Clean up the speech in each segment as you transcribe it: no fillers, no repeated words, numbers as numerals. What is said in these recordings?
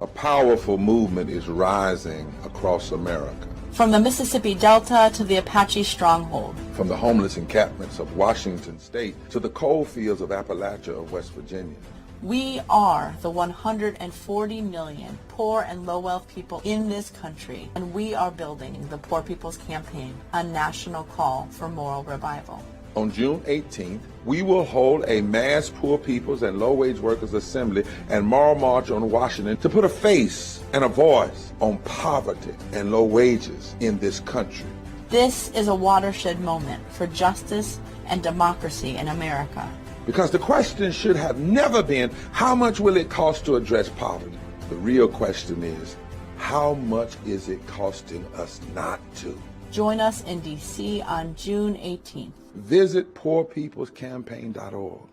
A powerful movement is rising across America. From the Mississippi Delta to the Apache stronghold. From the homeless encampments of Washington State to the coal fields of Appalachia of West Virginia. We are the 140 million poor and low-wealth people in this country, and we are building the Poor People's Campaign, a national call for moral revival. On June 18th, we will hold a mass Poor People's and Low-Wage Workers Assembly and Moral March on Washington to put a face and a voice on poverty and low wages in this country. This is a watershed moment for justice and democracy in America. Because the question should have never been, how much will it cost to address poverty? The real question is, how much is it costing us not to? Join us in D.C. on June 18th. Visit poorpeoplescampaign.org.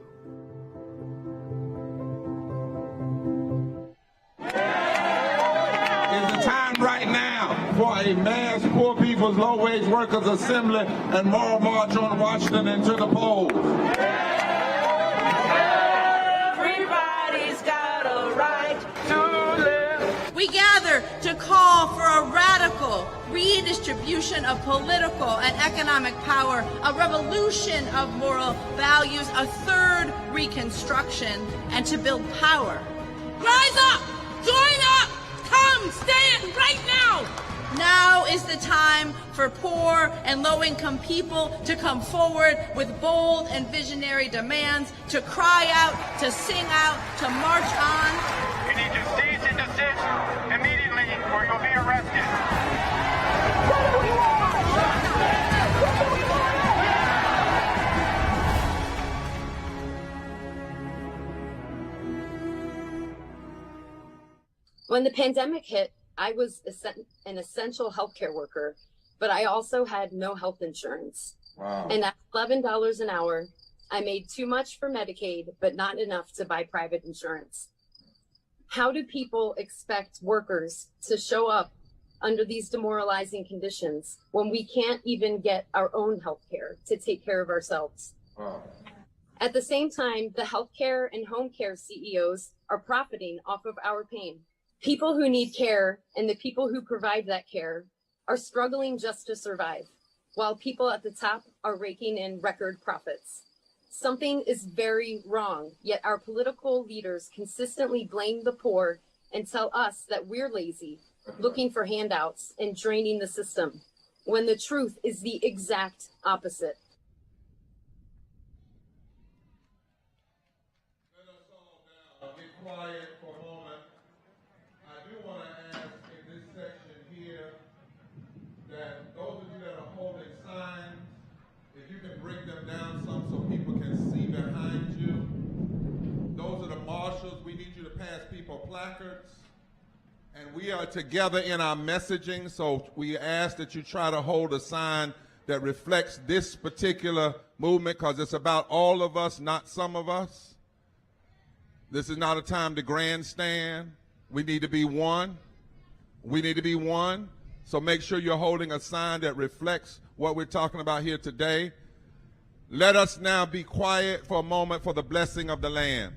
It's the time right now for a mass Poor People's Low-Wage Workers Assembly and Moral March on Washington and to the polls. Everybody's got a right to live. We gather to call for a radical redistribution of political and economic power, a revolution of moral values, a third reconstruction, and to build power. Rise up! Join up! Come, stand right now! Now is the time for poor and low-income people to come forward with bold and visionary demands, to cry out, to sing out, to march on. You need to cease and desist immediately or you'll be arrested. When the pandemic hit, I was an essential healthcare worker, but I also had no health insurance. Wow. And at $11 an hour, I made too much for Medicaid, but not enough to buy private insurance. How do people expect workers to show up under these demoralizing conditions when we can't even get our own health care to take care of ourselves? Wow. At the same time, the healthcare and home care CEOs are profiting off of our pain. People who need care and the people who provide that care are struggling just to survive, while people at the top are raking in record profits. Something is very wrong, yet our political leaders consistently blame the poor and tell us that we're lazy, looking for handouts and draining the system, when the truth is the exact opposite. Let us all now get quiet for a moment. I do want to ask in this section here that those of you that are holding signs, if you can bring them down some so people can see behind you. Those are the marshals. We need you to pass people placards. And we are together in our messaging, so we ask that you try to hold a sign that reflects this particular movement, because it's about all of us, not some of us. This is not a time to grandstand. We need to be one. We need to be one. So make sure you're holding a sign that reflects what we're talking about here today. Let us now be quiet for a moment for the blessing of the land.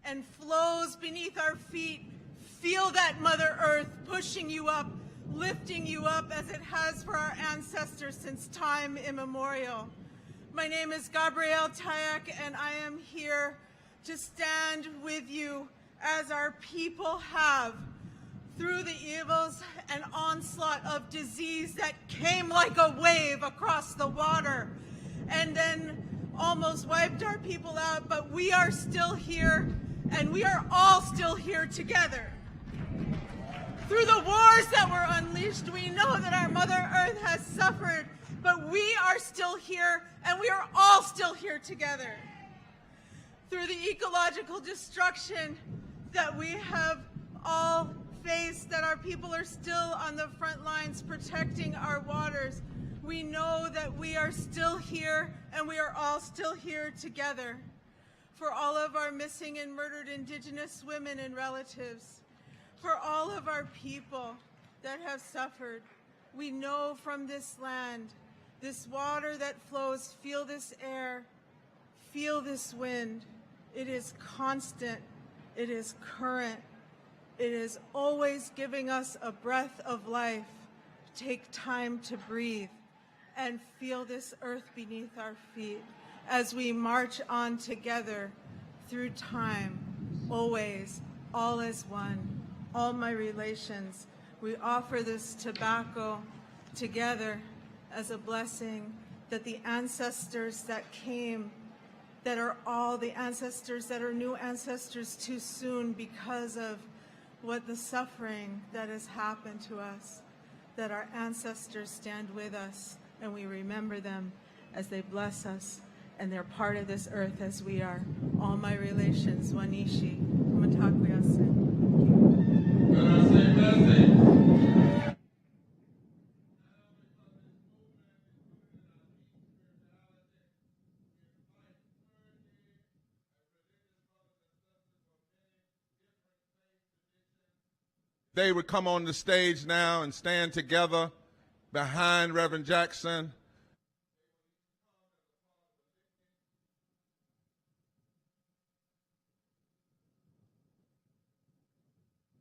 And flows beneath our feet. Feel that Mother Earth pushing you up, lifting you up as it has for our ancestors since time immemorial. My name is Gabrielle Tayak, and I am here to stand with you as our people have through the evils and onslaught of disease that came like a wave across the water and then almost wiped our people out, but we are still here. And we are all still here together. Through the wars that were unleashed, we know that our Mother Earth has suffered, but we are still here, and we are all still here together. Through the ecological destruction that we have all faced, that our people are still on the front lines protecting our waters, We know that we are still here, and we are all still here together. For all of our missing and murdered Indigenous women and relatives, for all of our people that have suffered, we know from this land, this water that flows, feel this air, feel this wind. It is constant, it is current, it is always giving us a breath of life. Take time to breathe and feel this earth beneath our feet as we march on together through time, always, all as one, all my relations. We offer this tobacco together as a blessing that the ancestors that came, that are all the ancestors that are new ancestors too soon because of what the suffering that has happened to us, that our ancestors stand with us and we remember them as they bless us, and they're part of this earth as we are. All my relations, Wanishi, Matakwiyase. They would come on the stage now and stand together behind Reverend Jackson.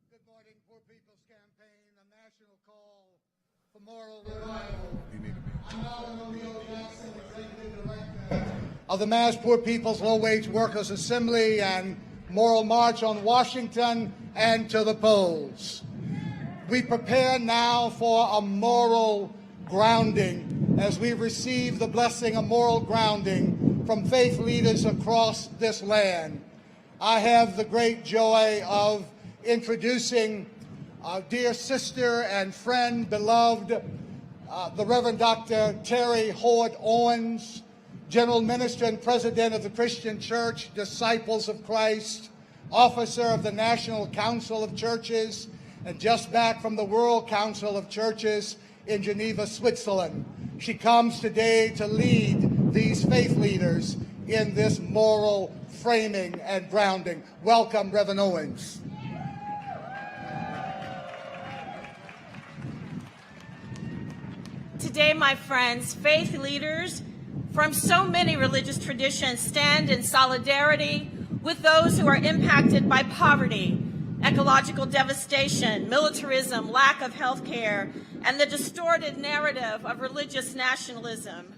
Good morning, Poor People's Campaign, a national call for moral revival. I'm now O'Neill Jackson, Executive Director of the Mass Poor People's Low-Wage Workers Assembly and Moral March on Washington and to the polls. We prepare now for a moral grounding as we receive the blessing of moral grounding from faith leaders across this land. I have the great joy of introducing our dear sister and friend, beloved, the Reverend Dr. Terry Howard Owens, General Minister and President of the Christian Church, Disciples of Christ, officer of the National Council of Churches, and just back from the World Council of Churches in Geneva, Switzerland. She comes today to lead these faith leaders in this moral framing and grounding. Welcome, Reverend Owens. Today, my friends, faith leaders from so many religious traditions stand in solidarity with those who are impacted by poverty, ecological devastation, militarism, lack of health care, and the distorted narrative of religious nationalism.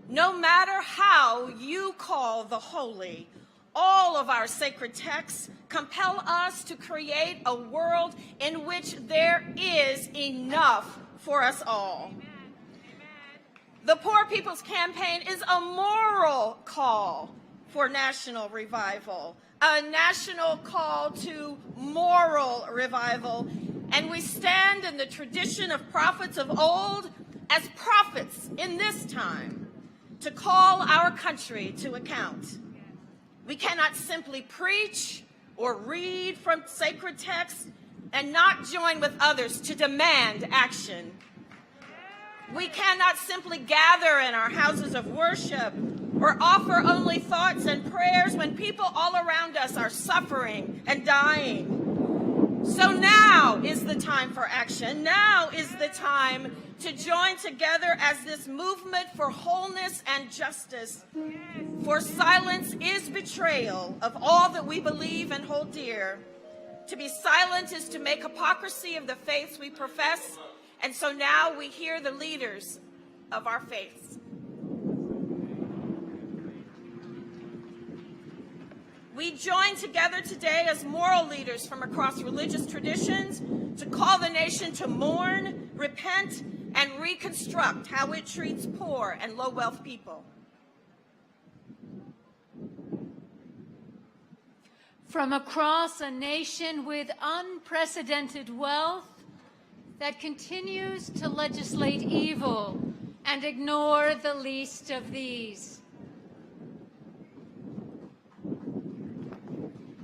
No matter how you call the holy, all of our sacred texts compel us to create a world in which there is enough for us all. The Poor People's Campaign is a moral call for national revival, a national call to moral revival, and we stand in the tradition of prophets of old as prophets in this time to call our country to account. We cannot simply preach or read from sacred texts and not join with others to demand action. We cannot simply gather in our houses of worship or offer only thoughts and prayers when people all around us are suffering and dying. So now is the time for action. Now is the time to join together as this movement for wholeness and justice. For silence is betrayal of all that we believe and hold dear. To be silent is to make hypocrisy of the faiths we profess. And so now we hear the leaders of our faiths. We join together today as moral leaders from across religious traditions to call the nation to mourn, repent, and reconstruct how it treats poor and low-wealth people. From across a nation with unprecedented wealth that continues to legislate evil and ignore the least of these.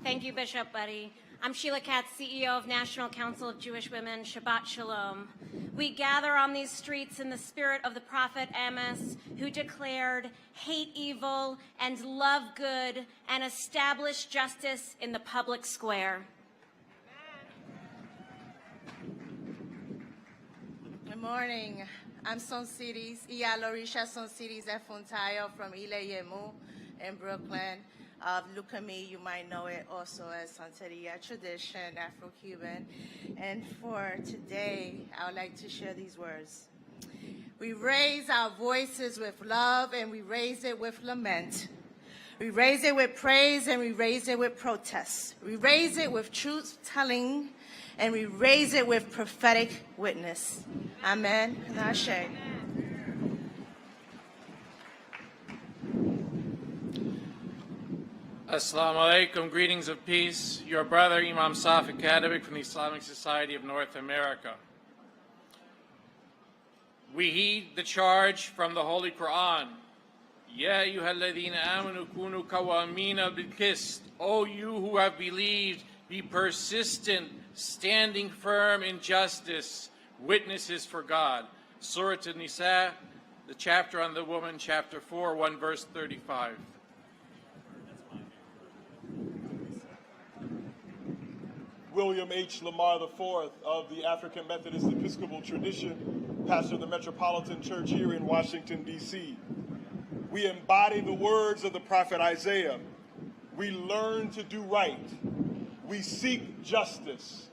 Thank you, Bishop Buddy. I'm Sheila Katz, CEO of National Council of Jewish Women. Shabbat Shalom. We gather on these streets in the spirit of the prophet Amos, who declared, "Hate evil and love good, and establish justice in the public square." Good morning. I'm Son Cities, Lorisha Son Cities Efuntayo from Ileyemu in Brooklyn. Look at me, you might know it also as Santeria tradition, Afro-Cuban. And for today, I would like to share these words. We raise our voices with love and we raise it with lament. We raise it with praise and we raise it with protest. We raise it with truth-telling and we raise it with prophetic witness. Amen and Ashe. Assalamu alaikum, greetings of peace. Your brother Imam Safik Kadabic from the Islamic Society of North America. We heed the charge from the Holy Quran. Ya ayyuhalladhina amanu kunu qawwamina bil qist. O you who have believed, be persistent, standing firm in justice, witnesses for God. Surah An-Nisa, the chapter on the woman, chapter 4, 1 verse 35. William H. Lamar IV of the African Methodist Episcopal tradition, pastor of the Metropolitan Church here in Washington, D.C. We embody the words of the prophet Isaiah. We learn to do right. We seek justice.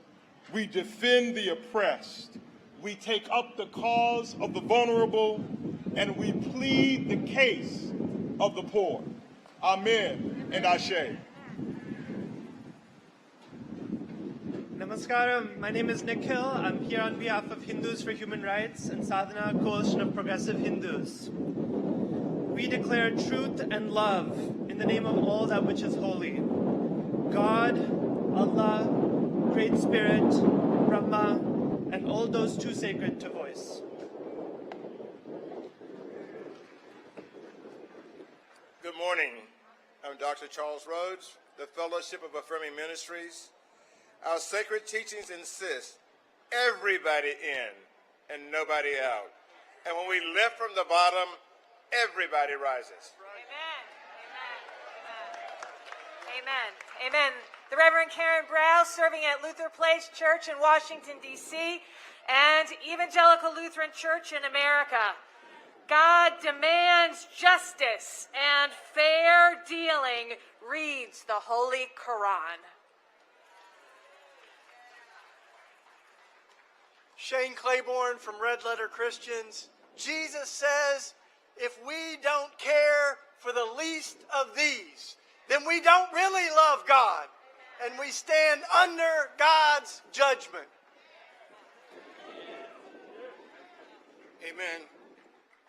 We defend the oppressed. We take up the cause of the vulnerable, and we plead the case of the poor. Amen and Ashe. Namaskaram, my name is Nikhil. I'm here on behalf of Hindus for Human Rights and Sadhana Coalition of Progressive Hindus. We declare truth and love in the name of all that which is holy. God, Allah, Great Spirit, Brahma, and all those too sacred to voice. Good morning. I'm Dr. Charles Rhodes, the Fellowship of Affirming Ministries. Our sacred teachings insist everybody in and nobody out. And when we lift from the bottom, everybody rises. Amen. Amen. Amen. Amen. The Reverend Karen Brow, serving at Luther Place Church in Washington, D.C., and Evangelical Lutheran Church in America. God demands justice and fair dealing, reads the Holy Quran. Shane Claiborne from Red Letter Christians. Jesus says, if we don't care for the least of these, then we don't really love God, and we stand under God's judgment. Amen.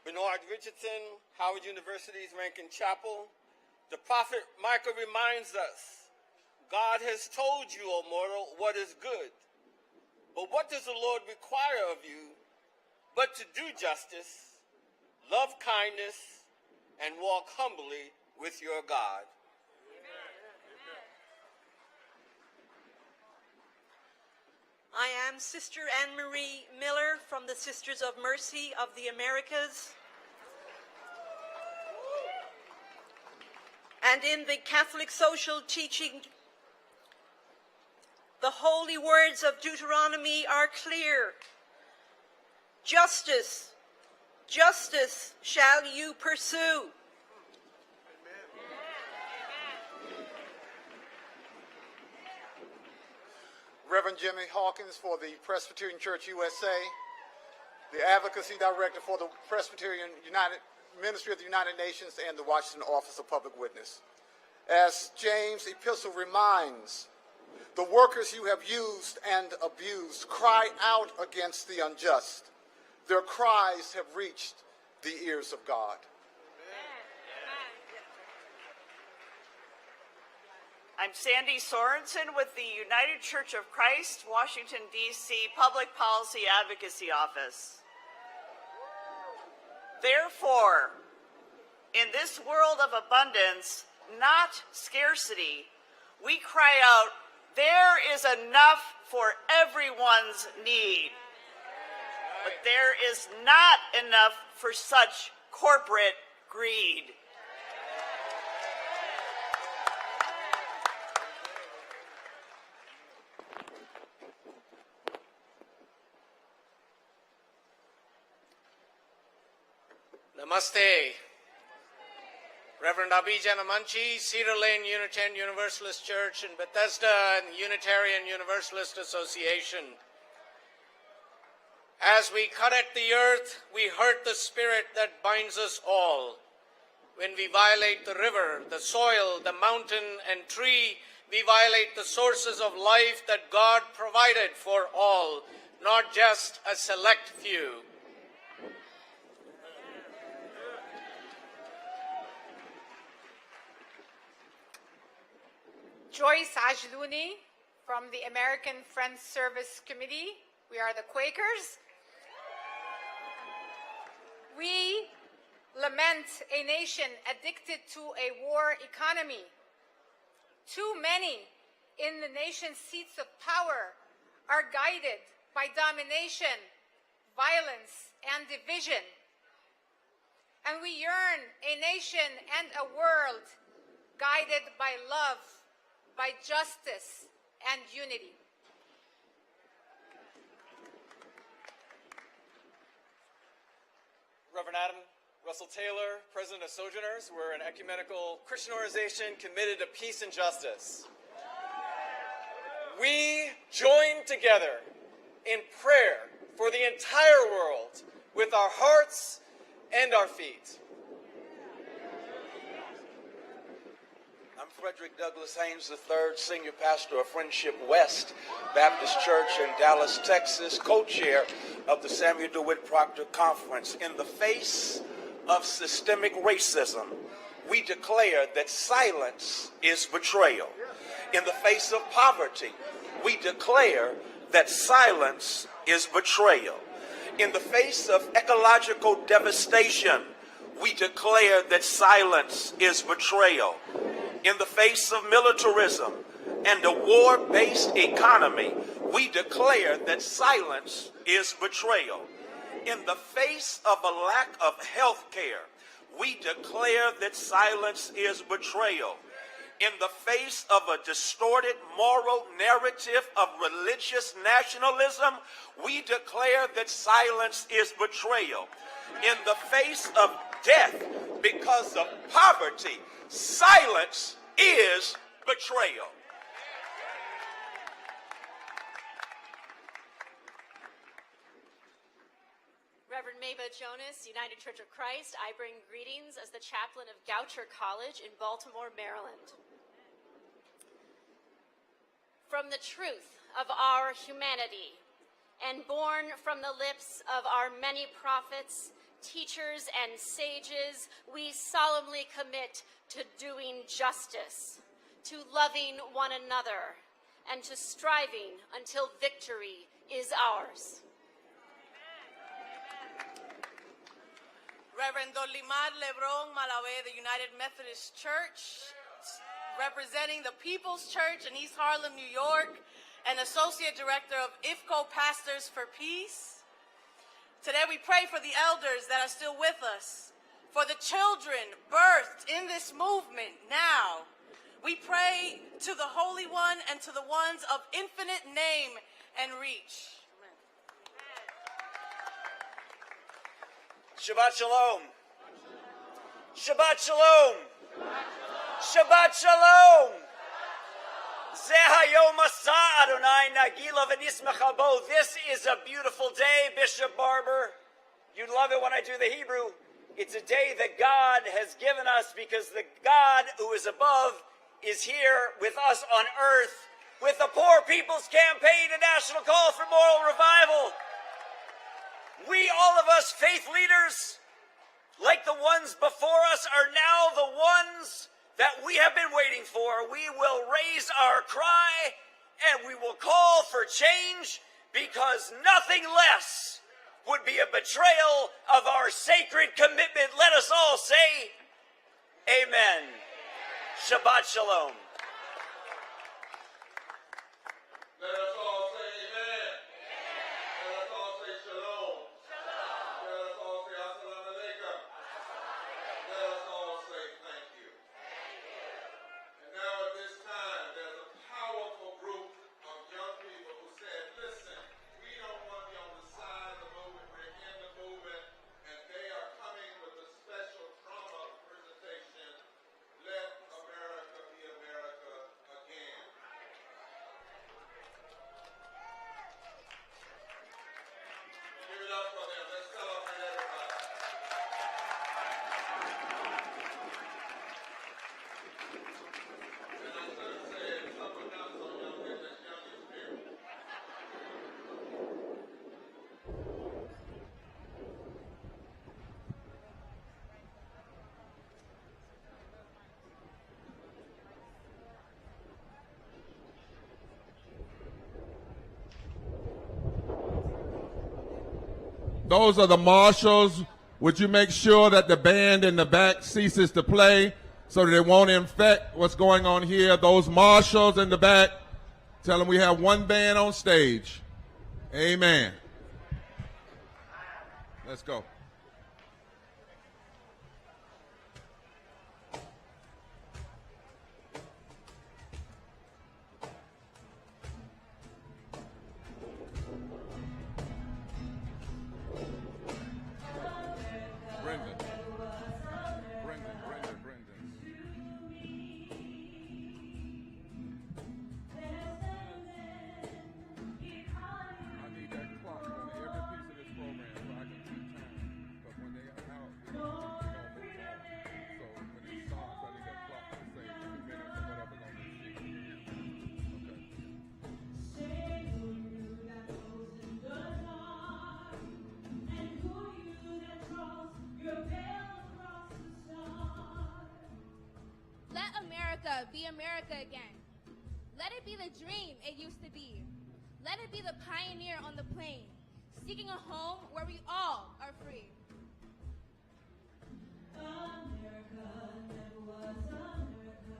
Bernard Richardson, Howard University's Rankin Chapel. The prophet Micah reminds us, God has told you, O mortal, what is good. But what does the Lord require of you but to do justice, love kindness, and walk humbly with your God? I am Sister Anne-Marie Miller from the Sisters of Mercy of the Americas. And in the Catholic social teaching, the holy words of Deuteronomy are clear. Justice, justice shall you pursue. Reverend Jimmy Hawkins for the Presbyterian Church USA, the Advocacy Director for the Presbyterian Ministry of the United Nations and the Washington Office of Public Witness. As James' epistle reminds, the workers you have used and abused cry out against the unjust. Their cries have reached the ears of God. I'm Sandy Sorensen with the United Church of Christ, Washington, D.C. Public Policy Advocacy Office. Therefore, in this world of abundance, not scarcity, we cry out, there is enough for everyone's need. But there is not enough for such corporate greed. Namaste. Reverend Abhijan Amanchi, Cedar Lane Unitarian Universalist Church in Bethesda and Unitarian Universalist Association. As we cut at the earth, we hurt the spirit that binds us all. When we violate the river, the soil, the mountain and tree, we violate the sources of life that God provided for all, not just a select few. Joyce Ajluni from the American Friends Service Committee. We are the Quakers. We lament a nation addicted to a war economy. Too many in the nation's seats of power are guided by domination, violence, and division. And we yearn a nation and a world guided by love, by justice and unity. Reverend Adam Russell Taylor, President of Sojourners. We're an ecumenical Christian organization committed to peace and justice. We join together in prayer for the entire world with our hearts and our feet. I'm Frederick Douglass Haynes III, Senior Pastor of Friendship West Baptist Church in Dallas, Texas, co-chair of the Samuel DeWitt Proctor Conference. In the face of systemic racism, we declare that silence is betrayal. In the face of poverty, we declare that silence is betrayal. In the face of ecological devastation, we declare that silence is betrayal. In the face of militarism and a war-based economy, we declare that silence is betrayal. In the face of a lack of health care, we declare that silence is betrayal. In the face of a distorted moral narrative of religious nationalism, we declare that silence is betrayal. In the face of death because of poverty, silence is betrayal. Reverend Maba Jonas, United Church of Christ, I bring greetings as the chaplain of Goucher College in Baltimore, Maryland. From the truth of our humanity and born from the lips of our many prophets, teachers, and sages, we solemnly commit to doing justice, to loving one another, and to striving until victory is ours. Reverend Dolimar Lebron Malavé, the United Methodist Church, representing the People's Church in East Harlem, New York, and Associate Director of IFCO Pastors for Peace. Today we pray for the elders that are still with us, for the children birthed in this movement now. We pray to the Holy One and to the ones of infinite name and reach. Shabbat Shalom. Shabbat Shalom. Shabbat Shalom. This is a beautiful day, Bishop Barber. You love it when I do the Hebrew. It's a day that God has given us because the God who is above is here with us on earth with the Poor People's Campaign, a national call for moral revival. We, all of us faith leaders, like the ones before us, are now the ones that we have been waiting for. We will raise our cry and we will call for change because nothing less would be a betrayal of our sacred commitment. Let us all say, Amen. Shabbat Shalom. Let us all say amen. Let us all say shalom. Those are the marshals. Would you make sure that the band in the back ceases to play so that it won't infect what's going on here? Those marshals in the back, tell them we have one band on stage. Amen. Let's go. Be America again. Let it be the dream it used to be. Let it be the pioneer on the plane, seeking a home where we all are free. America never was America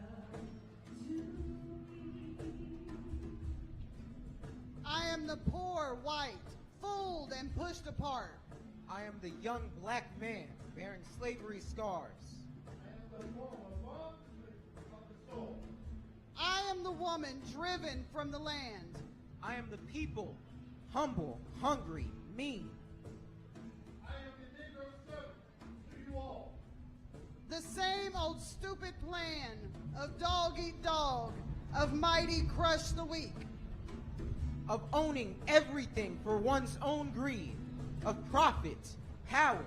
to me. I am the poor white, fooled and pushed apart. I am the young black man bearing slavery scars. I am the woman driven from the land. I am the people, humble, hungry, mean. I am the Negro servant to you all. The same old stupid plan of dog eat dog, of mighty crush the weak. Of owning everything for one's own greed, of profit, power,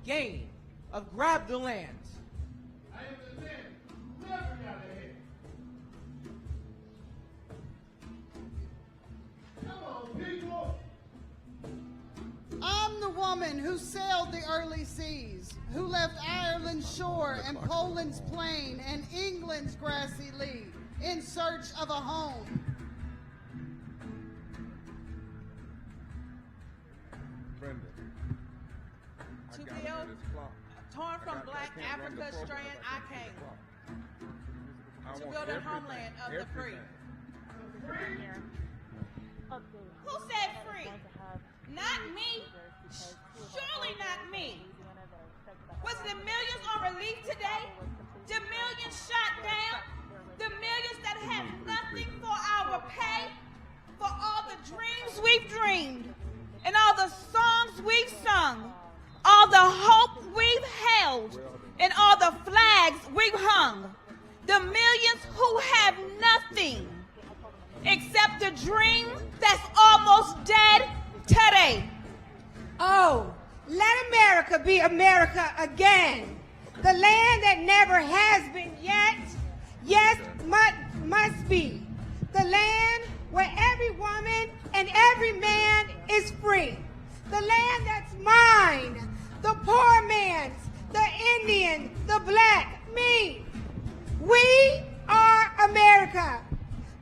gain, of grab the land. I am the man who never got ahead. I'm the woman who sailed the early seas, who left Ireland's shore and Poland's plain and England's grassy lea in search of a home. Brenda, To build, torn from black Africa's strand, I came. To build a homeland of the free. Who said free? Not me. Surely not me. Was the millions on relief today? The millions shot down? The millions that have nothing for our pay? For all the dreams we've dreamed? And all the songs we've sung? All the hope we've held? And all the flags we've hung? The millions who have nothing except a dream that's almost dead today. Oh, let America be America again. The land that never has been yet, yes, must be. The land where every woman and every man is free. The land that's mine, the poor man's, the Indian, the black, me. We are America.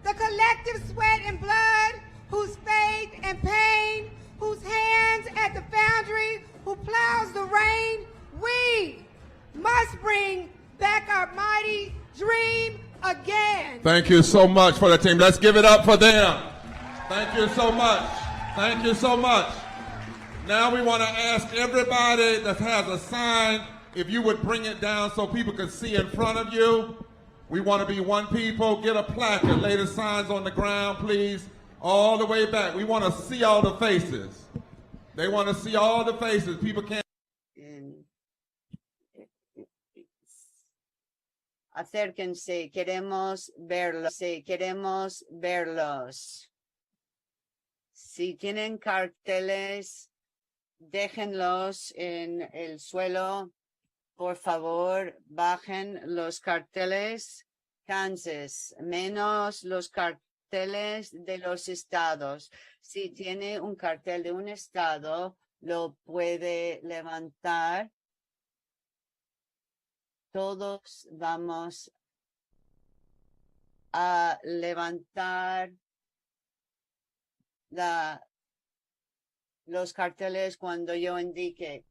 The collective sweat and blood, whose faith and pain, whose hands at the foundry, who plows the rain, we must bring back our mighty dream again. Thank you so much for the team. Let's give it up for them. Thank you so much. Thank you so much. Now we want to ask everybody that has a sign, if you would bring it down so people can see in front of you. We want to be one people. Get a placard, lay the signs on the ground, please, all the way back. We want to see all the faces. They want to see all the faces. People can't. Acérquense, queremos verlos. Queremos verlos. Si tienen carteles, déjenlos en el suelo. Por favor, bajen los carteles. Kansas, menos los carteles de los estados. Si tiene un cartel de un estado, lo puede levantar. Todos vamos a levantar los carteles cuando yo indique.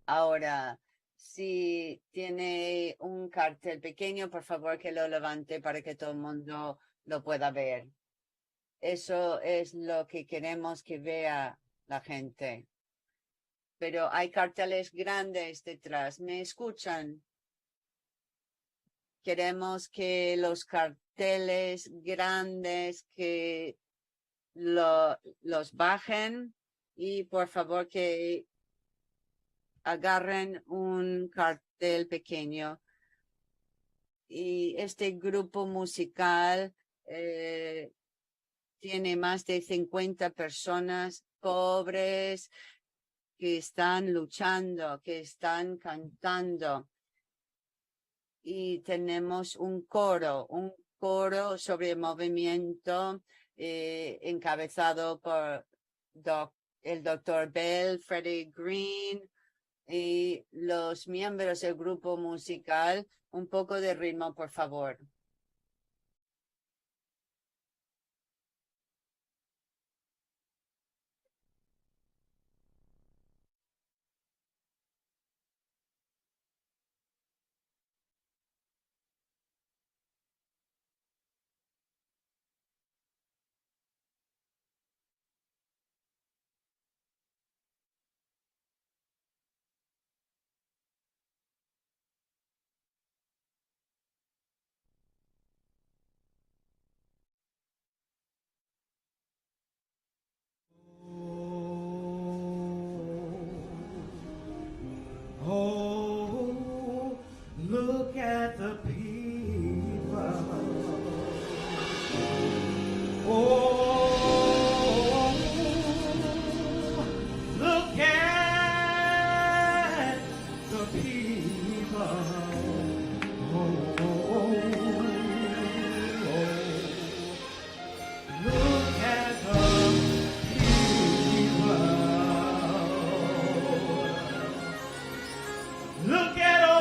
Ahora, si tiene un cartel pequeño, por favor que lo levante para que todo el mundo lo pueda ver. Eso es lo que queremos que vea la gente. Pero hay carteles grandes detrás. ¿Me escuchan? Queremos que los carteles grandes que los bajen y por favor que agarren un cartel pequeño. Y este grupo musical tiene más de 50 personas pobres que están luchando, que están cantando. Y tenemos un coro sobre el movimiento encabezado por el doctor Bell, Freddie Green y los miembros del grupo musical. Un poco de ritmo, por favor. Oh, look at the people. Oh, look at the people. Oh, look at the Look at all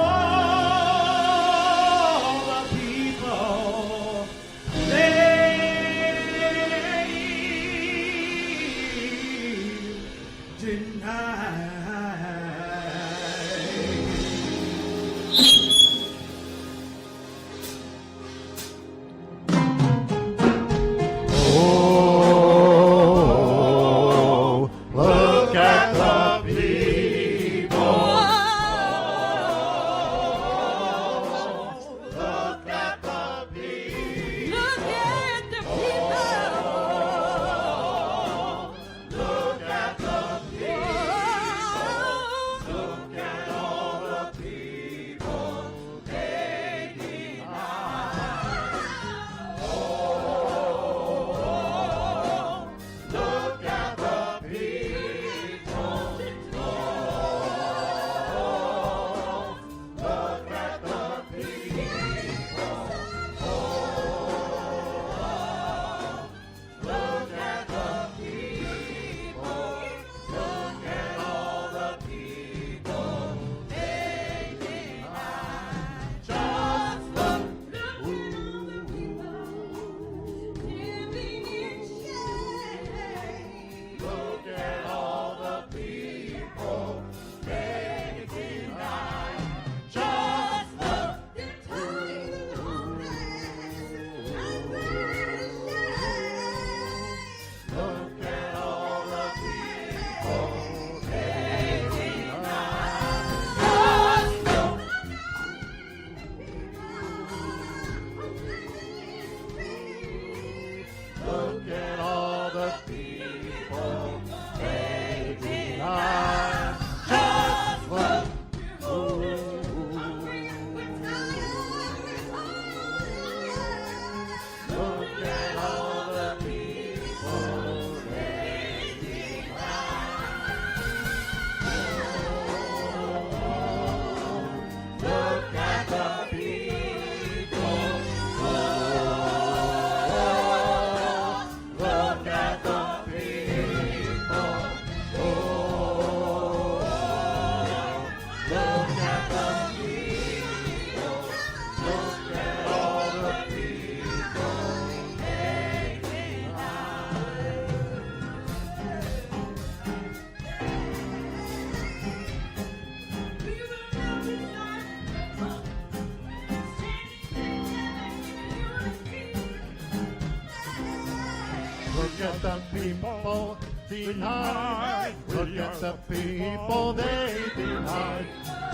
Look at the people denied. Look at the people they denied.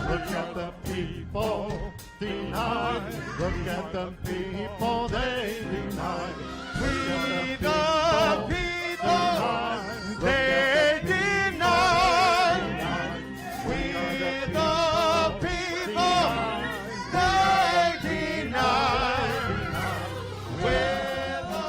Look at the people denied. Look at the people they denied. We the people they denied. We the people they denied. We're the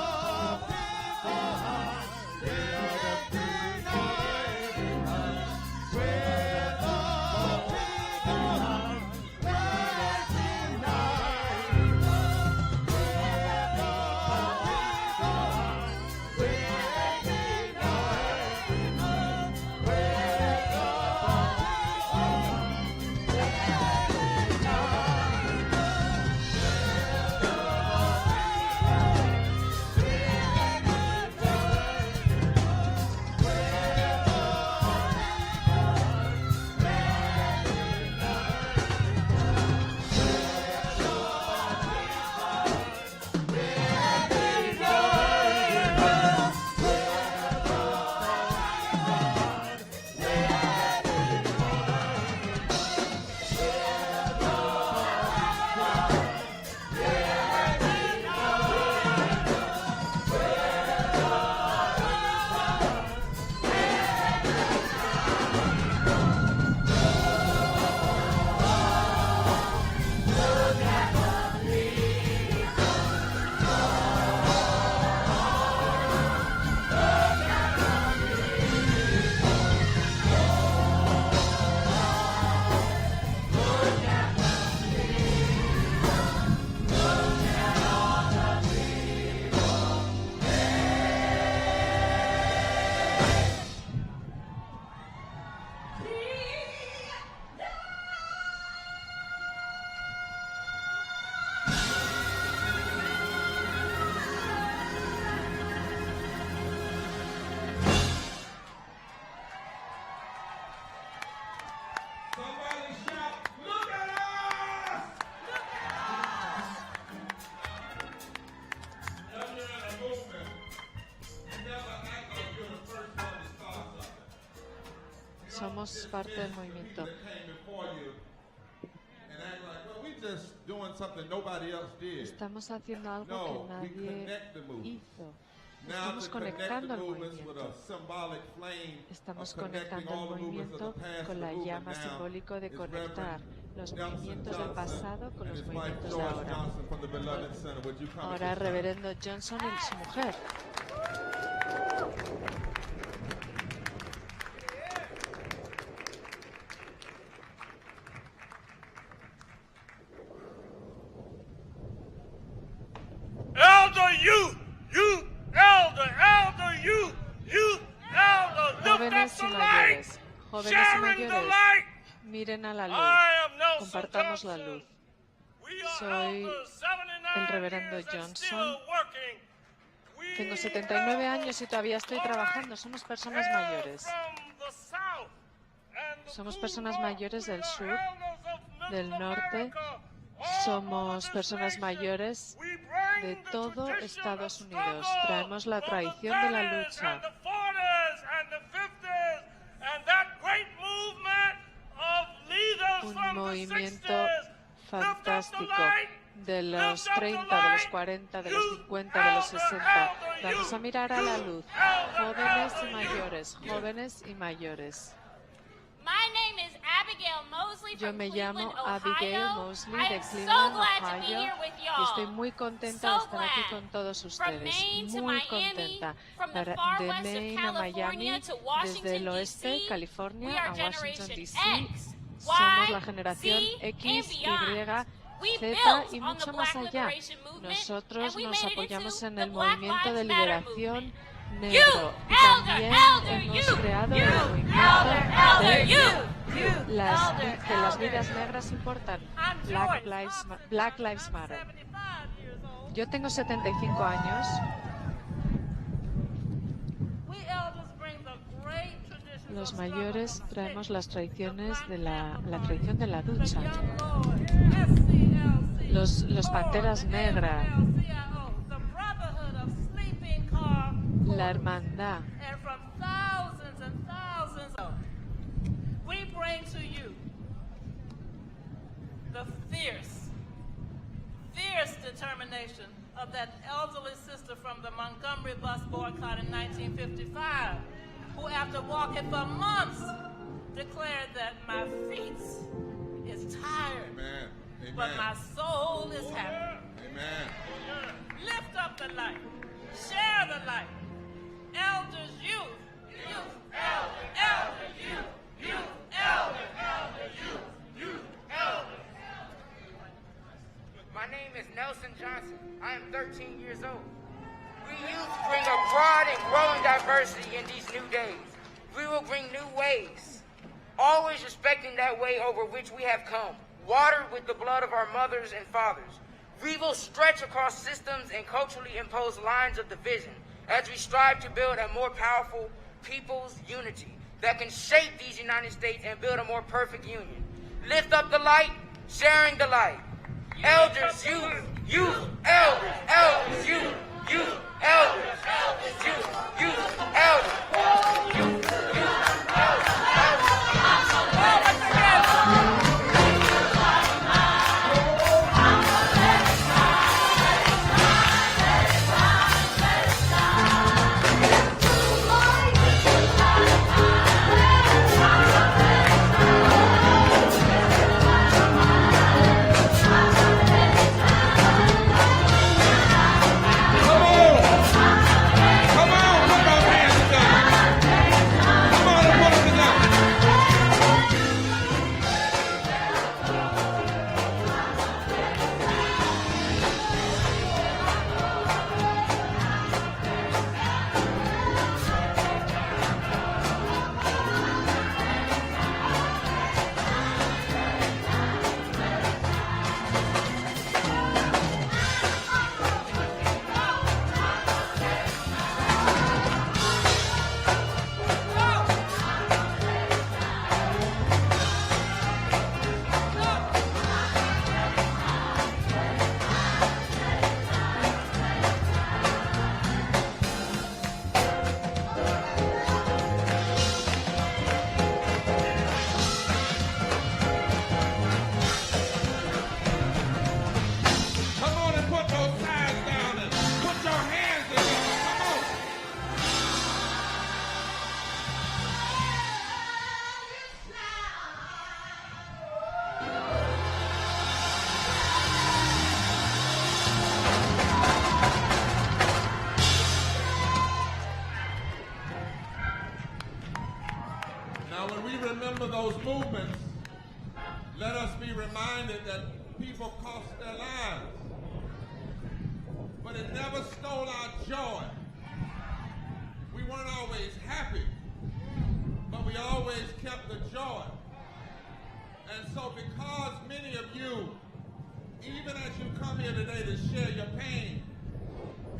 Somos parte del movimiento. Estamos haciendo algo que nadie hizo. Estamos conectando el movimiento. Estamos conectando el movimiento con la llama simbólica de conectar los movimientos del pasado con los movimientos de ahora. Ahora, Reverendo Johnson y su mujer. Jóvenes y mayores, miren a la luz, compartamos la luz. Soy el Reverendo Johnson. Tengo 79 años y todavía estoy trabajando. Somos personas mayores. Somos personas mayores del sur, del norte. Somos personas mayores de todo Estados Unidos. Traemos la tradición de la lucha. Un movimiento fantástico de los 30, de los 40, de los 50, de los 60. Vamos a mirar a la luz. Jóvenes y mayores, jóvenes y mayores. Yo me llamo Abigail Mosley de Cleveland, Ohio, y estoy muy contenta de estar aquí con todos ustedes. Muy contenta. De Maine a Miami, desde el oeste, California, a Washington, D.C. Somos la generación X, Y, Z y mucho más allá. Nosotros nos apoyamos en el movimiento de liberación negro y también hemos creado el movimiento de las vidas negras importan. Black Lives Matter. Yo tengo 75 años. Los mayores traemos las tradiciones de la tradición de la lucha. Los panteras negras. la hermandad. And from thousands and thousands of, we bring to you the fierce determination of that elderly sister from the Montgomery bus boycott in 1955, who after walking for months declared that my feet is tired, Amen. Amen. but my soul is happy. Amen. Lift up the light, share the light. Elders, youth, elders, youth, elders, youth, elders. My name is Nelson Johnson. I am 13 years old. We youth bring a broad and growing diversity in these new days. We will bring new ways, always respecting that way over which we have come, watered with the blood of our mothers and fathers. We will stretch across systems and culturally imposed lines of division as we strive to build a more powerful people's unity that can shape these United States and build a more perfect union. Lift up the light, sharing the light. Elders, youth, elders, elders, youth, elders, youth, elders, youth, elders. Remember those movements, let us be reminded that people cost their lives. But it never stole our joy. We weren't always happy, but we always kept the joy. And so because many of you, even as you come here today to share your pain,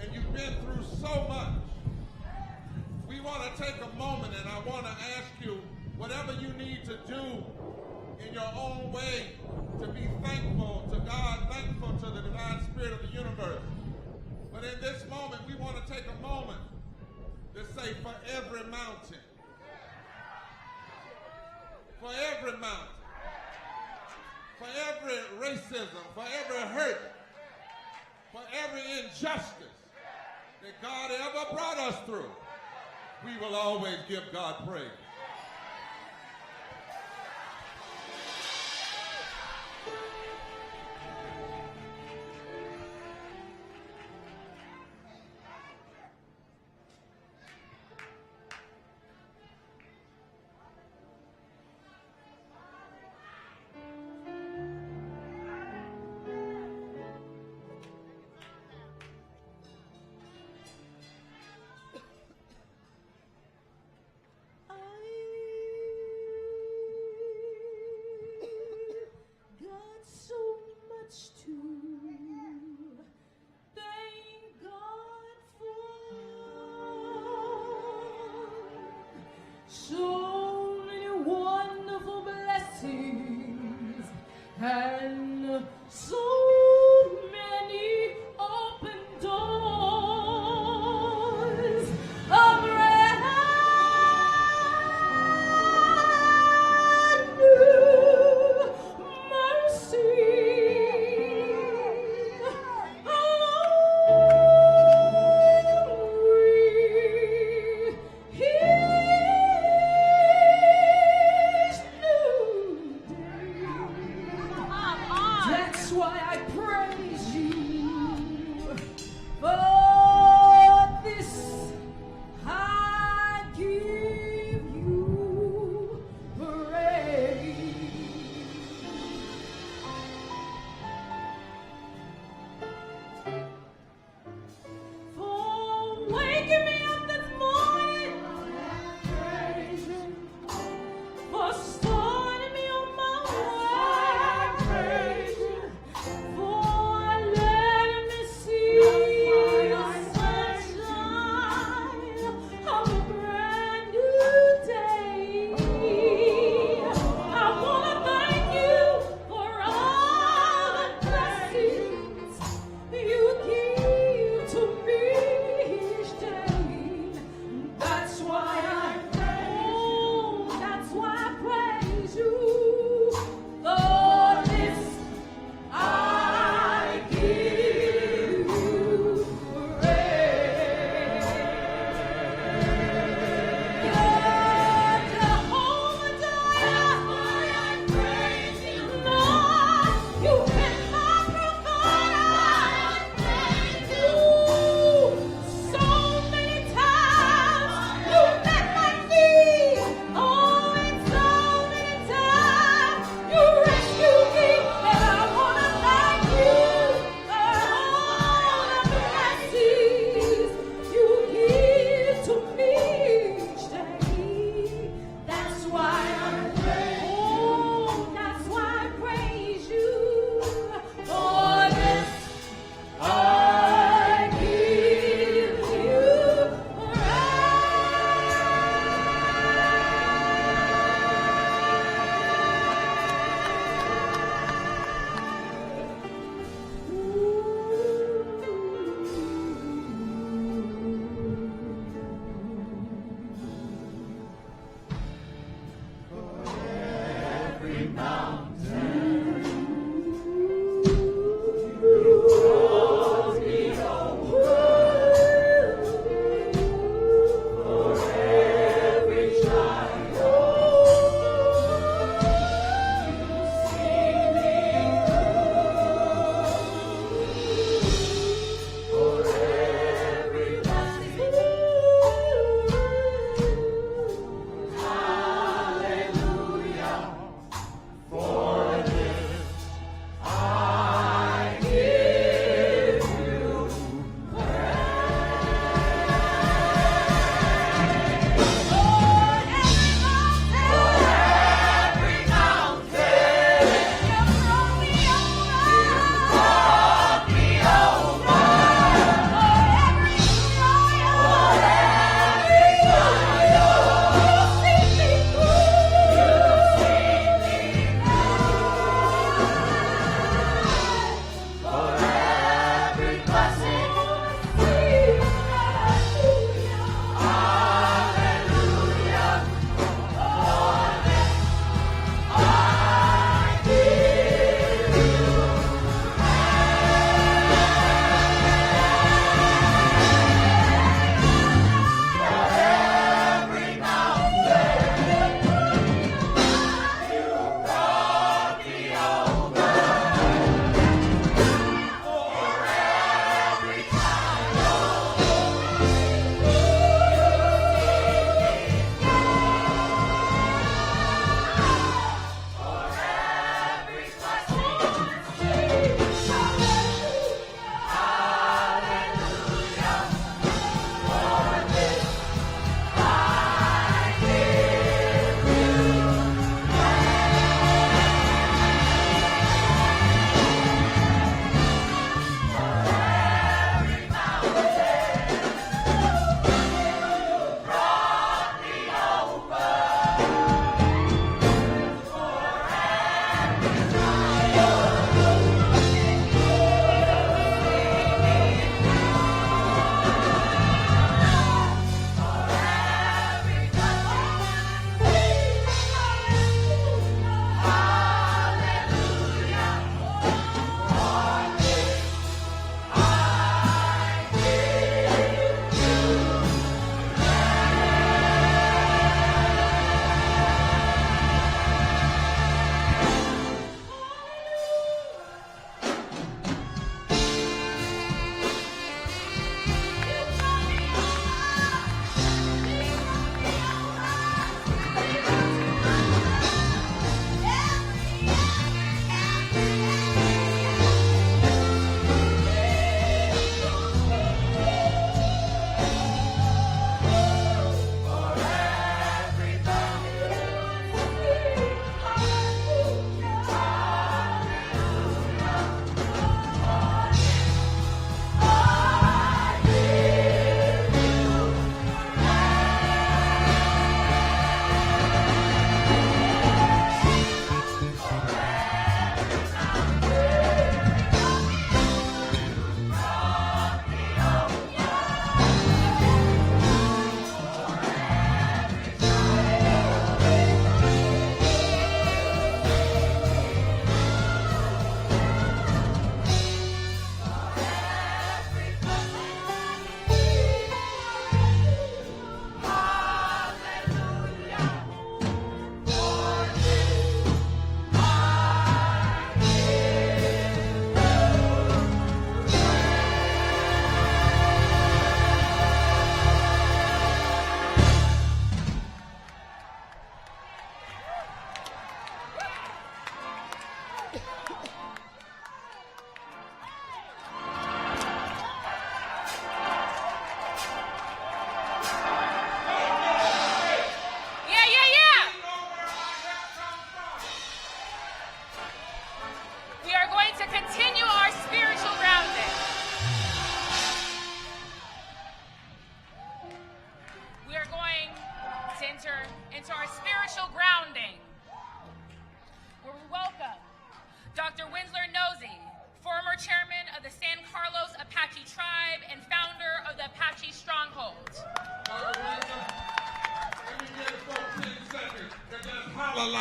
and you've been through so much, we want to take a moment and I want to ask you, whatever you need to do in your own way to be thankful to God, thankful to the divine spirit of the universe. But in this moment, we want to take a moment to say, for every mountain, for every mountain, for every racism, for every hurt, for every injustice that God ever brought us through, we will always give God praise. I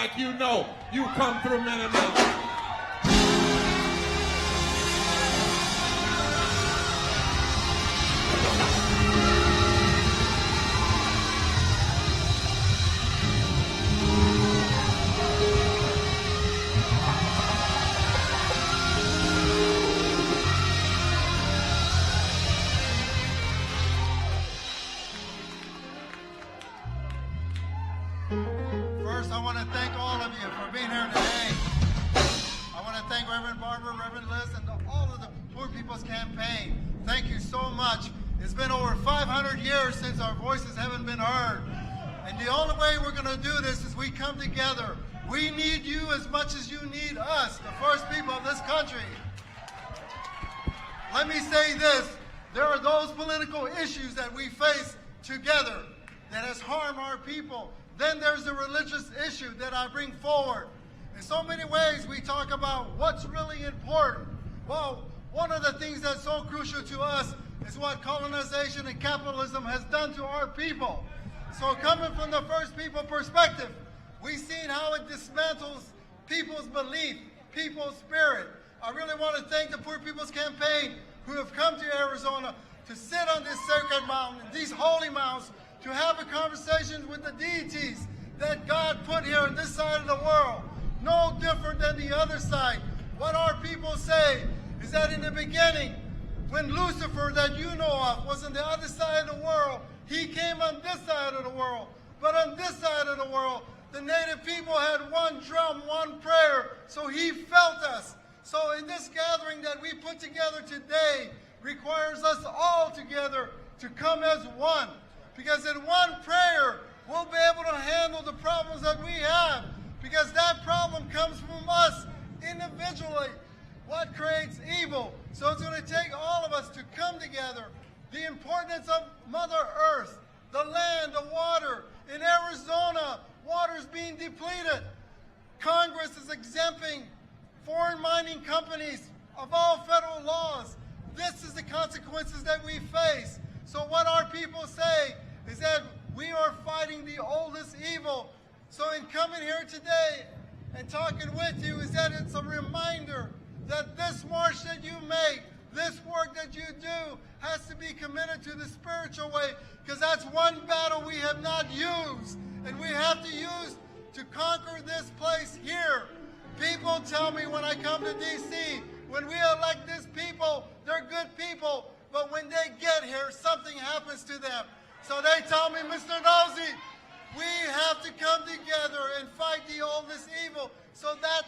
like you know you come through many mountains. First, I want to thank all of you for being here today. I want to thank Reverend Barbara, Reverend Liz, and all of the Poor People's Campaign. Thank you so much. It's been over 500 years since our voices haven't been heard. And the only way we're going to do this is we come together. We need you as much as you need us, the first people of this country. Let me say this. There are those political issues that we face together that has harmed our people. Then there's the religious issue that I bring forward. In so many ways, we talk about what's really important. Well, one of the things that's so crucial to us is what colonization and capitalism has done to our people. So coming from the first people perspective, we've seen how it dismantles people's belief, people's spirit. I really want to thank the Poor People's Campaign who have come to Arizona to sit on this sacred mountain, these holy mountains, to have a conversation with the deities that God put here on this side of the world. No different than the other side. What our people say is that in the beginning, when Lucifer that you know of was on the other side of the world, he came on this side of the world. But on this side of the world, the native people had one drum, one prayer, so he felt us. So in this gathering that we put together today requires us all together to come as one. Because in one prayer, we'll be able to handle the problems that we have. Because that problem comes from us individually. What creates evil? So it's going to take all of us to come together. The importance of Mother Earth, the land, the water. In Arizona, water is being depleted. Congress is exempting foreign mining companies of all federal laws. This is the consequences that we face. So what our people say is that we are fighting the oldest evil. So in coming here today and talking with you is that it's a reminder that this march that you make, this work that you do has to be committed to the spiritual way, because that's one battle we have not used and we have to use to conquer this place here. People tell me when I come to DC, when we elect these people, they're good people, but when they get here, something happens to them. So they tell me, Mr. Nosey, we have to come together and fight the oldest evil. So that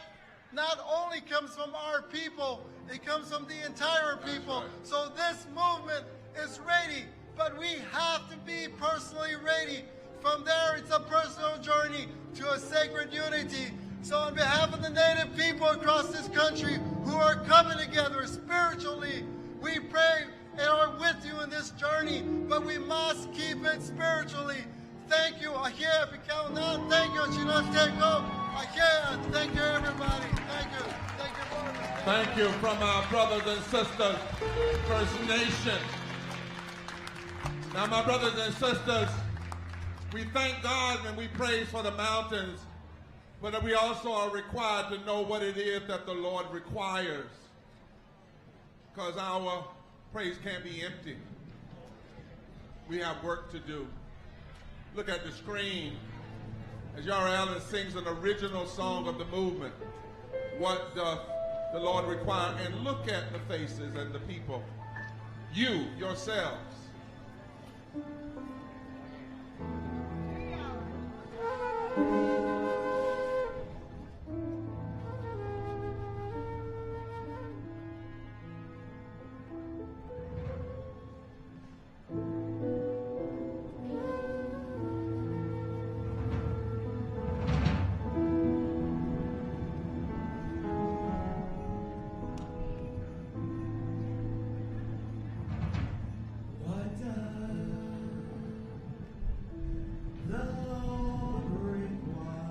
not only comes from our people, it comes from the entire people. So this movement is ready, but we have to be personally ready. From there, it's a personal journey to a sacred unity. So on behalf of the Native people across this country who are coming together spiritually, we pray and are with you in this journey, but we must keep it spiritually. Thank you. Thank you. Thank you, everybody. Thank you. Thank you. Thank you from our brothers and sisters, First Nation. Now, my brothers and sisters, we thank God and we praise for the mountains, but we also are required to know what it is that the Lord requires, because our praise can't be empty. We have work to do. Look at the screen as Yara Allen sings an original song of the movement. What does the Lord require? And look at the faces and the people. You, yourselves. The Lord requires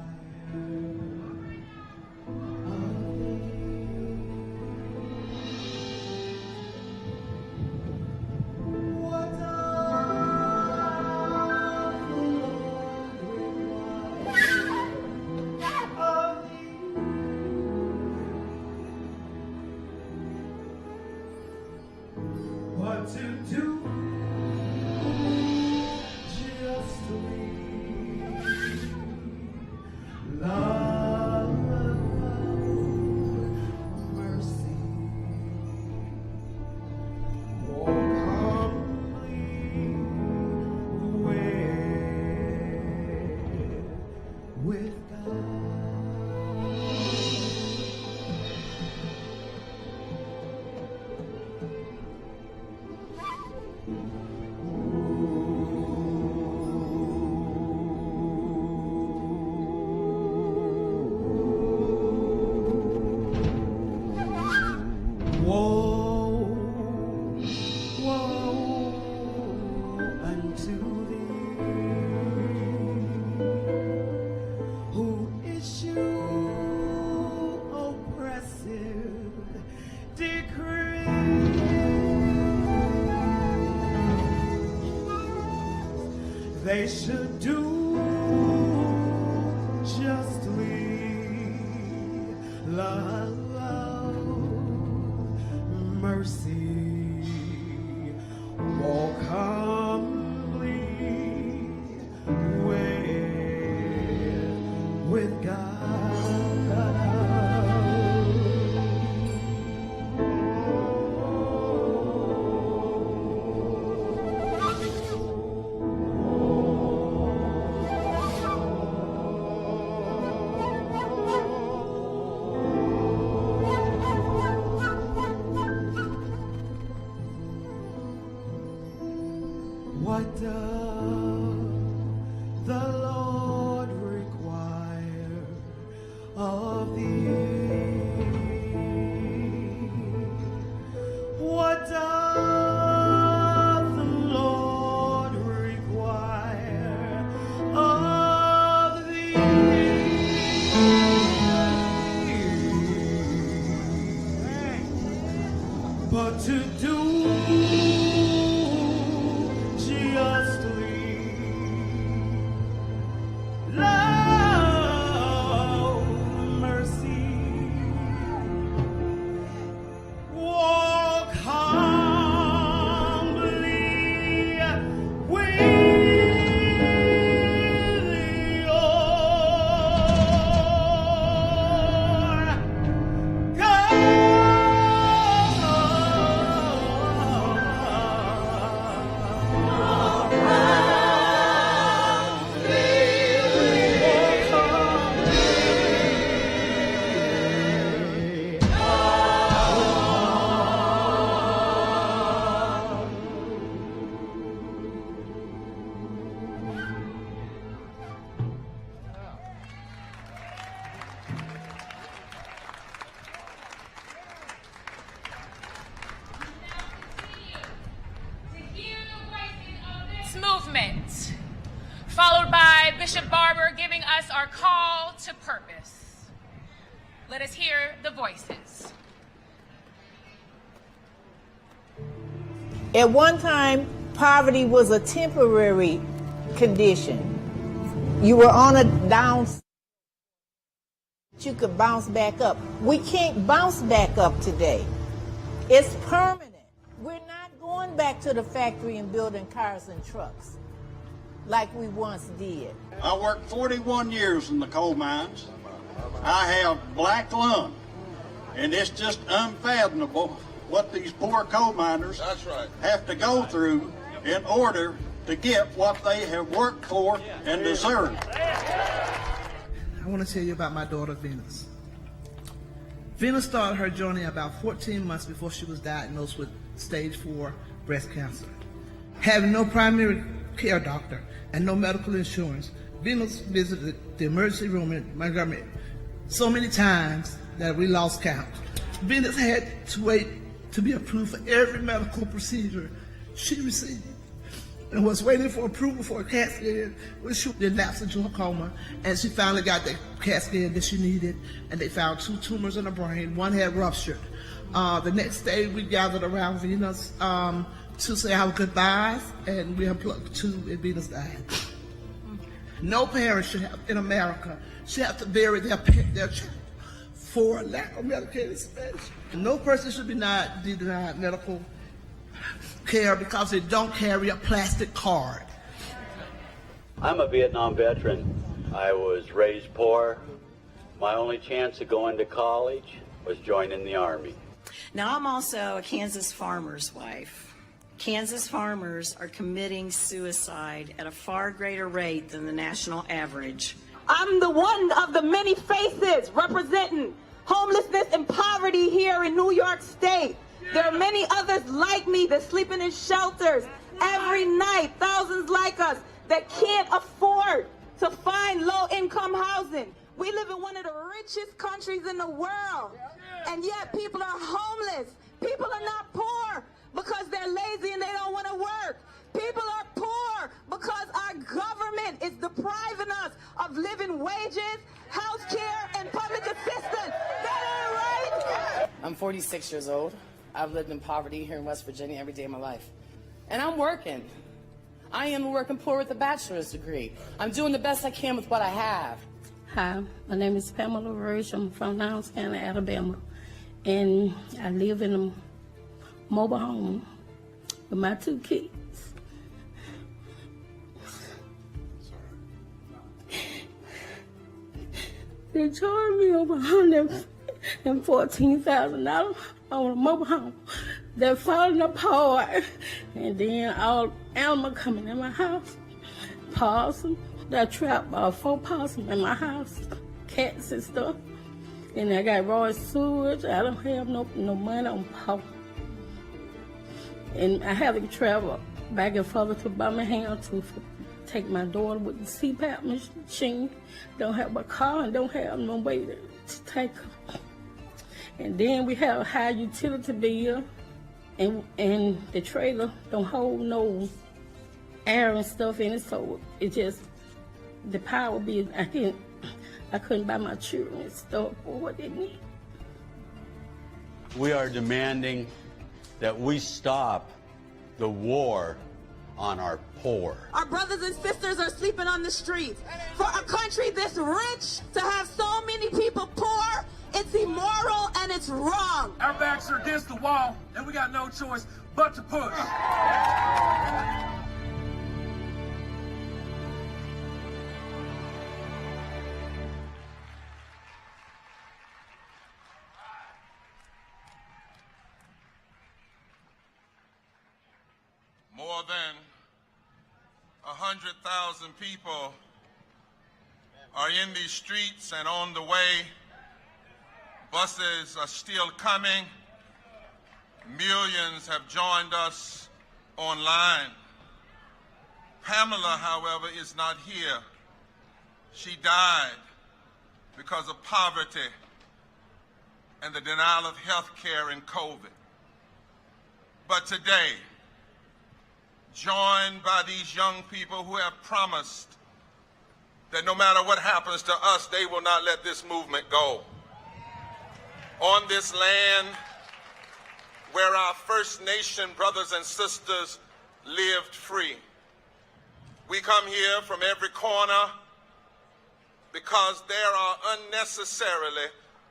what to do. Justly, love, mercy, walk humbly with God. They should do justly, love, mercy, walk humbly with God. What does the Lord require of thee? What does the Lord require of thee? But to do movement, followed by Bishop Barber giving us our call to purpose. Let us hear the voices. At one time, poverty was a temporary condition. You were on a down, you could bounce back up. We can't bounce back up today. It's permanent. We're not going back to the factory and building cars and trucks like we once did. I worked 41 years in the coal mines. I have black lung, and it's just unfathomable what these poor coal miners have to go through in order to get what they have worked for and deserve. I want to tell you about my daughter, Venus. Venus started her journey about 14 months before she was diagnosed with stage 4 breast cancer. Having no primary care doctor and no medical insurance, Venus visited the emergency room in Montgomery so many times that we lost count. Venus had to wait to be approved for every medical procedure she received and was waiting for approval for a CAT scan when she relapsed into a coma, and she finally got the CAT scan that she needed, and they found 2 tumors in her brain. One had ruptured. The next day we gathered around Venus to say our goodbyes, and we unplugged 2 and Venus died. No parent should have, in America, should have to bury their child for lack of medical space. No person should be denied medical care because they don't carry a plastic card. I'm a Vietnam veteran. I was raised poor. My only chance of going to college was joining the Army. Now, I'm also a Kansas farmer's wife. Kansas farmers are committing suicide at a far greater rate than the national average. I'm the one of the many faces representing homelessness and poverty here in New York State. There are many others like me that sleeping in shelters every night, thousands like us that can't afford to find low-income housing. We live in one of the richest countries in the world, and yet people are homeless. People are not poor because they're lazy and they don't want to work. People are poor because our government is depriving us of living wages, health care, and public assistance. That ain't right. I'm 46 years old. I've lived in poverty here in West Virginia every day of my life. And I'm working. I am working poor with a bachelor's degree. I'm doing the best I can with what I have. Hi, my name is Pamela Rich. I'm from Lowndes County, Alabama. And I live in a mobile home with my 2 kids. They charged me over $114,000 on a mobile home. They're falling apart, and then all animals coming in my house. Possum, they trapped 4 possums in my house, cats and stuff. And I got raw sewage. I don't have no money on power. And I have to travel back and forth to Birmingham to take my daughter with the CPAP machine. Don't have a car and don't have no way to take her. And then we have a high utility bill, and the trailer don't hold no air and stuff in it, so it just, the power bill, I couldn't buy my children stuff for what they need. We are demanding that we stop the war on our poor. Our brothers and sisters are sleeping on the streets. For a country this rich to have so many people poor, it's immoral and it's wrong. Our backs are against the wall, and we got no choice but to push. More than 100,000 people are in these streets and on the way. Buses are still coming. Millions have joined us online. Pamela, however, is not here. She died because of poverty and the denial of health care in COVID. But today, joined by these young people who have promised that no matter what happens to us, they will not let this movement go. On this land where our First Nation brothers and sisters lived free. We come here from every corner because there are unnecessarily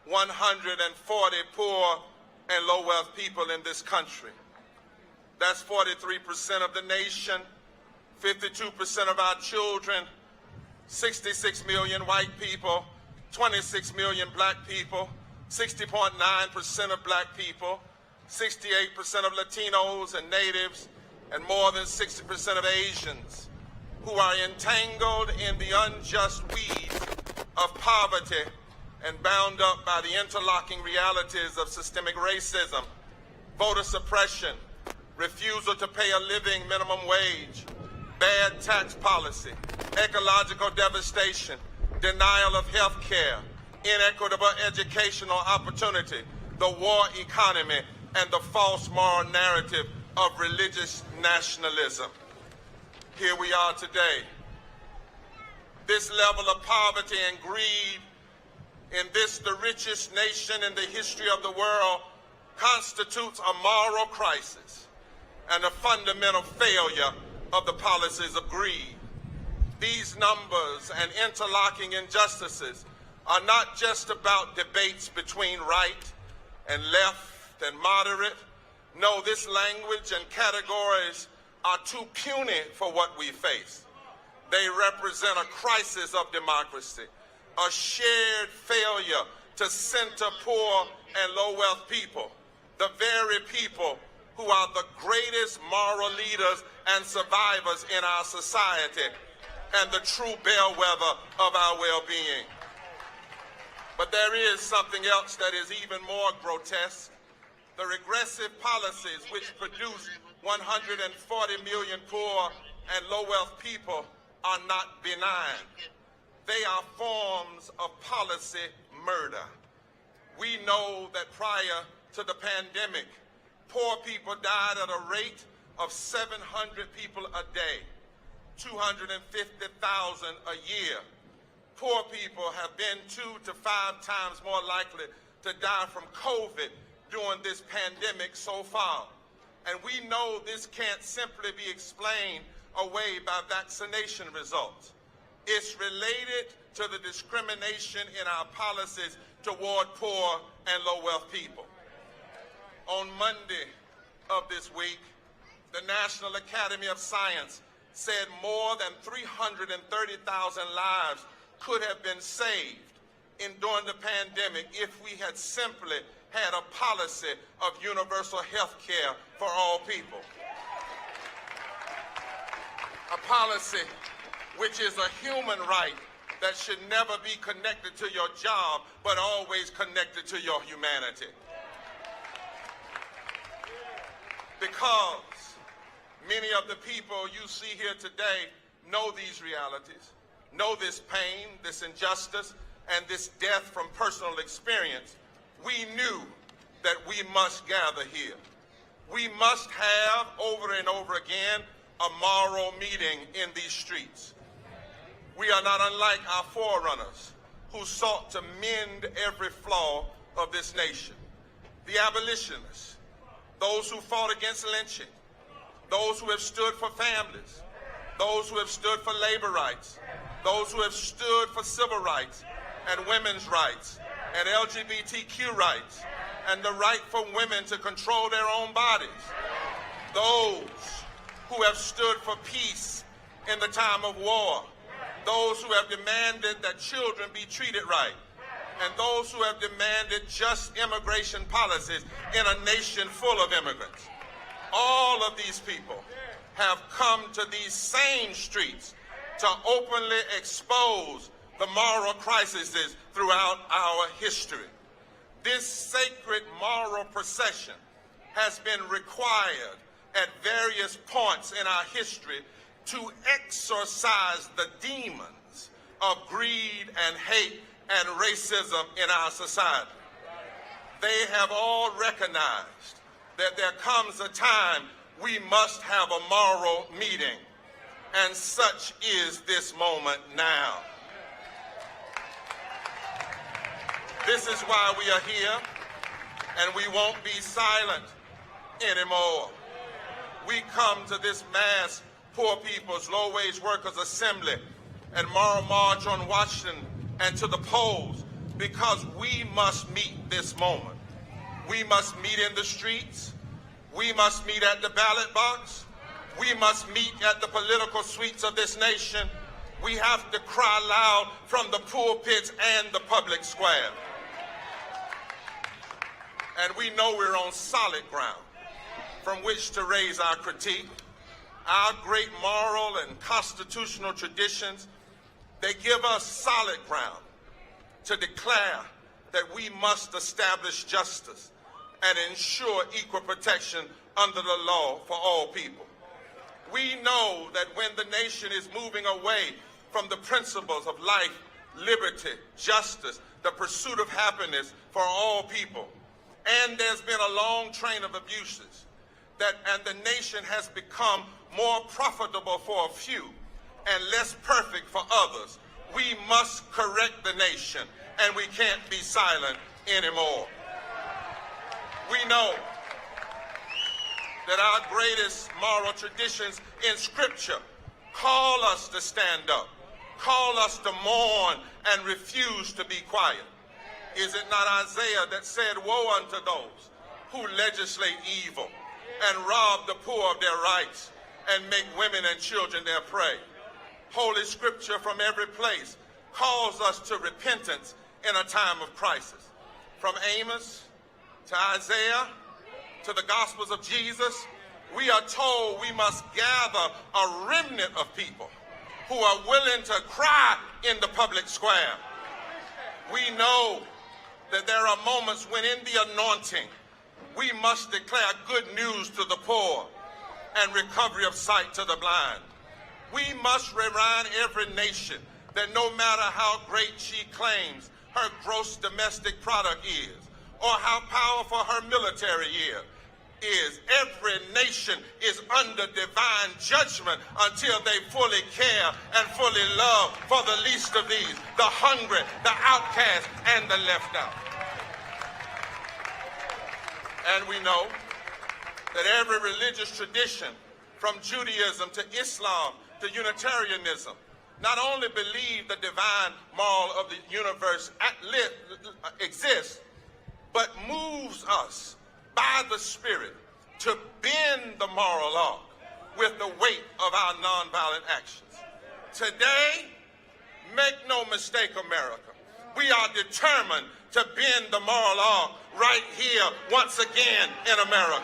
140 poor and low-wealth people in this country. That's 43% of the nation, 52% of our children, 66 million white people, 26 million black people, 60.9% of black people, 68% of Latinos and natives, and more than 60% of Asians who are entangled in the unjust weeds of poverty and bound up by the interlocking realities of systemic racism, voter suppression, refusal to pay a living minimum wage, bad tax policy, ecological devastation, denial of health care, inequitable educational opportunity, the war economy, and the false moral narrative of religious nationalism. Here we are today. This level of poverty and greed in this, the richest nation in the history of the world, constitutes a moral crisis and a fundamental failure of the policies of greed. These numbers and interlocking injustices are not just about debates between right and left and moderate, No, this language and categories are too puny for what we face. They represent a crisis of democracy, a shared failure to center poor and low-wealth people, the very people who are the greatest moral leaders and survivors in our society and the true bellwether of our well-being. But there is something else that is even more grotesque. The regressive policies which produce 140 million poor and low-wealth people are not benign. They are forms of policy murder. We know that prior to the pandemic, poor people died at a rate of 700 people a day, 250,000 a year. Poor people have been 2 to 5 times more likely to die from COVID during this pandemic so far. And we know this can't simply be explained away by vaccination results. It's related to the discrimination in our policies toward poor and low-wealth people. On Monday of this week, the National Academy of Science said more than 330,000 lives could have been saved during the pandemic if we had simply had a policy of universal health care for all people. A policy which is a human right that should never be connected to your job, but always connected to your humanity. Because many of the people you see here today know these realities, know this pain, this injustice, and this death from personal experience. We knew that we must gather here. We must have, over and over again, a moral meeting in these streets. We are not unlike our forerunners who sought to mend every flaw of this nation. The abolitionists, those who fought against lynching, those who have stood for families, those who have stood for labor rights, those who have stood for civil rights and women's rights and LGBTQ rights and the right for women to control their own bodies, those who have stood for peace in the time of war, those who have demanded that children be treated right, and those who have demanded just immigration policies in a nation full of immigrants. All of these people have come to these same streets to openly expose the moral crises throughout our history. This sacred moral procession has been required at various points in our history to exorcise the demons of greed and hate and racism in our society. They have all recognized that there comes a time we must have a moral meeting, and such is this moment now. This is why we are here, and we won't be silent anymore. We come to this mass Poor People's Low-Wage Workers Assembly and Moral March on Washington and to the polls because we must meet this moment. We must meet in the streets. We must meet at the ballot box. We must meet at the political suites of this nation. We have to cry loud from the pulpits and the public square. And we know we're on solid ground from which to raise our critique. Our great moral and constitutional traditions, they give us solid ground to declare that we must establish justice and ensure equal protection under the law for all people. We know that when the nation is moving away from the principles of life, liberty, justice, the pursuit of happiness for all people, and there's been a long train of abuses, and the nation has become more profitable for a few and less perfect for others, we must correct the nation, and we can't be silent anymore. We know that our greatest moral traditions in Scripture call us to stand up, call us to mourn and refuse to be quiet. Is it not Isaiah that said, "Woe unto those who legislate evil and rob the poor of their rights and make women and children their prey. Holy Scripture from every place calls us to repentance in a time of crisis. From Amos to Isaiah to the Gospels of Jesus, we are told we must gather a remnant of people who are willing to cry in the public square. We know that there are moments when in the anointing, we must declare good news to the poor and recovery of sight to the blind. We must remind every nation that no matter how great she claims her gross domestic product is, or how powerful her military is, every nation is under divine judgment until they fully care and fully love for the least of these, the hungry, the outcast, and the left out. And we know that every religious tradition, from Judaism to Islam to Unitarianism, not only believe the divine moral of the universe exists, but moves us by the Spirit to bend the moral law with the weight of our nonviolent actions. Today, make no mistake, America, we are determined to bend the moral law right here, once again, in America.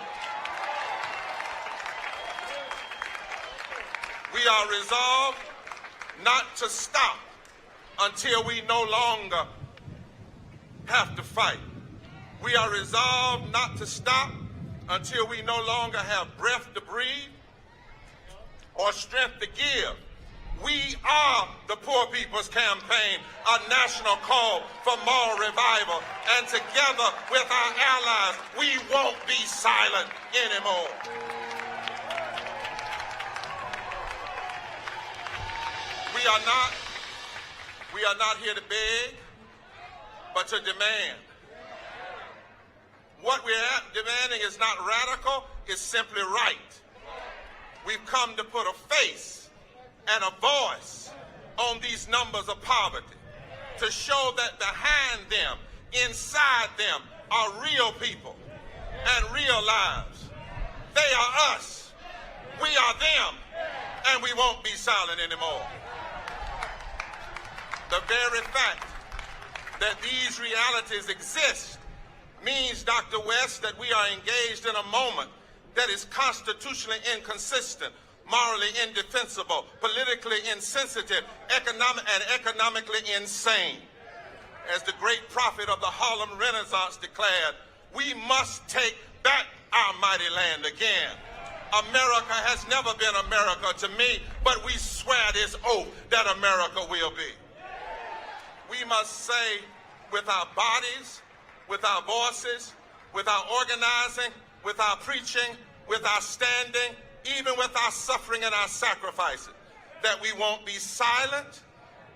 We are resolved not to stop until we no longer have to fight. We are resolved not to stop until we no longer have breath to breathe or strength to give. We are the Poor People's Campaign, a national call for moral revival, and together with our allies, we won't be silent anymore. We are not here to beg, but to demand. What we're demanding is not radical, it's simply right. We've come to put a face and a voice on these numbers of poverty, to show that behind them, inside them, are real people and real lives. They are us, we are them, and we won't be silent anymore. The very fact that these realities exist means, Dr. West, that we are engaged in a moment that is constitutionally inconsistent, morally indefensible, politically insensitive, economically insane. As the great prophet of the Harlem Renaissance declared, we must take back our mighty land again. America has never been America to me, but we swear this oath that America will be. We must say with our bodies, with our voices, with our organizing, with our preaching, with our standing, even with our suffering and our sacrifices, that we won't be silent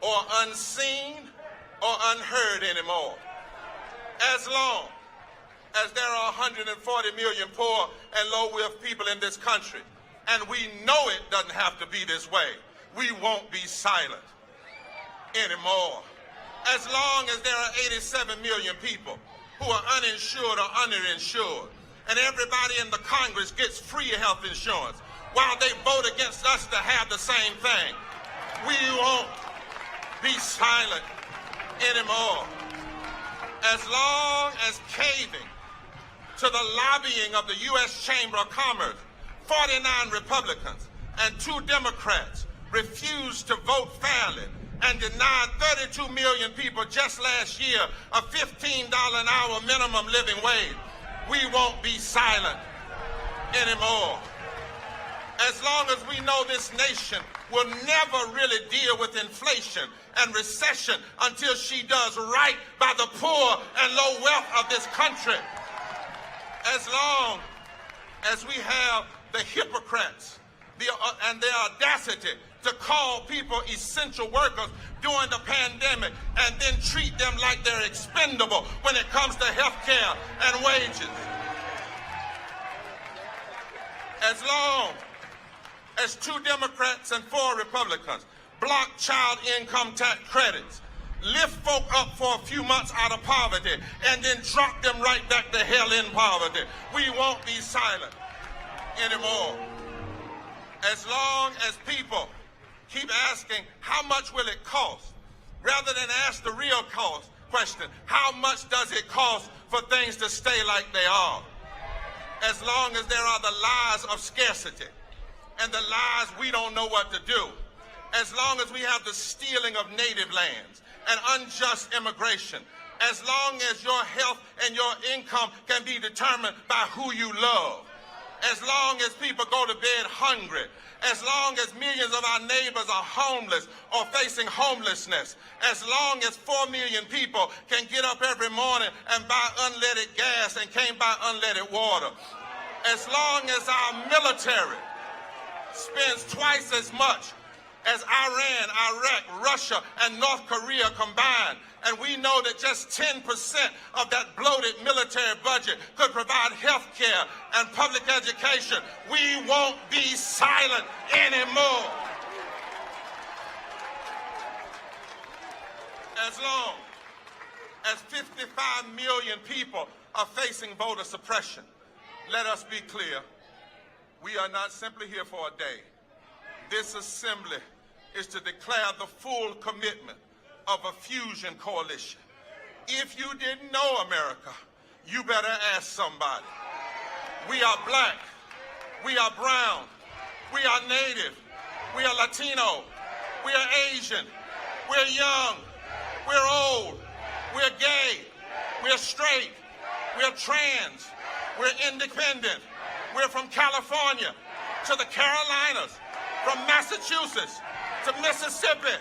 or unseen or unheard anymore. As long as there are 140 million poor and low-wealth people in this country, and we know it doesn't have to be this way, we won't be silent anymore. As long as there are 87 million people who are uninsured or underinsured, and everybody in the Congress gets free health insurance while they vote against us to have the same thing, we won't be silent anymore. As long as caving to the lobbying of the U.S. Chamber of Commerce, 49 Republicans and 2 Democrats refused to vote fairly and denied 32 million people just last year a $15 an hour minimum living wage, we won't be silent anymore. As long as we know this nation will never really deal with inflation and recession until she does right by the poor and low wealth of this country. As long as we have the hypocrites and their audacity to call people essential workers during the pandemic and then treat them like they're expendable when it comes to health care and wages. As long as 2 Democrats and 4 Republicans block child income tax credits, lift folk up for a few months out of poverty, and then drop them right back to hell in poverty, we won't be silent anymore. As long as people keep asking, how much will it cost? Rather than ask the real cost question, how much does it cost for things to stay like they are? As long as there are the lies of scarcity and the lies we don't know what to do, as long as we have the stealing of native lands and unjust immigration, as long as your health and your income can be determined by who you love, as long as people go to bed hungry, as long as millions of our neighbors are homeless or facing homelessness, as long as 4 million people can get up every morning and buy unleaded gas and can't buy unleaded water, as long as our military spends twice as much as Iran, Iraq, Russia, and North Korea combined, and we know that just 10% of that bloated military budget could provide health care and public education, we won't be silent anymore. As long as 55 million people are facing voter suppression, let us be clear, we are not simply here for a day. This assembly is to declare the full commitment of a fusion coalition. If you didn't know America, you better ask somebody. We are black, we are brown, we are native, we are Latino, we are Asian, we're young, we're old, we're gay, we're straight, we're trans, we're independent, we're from California to the Carolinas, from Massachusetts to Mississippi,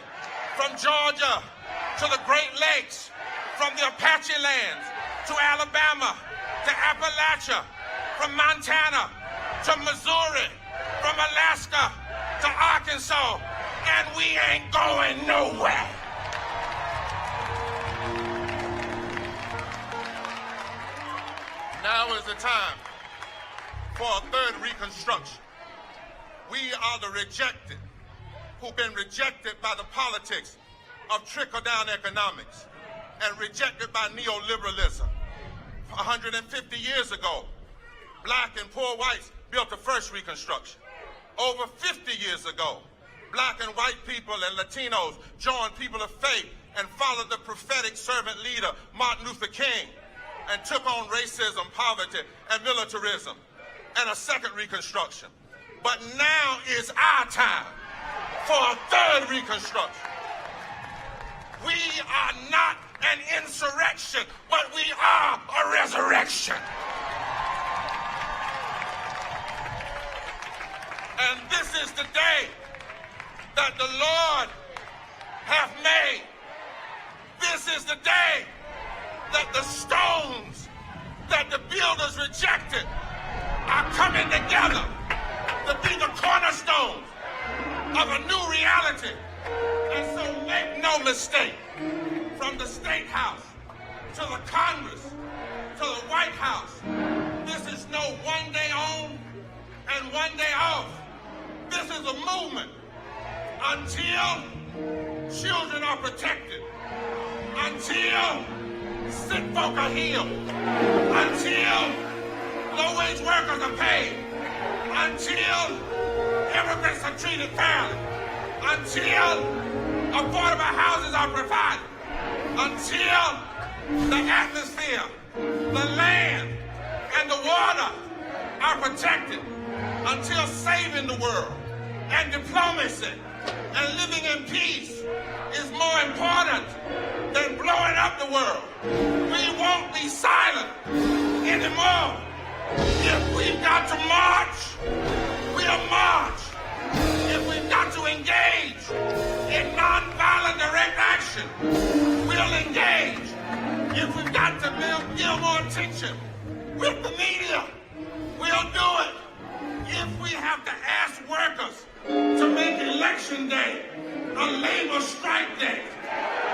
from Georgia to the Great Lakes, from the Apache lands to Alabama to Appalachia, from Montana to Missouri, from Alaska to Arkansas, and we ain't going nowhere. Now is the time for a third reconstruction. We are the rejected who've been rejected by the politics of trickle-down economics and rejected by neoliberalism. 150 years ago, black and poor whites built the first Reconstruction. Over 50 years ago, black and white people and Latinos joined people of faith and followed the prophetic servant leader, Martin Luther King, and took on racism, poverty, and militarism, and a second Reconstruction. But now is our time for a third Reconstruction. We are not an insurrection, but we are a resurrection. And this is the day that the Lord hath made. This is the day that the stones that the builders rejected are coming together to be the cornerstones of a new reality. And so make no mistake, from the State House to the Congress to the White House, this is no one day on and one day off. This is a movement until children are protected, until sick folk are healed, until low-wage workers are paid, until immigrants are treated fairly, until affordable houses are provided, until the atmosphere, the land, and the water are protected, until saving the world and diplomacy and living in peace is more important than blowing up the world. We won't be silent anymore. If we've got to march, we'll march. If we've got to engage in nonviolent direct action, we'll engage. If we've got to build more attention with the media, we'll do it. If we have to ask workers to make Election Day a labor strike day,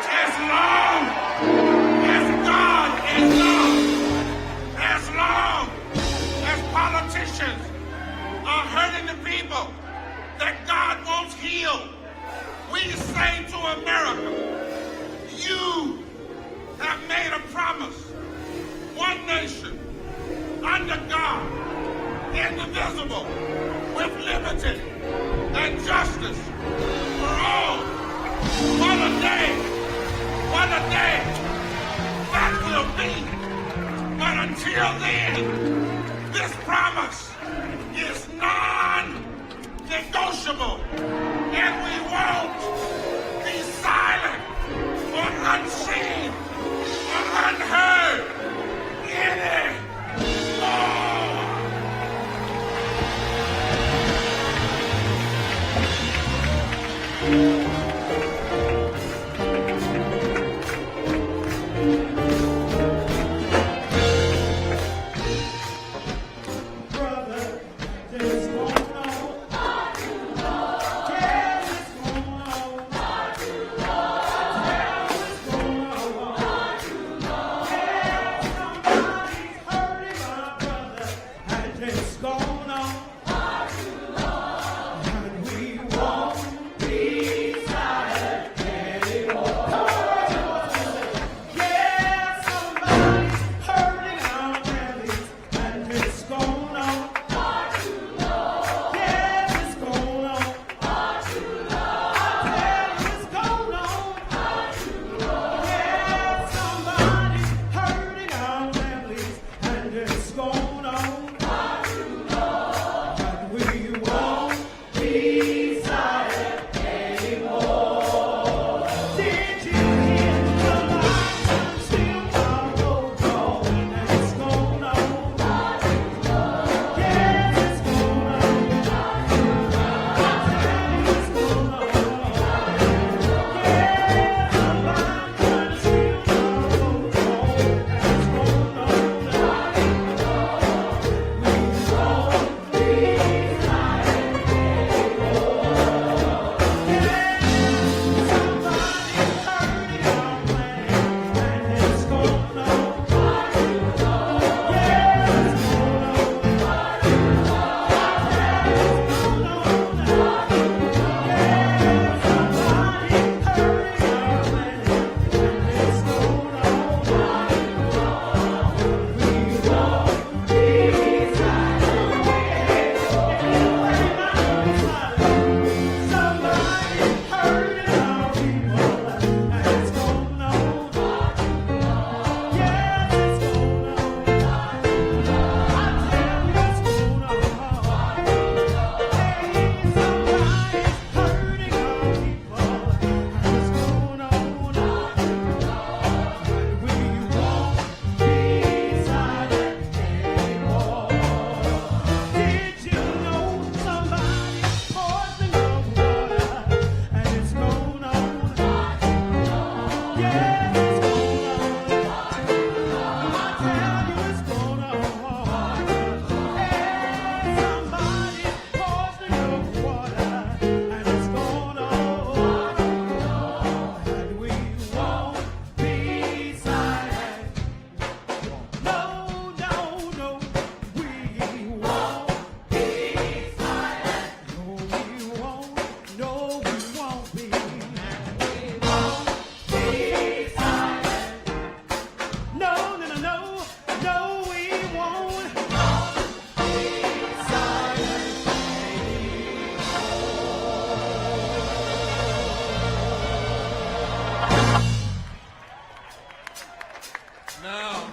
as long as God is love, as long as politicians are hurting the people that God wants healed, we say to America, you have made a promise. One nation, under God, indivisible, liberty and justice for all. What a day! What a day that will be! But until then, this promise is non-negotiable, and we won't be silent or unseen or unheard anymore.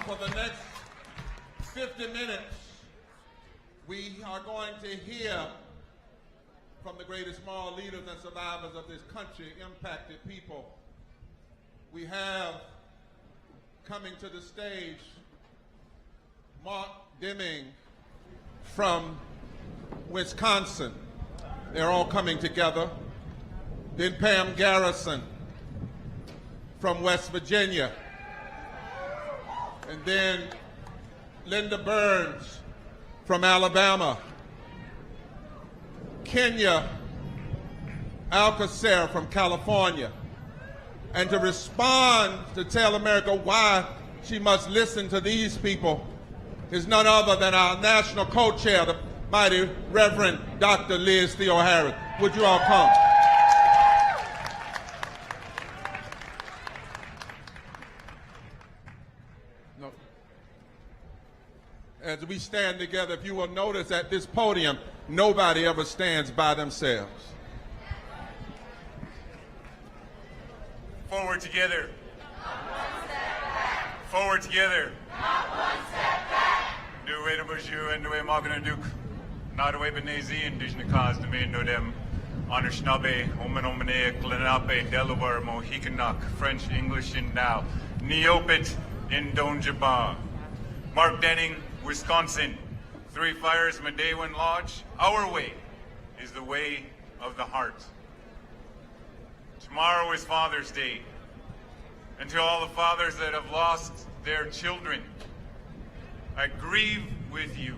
For the next 50 minutes, we are going to hear from the greatest moral leaders and survivors of this country, impacted people. We have coming to the stage Mark Deming from Wisconsin. They're all coming together. Then Pam Garrison from West Virginia. And then Linda Burns from Alabama. Kenya Alcacer from California. And to respond to tell America why she must listen to these people is none other than our national co-chair, the mighty Reverend Dr. Liz Theo-Harris. Would you all come? As we stand together. If you will notice at this podium, nobody ever stands by themselves. Forward together. Forward together. Duwe Nabushu and Duwe Maganaduk. Nadawe Benezi, Indigenous cause, the main no dem. Anishinaabe, Omenomene, Lenape, Delaware, Mohikanak, French, English, and now. Neopit in Donjaba. Mark Denning, Wisconsin. 3 Fires, Medewan Lodge. Our way is the way of the heart. Tomorrow is Father's Day. And to all the fathers that have lost their children, I grieve with you.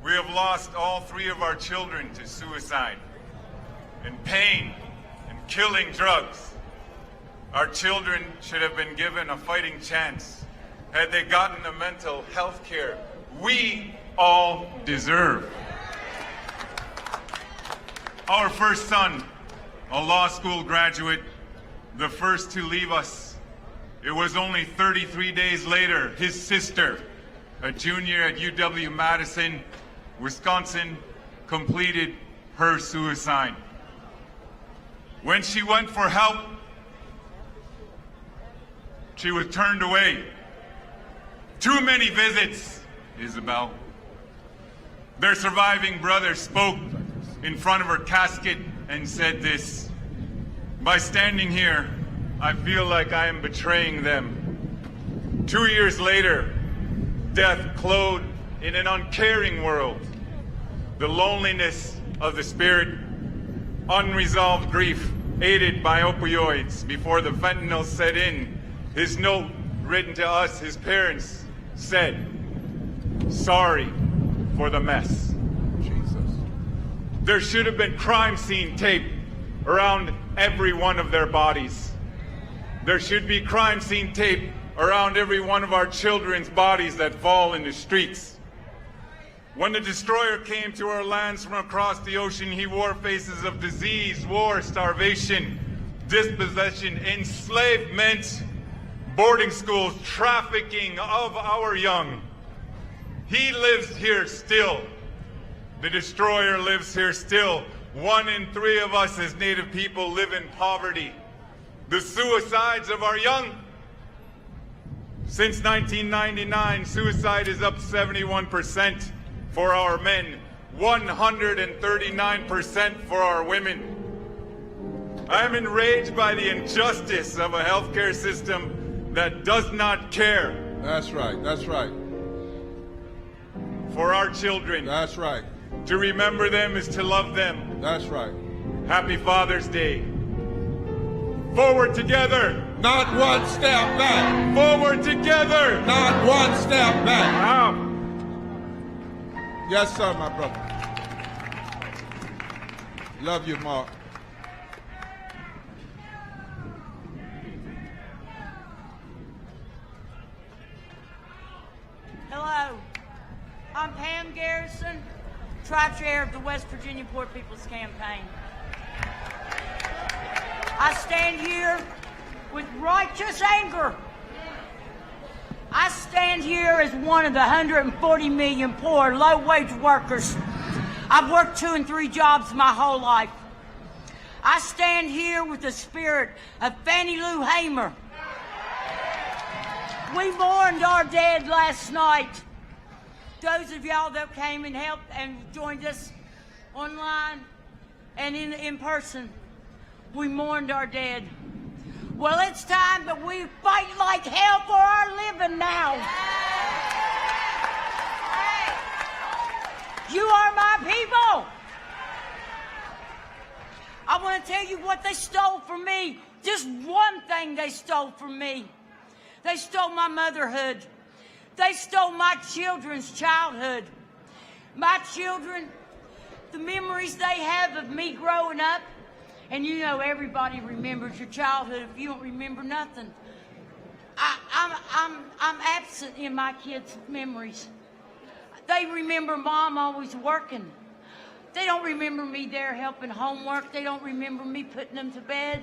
We have lost all 3 of our children to suicide and pain and killing drugs. Our children should have been given a fighting chance had they gotten the mental health care we all deserve. Our first son, a law school graduate, the first to leave us. It was only 33 days later, his sister, a junior at UW-Madison, Wisconsin, completed her suicide. When she went for help, she was turned away. Too many visits, Isabel. Their surviving brother spoke in front of her casket and said this: "By standing here, I feel like I am betraying them." 2 years later, death clothed in an uncaring world, the loneliness of the spirit, unresolved grief aided by opioids before the fentanyl set in. His note written to us, his parents, said, "Sorry for the mess." Jesus. There should have been crime scene tape around every one of their bodies. There should be crime scene tape around every one of our children's bodies that fall in the streets. When the destroyer came to our lands from across the ocean, he wore faces of disease, war, starvation, dispossession, enslavement, boarding schools, trafficking of our young. He lives here still. The destroyer lives here still. 1 in 3 of us as Native people live in poverty. The suicides of our young. Since 1999, suicide is up 71% for our men, 139% for our women. I am enraged by the injustice of a healthcare system that does not care. That's right, that's right. For our children. That's right. To remember them is to love them. That's right. Happy Father's Day. Forward together. Not one step back. Forward together. Not one step back. Yes, sir, my brother. Love you, Mark. Hello, I'm Pam Garrison, Tribe Chair of the West Virginia Poor People's Campaign. I stand here with righteous anger. I stand here as one of the 140 million poor, low-wage workers. I've worked 2 and 3 jobs my whole life. I stand here with the spirit of Fannie Lou Hamer. We mourned our dead last night. Those of y'all that came and helped and joined us online and in person, we mourned our dead. Well, it's time that we fight like hell for our living now. You are my people. I want to tell you what they stole from me. Just one thing they stole from me. They stole my motherhood. They stole my children's childhood. My children, the memories they have of me growing up. And you know everybody remembers your childhood if you don't remember nothing. I'm absent in my kids' memories. They remember Mom always working. They don't remember me there helping homework. They don't remember me putting them to bed.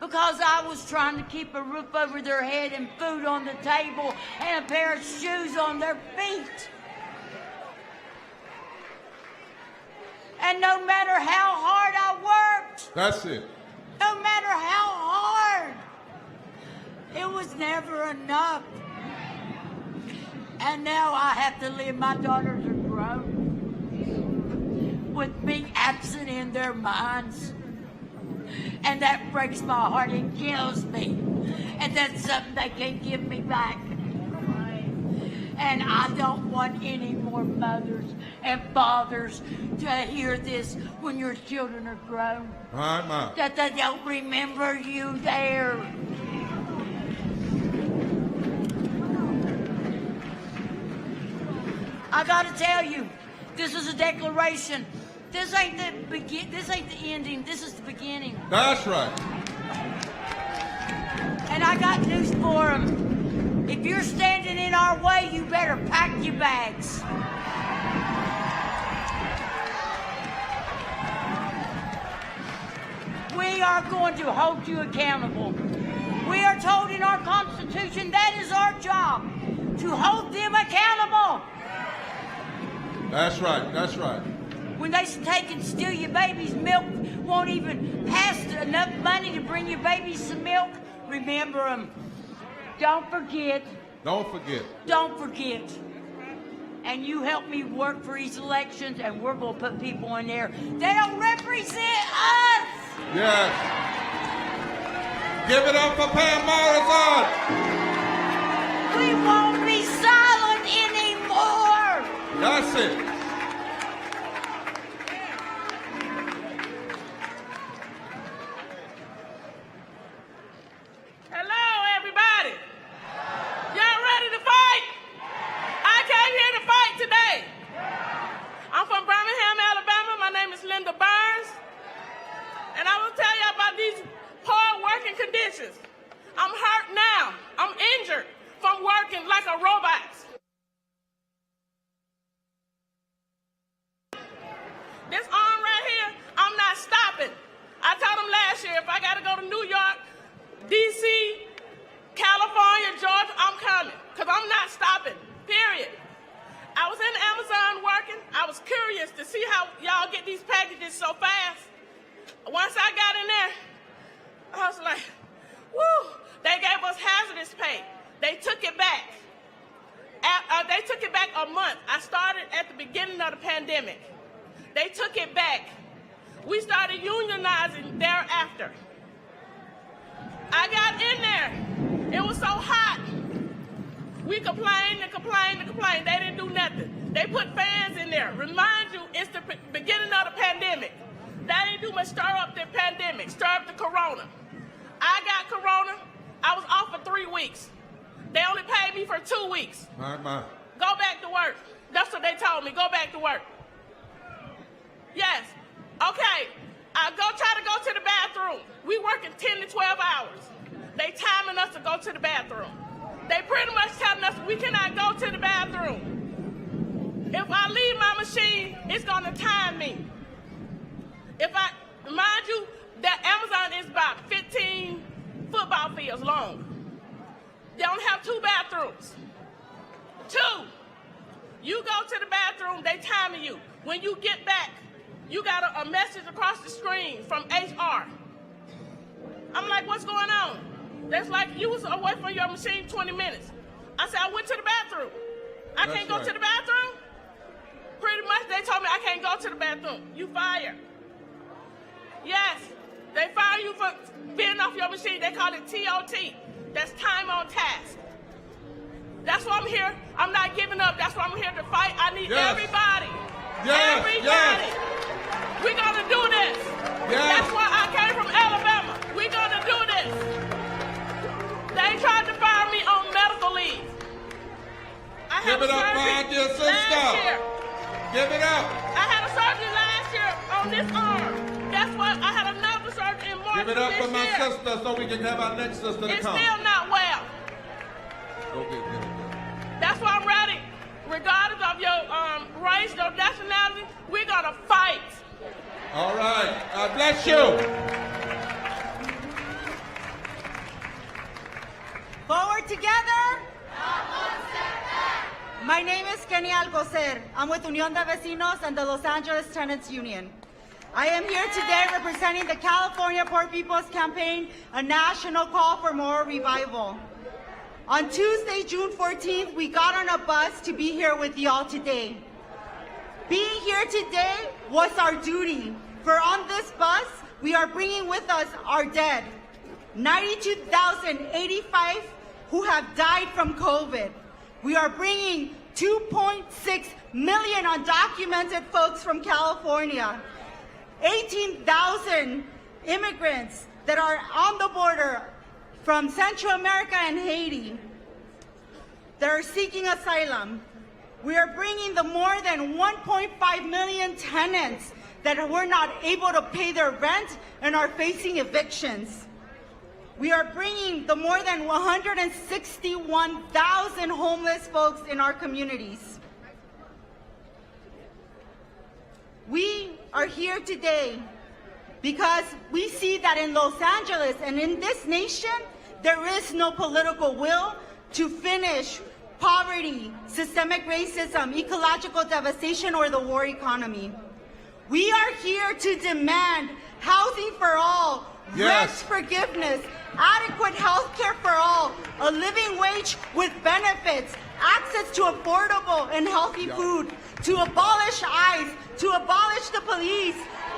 because I was trying to keep a roof over their head and food on the table and a pair of shoes on their feet. And no matter how hard I worked, That's it. no matter how hard, it was never enough. And now I have to live, my daughters are grown, with me absent in their minds. And that breaks my heart and kills me. And that's something they can't give me back. And I don't want any more mothers and fathers to hear this when your children are grown. All right, Ma. That they don't remember you there. I gotta tell you, this is a declaration. This ain't the ending. This is the beginning. That's right. And I got news for them. If you're standing in our way, you better pack your bags. We are going to hold you accountable. We are told in our Constitution that is our job, to hold them accountable. That's right. That's right. When they take and steal your baby's milk, won't even pass enough money to bring your baby some milk, remember them. Don't forget. Don't forget. Don't forget. And you help me work for these elections, and we're going to put people in there that don't represent us. Yes. Give it up for Pam Morrison. We won't be silent anymore. That's it. Hello, everybody. Y'all ready to fight? I came here to fight today. I'm from Birmingham, Alabama. My name is Linda Burns. And I will tell you about these poor working conditions. I'm hurt now. I'm injured from working like a robot. This arm right here, I'm not stopping. I told them last year, if I got to go to New York, D.C., California, Georgia, I'm coming, because I'm not stopping, period. I was in Amazon working. I was curious to see how y'all get these packages so fast. Once I got in there, I was like, woo, they gave us hazardous pay. They took it back. They took it back a month. I started at the beginning of the pandemic. They took it back. We started unionizing thereafter. I got in there. It was so hot. We complained and complained and complained. They didn't do nothing. They put fans in there. Remind you, it's the beginning of the pandemic. They didn't do much stir up the pandemic, stir up the corona. I got corona. I was off for 3 weeks. They only paid me for 2 weeks. My. Go back to work. That's what they told me. Go back to work. Yes. Okay. I try to go to the bathroom. We working 10 to 12 hours. They timing us to go to the bathroom. They pretty much telling us we cannot go to the bathroom. If I leave my machine, it's gonna time me. Mind you, that Amazon is about 15 football fields long. They don't have 2 bathrooms. 2, you go to the bathroom, they timing you. When you get back, you got a message across the screen from HR. I'm like, what's going on? That's like, you was away from your machine 20 minutes. I said, I went to the bathroom. I can't go to the bathroom? Pretty much, they told me I can't go to the bathroom. You fired. Yes, they fire you for being off your machine. They call it TOT. That's time on task. That's why I'm here. I'm not giving up. That's why I'm here to fight. I need everybody. Everybody. We're going to do this. That's why I came from Alabama. We're going to do this. They tried to fire me on medical leave. Give it up for your sister. Give it up. I had a surgery last year on this arm. That's why I had another surgery in March. Give it up for my sister so we can have our next sister to come. It's still not well. Go get it. That's why I'm ready. Regardless of your race, your nationality, we're going to fight. All right. God bless you. together? Not one step back. My name is Kenny Alcocer. I'm with Unión de Vecinos and the Los Angeles Tenants Union. I am here today representing the California Poor People's Campaign, a national call for moral revival. On Tuesday, June 14th, we got on a bus to be here with y'all today. Being here today was our duty, for on this bus, we are bringing with us our dead, 92,085 who have died from COVID. We are bringing 2.6 million undocumented folks from California, 18,000 immigrants that are on the border from Central America and Haiti that are seeking asylum. We are bringing the more than 1.5 million tenants that were not able to pay their rent and are facing evictions. We are bringing the more than 161,000 homeless folks in our communities. We are here today because we see that in Los Angeles and in this nation, there is no political will to finish poverty, systemic racism, ecological devastation, or the war economy. We are here to demand housing for all, rent forgiveness, adequate health care for all, a living wage with benefits, access to affordable and healthy food, to abolish ICE, to abolish the police.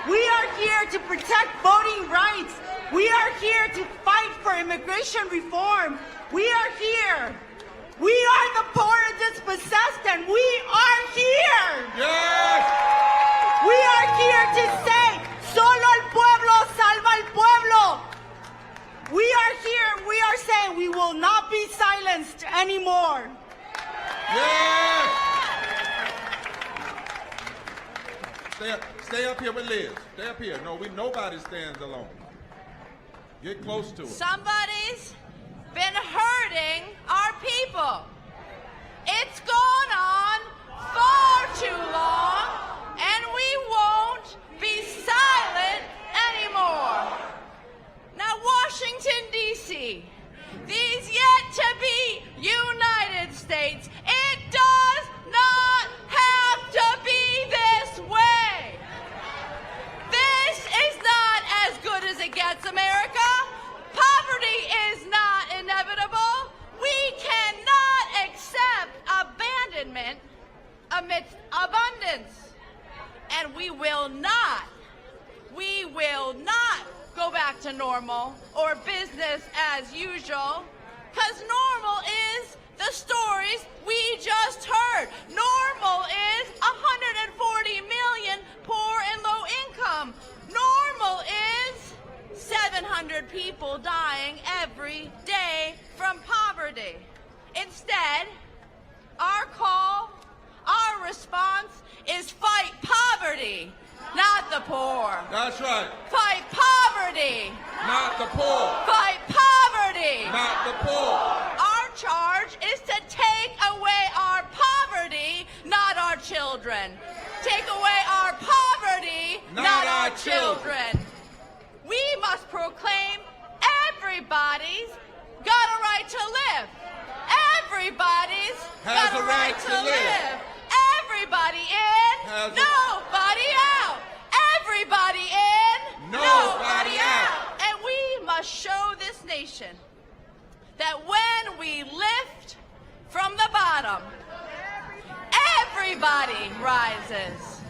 We are here to protect voting rights. We are here to fight for immigration reform. We are here. We are the poor and dispossessed, and we are here. Yes! We are here to say, solo el pueblo salva al pueblo. We are here, we are saying we will not be silenced anymore. Yes! Stay up here with Liz. Stay up here. No, nobody stands alone. Get close to it. Somebody's been hurting our people. It's gone on far too long, and we won't be silent anymore. Now, Washington, D.C., these yet-to-be United States, it does not have to be this way. This is not as good as it gets, America. Poverty is not inevitable. We cannot accept abandonment amidst abundance. And we will not go back to normal or business as usual, because normal is the stories we just heard. Normal is 140 million poor and low income. Normal is 700 people dying every day from poverty. Instead, our call, our response is fight poverty, not the poor. That's right. Fight poverty, not the poor. Fight poverty, not the poor. Our charge is to take away our poverty, not our children. Take away our poverty, not our children. We must proclaim everybody's got a right to live. Everybody's got a right to live. Everybody in, nobody out. Everybody in, nobody out. And we must show this nation that when we lift from the bottom, everybody rises.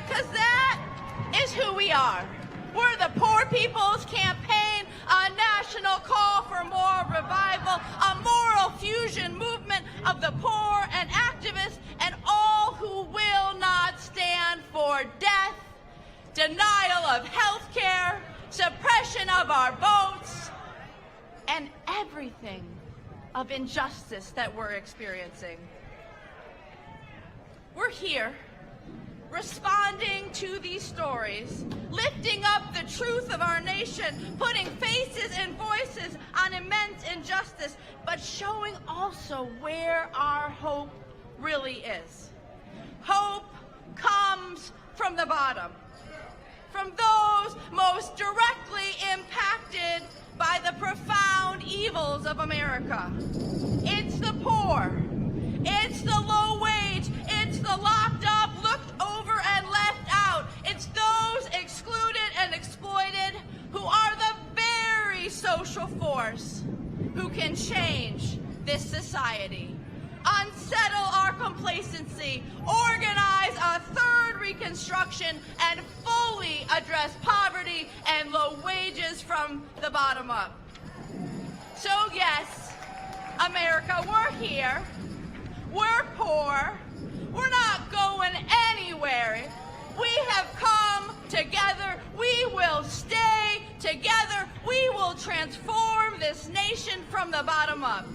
Because that is who we are. We're the Poor People's Campaign, a national call for moral revival, a moral fusion movement of the poor and activists and all who will not stand for death, denial of health care, suppression of our votes, and everything of injustice that we're experiencing. We're here responding to these stories, lifting up the truth of our nation, putting faces and voices on immense injustice, but showing also where our hope really is. Hope comes from the bottom, from those most directly impacted by the profound evils walls of America. It's the poor. It's the low wage. It's the locked up, looked over, and left out. It's those excluded and exploited who are the very social force who can change this society. Unsettle our complacency, organize a third reconstruction, and fully address poverty and low wages from the bottom up. So yes, America, we're here. We're poor. We're not going anywhere. We have come together. We will stay together. We will transform this nation from the bottom up.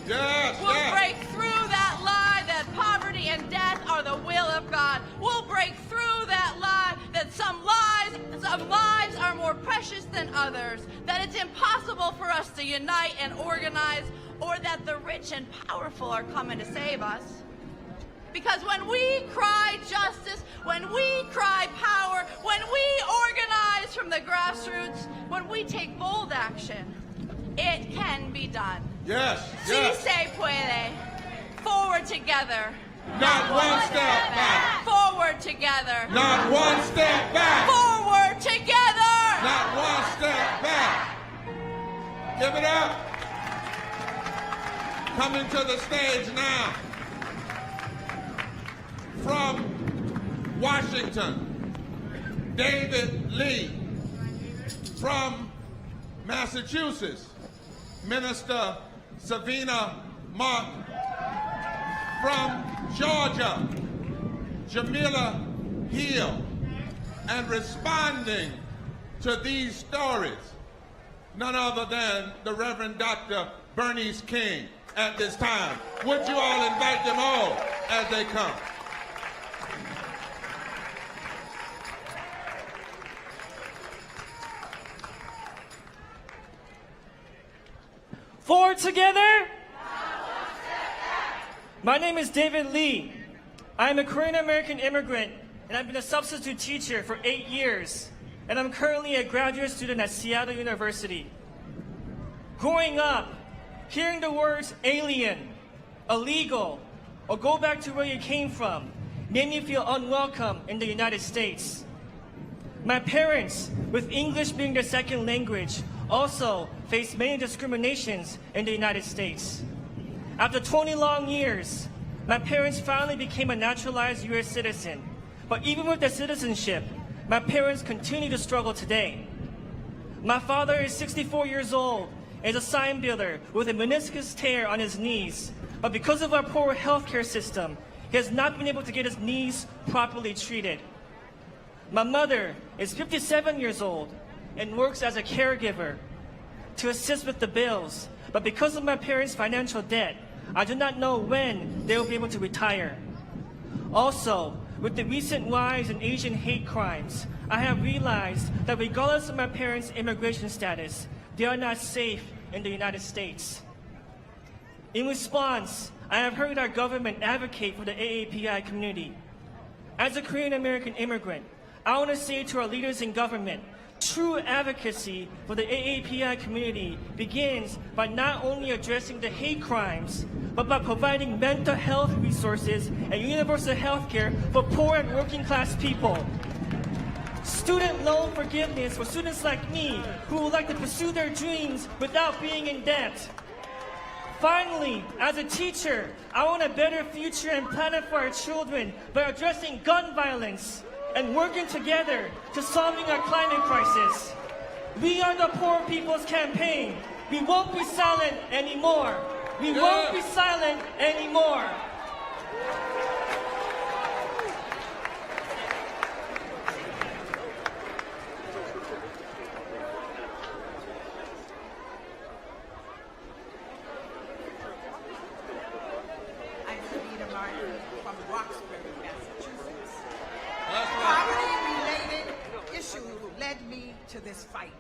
Yes, we'll break through that lie that poverty and death are the will of God. We'll break through that lie that some lives are more precious than others, that it's impossible for us to unite and organize, or that the rich and powerful are coming to save us. Because when we cry justice, when we cry power, when we organize from the grassroots, when we take bold action, it can be done. Yes, Si se puede. Forward together. Not one step back. Forward together. Not one step back. Forward together. Not one step back. Give it up. Coming to the stage now, from Washington, David Lee. From Massachusetts, Minister Savina Martin. From Georgia, Jamila Hill. And responding to these stories, none other than the Reverend Dr. Bernice King at this time. Would you all invite them all as they come? Forward together. My name is David Lee. I'm a Korean American immigrant, and I've been a substitute teacher for 8 years, and I'm currently a graduate student at Seattle University. Growing up, hearing the words alien, illegal, or go back to where you came from made me feel unwelcome in the United States. My parents, with English being their second language, also faced many discriminations in the United States. After 20 long years, my parents finally became a naturalized U.S. citizen. But even with their citizenship, my parents continue to struggle today. My father is 64 years old and is a sign builder with a meniscus tear on his knees. But because of our poor healthcare system, he has not been able to get his knees properly treated. My mother is 57 years old and works as a caregiver to assist with the bills. But because of my parents' financial debt, I do not know when they will be able to retire. Also, with the recent rise in Asian hate crimes, I have realized that regardless of my parents' immigration status, they are not safe in the United States. In response, I have heard our government advocate for the AAPI community. As a Korean American immigrant, I want to say to our leaders in government, true advocacy for the AAPI community begins by not only addressing the hate crimes, but by providing mental health resources and universal health care for poor and working class people. Student loan forgiveness for students like me who would like to pursue their dreams without being in debt. Finally, as a teacher, I want a better future and planet for our children by addressing gun violence and working together to solving our climate crisis. We are the Poor People's Campaign. We won't be silent anymore. We won't be silent anymore. To this fight.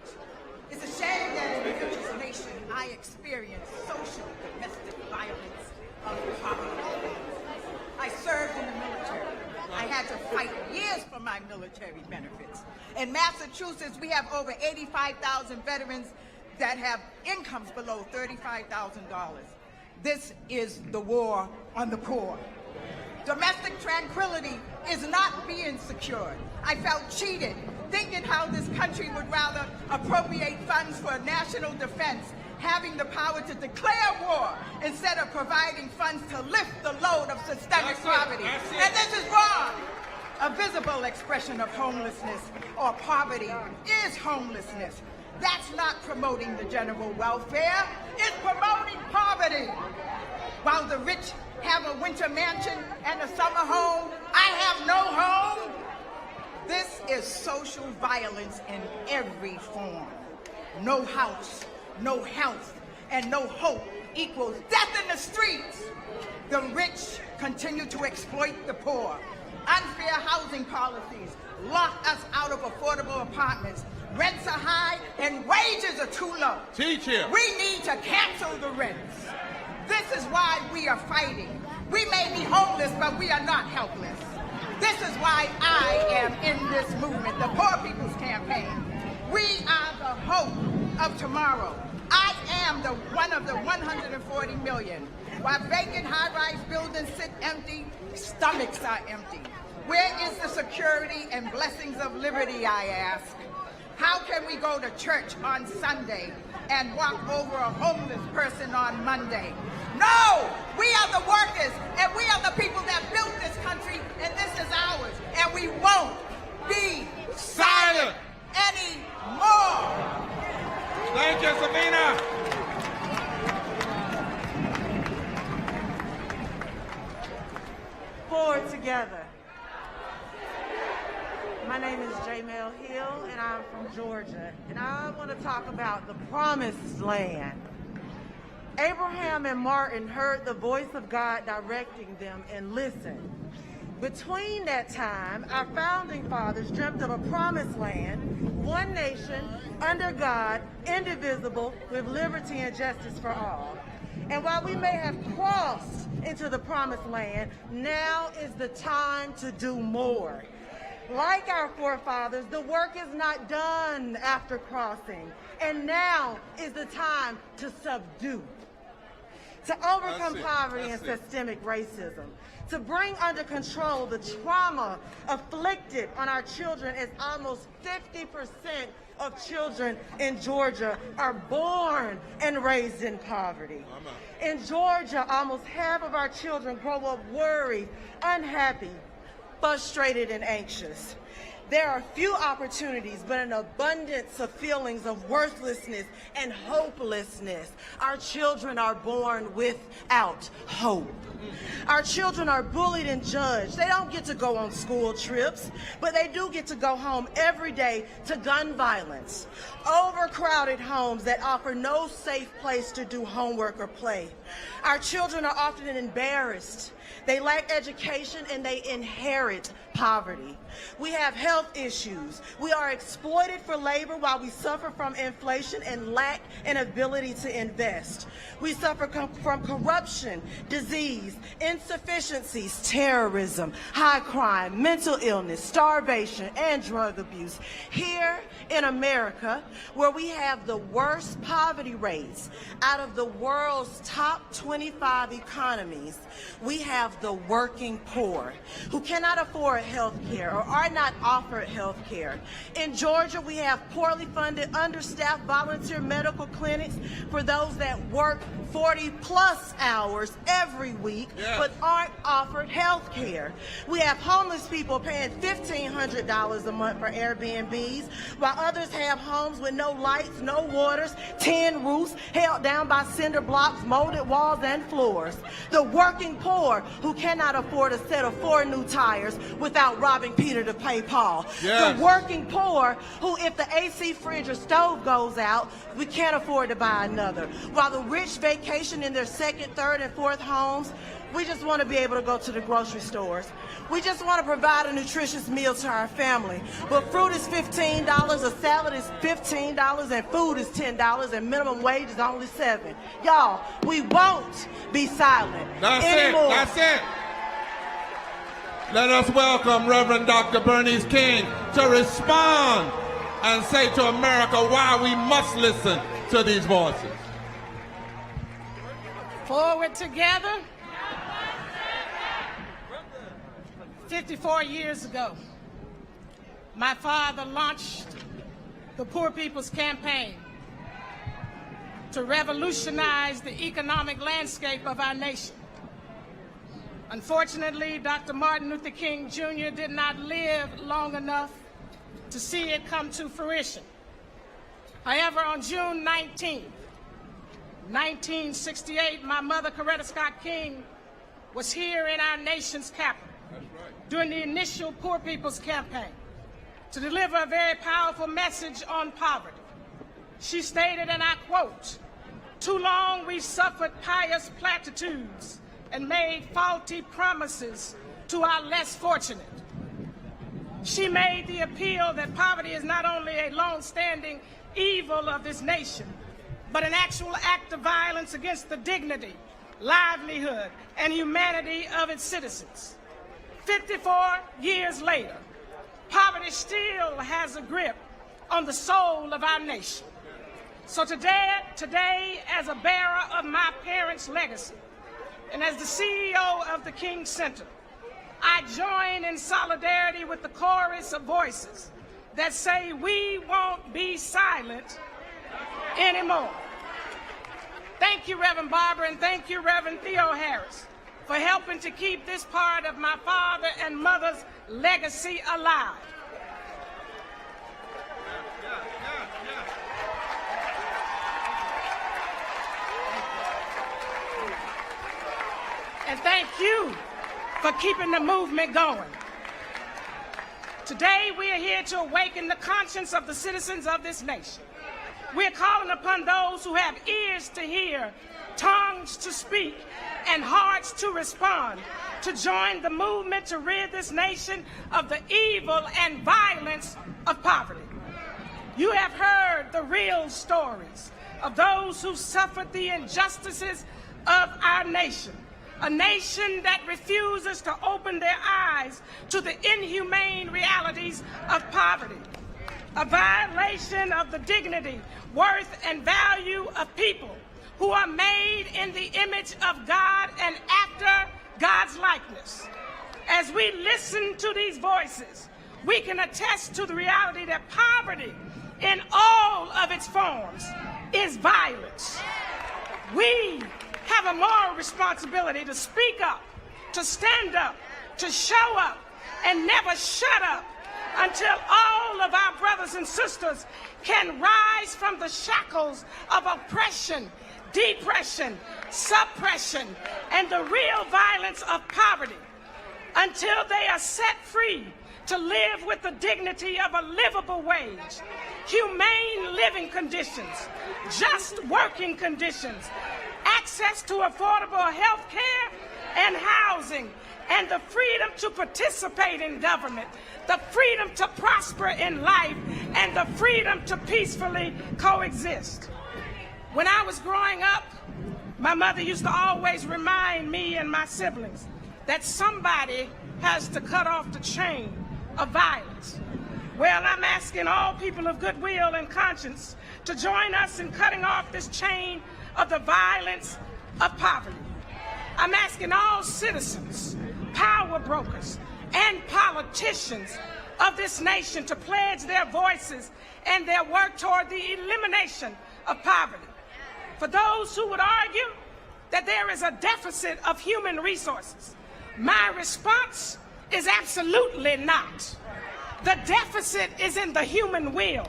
It's a shame that in this nation I experienced social domestic violence of poverty. I served in the military. I had to fight years for my military benefits. In Massachusetts, we have over 85,000 veterans that have incomes below $35,000. This is the war on the poor. Domestic tranquility is not being secured. I felt cheated, thinking how this country would rather appropriate funds for national defense, having the power to declare war instead of providing funds to lift the load of systemic poverty. And this is wrong. A visible expression of homelessness or poverty is homelessness. That's not promoting the general welfare. It's promoting poverty. While the rich have a winter mansion and a summer home, I have no home. This is social violence in every form. No house, no health, and no hope equals death in the streets. The rich continue to exploit the poor. Unfair housing policies lock us out of affordable apartments. Rents are high and wages are too low. Teach him. We need to cancel the rents. This is why we are fighting. We may be homeless, but we are not helpless. This is why I am in this movement, the Poor People's Campaign. We are the hope of tomorrow. I am one of the 140 million. While vacant high-rise buildings sit empty, stomachs are empty. Where is the security and blessings of liberty, I ask? How can we go to church on Sunday and walk over a homeless person on Monday? No! We are the workers, and we are the people that built this country, and this is ours, and we won't be silent anymore! Thank you, Sabina. Forward together. My name is Jamel Hill, and I'm from Georgia, and I want to talk about the promised land. Abraham and Martin heard the voice of God directing them and listened. Between that time, our founding fathers dreamt of a promised land, one nation, under God, indivisible, with liberty and justice for all. And while we may have crossed into the promised land, now is the time to do more. Like our forefathers, the work is not done after crossing, and now is the time to subdue, to overcome poverty and systemic racism, to bring under control the trauma afflicted on our children, as almost 50% of children in Georgia are born and raised in poverty. In Georgia, almost half of our children grow up worried, unhappy, frustrated, and anxious. There are few opportunities, but an abundance of feelings of worthlessness and hopelessness. Our children are born without hope. Our children are bullied and judged. They don't get to go on school trips, but they do get to go home every day to gun violence. Overcrowded homes that offer no safe place to do homework or play. Our children are often embarrassed. They lack education and they inherit poverty. We have health issues. We are exploited for labor while we suffer from inflation and lack an ability to invest. We suffer from corruption, disease, insufficiencies, terrorism, high crime, mental illness, starvation, and drug abuse. Here in America, where we have the worst poverty rates out of the world's top 25 economies, we have the working poor who cannot afford health care or are not offered health care. In Georgia, we have poorly funded, understaffed volunteer medical clinics for those that work 40+ hours every week, but aren't offered health care. We have homeless people paying $1,500 a month for Airbnbs, while others have homes with no lights, no waters, tin roofs, held down by cinder blocks, molded walls, and floors. The working poor who cannot afford a set of 4 new tires without robbing Peter to pay Paul. The working poor who, if the AC, fridge, or stove goes out, we can't afford to buy another. While the rich vacation in their 2nd, 3rd, and 4th homes, we just want to be able to go to the grocery stores. We just want to provide a nutritious meal to our family. But fruit is $15, a salad is $15, and food is $10, and minimum wage is only $7. Y'all, we won't be silent anymore. That's it. Let us welcome Reverend Dr. Bernice King to respond and say to America why we must listen to these voices. Forward together. 54 years ago, my father launched the Poor People's Campaign to revolutionize the economic landscape of our nation. Unfortunately, Dr. Martin Luther King Jr. did not live long enough to see it come to fruition. However, on June 19, 1968, my mother, Coretta Scott King, was here in our nation's capital during the initial Poor People's Campaign to deliver a very powerful message on poverty. She stated, and I quote, "Too long we suffered pious platitudes and made faulty promises to our less fortunate." She made the appeal that poverty is not only a long-standing evil of this nation, but an actual act of violence against the dignity, livelihood, and humanity of its citizens. 54 years later, poverty still has a grip on the soul of our nation. So today, as a bearer of my parents' legacy, and as the CEO of the King Center, I join in solidarity with the chorus of voices that say we won't be silent anymore. Thank you, Reverend Barber, and thank you, Reverend Theo Harris, for helping to keep this part of my father and mother's legacy alive. And thank you for keeping the movement going. Today, we are here to awaken the conscience of the citizens of this nation. We're calling upon those who have ears to hear, tongues to speak, and hearts to respond to join the movement to rid this nation of the evil and violence of poverty. You have heard the real stories of those who suffered the injustices of our nation, a nation that refuses to open their eyes to the inhumane realities of poverty, a violation of the dignity, worth, and value of people who are made in the image of God and after God's likeness. As we listen to these voices, we can attest to the reality that poverty in all of its forms is violence. We have a moral responsibility to speak up, to stand up, to show up, and never shut up until all of our brothers and sisters can rise from the shackles of oppression, depression, suppression, and the real violence of poverty, until they are set free to live with the dignity of a livable wage, humane living conditions, just working conditions, access to affordable health care and housing, and the freedom to participate in government, the freedom to prosper in life, and the freedom to peacefully coexist. When I was growing up, my mother used to always remind me and my siblings that somebody has to cut off the chain of violence. Well, I'm asking all people of goodwill and conscience to join us in cutting off this chain of the violence of poverty. I'm asking all citizens, power brokers, and politicians of this nation to pledge their voices and their work toward the elimination of poverty. For those who would argue that there is a deficit of human resources, my response is absolutely not. The deficit is in the human will.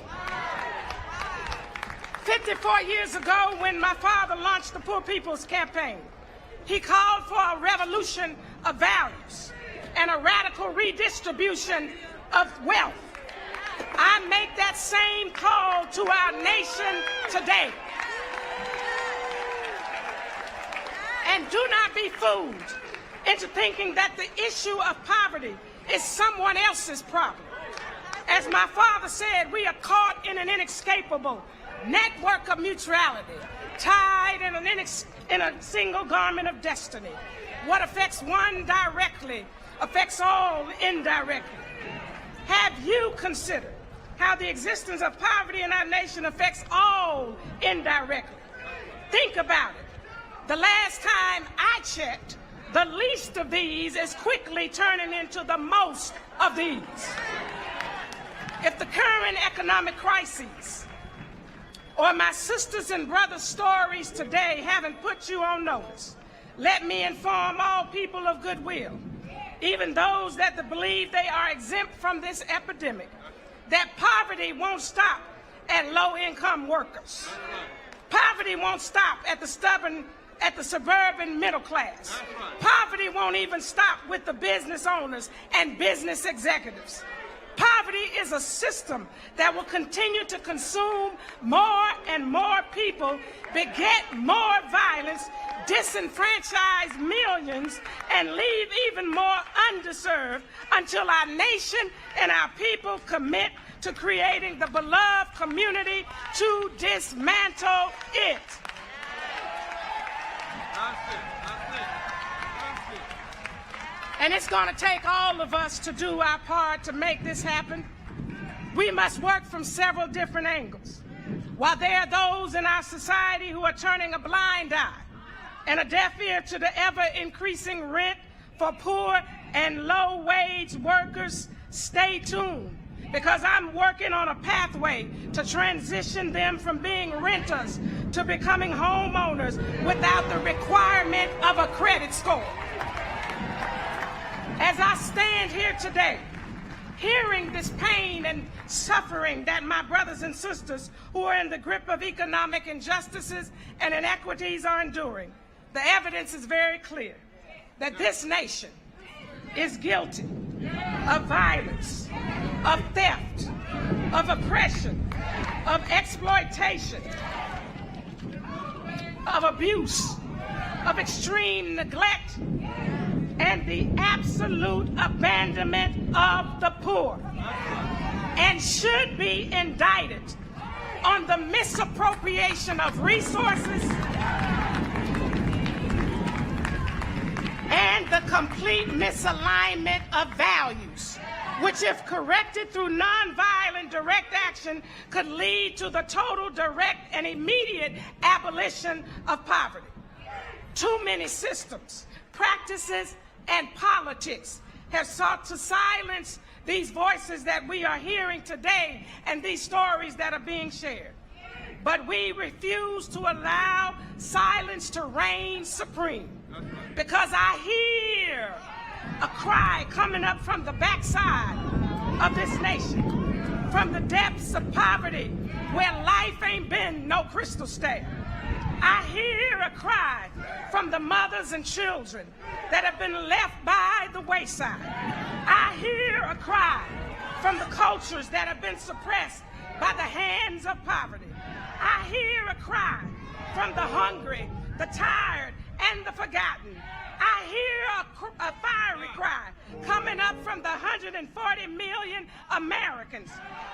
54 years ago, when my father launched the Poor People's Campaign, he called for a revolution of values and a radical redistribution of wealth. I make that same call to our nation today. And do not be fooled into thinking that the issue of poverty is someone else's problem. As my father said, we are caught in an inescapable network of mutuality, tied in a single garment of destiny. What affects one directly affects all indirectly. Have you considered how the existence of poverty in our nation affects all indirectly. Think about it. The last time I checked, the least of these is quickly turning into the most of these. If the current economic crises or my sisters and brothers' stories today haven't put you on notice, let me inform all people of goodwill, even those that believe they are exempt from this epidemic, that poverty won't stop at low-income workers. Poverty won't stop at the suburban middle class. Poverty won't even stop with the business owners and business executives. Poverty is a system that will continue to consume more and more people, beget more violence, disenfranchise millions, and leave even more underserved until our nation and our people commit to creating the beloved community to dismantle it. And it's going to take all of us to do our part to make this happen. We must work from several different angles. While there are those in our society who are turning a blind eye and a deaf ear to the ever-increasing rent for poor and low-wage workers, stay tuned, because I'm working on a pathway to transition them from being renters to becoming homeowners without the requirement of a credit score. As I stand here today, hearing this pain and suffering that my brothers and sisters who are in the grip of economic injustices and inequities are enduring, the evidence is very clear that this nation is guilty of violence, of theft, of oppression, of exploitation, of abuse, of extreme neglect, and the absolute abandonment of the poor, and should be indicted on the misappropriation of resources and the complete misalignment of values, which, if corrected through nonviolent direct action, could lead to the total, direct, and immediate abolition of poverty. Too many systems, practices, and politics have sought to silence these voices that we are hearing today and these stories that are being shared. But we refuse to allow silence to reign supreme, because I hear a cry coming up from the backside of this nation, from the depths of poverty where life ain't been no crystal stair. I hear a cry from the mothers and children that have been left by the wayside. I hear a cry from the cultures that have been suppressed by the hands of poverty. I hear a cry from the hungry, the tired, and the forgotten. I hear a fiery cry coming up from the 140 million Americans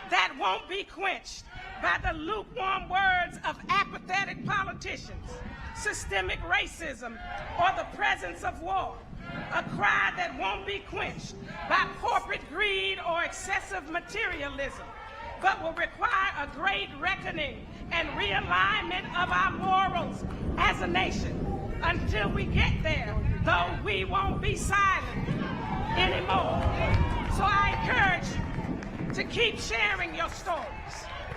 that won't be quenched by the lukewarm words of apathetic politicians, systemic racism, or the presence of war. A cry that won't be quenched by corporate greed or excessive materialism, but will require a great reckoning and realignment of our morals as a nation. Until we get there, though, we won't be silent anymore. So I encourage you to keep sharing your stories.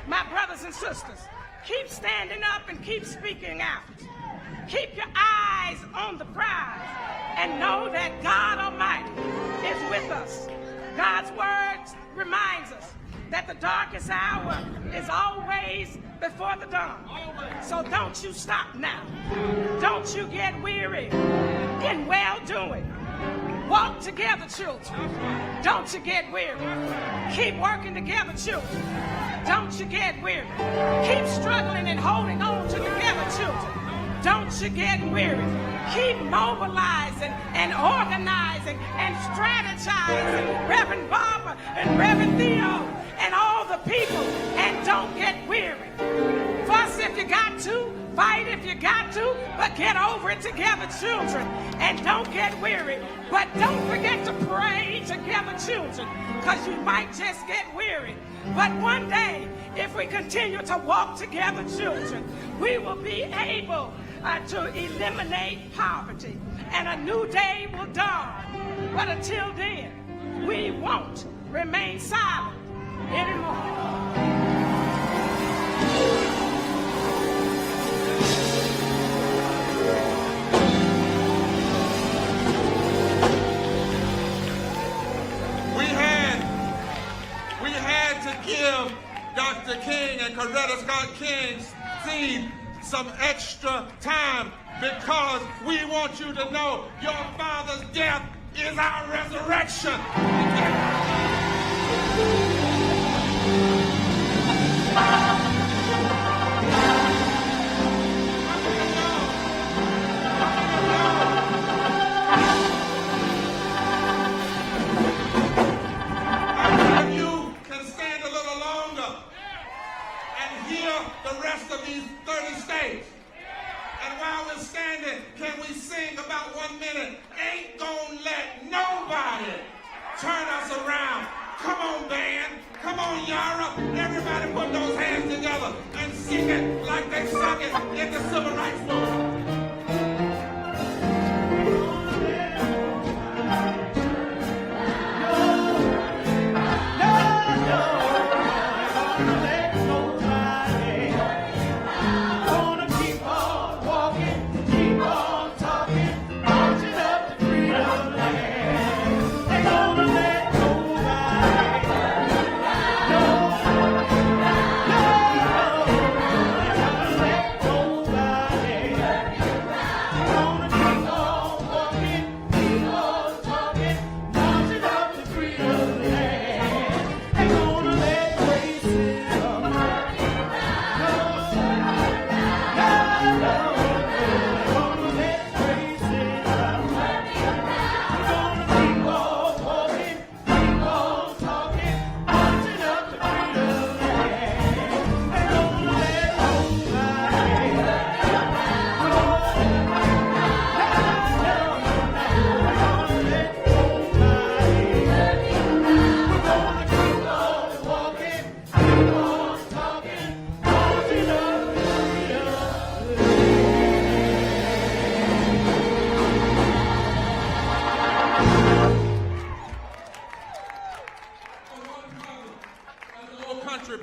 My brothers and sisters, keep standing up and keep speaking out. Keep your eyes on the prize and know that God Almighty is with us. God's word reminds us that the darkest hour is always before the dawn. So don't you stop now. Don't you get weary in well-doing. Walk together, children. Don't you get weary. Keep working together, children. Don't you get weary. Keep struggling and holding on together, children. Don't you get weary. Keep mobilizing and organizing and strategizing, Reverend Barbara and Reverend Theo and all the people, and don't get weary. Fuss if you got to, Fight if you got to, but get over it together, children. And don't get weary. But don't forget to pray together, children, because you might just get weary. But one day, if we continue to walk together, children, we will be able to eliminate poverty, and a new day will dawn. But until then, we won't remain silent anymore. We had to give Dr. King and Coretta Scott King's seed some extra time because we want you to know your father's death is our resurrection. The rest of these 30 states. And while we're standing, can we sing about 1 minute? Ain't gonna let nobody turn us around. Come on, band. Come on, Yara. Everybody put those hands together and sing it like they sung it in the Civil Rights Movement.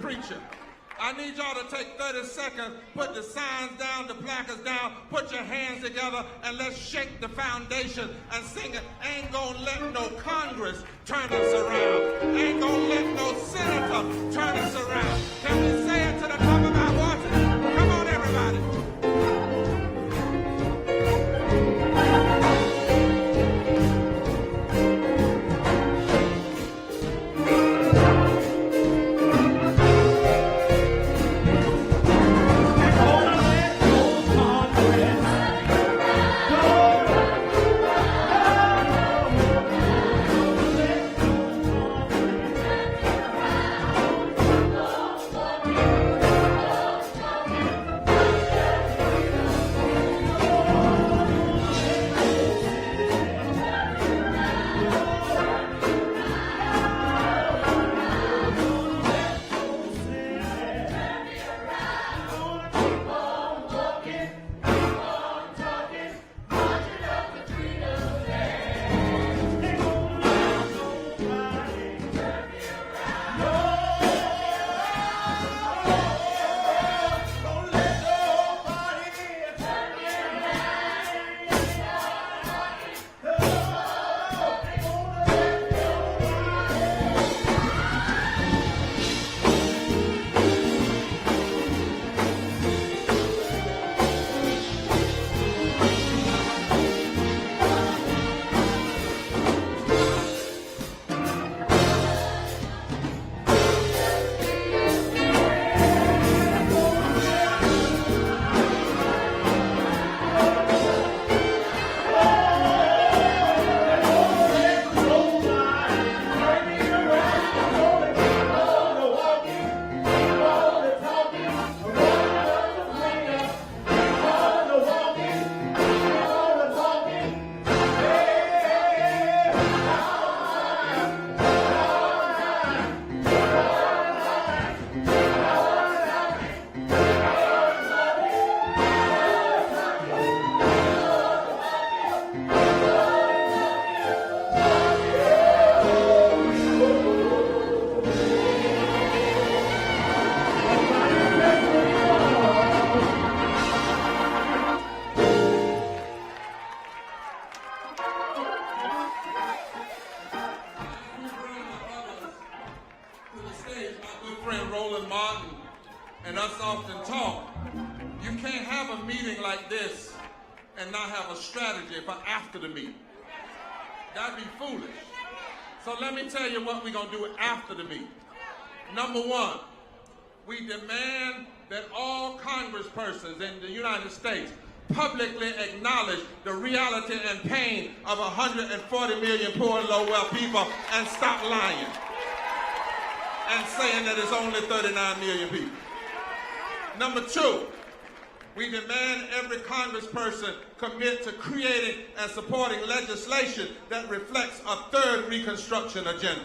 Preacher, I need y'all to take 30 seconds, put the signs down, the placards down, put your hands together, and let's shake the foundation and sing it. Ain't gonna let no Congress turn us around. Ain't gonna let no senator turn us around. Can we say it to the top of our voices? Come on, everybody. and us often talk, you can't have a meeting like this and not have a strategy for after the meeting. That'd be foolish. So let me tell you what we're going to do after the meeting. Number one, we demand that all congresspersons in the United States publicly acknowledge the reality and pain of 140 million poor and low-wealth people and stop lying and saying that it's only 39 million people. Number two, we demand every congressperson commit to creating and supporting legislation that reflects a third Reconstruction agenda.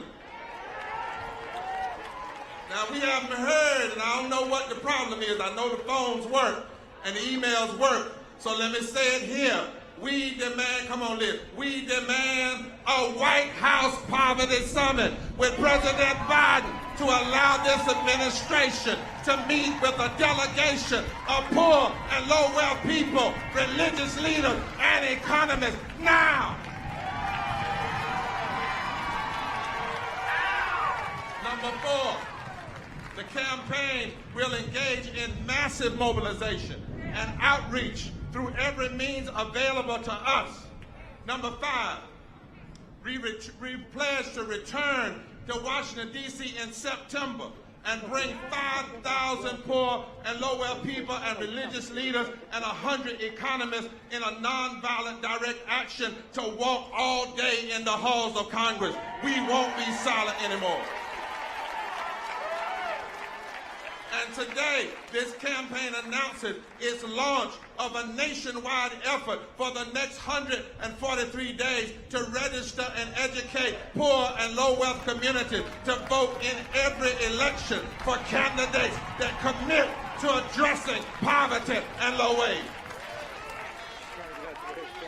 Now, we haven't heard, and I don't know what the problem is. I know the phones work and the emails work. So let me say it here. We demand, come on, Liz, we demand a White House Poverty Summit with President Biden to allow this administration to meet with a delegation of poor and low-wealth people, religious leaders, and economists now. Number four, the campaign will engage in massive mobilization and outreach through every means available to us. Number five, we pledge to return to Washington, D.C. in September and bring 5,000 poor and low-wealth people and religious leaders and 100 economists in a nonviolent direct action to walk all day in the halls of Congress. We won't be silent anymore. And today, this campaign announces its launch of a nationwide effort for the next 143 days to register and educate poor and low-wealth communities to vote in every election for candidates that commit to addressing poverty and low wage.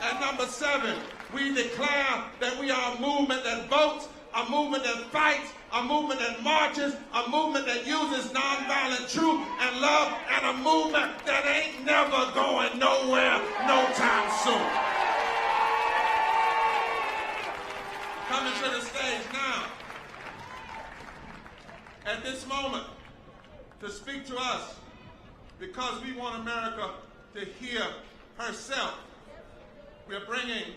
And number seven, we declare that we are a movement that votes, a movement that fights, a movement that marches, a movement that uses nonviolent truth and love, and a movement that ain't never going nowhere no time soon. Coming to the stage now, at this moment, to speak to us, because we want America to hear herself, we're bringing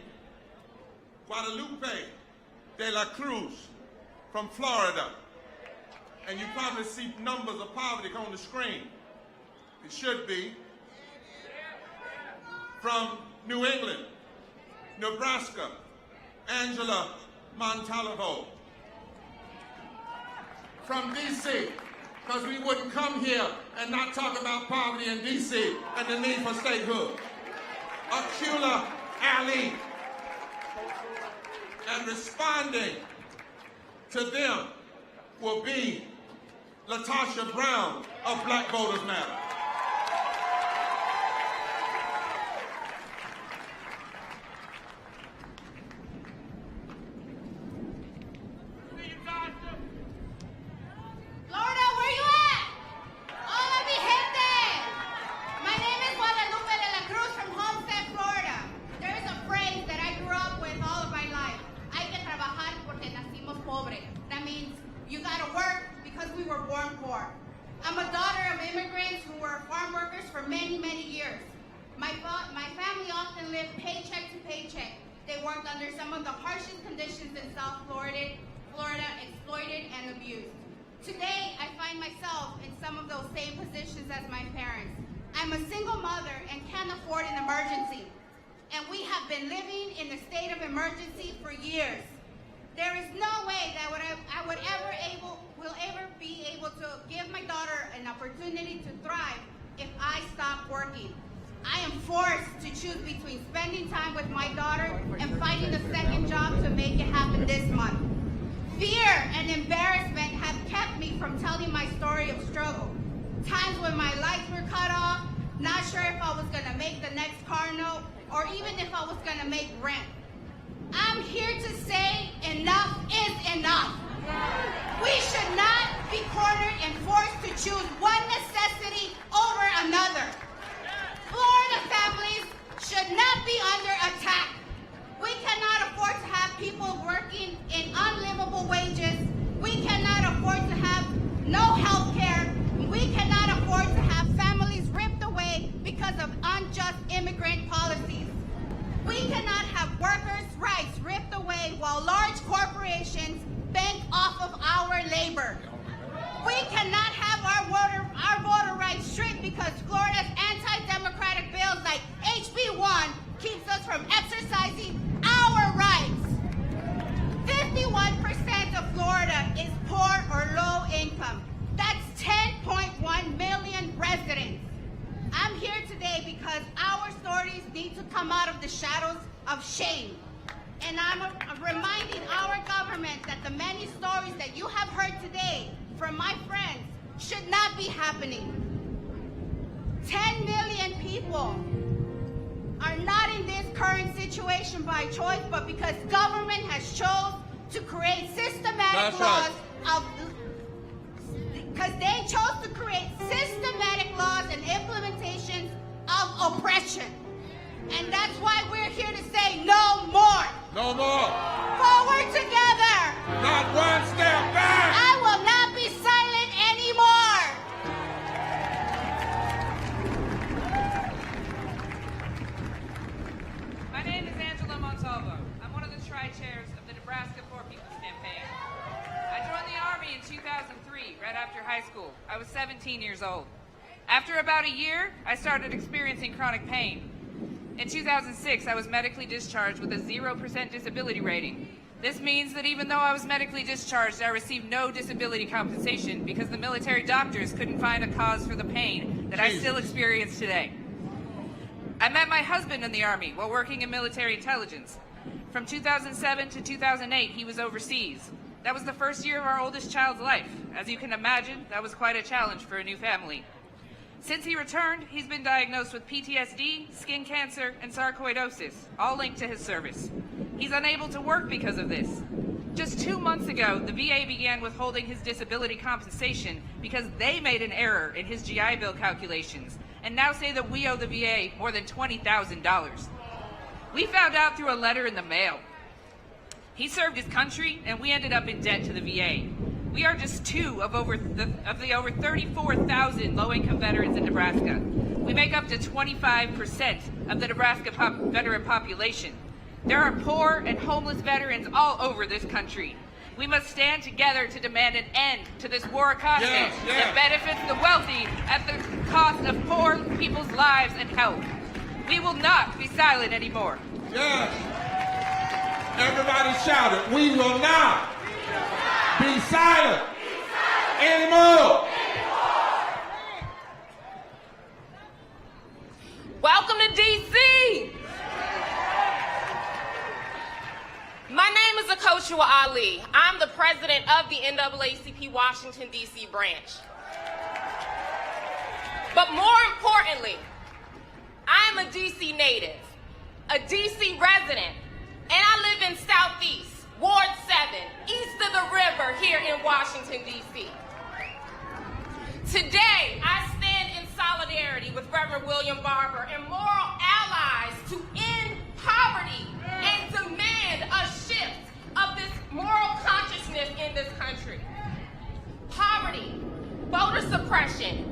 Guadalupe de la Cruz from Florida. And you probably see numbers of poverty on the screen. It should be. From New England, Nebraska, Angela Montalvo. From D.C., because we wouldn't come here and not talk about poverty in D.C. and the need for statehood. Akula Ali. And responding to them will be Latasha Brown of Black Voters Matter. Florida, where you at? Hola, mi gente. My name is Guadalupe de la Cruz from Homestead, Florida. There is a phrase that I grew up with all of my life. Hay que trabajar porque nacimos pobres. That means you gotta work because we were born poor. I'm a daughter of immigrants who were farm workers for many, many years. My family often lived paycheck to paycheck. They worked under some of the harshest conditions in South Florida, exploited and abused. Today, I find myself in some of those same positions as my parents. I'm a single mother and can't afford an emergency. And we have been living in a state of emergency for years. There is no way that I will ever be able to give my daughter an opportunity to thrive if I stop working. I am forced to choose between spending time with my daughter and finding a second job to make it happen this month. Fear and embarrassment have kept me from telling my story of struggle. Times when my lights were cut off, not sure if I was gonna make the next car note, or even if I was gonna make rent. I'm here to say enough is enough. We should not be cornered and forced to choose one necessity over another. Florida families should not be under attack. We cannot afford to have people working in unlivable wages. We cannot afford to have no health care. We cannot afford to I'm here today because our stories need to come out of the shadows of shame. And I'm reminding our government that the many stories that you have heard today from my friends should not be happening. 10 million people are not in this current situation by choice, but because government has chosen to create systematic laws because they chose to create systematic laws and implementations of oppression. And that's why we're here to say no more. No more. Forward together. Not one step back. I will not be silent anymore. My name is Angela Montalvo. I'm one of the tri-chairs of the Nebraska Poor People's Campaign. I joined the Army in 2003, right after high school. I was 17 years old. After about a year, I started experiencing chronic pain. In 2006, I was medically discharged with a 0% disability rating. This means that even though I was medically discharged, I received no disability compensation because the military doctors couldn't find a cause for the pain that I still experience today. I met my husband in the Army while working in military intelligence. From 2007 to 2008, he was overseas. That was the first year of our oldest child's life. As you can imagine, that was quite a challenge for a new family. Since he returned, he's been diagnosed with PTSD, skin cancer, and sarcoidosis, all linked to his service. He's unable to work because of this. Just 2 months ago, the VA began withholding his disability compensation because they made an error in his GI Bill calculations, and now say that we owe the VA more than $20,000. We found out through a letter in the mail. He served his country, and we ended up in debt to the VA. We are just two of the over 34,000 low-income veterans in Nebraska. We make up to 25% of the Nebraska veteran population. There are poor and homeless veterans all over this country. We must stand together to demand an end to this war economy that benefits the wealthy at the cost of poor people's lives and health. We will not be silent anymore. Yes. Everybody shout it. We will not be silent anymore. Welcome to D.C. My name is Akoshua Ali. I'm the president of the NAACP Washington, D.C. branch. But more importantly, I'm a D.C. native, a D.C. resident, and I live in Southeast, Ward 7, east of the river here in Washington, D.C. Today, I stand in solidarity with Reverend William Barber and moral allies to end poverty and demand a shift of this moral consciousness in this country. Poverty, voter suppression,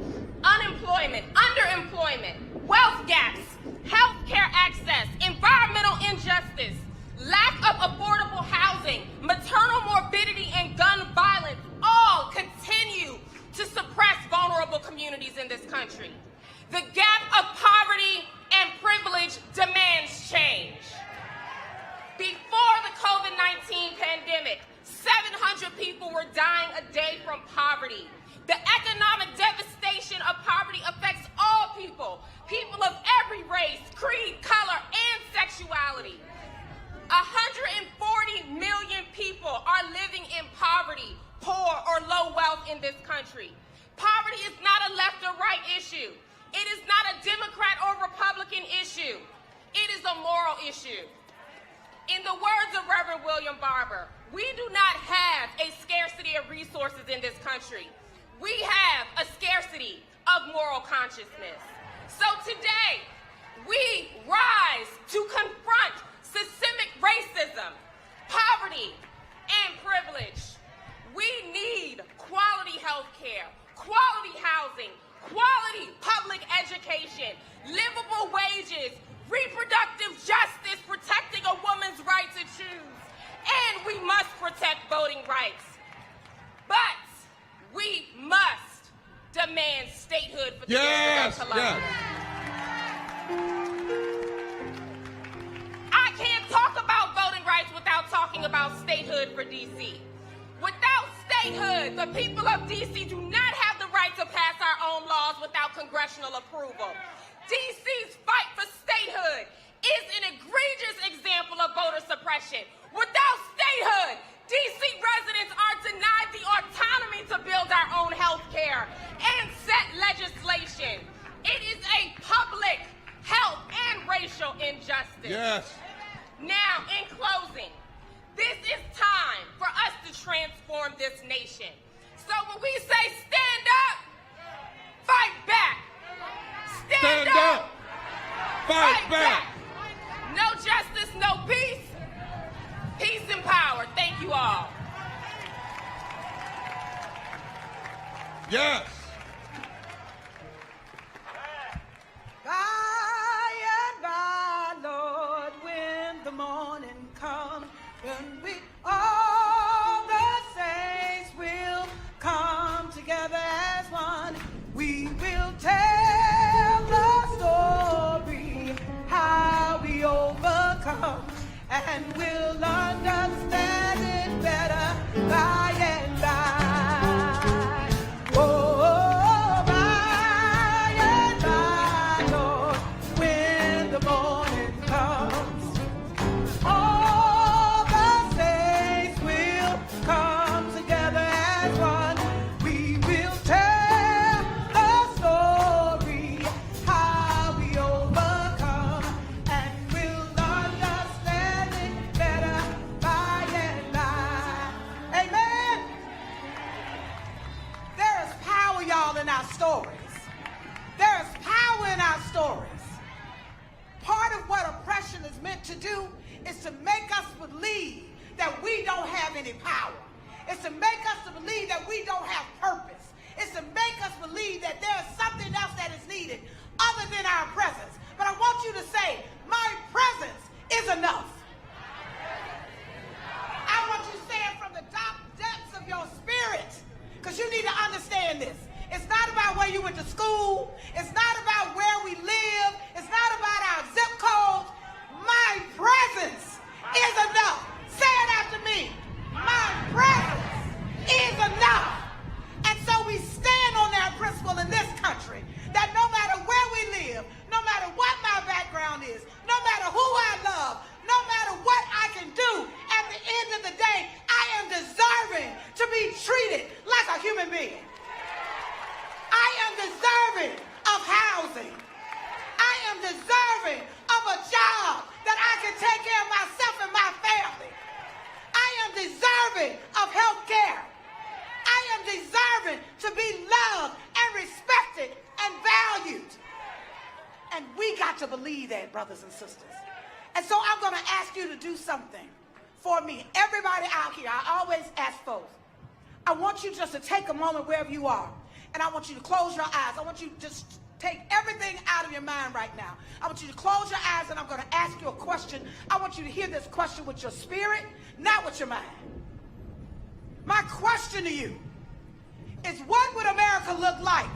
unemployment, underemployment, wealth gaps, healthcare access, environmental injustice, lack of affordable housing, maternal morbidity, and gun violence all continue to suppress vulnerable communities in this country. The gap of poverty and privilege demands change. Before the COVID-19 pandemic, 700 people were dying a day from poverty. The economic devastation of poverty affects all people, people of every race, creed, color, and sexuality. 140 million people are living in poverty, poor, or low wealth in this country. Poverty is not a left or right issue. It is not a Democrat or Republican issue. It is a moral issue. In the words of Reverend William Barber, we do not have a scarcity of resources in this country. We have a scarcity of moral consciousness. So today, we rise to confront systemic racism, poverty, and privilege. We need quality health care, quality housing, quality public education, livable wages, reproductive justice, protecting a woman's right to choose, and we must protect voting rights. But we must demand statehood for the District of Columbia. I can't talk about voting rights without talking about statehood for D.C. Without statehood, the people of D.C. do not have the right right to pass our own laws without congressional approval. DC's fight for statehood is an egregious example of voter suppression. Without statehood, DC residents are denied the autonomy to build our own health care and set legislation. It is a public health and racial injustice. Yes. Now, in closing, this is time for us to transform this nation. So when we say stand up, fight back. Stand up, fight back. No justice, no peace. Peace and power. Thank you all. Yes. By and by, Lord, when the morning comes, when we all the saints will come together as one, we will tell the story how we overcome, and we'll understand it better by and by. Oh, by and by, Lord, when the morning comes, all the saints will come together as one. We will tell the story how we overcome, and we'll understand it better by and by. Amen. There is power, y'all, in our stories. There is power in our stories. Part of what oppression is meant to do is to make us believe that we don't have any power. It's to make us to believe that we don't have purpose. It's to make us believe that there's something else that is needed other than our presence. But I want you to say, my presence is enough. I want you to say it from the top depths of your spirit, because you need to understand this. It's not about where you went to school. It's not about where we live. It's not about our zip code. My presence is enough. Say it after me. My presence is enough. And so we stand on that principle in this country, that no matter where we live, no matter what my background is, no matter who I love, no matter what I can do, at the end of the day, I am deserving to be treated like a human being. I am deserving of housing. I am deserving of a job that I can take care of myself and my family. I am deserving of health care. I am deserving to be loved and respected and valued. And we got to believe that, brothers and sisters. And so I'm going to ask you to do something for me. Everybody out here, I always ask folks, I want you just to take a moment wherever you are, and I want you to close your eyes. I want you to just take everything out of your mind right now. I want you to close your eyes, and I'm going to ask you a question. I want you to hear this question with your spirit, not with your mind. My question to you is, what would America look like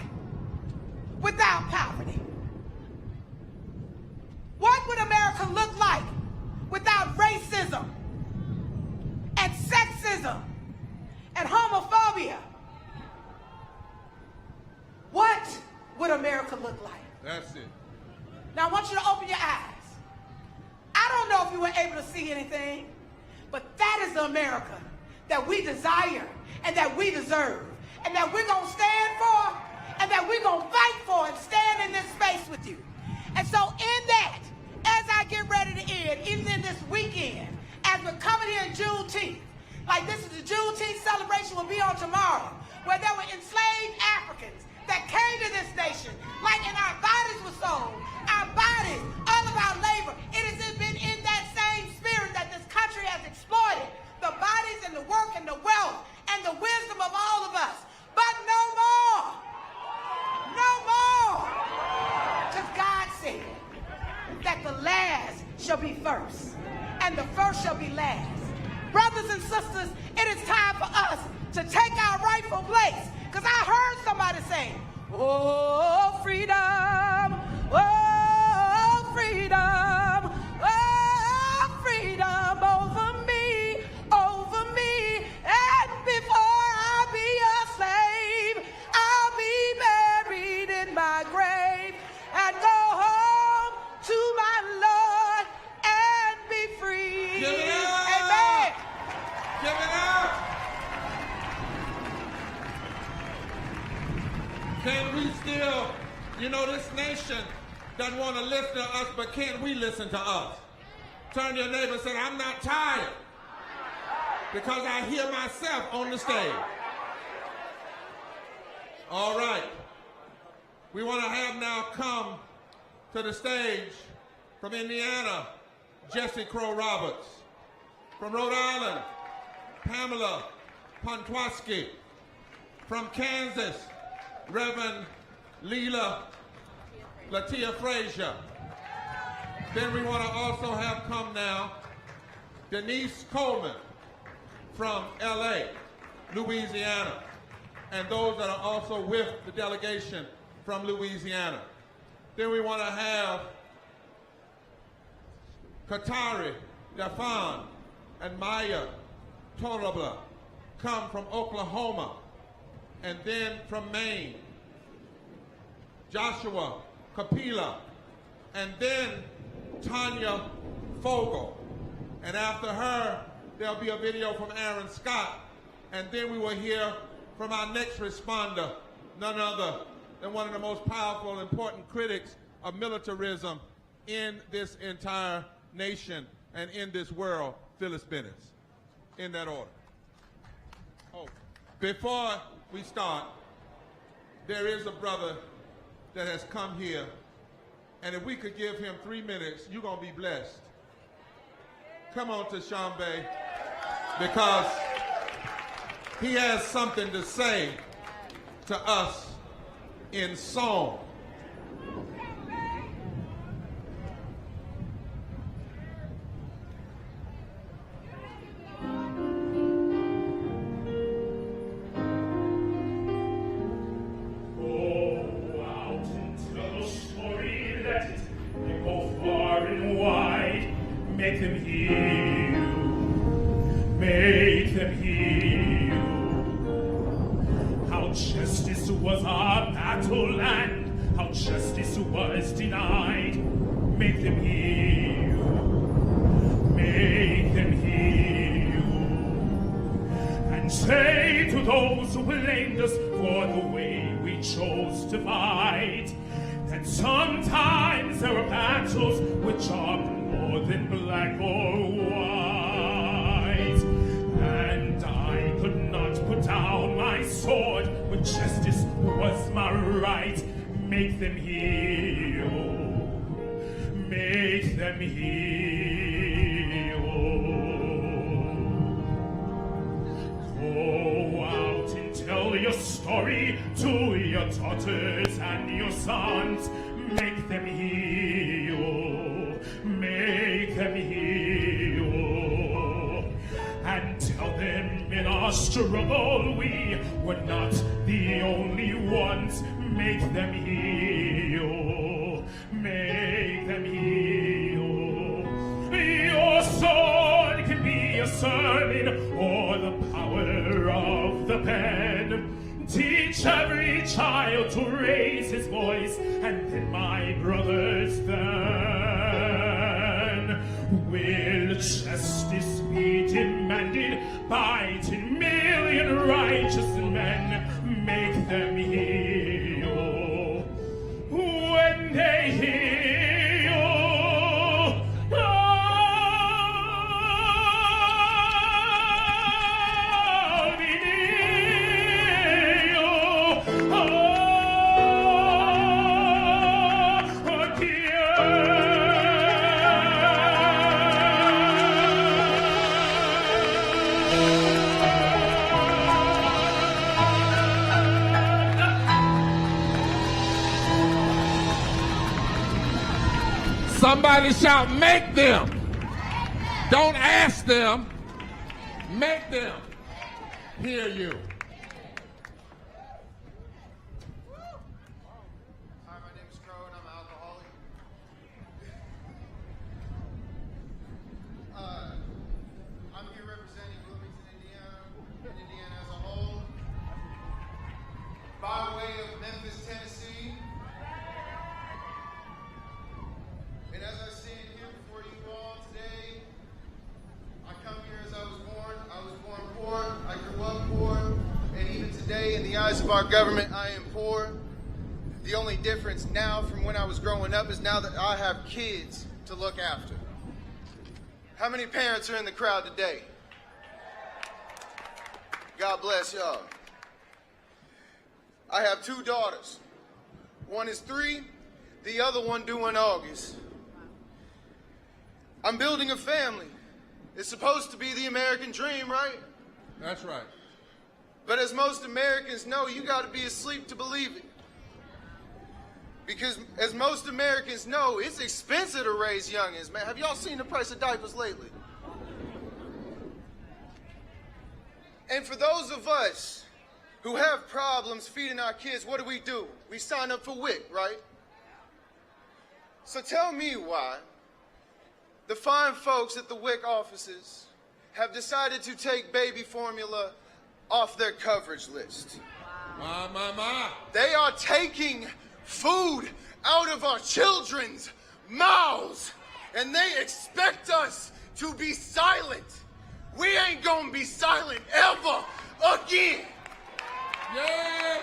without poverty? What would America look like without racism and sexism and homophobia? What would America look like? That's it. Now I want you to open your eyes. I don't know if you were able to see anything, but that is the America that we desire and that we deserve and that we're going to stand for and that we're going to fight for and stand in this space with you. And so in that, as I get ready to end, even in this weekend, as we're coming here in Juneteenth, like this is the Juneteenth celebration will be on tomorrow, where there were enslaved Africans that came to this nation, like in our bodies were sold, our bodies, all of our labor. It has been in that same spirit that this country has exploited the bodies and the work and the wealth and the wisdom of all of us. But no more. No more. Because God said that the last shall be first and the first shall be last. Brothers and sisters, it is time for us to take our rightful place. Because I heard somebody say, oh, freedom, oh, freedom, oh, freedom over me, and before I be a slave, I'll be still, this nation doesn't want to listen to us, but can't we listen to us? Turn to your neighbor and say, I'm not tired, because I hear myself on the stage. All right. We want to have now come to the stage from Indiana, Jesse Crow Roberts. From Rhode Island, Pamela Pontwaski. From Kansas, Reverend Leela Latia Frazier. Then we want to also have come now Denise Coleman from LA, Louisiana, and those that are also with the delegation from Louisiana. Then we want to have Katari Dafan and Maya Torabla come from Oklahoma, and then from Maine, Joshua Kapila, and then Tanya Fogel. And after her, there'll be a video from Aaron Scott, and then we will hear from our next responder, none other than one of the most powerful, important critics of militarism in this entire nation and in this world, Phyllis Bennett. In that order. Oh, before we start, there is a brother that has come here, and if we could give him 3 minutes, you're going to be blessed. Come on to Shambe, because he has something to say to us in song. Make them hear you. Make them hear you. How justice was our battle and how justice was denied. Make them hear you. Make them hear you. And say to those who blamed us for the way we chose to fight, that sometimes there are battles which are more than black or white. And I could not put down my sword when justice was my right. Make them hear you. Make them hear you. Go out and tell your story to your daughters and your sons. Make them hear you. Make them hear you. And tell them in our struggle we were not the only ones. Make them hear you. Make them hear you. Your sword can be a sermon or the power of the pen. Teach every child to raise his voice, and then, my brothers, then will justice be demanded by 10 million righteous men. Make them hear you. When they hear you, I'll be near you. Somebody shout, make them. Don't ask them. Make them hear you. Hi, my name is Crow and I'm an alcoholic. I'm here representing Bloomington, Indiana, and Indiana as a whole. By way of Memphis, Tennessee. And as I stand here before you all today, I come here as I was born. I was born poor. I grew up poor. And even today, in the eyes of our government, I am poor. The only difference now from when I was growing up is now that I have kids to look after. How many parents are in the crowd today? God bless y'all. I have 2 daughters. One is 3, the other one due in August. I'm building a family. It's supposed to be the American dream, right? That's right. But as most Americans know, you got to be asleep to believe it. Because as most Americans know, it's expensive to raise youngins, man. Have y'all seen the price of diapers lately? And for those of us who have problems feeding our kids, what do? We sign up for WIC, right? So tell me why the fine folks at the WIC offices have decided to take baby formula off their coverage list. My. They are taking food out of our children's mouths, and they expect us to be silent. We ain't gonna be silent ever again. Yeah.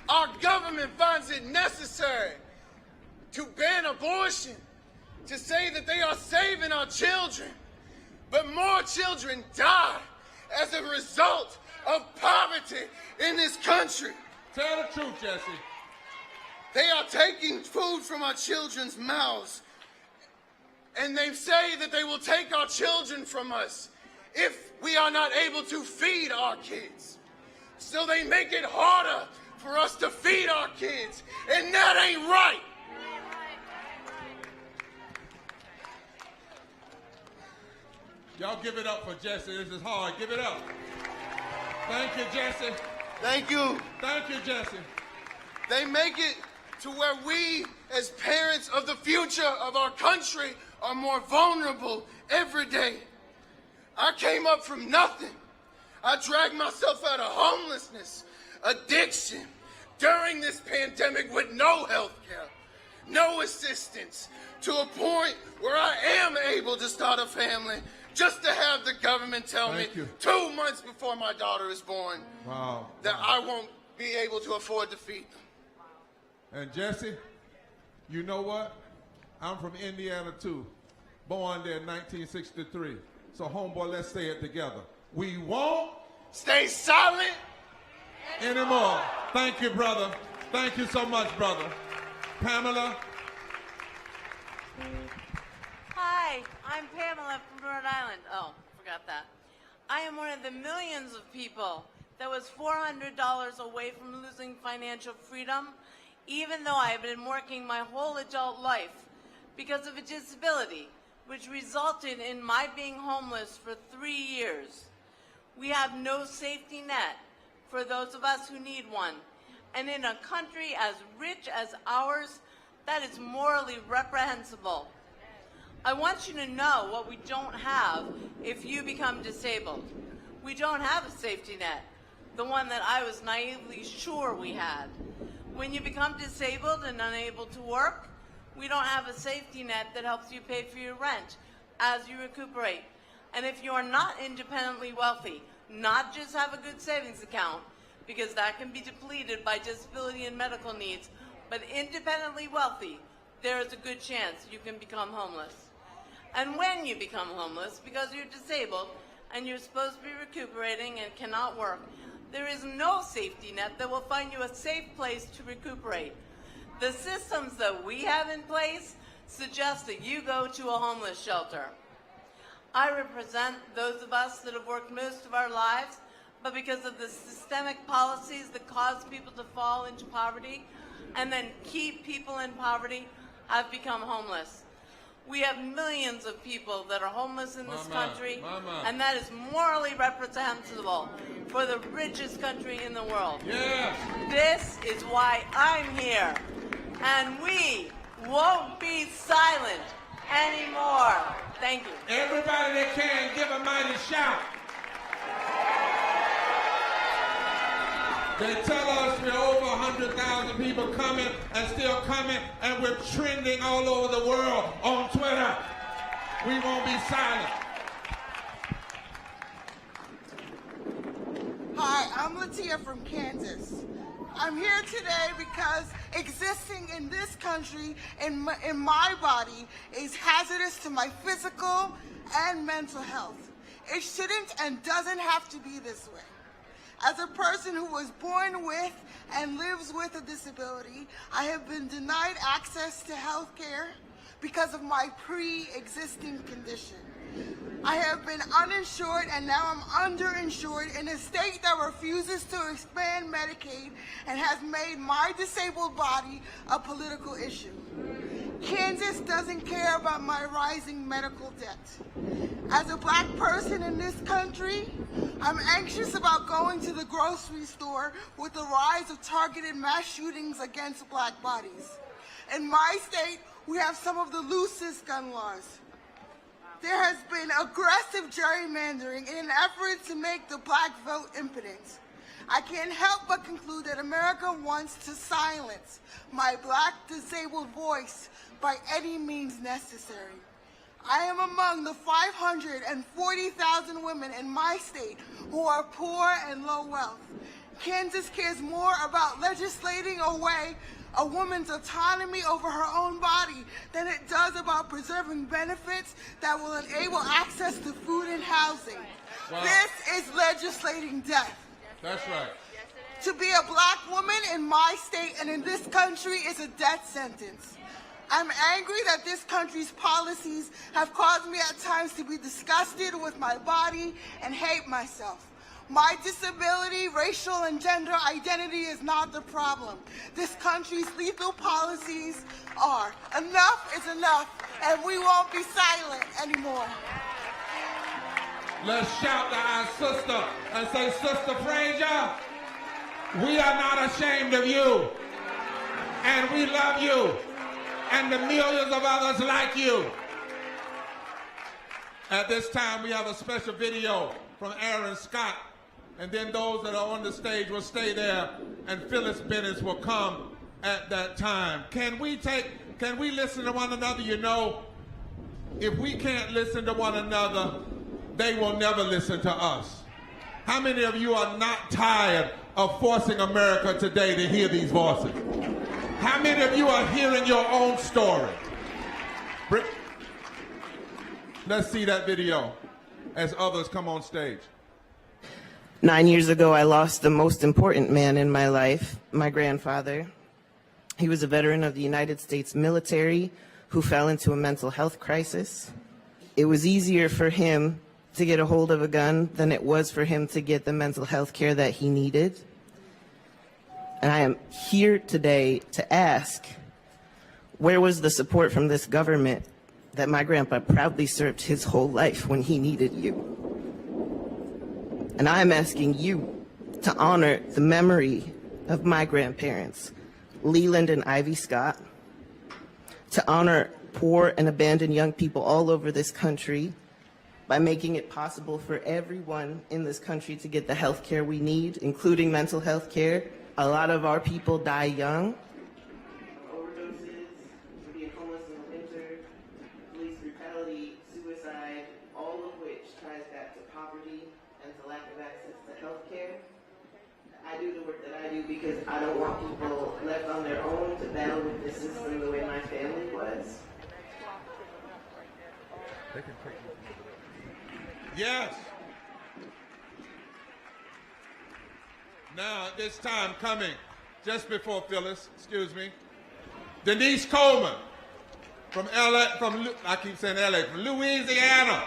Our government finds it necessary to ban abortion, to say that they are saving our children, but more children die as a result of poverty in this country. Tell the truth, Jesse. They are taking food from our children's mouths, and they say that they will take our children from us if we are not able to feed our kids. So they make it harder for us to feed our kids, and that ain't right. Y'all give it up for Jesse. This is hard. Give it up. Thank you, Jesse. Thank you. Thank you, Jesse. They make it to where we, as parents of the future of our country, are more vulnerable every day. I came up from nothing. I dragged myself out of homelessness, addiction, during this pandemic with no health care, no assistance, to a point where I am able to start a family just to have the government tell me 2 months before my daughter is born that I won't be able to afford to feed them. And Jesse, you know what? I'm from Indiana too, born there in 1963. So homeboy, let's say it together. We won't stay silent anymore. Thank you, brother. Thank you so much, brother. Pamela. Hi, I'm Pamela from Rhode Island. Oh, forgot that. I am one of the millions of people that was $400 away from losing financial freedom, even though I have been working my whole adult life because of a disability, which resulted in my being homeless for 3 years. We have no safety net for those of us who need one. And in a country as rich as ours, that is morally reprehensible. I want you to know what we don't have if you become disabled. We don't have a safety net, the one that I was naively sure we had. When you become disabled and unable to work, we don't have a safety net that helps you pay for your rent as you recuperate. And if you are not independently wealthy, not just have a good savings account, because that can be depleted by disability and medical needs, but independently wealthy, there is a good chance you can become homeless. And when you become homeless, because you're disabled and you're supposed to be recuperating and cannot work, there is no safety net that will find you a safe place to recuperate. The systems that we have in place suggest that you go to a homeless shelter. I represent those of us that have worked most of our lives, but because of the systemic policies that cause people to fall into poverty and then keep people in poverty, have become homeless. We have millions of people that are homeless in this country, and that is morally reprehensible for the richest country in the world. Yeah. This is why I'm here, and we won't be silent anymore. Thank you. Everybody that can, give a mighty shout. They tell us we're over 100,000 people coming and still coming, and we're trending all over the world on Twitter. We won't be silent. Hi, I'm Latia from Kansas. I'm here today because existing in this country, in my body, is hazardous to my physical and mental health. It shouldn't and doesn't have to be this way. As a person who was born with and lives with a disability, I have been denied access to health care because of my pre-existing condition. I have been uninsured and now I'm underinsured in a state that refuses to expand Medicaid and has made my disabled body a political issue. Kansas doesn't care about my rising medical debt. As a black person in this country, I'm anxious about going to the grocery store with the rise of targeted mass shootings against black bodies. In my state, we have some of the loosest gun laws. There has been aggressive gerrymandering in an effort to make the black vote impotent. I can't help but conclude that America wants to silence my black disabled voice by any means necessary. I am among the 540,000 women in my state who are poor and low wealth. Kansas cares more about legislating away a woman's autonomy over her own body than it does about preserving benefits that will enable access to food and housing. Wow. This is legislating death. That's right. To be a black woman in my state and in this country is a death sentence. I'm angry that this country's policies have caused me at times to be disgusted with my body and hate myself. My disability, racial, and gender identity is not the problem. This country's lethal policies are. Enough is enough, and we won't be silent anymore. Let's shout to our sister and say, Sister Frazier, we are not ashamed of you, and we love you, and the millions of others like you. At this time, we have a special video from Aaron Scott, and then those that are on the stage will stay there, and Phyllis Bennett will come at that time. Can we listen to one another? You know, if we can't listen to one another, they will never listen to us. How many of you are not tired of forcing America today to hear these voices? How many of you are hearing your own story? Let's see that video as others come on stage. 9 years ago, I lost the most important man in my life, my grandfather. He was a veteran of the United States military who fell into a mental health crisis. It was easier for him to get a hold of a gun than it was for him to get the mental health care that he needed. And I am here today to ask, where was the support from this government that my grandpa proudly served his whole life when he needed you? And I'm asking you to honor the memory of my grandparents, Leland and Ivy Scott, to honor poor and abandoned young people all over this country by making it possible for everyone in this country to get the health care we need, including mental health care. A lot of our people die young. Overdoses, being homeless in the winter, police brutality, suicide, all of which ties back to poverty and to lack of access to health care. I do the work that I do because I don't want people left on their own to battle with this system the way my family was. Yes. Now, at this time coming, just before Phyllis, excuse me, Denise Coleman from I keep saying LA, from Louisiana,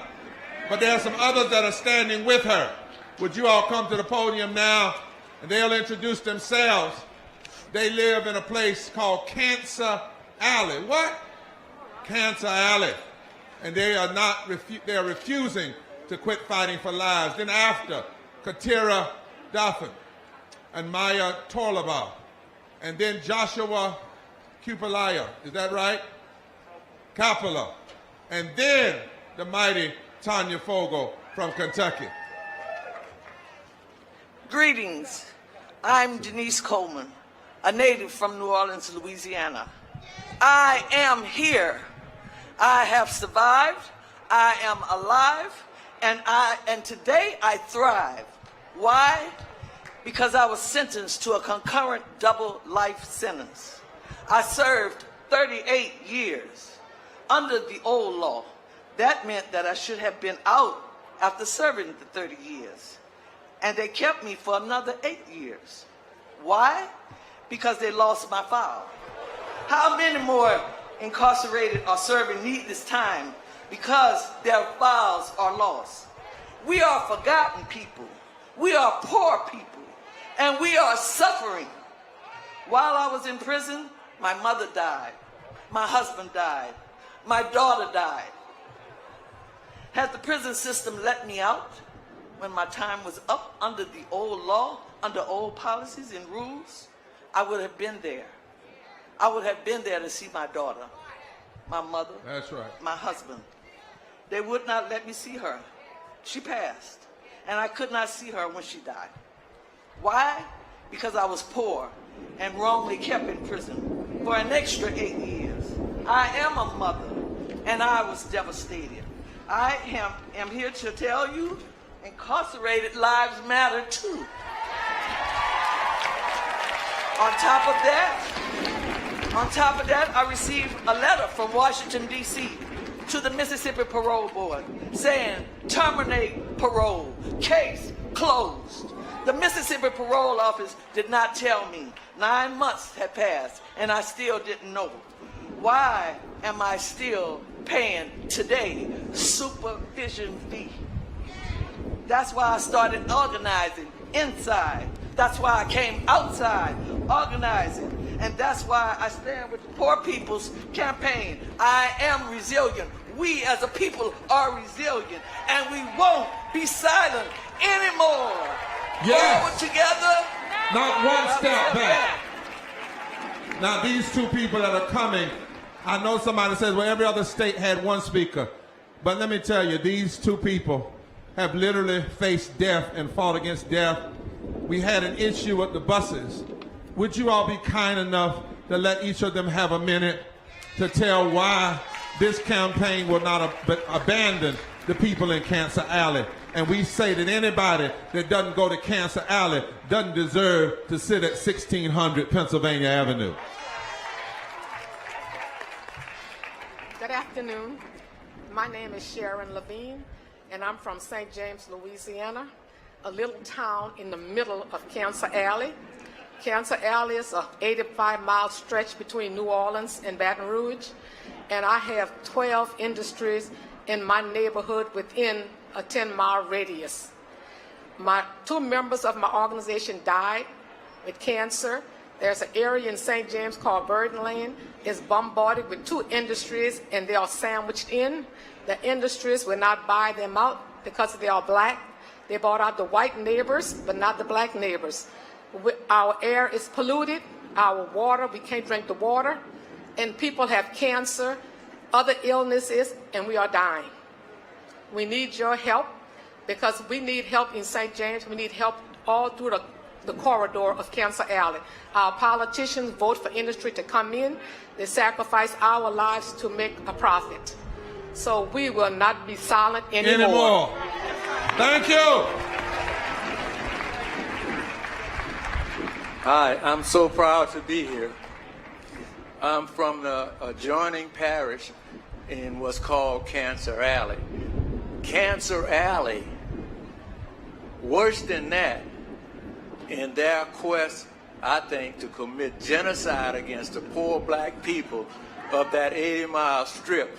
but there are some others that are standing with her. Would you all come to the podium now, and they'll introduce themselves. They live in a place called Cancer Alley. What? Cancer Alley. And they are not, they are refusing to quit fighting for lives. Then after, Katira Daffin and Maya Torlaba, and then Joshua Kupalaya, is that right? Kapala, and then the mighty Tanya Fogel from Kentucky. Greetings, I'm Denise Coleman, a native from New Orleans, Louisiana. I am here. I have survived, I am alive, and today I thrive. Why? because I was sentenced to a concurrent double life sentence. I served 38 years under the old law. That meant that I should have been out after serving the 30 years. And they kept me for another 8 years. Why? Because they lost my file. How many more incarcerated are serving needless time because their files are lost? We are forgotten people. We are poor people. And we are suffering. While I was in prison, my mother died. My husband died. My daughter died. Had the prison system let me out when my time was up under the old law, under old policies and rules, I would have been there. I would have been there to see my daughter, my mother, that's right, my husband. They would not let me see her. She passed, and I could not see her when she died. Why? Because I was poor and wrongly kept in prison for an extra 8 years. I am a mother, and I was devastated. I am here to tell you, incarcerated lives matter too. On top of that, I received a letter from Washington, D.C. to the Mississippi Parole Board saying, terminate parole, case closed. The Mississippi Parole Office did not tell me. 9 months had passed, and I still didn't know. Why am I still paying today supervision fee? That's why I started organizing inside. That's why I came outside organizing. And that's why I stand with the Poor People's Campaign. I am resilient. We as a people are resilient. And we won't be silent anymore. Yes. Forward together. Not one step back. Now these two people that are coming, I know somebody says, well, every other state had one speaker. But let me tell you, these two people have literally faced death and fought against death. We had an issue with the buses. Would you all be kind enough to let each of them have a minute to tell why this campaign will not abandon the people in Cancer Alley? And we say that anybody that doesn't go to Cancer Alley doesn't deserve to sit at 1600 Pennsylvania Avenue. Good afternoon. My name is Sharon Levine, and I'm from St. James, Louisiana, a little town in the middle of Cancer Alley. Cancer Alley is an 85-mile stretch between New Orleans and Baton Rouge, and I have 12 industries in my neighborhood within a 10-mile radius. Two members of my organization died with cancer. There's an area in St. James called Burden Lane. It's bombarded with 2 industries, and they are sandwiched in. The industries will not buy them out because they are black. They bought out the white neighbors, but not the black neighbors. Our air is polluted. Our water, we can't drink the water. And people have cancer, other illnesses, and we are dying. We need your help because we need help in St. James. We need help all through the corridor of Cancer Alley. Our politicians vote for industry to come in. They sacrifice our lives to make a profit. So we will not be silent anymore. Thank you. Hi, I'm so proud to be here. I'm from the adjoining parish in what's called Cancer Alley. Cancer Alley, worse than that, in their quest, I think, to commit genocide against the poor black people of that 80-mile strip,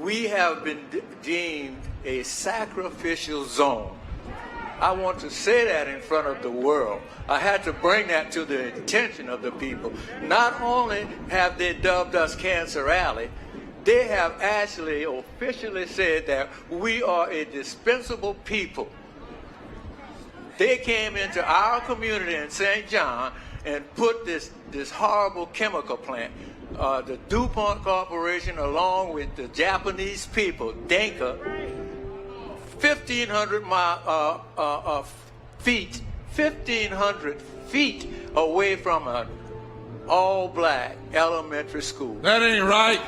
we have been deemed a sacrificial zone. I want to say that in front of the world. I had to bring that to the attention of the people. Not only have they dubbed us Cancer Alley, they have actually officially said that we are a dispensable people. They came into our community in St. John and put this horrible chemical plant. The DuPont Corporation, along with the Japanese people, Denka, 1,500 feet away from an all-black elementary school. That ain't right.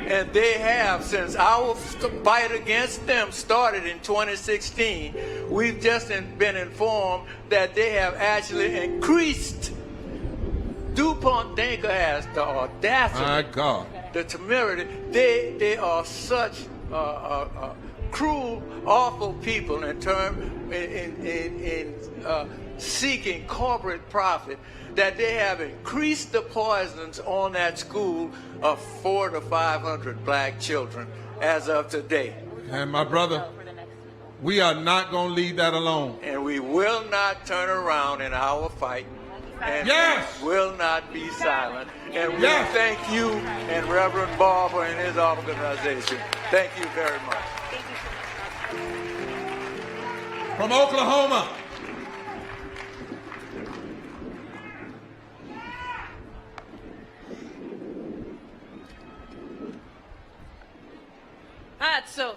And they have, since our fight against them started in 2016, we've just been informed that they have actually increased. DuPont Dinka has the audacity, my God, the temerity. They are such cruel, awful people in seeking corporate profit that they have increased the poisons on that school of 400 to 500 black children as of today. And my brother, we are not going to leave that alone. And we will not turn around in our fight. And yes, we will not be silent. And we yes, thank you and Reverend Barber and his organization. Thank you very much. From Oklahoma. So,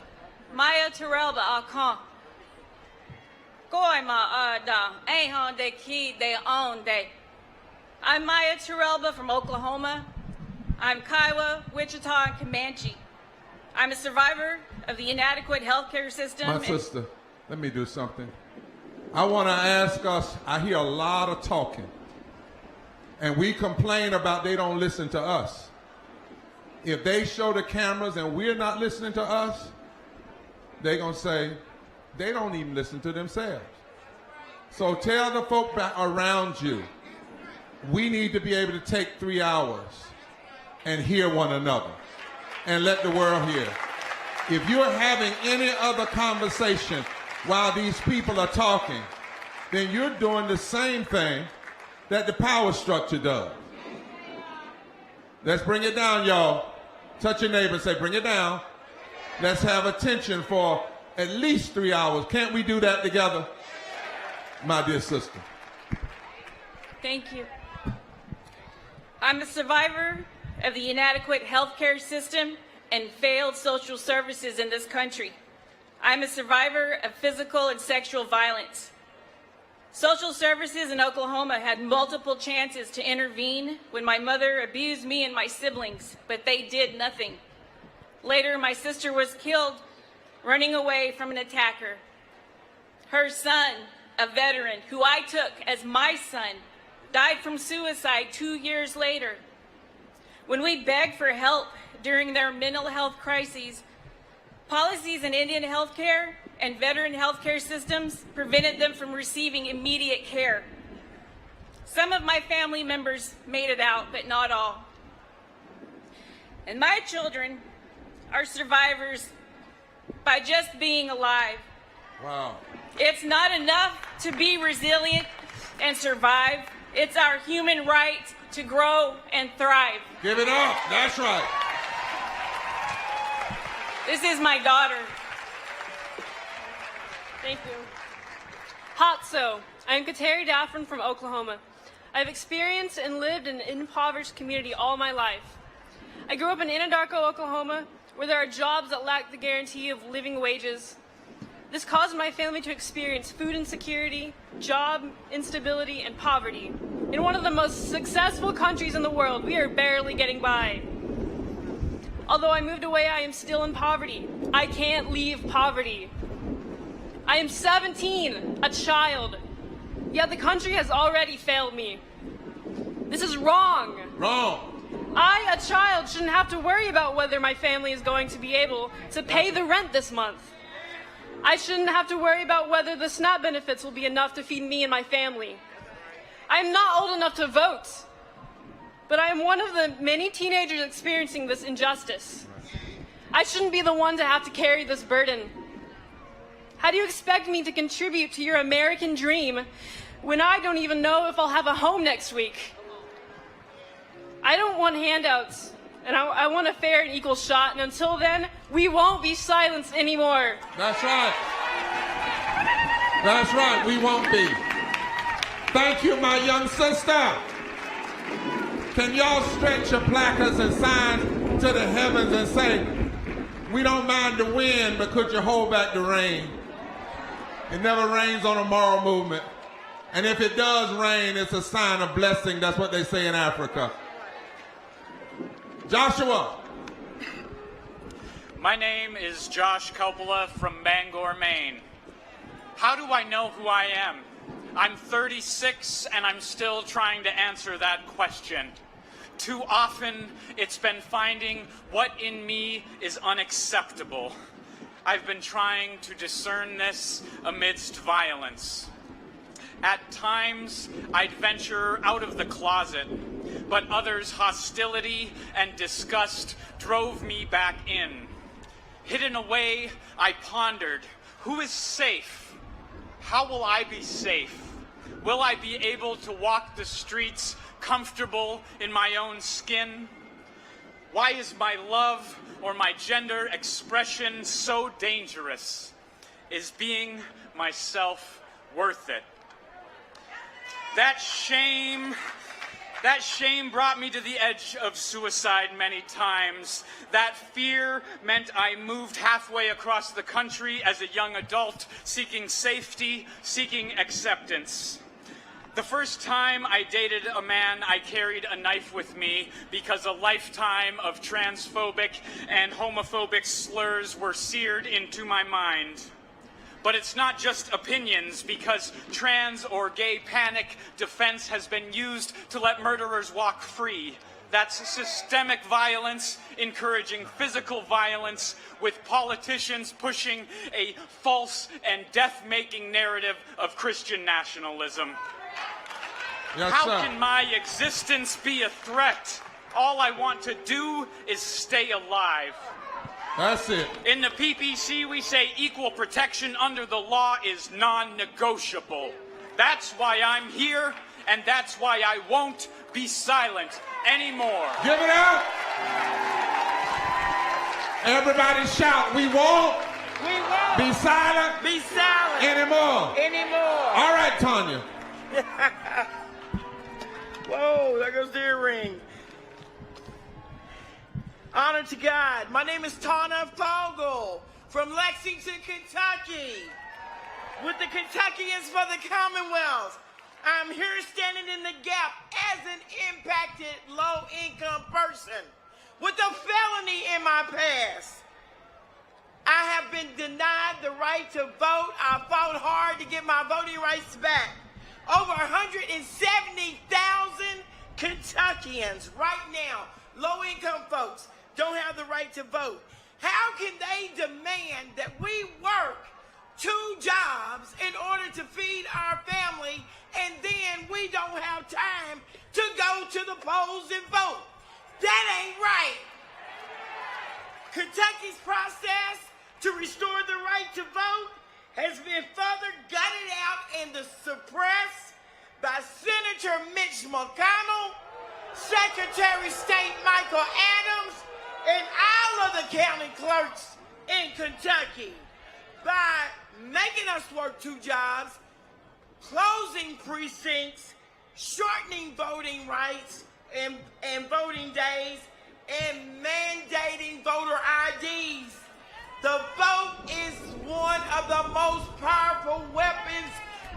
Maya Terrell Alcon. Goy ma da ahon de key they own day. I'm Maya Terrell from Oklahoma. I'm Kiowa, Wichita, and Comanche. I'm a survivor of the inadequate healthcare system. My sister, let me do something. I want to ask us, I hear a lot of talking, and we complain about they don't listen to us. If they show the cameras and we're not listening to us, they're going to say they don't even listen to themselves. So tell the folk back around you, we need to be able to take 3 hours and hear one another and let the world hear. If you're having any other conversation while these people are talking, then you're doing the same thing that the power structure does. Let's bring it down, y'all. Touch your neighbor and say, bring it down. Let's have attention for at least 3 hours. Can't we do that together? My dear sister. Thank you. I'm a survivor of the inadequate healthcare system and failed social services in this country. I'm a survivor of physical and sexual violence. Social services in Oklahoma had multiple chances to intervene when my mother abused me and my siblings, but they did nothing. Later, my sister was killed running away from an attacker. Her son, a veteran who I took as my son, died from suicide 2 years later. When we begged for help during their mental health crises, policies in Indian healthcare and veteran healthcare systems prevented them from receiving immediate care. Some of my family members made it out, but not all. And my children are survivors by just being alive. Wow. It's not enough to be resilient and survive. It's our human right to grow and thrive. Give it up. That's right. This is my daughter. Thank you. Hotso. I'm Kateri Daffron from Oklahoma. I've experienced and lived in an impoverished community all my life. I grew up in Anadarko, Oklahoma, where there are jobs that lack the guarantee of living wages. This caused my family to experience food insecurity, job instability, and poverty. In one of the most successful countries in the world, we are barely getting by. Although I moved away, I am still in poverty. I can't leave poverty. I am 17, a child, yet the country has already failed me. This is wrong. Wrong. I, a child, shouldn't have to worry about whether my family is going to be able to pay the rent this month. I shouldn't have to worry about whether the SNAP benefits will be enough to feed me and my family. I am not old enough to vote, but I am one of the many teenagers experiencing this injustice. I shouldn't be the one to have to carry this burden. How do you expect me to contribute to your American dream when I don't even know if I'll have a home next week? I don't want handouts, and I want a fair and equal shot, and until then, we won't be silenced anymore. That's right. That's right, we won't be. Thank you, my young sister. Can y'all stretch your placards and signs to the heavens and say, we don't mind the wind, but could you hold back the rain? It never rains on a moral movement. And if it does rain, it's a sign of blessing. That's what they say in Africa. Joshua. My name is Josh Coppola from Bangor, Maine. How do I know who I am? I'm 36 and I'm still trying to answer that question. Too often it's been finding what in me is unacceptable. I've been trying to discern this amidst violence. At times, I'd venture out of the closet, but others' hostility and disgust drove me back in. Hidden away, I pondered, who is safe? How will I be safe? Will I be able to walk the streets comfortable in my own skin? Why is my love or my gender expression so dangerous? Is being myself worth it? That shame brought me to the edge of suicide many times. That fear meant I moved halfway across the country as a young adult, seeking safety, seeking acceptance. The first time I dated a man, I carried a knife with me because a lifetime of transphobic and homophobic slurs were seared into my mind. But it's not just opinions, because trans or gay panic defense has been used to let murderers walk free. That's systemic violence encouraging physical violence, with politicians pushing a false and death-making narrative of Christian nationalism. Yes, How sir. can my existence be a threat? All I want to do is stay alive. That's it. In the PPC, we say equal protection under the law is non-negotiable. That's why I'm here, and that's why I won't be silent anymore. Give it up. Everybody shout, we won't be silent anymore. All right, Tanya. Whoa, there goes the earring. Honor to God. My name is Tana Fogel from Lexington, Kentucky, with the Kentuckians for the Commonwealth. I'm here standing in the gap as an impacted low-income person with a felony in my past. I have been denied the right to vote. I fought hard to get my voting rights back. Over 170,000 Kentuckians right now, low-income folks, don't have the right to vote. How can they demand that we work 2 jobs in order to feed our family, and then we don't have time to go to the polls and vote? That ain't right. Kentucky's process to restore the right to vote has been further gutted out and suppressed by Senator Mitch McConnell, Secretary of State Michael Adams, and all of the county clerks in Kentucky by making us work 2 jobs, closing precincts, shortening voting rights and voting days, and mandating voter IDs. The vote is one of the most powerful weapons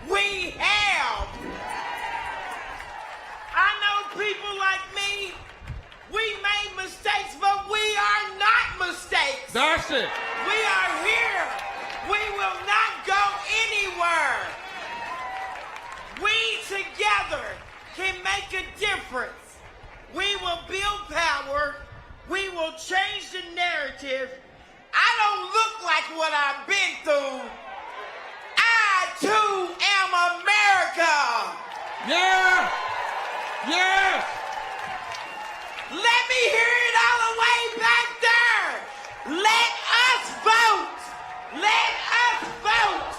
we have. I know people like me, we made mistakes, but we are not mistakes. That's it. We are here. We will not go anywhere. We together can make a difference. We will build power. We will change the narrative. I don't look like what I've been through. I too am America. Yeah. Yes. Let me hear it all the way back there. Let us vote. Let us vote.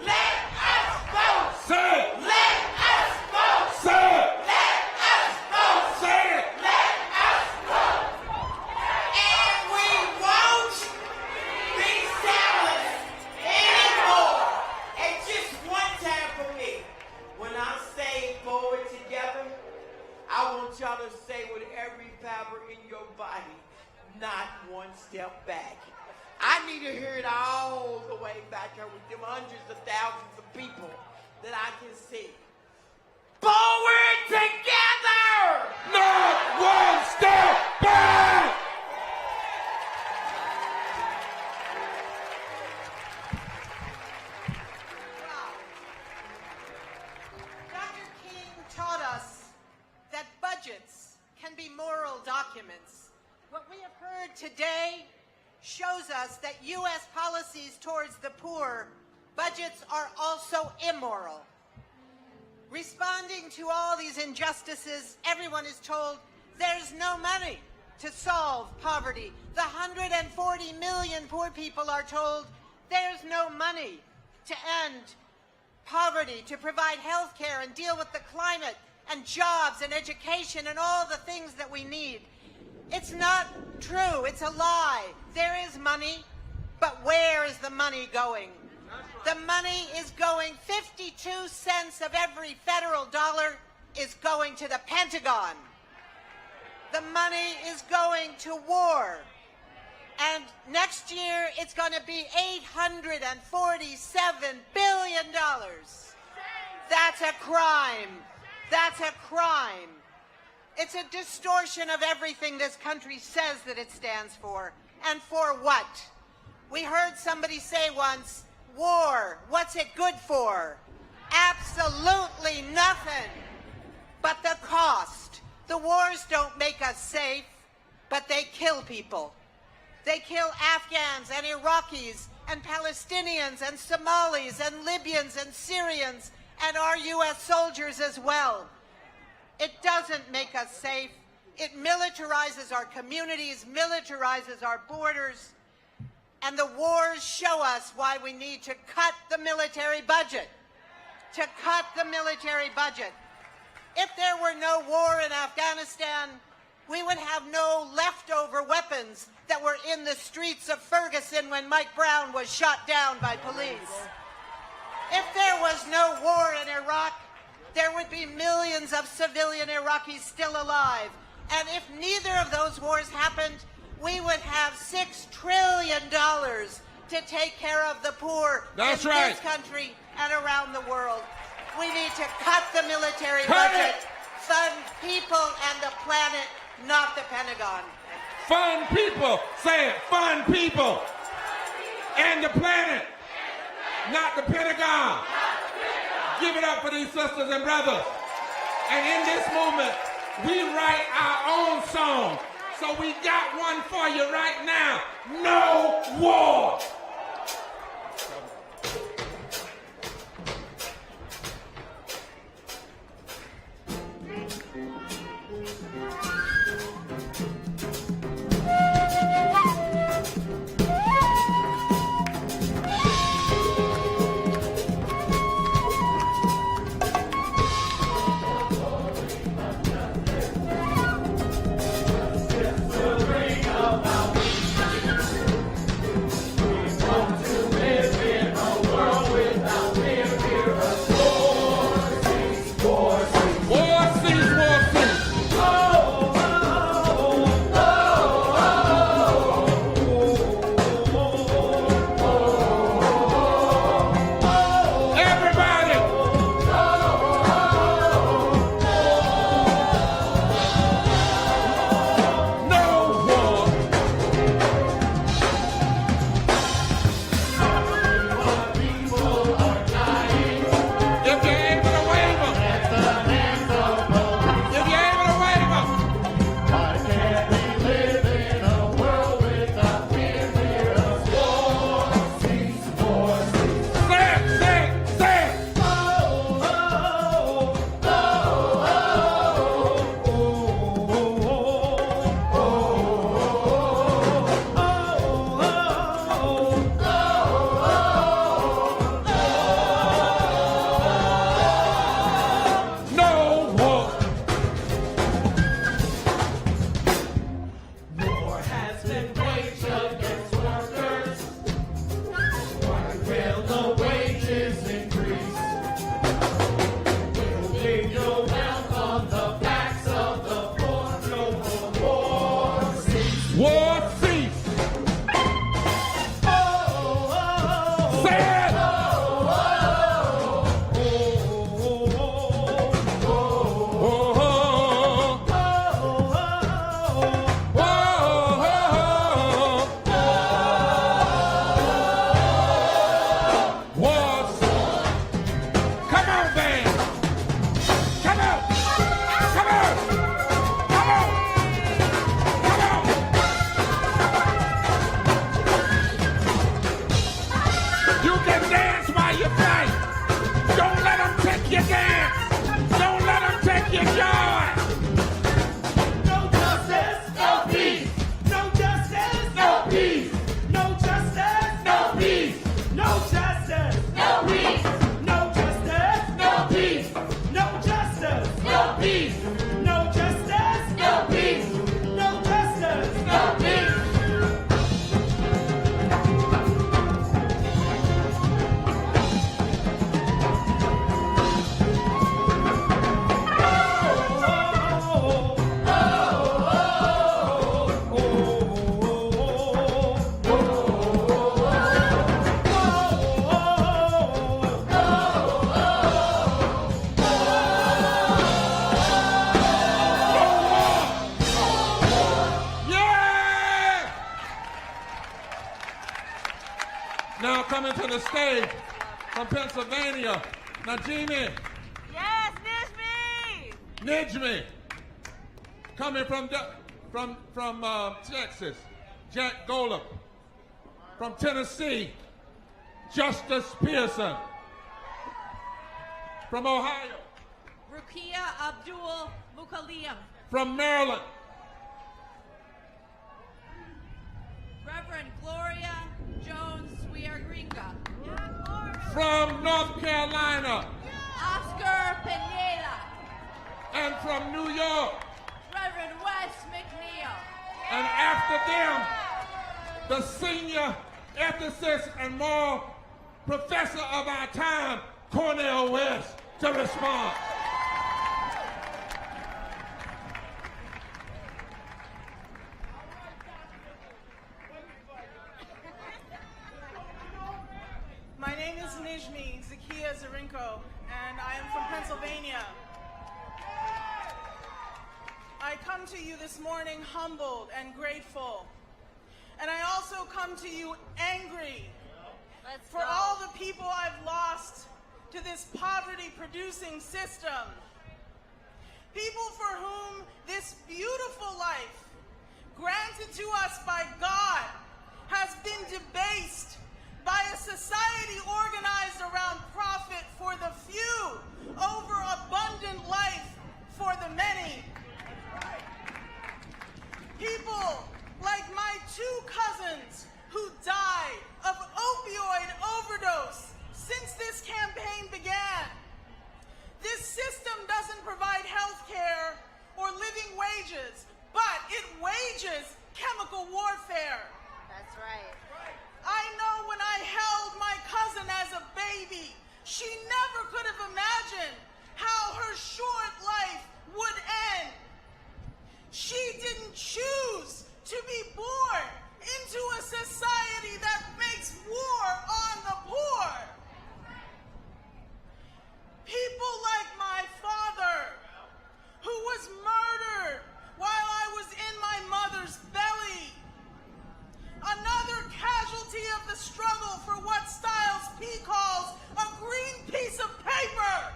Let us vote. Say it. Let us vote. Say it. Let us vote. Say it. Let us vote. And we won't be silent anymore. And just one time for me, when I say forward together, I want y'all to say with every fiber in your body, not one step back. I need to hear it all the way back here with them hundreds of thousands of people that I can see. Forward together! Not one step back! documents. What we have heard today shows us that U.S. policies towards the poor, budgets are also immoral. Responding to all these injustices, everyone is told there's no money to solve poverty. The 140 million poor people are told there's no money to end poverty, to provide health care and deal with the climate and jobs and education and all the things that we need. It's not true. It's a lie. There is money, but where is the money going? The money is going, 52 cents of every federal dollar is going to the Pentagon. The money is going to war. And next year, it's going to be $847 billion. That's a crime. That's a crime. It's a distortion of everything this country says that it stands for. And for what? We heard somebody say once, war, what's it good for? Absolutely nothing. But the cost. The wars don't make us safe, but they kill people. They kill Afghans and Iraqis and Palestinians and Somalis and Libyans and Syrians and our U.S. soldiers as well. It doesn't make us safe. It militarizes our communities, militarizes our borders, and the wars show us why we need to cut the military budget. To cut the military budget. If there were no war in Afghanistan, we would have no leftover weapons that were in the streets of Ferguson when Mike Brown was shot down by police. If there was no war in Iraq, there would be millions of civilian Iraqis still alive. And if neither of those wars happened, we would have $6 trillion to take care of the poor in this country and around the world. We need to cut the military budget, fund people and the planet, not the Pentagon. Fund people. Say it. Fund people. And the planet. Not the Pentagon. Give it up for these sisters and brothers. And in this movement, we write our own song. So we got one for you right now. No war. stage from Pennsylvania, Najimi. Yes, Nijmi! Nijmi. Coming from Texas, Jack Golub. From Tennessee, Justice Pearson. From Ohio, Rukia Abdul Mukaliam. from Maryland, Reverend Gloria Jones Swiargringa. from North Carolina, Oscar Pineda. and from New York. Reverend Wes McNeil. And after them, the senior ethicist and moral professor of our time, Cornel West, to respond. My name is Nijmi Zakia Zarinko, and I am from Pennsylvania. I come to you this morning humbled and grateful. And I also come to you angry for all the people I've lost to this poverty-producing system. People for whom this beautiful life, granted to us by God, has been debased by a society organized around profit for the few over abundant life for the many. People like my two cousins who died of opioid overdose since this campaign began. This system doesn't provide health care or living wages, but it wages chemical warfare. That's right. I know when I held my cousin as a baby, she never could have imagined how her short life would end. She didn't choose to be born into a society that makes war on the poor. People like my father, who was murdered while I was in my mother's belly. Another casualty of the struggle for what Styles P calls a green piece of paper.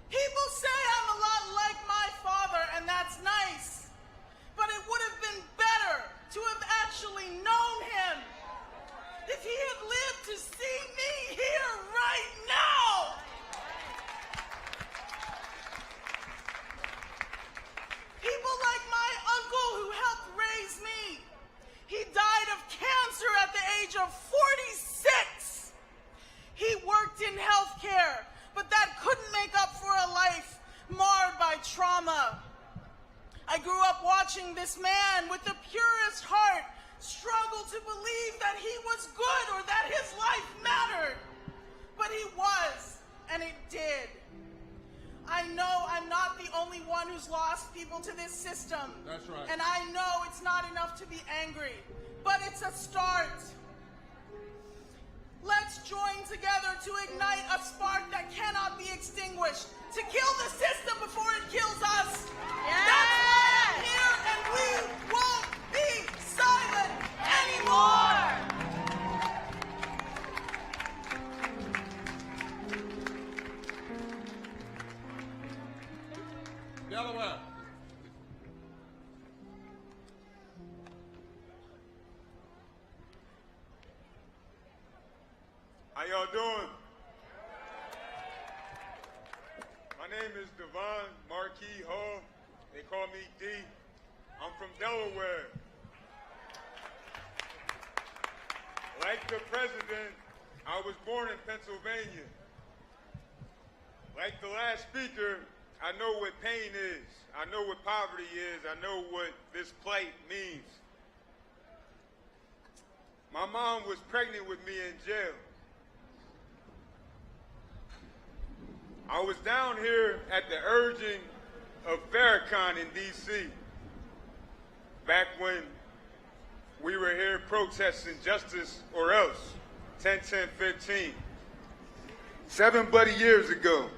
People say I'm a lot like my father, and that's nice. But it would have been better to have actually known him if he had lived to see me here right now. People like my uncle who helped raise me. He died of cancer at the age of 46. He worked in healthcare, but that couldn't make up for a life marred by trauma. I grew up watching this man with the purest heart struggle to believe that he was good or that his life mattered. But he was, and it did. I know I'm not the only one who's lost people to this system. That's right. And I know it's not enough to be angry, but it's a start. Let's join together to ignite a spark that cannot be extinguished, to kill the system before it kills us. Yes! That's why I'm here, and we won't be silent anymore. Delaware. How y'all doing? My name is Devon Marquis Hall. They call me D. I'm from Delaware. Like the president, I was born in Pennsylvania. Like the last speaker, I know what pain is. I know what poverty is. I know what this plight means. My mom was pregnant with me in jail. I was down here at the urging of Farrakhan in D.C. back when we were here protesting justice or else, 10-10-15. 7 bloody years ago.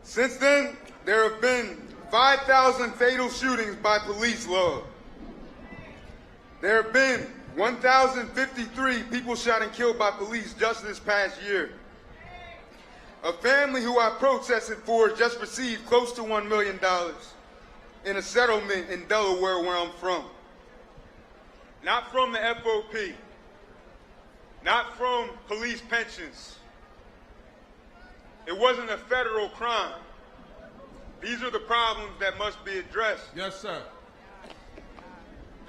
Since then, there have been 5,000 fatal shootings by police law. There have been 1,053 people shot and killed by police just this past year. A family who I protested for just received close to $1 million in a settlement in Delaware, where I'm from. Not from the FOP, not from police pensions. It wasn't a federal crime. These are the problems that must be addressed. Yes, sir.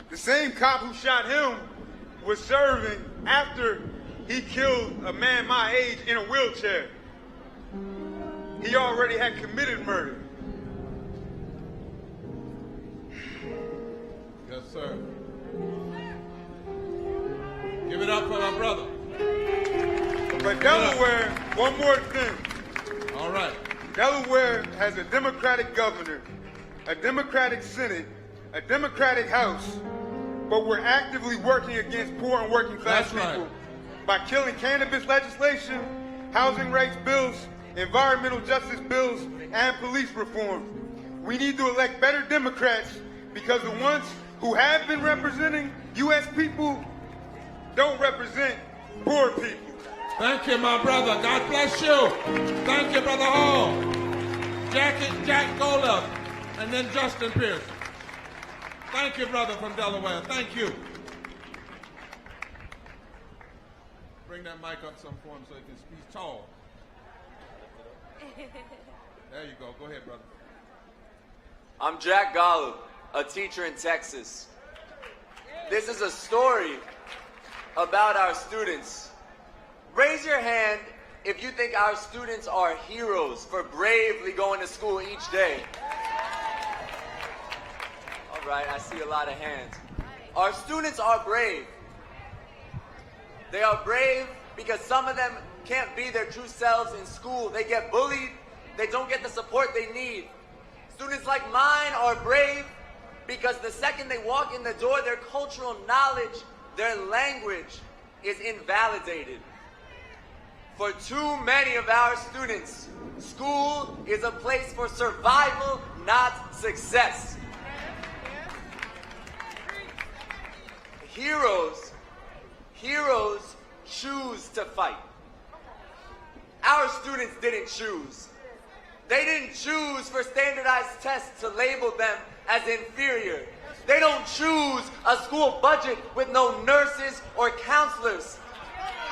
The same cop who shot him was serving after he killed a man my age in a wheelchair. He already had committed murder. Yes, sir. Give it up for my brother. But Delaware, one more thing. All right. Delaware has a Democratic governor, a Democratic Senate, a Democratic House, but we're actively working against poor and working class people by killing cannabis legislation, housing rights bills, environmental justice bills, and police reform. We need to elect better Democrats because the ones who have been representing U.S. people don't represent poor people. Thank you, my brother. God bless you. Thank you, Brother Hall. Jack Golub, and then Justin Pierce. Thank you, brother from Delaware. Thank you. Bring that mic up some for him so he can speak tall. There you go. Go ahead, brother. I'm Jack Golub, a teacher in Texas. This is a story about our students. Raise your hand if you think our students are heroes for bravely going to school each day. All right, I see a lot of hands. Our students are brave. They are brave because some of them can't be their true selves in school. They get bullied. They don't get the support they need. Students like mine are brave because the second they walk in the door, their cultural knowledge, their language is invalidated. For too many of our students, school is a place for survival, not success. Heroes choose to fight. Our students didn't choose. They didn't choose for standardized tests to label them as inferior. They don't choose a school budget with no nurses or counselors.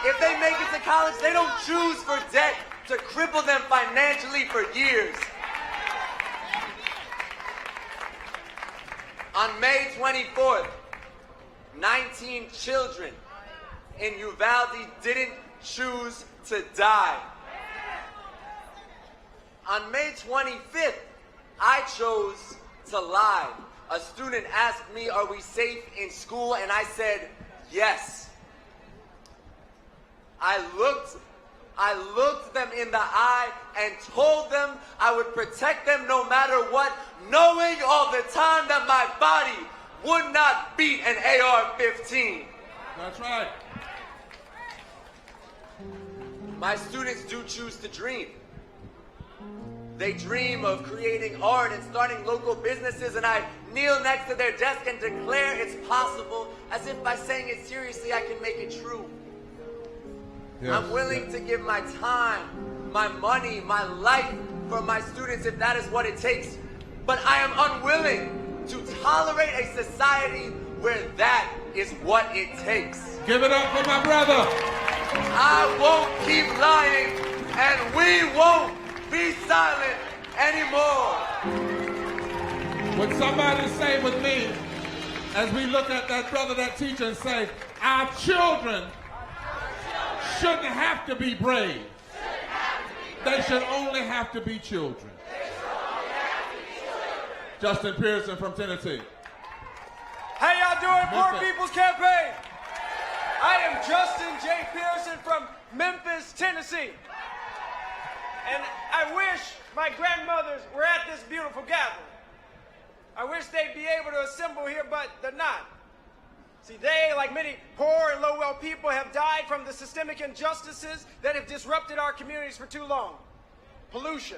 If they make it to college, they don't choose for debt to cripple them financially for years. On May 24th, 19 children in Uvalde didn't choose to die. On May 25th, I chose to lie. A student asked me, "Are we safe in school?" And I said, yes. I looked them in the eye and told them I would protect them no matter what, knowing all the time that my body would not beat an AR-15. That's right. My students do choose to dream. They dream of creating art and starting local businesses, and I kneel next to their desk and declare it's possible, as if by saying it seriously I can make it true. Yes. I'm willing to give my time, my money, my life for my students if that is what it takes. But I am unwilling to tolerate a society where that is what it takes. Give it up for my brother. I won't keep lying, and we won't be silent anymore. Would somebody say with me, as we look at that brother, that teacher, and say, our children shouldn't have to be brave. They should only have to be children. Justin Pearson from Tennessee. How y'all doing, Poor People's Campaign? I am Justin J. Pearson from Memphis, Tennessee. And I wish my grandmothers were at this beautiful gathering. I wish they'd be able to assemble here, but they're not. See, they, like many poor and low-wealth people, have died from the systemic injustices that have disrupted our communities for too long. Pollution,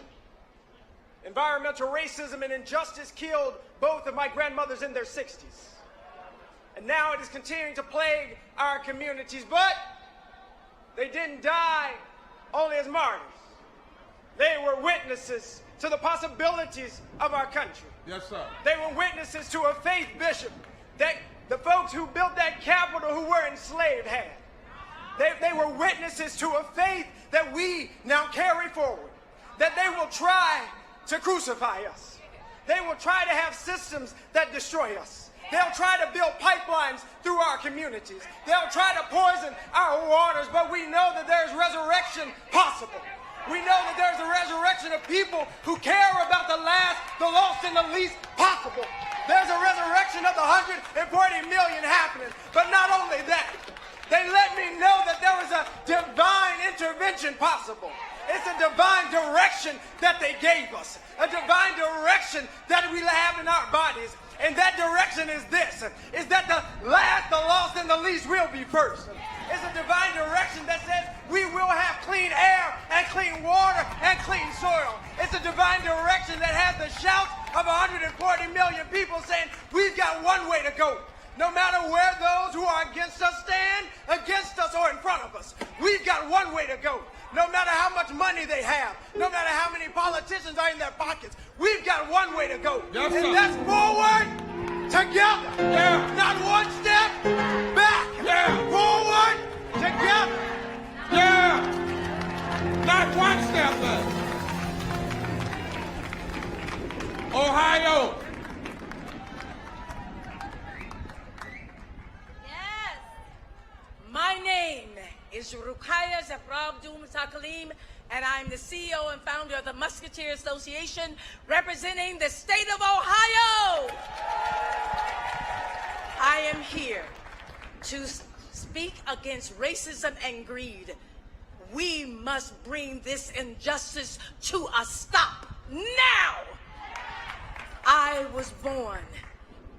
environmental racism, and injustice killed both of my grandmothers in their 60s. and now it is continuing to plague our communities. But they didn't die only as martyrs. They were witnesses to the possibilities of our country. Yes, sir. They were witnesses to a faith, Bishop, that the folks who built that Capitol who were enslaved had. They were witnesses to a faith that we now carry forward, that they will try to crucify us. They will try to have systems that destroy us. They'll try to build pipelines through our communities. They'll try to poison our waters, but we know that there's resurrection possible. We know that there's a resurrection of people who care about the last, the lost, and the least possible. There's a resurrection of the 140 million happening. But not only that, they let me know that there was a divine intervention possible. It's a divine direction that they gave us, a divine direction that we have in our bodies. And that direction is this, is that the last, the lost, and the least will be first. It's a divine direction that says we will have clean air and clean water and clean soil. It's a divine direction that has the shouts of 140 million people saying we've got one way to go. No matter where those who are against us stand, against us or in front of us, we've got one way to go. No matter how much money they have, no matter how many politicians are in their pockets, we've got one way to go. Yes, and that's forward, together. Yeah. Not one step back. Yeah. Forward, together. Yeah. Not one step back. Ohio. Yes. My name is Rukaya Zabrabdum Takalim, and I'm the CEO and founder of the Musketeer Association, representing the state of Ohio. I am here to speak against racism and greed. We must bring this injustice to a stop now. I was born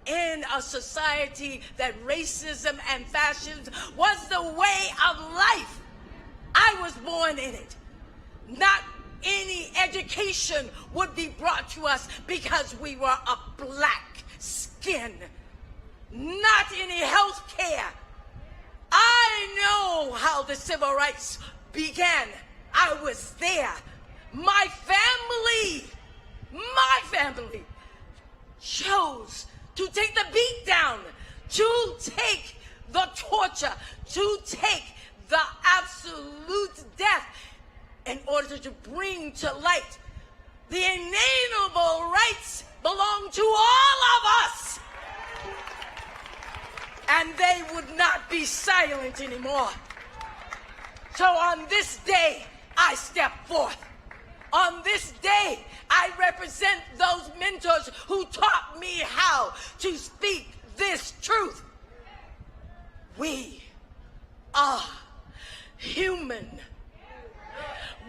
in a society that racism and fascism was the way of life. I was born in it. Not any education would be brought to us because we were a black skin. Not any health care. I know how the civil rights began. I was there. My family chose to take the beat down, to take the torture, to take the absolute death in order to bring to light the inalienable rights belong to all of us. And they would not be silent anymore. So on this day, I step forth. On this day, I represent those mentors who taught me how to speak this truth. We are human.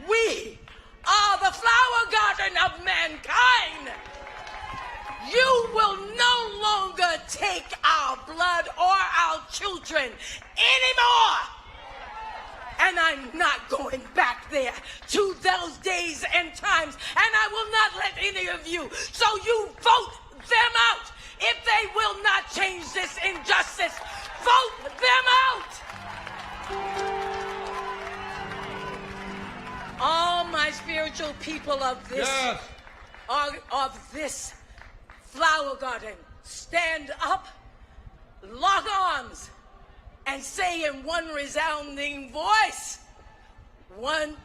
We are the flower garden of mankind. You will no longer take our blood or our children anymore. And I'm not going back there to those days and times. And I will not let any of you. So you vote them out. If they will not change this injustice, vote them out. All my spiritual people of this, of this flower garden, stand up, lock arms, and say in one resounding voice, forward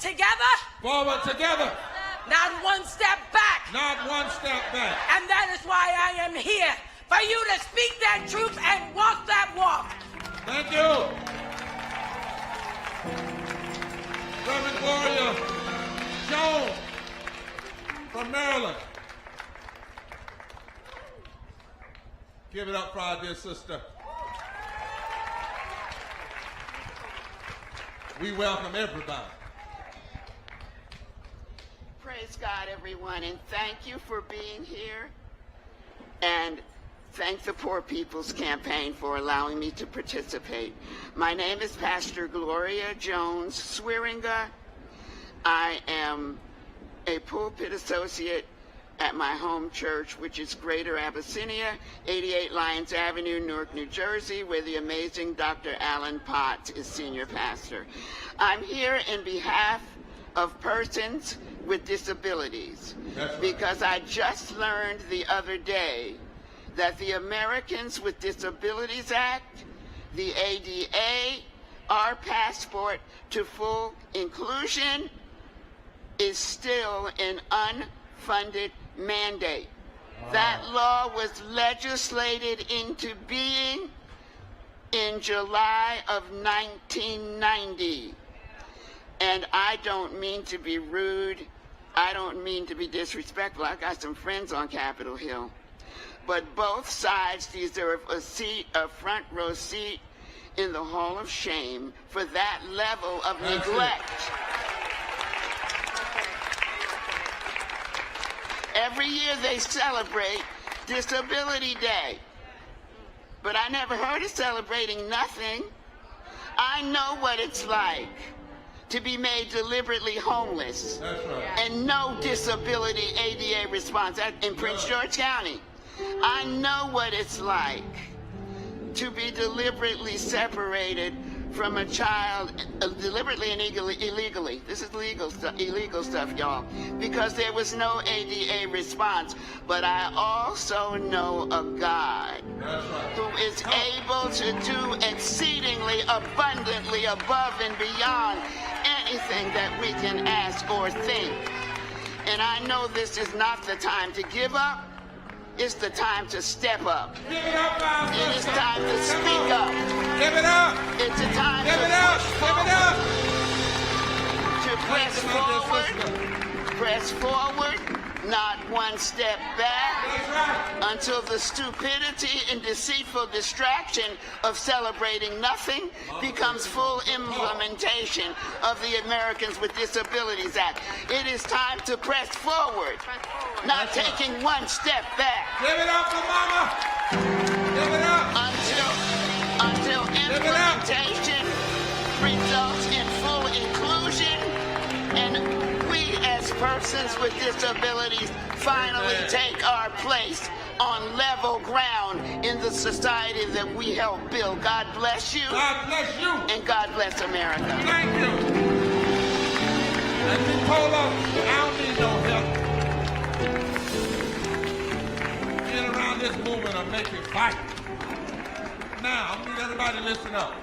together. Forward together. Not one step back. Not one step back. And that is why I am here, for you to speak that truth and walk that walk. Thank you. Reverend Gloria Jones from Maryland. Give it up for our dear sister. We welcome everybody. Praise God, everyone, and thank you for being here. And thank the Poor People's Campaign for allowing me to participate. My name is Pastor Gloria Jones Swearinga. I am a pulpit associate at my home church, which is Greater Abyssinia, 88 Lyons Avenue, Newark, New Jersey, where the amazing Dr. Alan Potts is senior pastor. I'm here in behalf of persons with disabilities because I just learned the other day that the Americans with Disabilities Act, the ADA, our passport to full inclusion is still an unfunded mandate. That law was legislated into being in July of 1990. And I don't mean to be rude. I don't mean to be disrespectful. I got some friends on Capitol Hill. But both sides deserve a seat, a front row seat in the Hall of Shame for that level of neglect. Every year they celebrate Disability Day, but I never heard of celebrating nothing. I know what it's like to be made deliberately homeless. That's right. And no disability ADA response in Prince George County. I know what it's like to be deliberately separated from a child, deliberately and illegally. This is illegal stuff, y'all, because there was no ADA response. But I also know a God who is able to do exceedingly abundantly above and beyond anything that we can ask or think. And I know this is not the time to give up. It's the time to step up. Give it up, Bob. It is time to speak up. Give it up. It's a time Give to it up. push Give it up. To press forward, not one step back, until the stupidity and deceitful distraction of celebrating nothing becomes full implementation of the Americans with Disabilities Act. It is time to press forward, not taking one step back. Give it up for Mama. Give it up. Until implementation results in full inclusion, and we as persons with disabilities finally take our place on level ground in the society that we help build. God bless you. God bless you. And God bless America. Thank you. And Nicola, I don't need no help. Being around this movement of making fight. Now, I need everybody to listen up.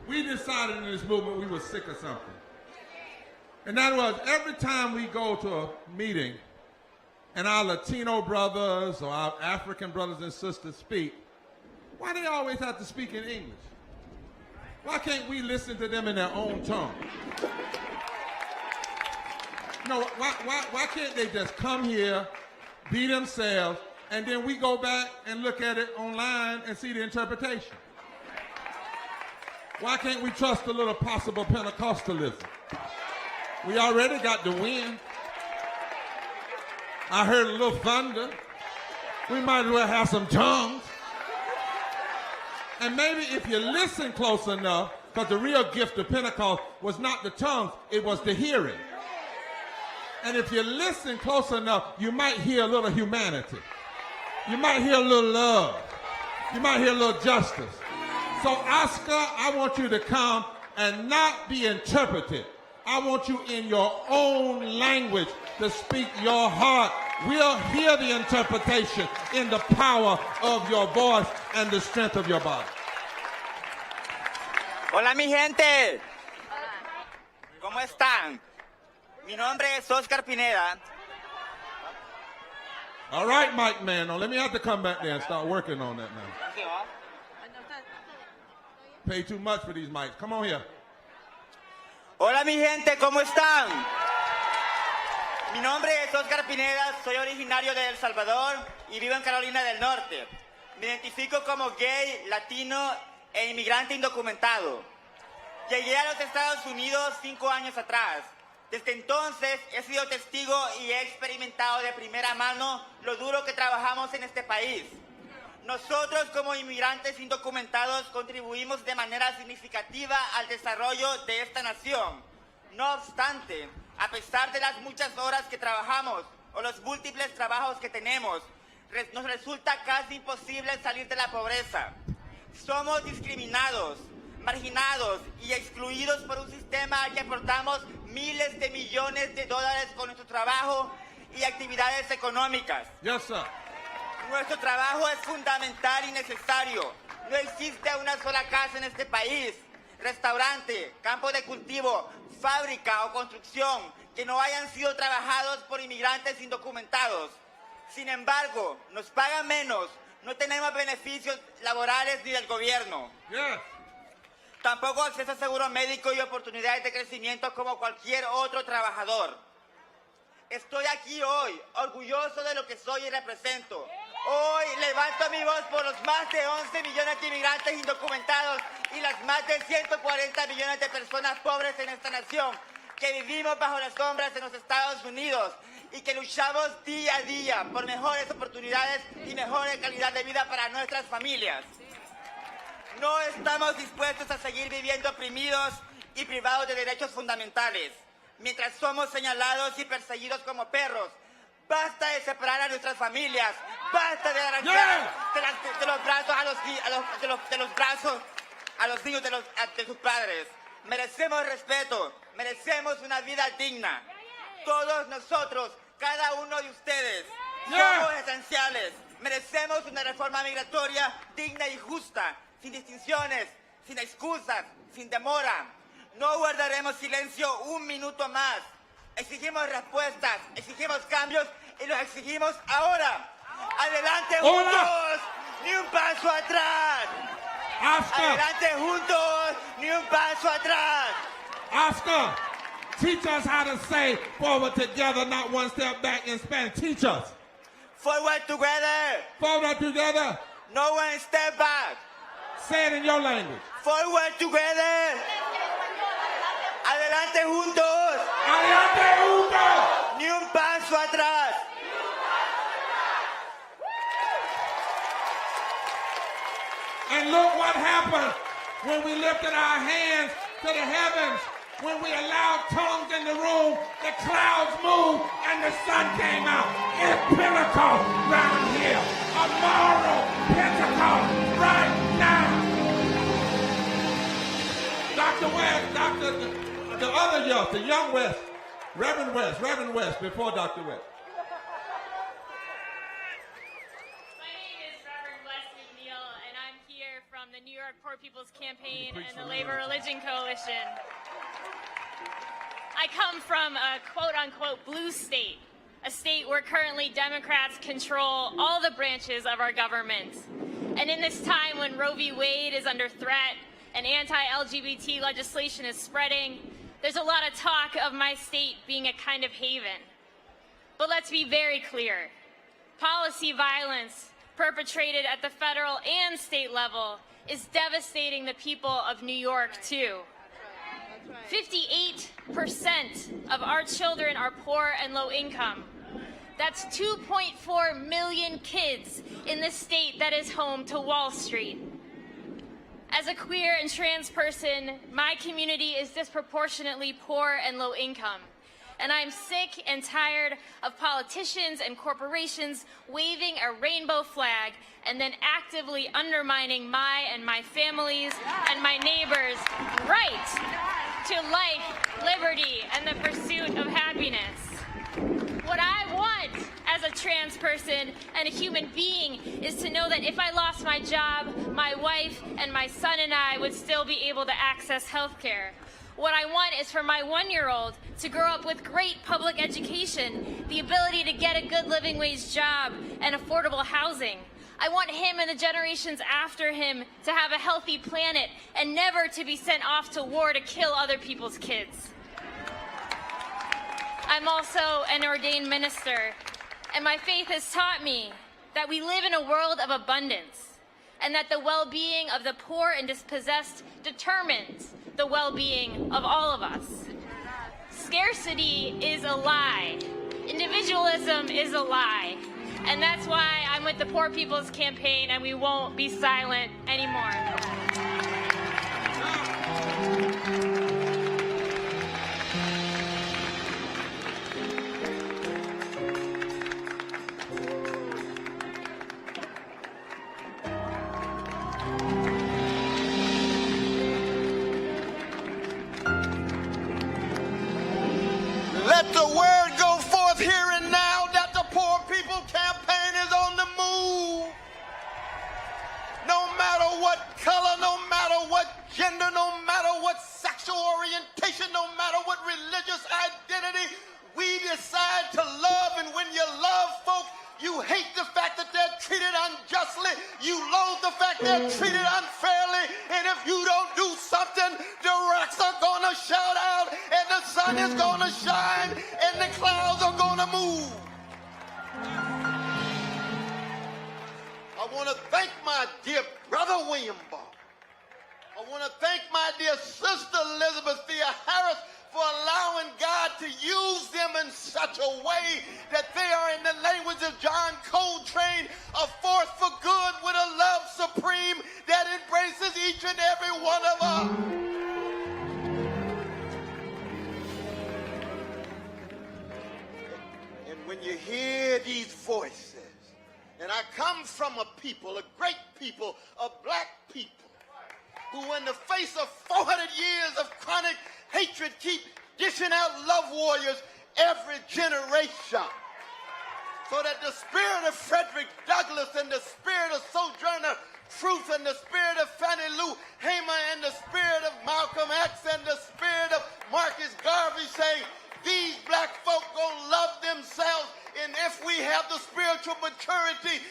We decided in this movement we were sick of something. And that was every time we go to a meeting and our Latino brothers or our African brothers and sisters speak, why do they always have to speak in English? Why can't we listen to them in their own tongue? No, why can't they just come here, be themselves, and then we go back and look at it online and see the interpretation? Why can't we trust a little possible Pentecostalism? We already got the wind. I heard a little thunder. We might as well have some tongues. And maybe if you listen close enough, because the real gift of Pentecost was not the tongues, it was the hearing. And if you listen close enough, you might hear a little humanity. You might hear a little love. You might hear a little justice. So Oscar, I want you to come and not be interpreted. I want you in your own language to speak your heart. We'll hear the interpretation in the power of your voice and the strength of your body. Hola mi gente. ¿Cómo están? Mi nombre es Oscar Pineda. All right, Mike Man. Now let me have to come back there and start working on that now. Pay too much for these mics. Come on here. Hola mi gente, ¿cómo están? Mi nombre es Oscar Pineda, soy originario de El Salvador y vivo en Carolina del Norte. Me identifico como gay, latino e inmigrante indocumentado. Llegué a los Estados Unidos 5 años atrás. Desde entonces he sido testigo y he experimentado de primera mano lo duro que trabajamos en este país. Nosotros como inmigrantes indocumentados contribuimos de manera significativa al desarrollo de esta nación. No obstante, a pesar de las muchas horas que trabajamos, o los múltiples trabajos que tenemos, nos resulta casi imposible salir de la pobreza. Somos discriminados, marginados y excluidos por un sistema al que aportamos miles de millones de dólares con nuestro trabajo y actividades económicas. Yes, sir. Nuestro trabajo es fundamental y necesario. No existe una sola casa en este país, restaurante, campo de cultivo, fábrica o construcción que no hayan sido trabajados por inmigrantes indocumentados. Sin embargo, nos pagan menos, no tenemos beneficios laborales ni del gobierno. Yes. Tampoco acceso a seguro médico y oportunidades de crecimiento como cualquier otro trabajador. Estoy aquí hoy, orgulloso de lo que soy y represento. Hoy levanto mi voz por los más de 11 millones de inmigrantes indocumentados y las más de 140 millones de personas pobres en esta nación que vivimos bajo las sombras de los Estados Unidos y que luchamos día a día por mejores oportunidades y mejor calidad de vida para nuestras familias. No estamos dispuestos a seguir viviendo oprimidos y privados de derechos fundamentales, mientras somos señalados y perseguidos como perros. Basta de separar a nuestras familias, basta de arrancar de los brazos a los niños de sus padres. Merecemos respeto, merecemos una vida digna. Todos nosotros, cada uno de ustedes, somos esenciales. Merecemos una reforma migratoria digna y justa, sin distinciones, sin excusas, sin demora. No guardaremos silencio un minuto más. Exigimos respuestas, exigimos cambios y los exigimos ahora. ¡Adelante juntos! ¡Ni un paso atrás! Oscar. ¡Adelante juntos! ¡Ni un paso atrás! Oscar, teach us how to say forward together, not one step back in Spanish. Teach us. Forward together. Forward together. No one step back. Say it in your language. Forward together. Adelante juntos. Adelante juntos. Ni un paso atrás. And look what happened when we lifted our hands to the heavens. When we allowed tongues in the room, the clouds moved and the sun came out. It's Pentecost round here. A moral Pentecost right now. Dr. West, the other West, the young West, Reverend West, before Dr. West. From the New York Poor People's Campaign and the Labor Religion Coalition. I come from a quote-unquote blue state, a state where currently Democrats control all the branches of our government. And in this time when Roe v. Wade is under threat and anti-LGBT legislation is spreading, there's a lot of talk of my state being a kind of haven. But let's be very clear. Policy violence perpetrated at the federal and state level is devastating the people of New York, too. 58% of our children are poor and low income. That's 2.4 million kids in the state that is home to Wall Street. As a queer and trans person, my community is disproportionately poor and low income. And I'm sick and tired of politicians and corporations waving a rainbow flag and then actively undermining my and my family's and my neighbors' right to life, liberty, and the pursuit of happiness. What I want as a trans person and a human being is to know that if I lost my job, my wife and my son and I would still be able to access health care. What I want is for my 1-year-old to grow up with great public education, the ability to get a good living wage job and affordable housing. I want him and the generations after him to have a healthy planet and never to be sent off to war to kill other people's kids. I'm also an ordained minister, and my faith has taught me that we live in a world of abundance and that the well-being of the poor and dispossessed determines the well-being of all of us. Scarcity is a lie. Individualism is a lie. And that's why I'm with the Poor People's Campaign, and we won't be silent anymore. the word go forth here and now that the Poor People Campaign is on the move. No matter what color, no matter what gender, no matter what sexual orientation, no matter what religious identity, we decide to love. And when you love folk, you hate the fact that they're treated unjustly. You loathe the fact they're treated unfairly. And if you don't do something, the rocks are going to shout out, and the sun is going to shine, and the clouds are going to move. I want to thank my dear brother William Barr. I want to thank my dear sister Elizabeth Thea Harris for allowing God to use them in such a way that they are, in the language of John Coltrane, a force for good with a love supreme that embraces each and every one of us. And when you hear these voices, and I come from a people, a great people, a black people, who in the face of 400 years of chronic hatred keep dishing out love warriors every generation. So that the spirit of Frederick Douglass and the spirit of Sojourner Truth and the spirit of Fannie Lou Hamer and the spirit of Malcolm X and the spirit of Marcus Garvey say, these black folk gonna love themselves, and if we have the spiritual maturity,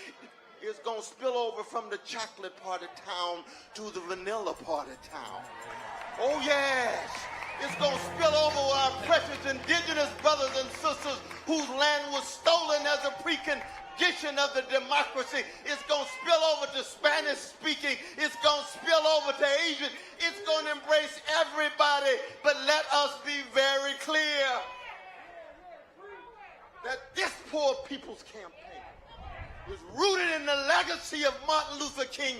it's going to spill over from the chocolate part of town to the vanilla part of town. Oh, yes. It's going to spill over our precious indigenous brothers and sisters whose land was stolen as a precondition of the democracy. It's going to spill over to Spanish speaking. It's going to spill over to Asian. It's going to embrace everybody. But let us be very clear that this Poor People's Campaign is rooted in the legacy of Martin Luther King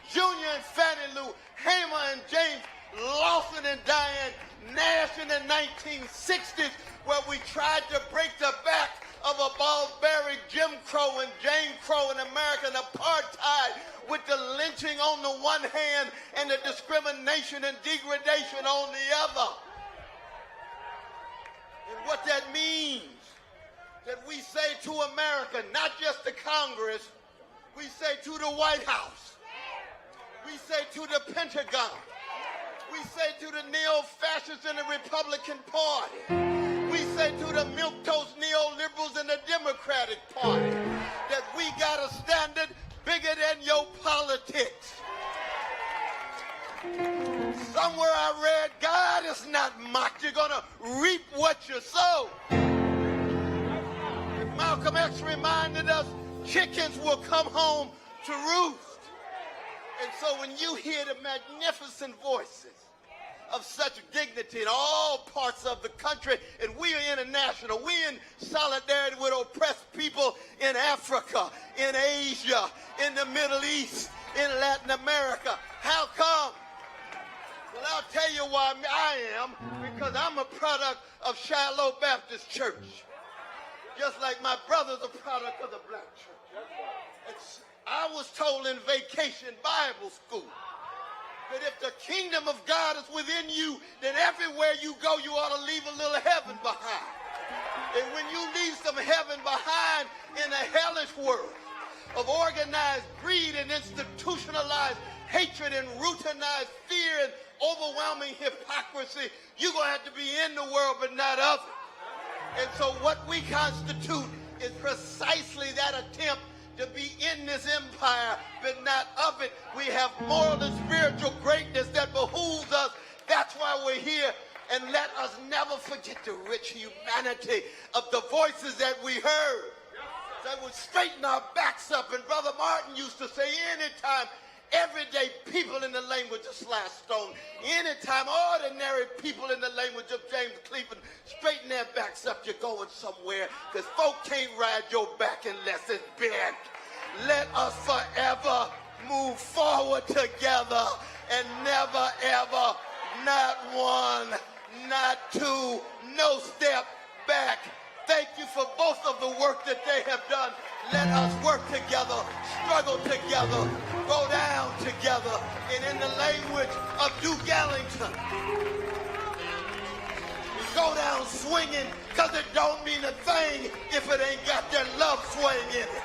Jr. and Fannie Lou Hamer and James Lawson and Diane Nash in the 1960s, where we tried to break the back of a barbaric Jim Crow and Jane Crow and American apartheid, with the lynching on the one hand and the discrimination and degradation on the other. And what that means, that we say to America, not just to Congress, we say to the White House, we say to the Pentagon, we say to the neo-fascists in the Republican Party, we say to the milquetoast neoliberals in the Democratic Party, that we got a standard bigger than your politics. Somewhere I read, God is not mocked. You're going to reap what you sow. Malcolm X reminded us, chickens will come home to roost. And so when you hear the magnificent voices of such dignity in all parts of the country, and we are international, we in solidarity with oppressed people in Africa, in Asia, in the Middle East, in Latin America. How come? Well, I'll tell you why I am, because I'm a product of Shiloh Baptist Church. Just like my brother's a product of the black church. I was told in vacation Bible school that if the kingdom of God is within you, then everywhere you go, you ought to leave a little heaven behind. And when you leave some heaven behind in a hellish world of organized greed and institutionalized hatred and routinized fear and overwhelming hypocrisy, you're going to have to be in the world but not of it. And so what we constitute is precisely that attempt to be in this empire, but not of it. We have moral and spiritual greatness that behooves us. That's why we're here. And let us never forget the rich humanity of the voices that we heard. That would straighten our backs up. And Brother Martin used to say, anytime everyday people in the language of Sly Stone, anytime ordinary people in the language of James Cleveland straighten their backs up, you're going somewhere, because folk can't ride your back unless it's bent. Let us forever move forward together and never ever, not one, not two, no step back. Thank you for both of the work that they have done. Let us work together, struggle together, go down together. And in the language of Duke Ellington, go down swinging because it don't mean a thing if it ain't got that love swing in it.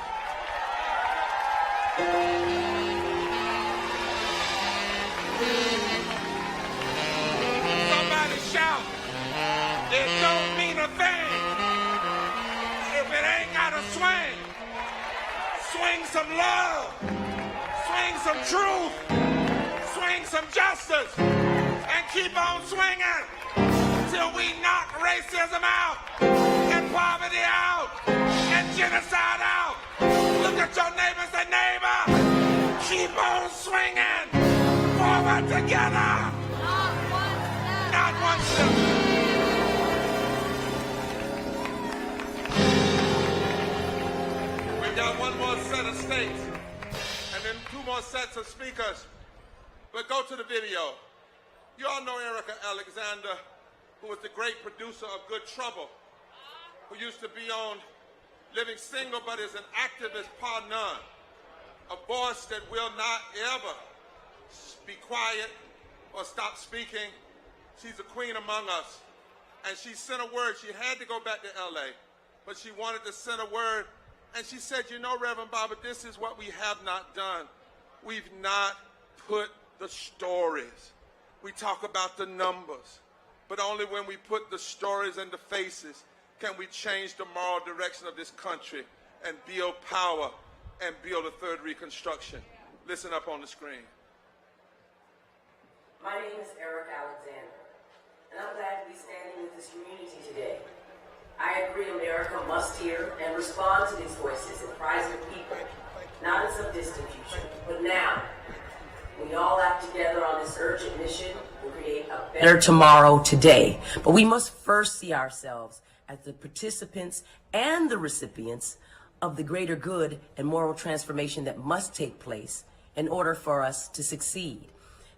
Somebody shout. It don't mean a thing if it ain't got a swing. Swing some love. Swing some truth. Swing some justice. And keep on swinging till we knock racism out and poverty out and genocide out. Look at your neighbor and say, neighbor, keep on swinging forward together. Not one step. We've got one more set of states and then two more sets of speakers. But go to the video. You all know Erica Alexander, who was the great producer of Good Trouble, who used to be on Living Single but is an activist par none, a voice that will not ever be quiet or stop speaking. She's a queen among us. And she sent a word. She had to go back to LA, but she wanted to send a word. And she said, you know, Reverend Barber, this is what we have not done. We've not put the stories. We talk about the numbers, but only when we put the stories and the faces can we change the moral direction of this country and build power and build a third Reconstruction. Listen up on the screen. My name is Erica Alexander, and I'm glad to be standing with this community today. I agree America must hear and respond to these voices and cries of people, not in some distant future, but now. We all act together on this urgent mission to create a better tomorrow today. But we must first see ourselves as the participants and the recipients of the greater good and moral transformation that must take place in order for us to succeed.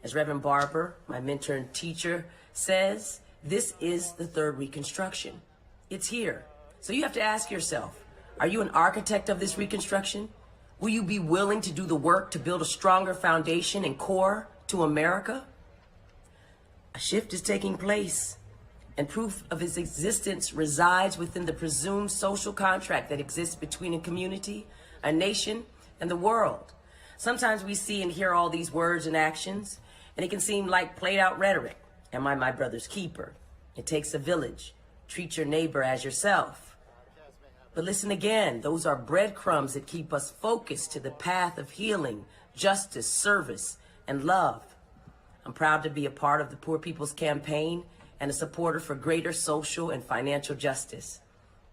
As Reverend Barber, my mentor and teacher, says, this is the third Reconstruction. It's here. So you have to ask yourself, are you an architect of this Reconstruction? Will you be willing to do the work to build a stronger foundation and core to America? A shift is taking place, and proof of its existence resides within the presumed social contract that exists between a community, a nation, and the world. Sometimes we see and hear all these words and actions, and it can seem like played out rhetoric. Am I my brother's keeper? It takes a village. Treat your neighbor as yourself. But listen again, those are breadcrumbs that keep us focused to the path of healing, justice, service, and love. I'm proud to be a part of the Poor People's Campaign and a supporter for greater social and financial justice.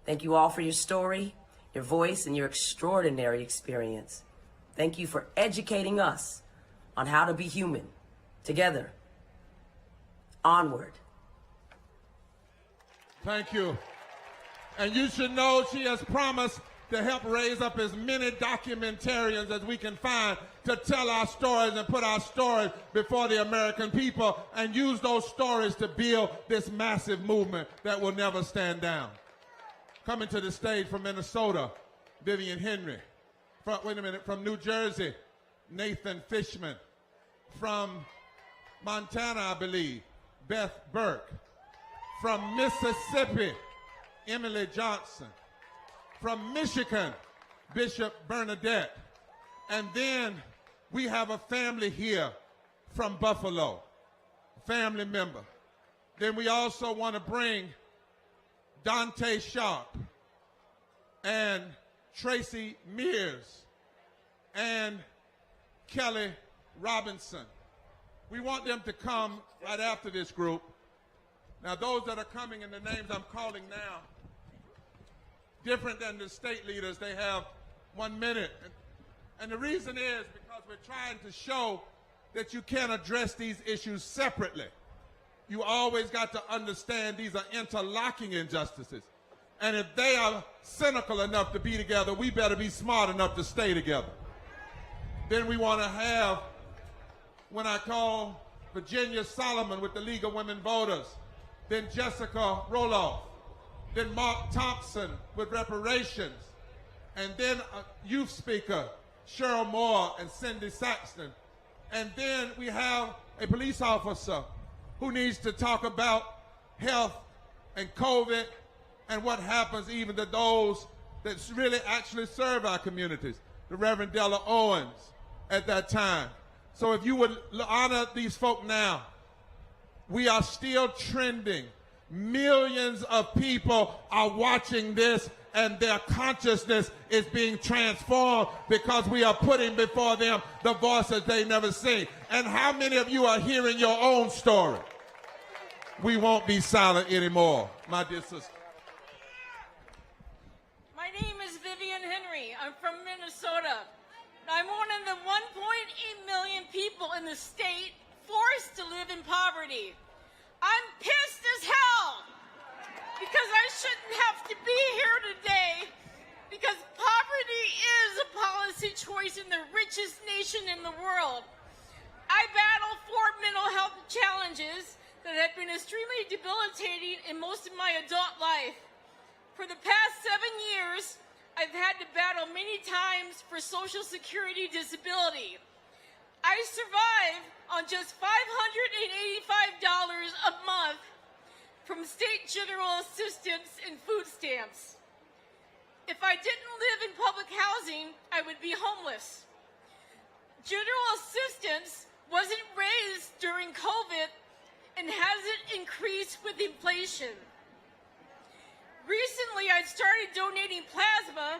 Thank you all for your story, your voice, and your extraordinary experience. Thank you for educating us on how to be human, together. Onward. Thank you. And you should know she has promised to help raise up as many documentarians as we can find to tell our stories and put our stories before the American people and use those stories to build this massive movement that will never stand down. Coming to the stage from Minnesota, Vivian Henry. From New Jersey, Nathan Fishman. From Montana, I believe, Beth Burke. From Mississippi, Emily Johnson. From Michigan, Bishop Bernadette. And then we have a family here from Buffalo, family member. Then we also want to bring Dante Sharp and Tracy Mears and Kelly Robinson. We want them to come right after this group. Now, those that are coming in the names I'm calling now, different than the state leaders, they have 1 minute. And the reason is because we're trying to show that you can't address these issues separately. You always got to understand these are interlocking injustices. And if they are cynical enough to be together, we better be smart enough to stay together. Then we want to have, when I call Virginia Solomon with the League of Women Voters, then Jessica Roloff, then Mark Thompson with reparations, and then a youth speaker, Cheryl Moore and Cindy Saxton. And then we have a police officer who needs to talk about health and COVID and what happens even to those that really actually serve our communities. The Reverend Della Owens at that time. So if you would honor these folk now, we are still trending. Millions of people are watching this, and their consciousness is being transformed because we are putting before them the voices they never seen. And how many of you are hearing your own story? We won't be silent anymore, my dear sister. My name is Vivian Henry. I'm from Minnesota. I'm one of the 1.8 million people in the state forced to live in poverty. I'm pissed as hell because I shouldn't have to be here today, because poverty is a policy choice in the richest nation in the world. I battle 4 mental health challenges that have been extremely debilitating in most of my adult life. For the past 7 years, I've had to battle many times for Social Security disability. I survive on just $585 a month from state general assistance and food stamps. If I didn't live in public housing, I would be homeless. General assistance wasn't raised during COVID and hasn't increased with inflation. Recently, I started donating plasma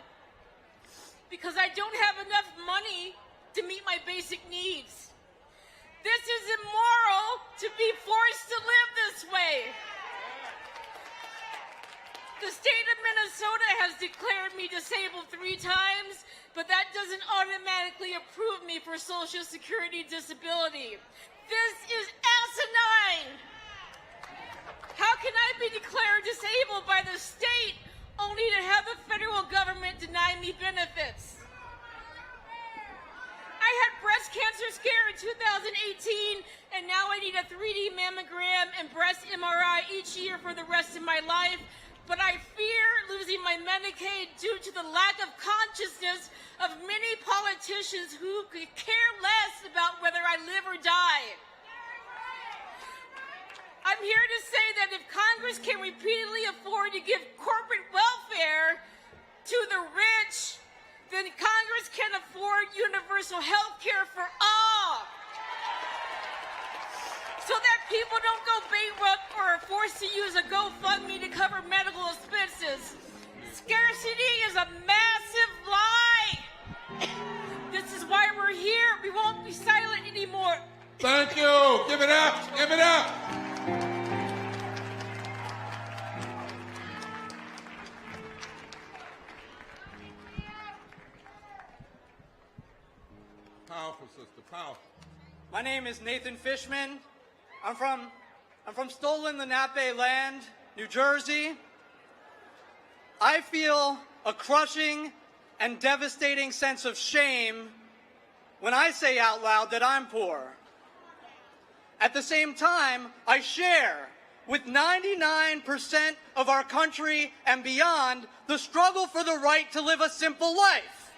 because I don't have enough money to meet my basic needs. This is immoral to be forced to live this way. The state of Minnesota has declared me disabled 3 times, but that doesn't automatically approve me for Social Security disability. This is asinine. How can I be declared disabled by the state only to have the federal government deny me benefits? I had breast cancer scare in 2018, and now I need a 3D mammogram and breast MRI each year for the rest of my life. But I fear losing my Medicaid due to the lack of consciousness of many politicians who could care less about whether I live or die. I'm here to say that if Congress can repeatedly afford to give corporate welfare to the rich, then Congress can afford universal health care for all, so that people don't go bankrupt or are forced to use a GoFundMe to cover medical expenses. Scarcity is a massive lie. This is why we're here. We won't be silent anymore. Thank you. Give it up. Give it up. Powerful, sister, powerful. My name is Nathan Fishman. I'm from stolen Lenape land, New Jersey. I feel a crushing and devastating sense of shame when I say out loud that I'm poor. At the same time, I share with 99% of our country and beyond the struggle for the right to live a simple life.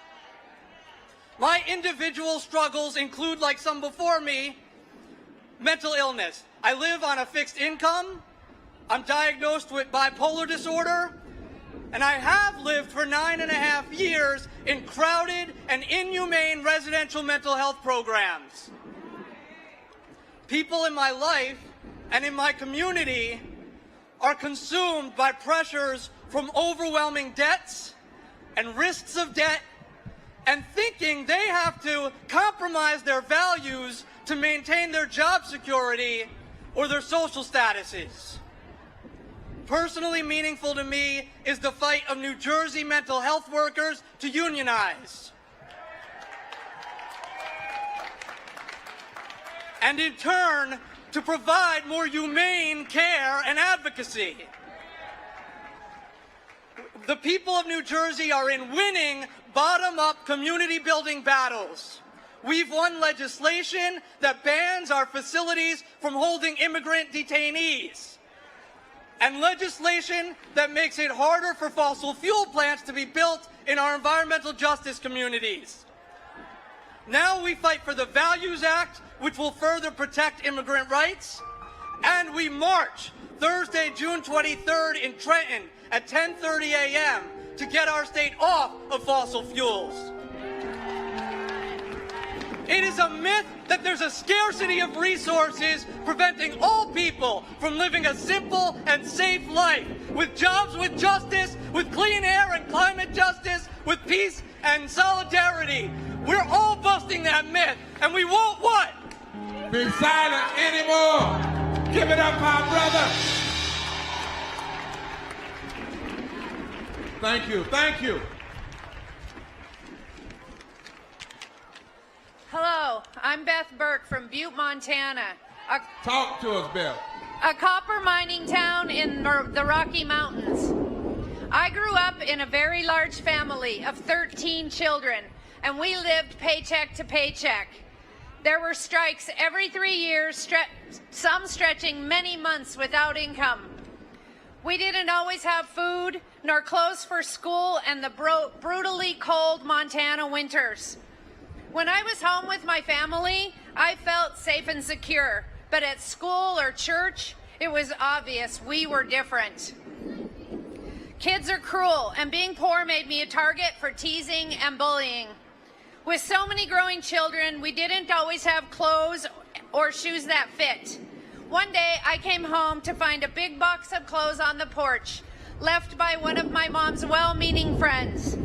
My individual struggles include, like some before me, mental illness. I live on a fixed income. I'm diagnosed with bipolar disorder. And I have lived for 9.5 years in crowded and inhumane residential mental health programs. People in my life and in my community are consumed by pressures from overwhelming debts and risks of debt, and thinking they have to compromise their values to maintain their job security or their social statuses. Personally meaningful to me is the fight of New Jersey mental health workers to unionize. And in turn, to provide more humane care and advocacy. The people of New Jersey are in winning bottom-up community-building battles. We've won legislation that bans our facilities from holding immigrant detainees, and legislation that makes it harder for fossil fuel plants to be built in our environmental justice communities. Now we fight for the Values Act, which will further protect immigrant rights, and we march Thursday, June 23rd in Trenton at 10:30 a.m. to get our state off of fossil fuels. It is a myth that there's a scarcity of resources preventing all people from living a simple and safe life, with jobs, with justice, with clean air and climate justice, with peace and solidarity. We're all busting that myth, and we won't what? Be silent anymore. Give it up, my brother. Thank you, thank you. Hello, I'm Beth Burke from Butte, Montana. Talk to us, Beth. A copper mining town in the Rocky Mountains. I grew up in a very large family of 13 children, and we lived paycheck to paycheck. There were strikes every 3 years, some stretching many months without income. We didn't always have food nor clothes for school and the brutally cold Montana winters. When I was home with my family, I felt safe and secure, but at school or church, it was obvious we were different. Kids are cruel, and being poor made me a target for teasing and bullying. With so many growing children, we didn't always have clothes or shoes that fit. One day, I came home to find a big box of clothes on the porch, left by one of my mom's well-meaning friends.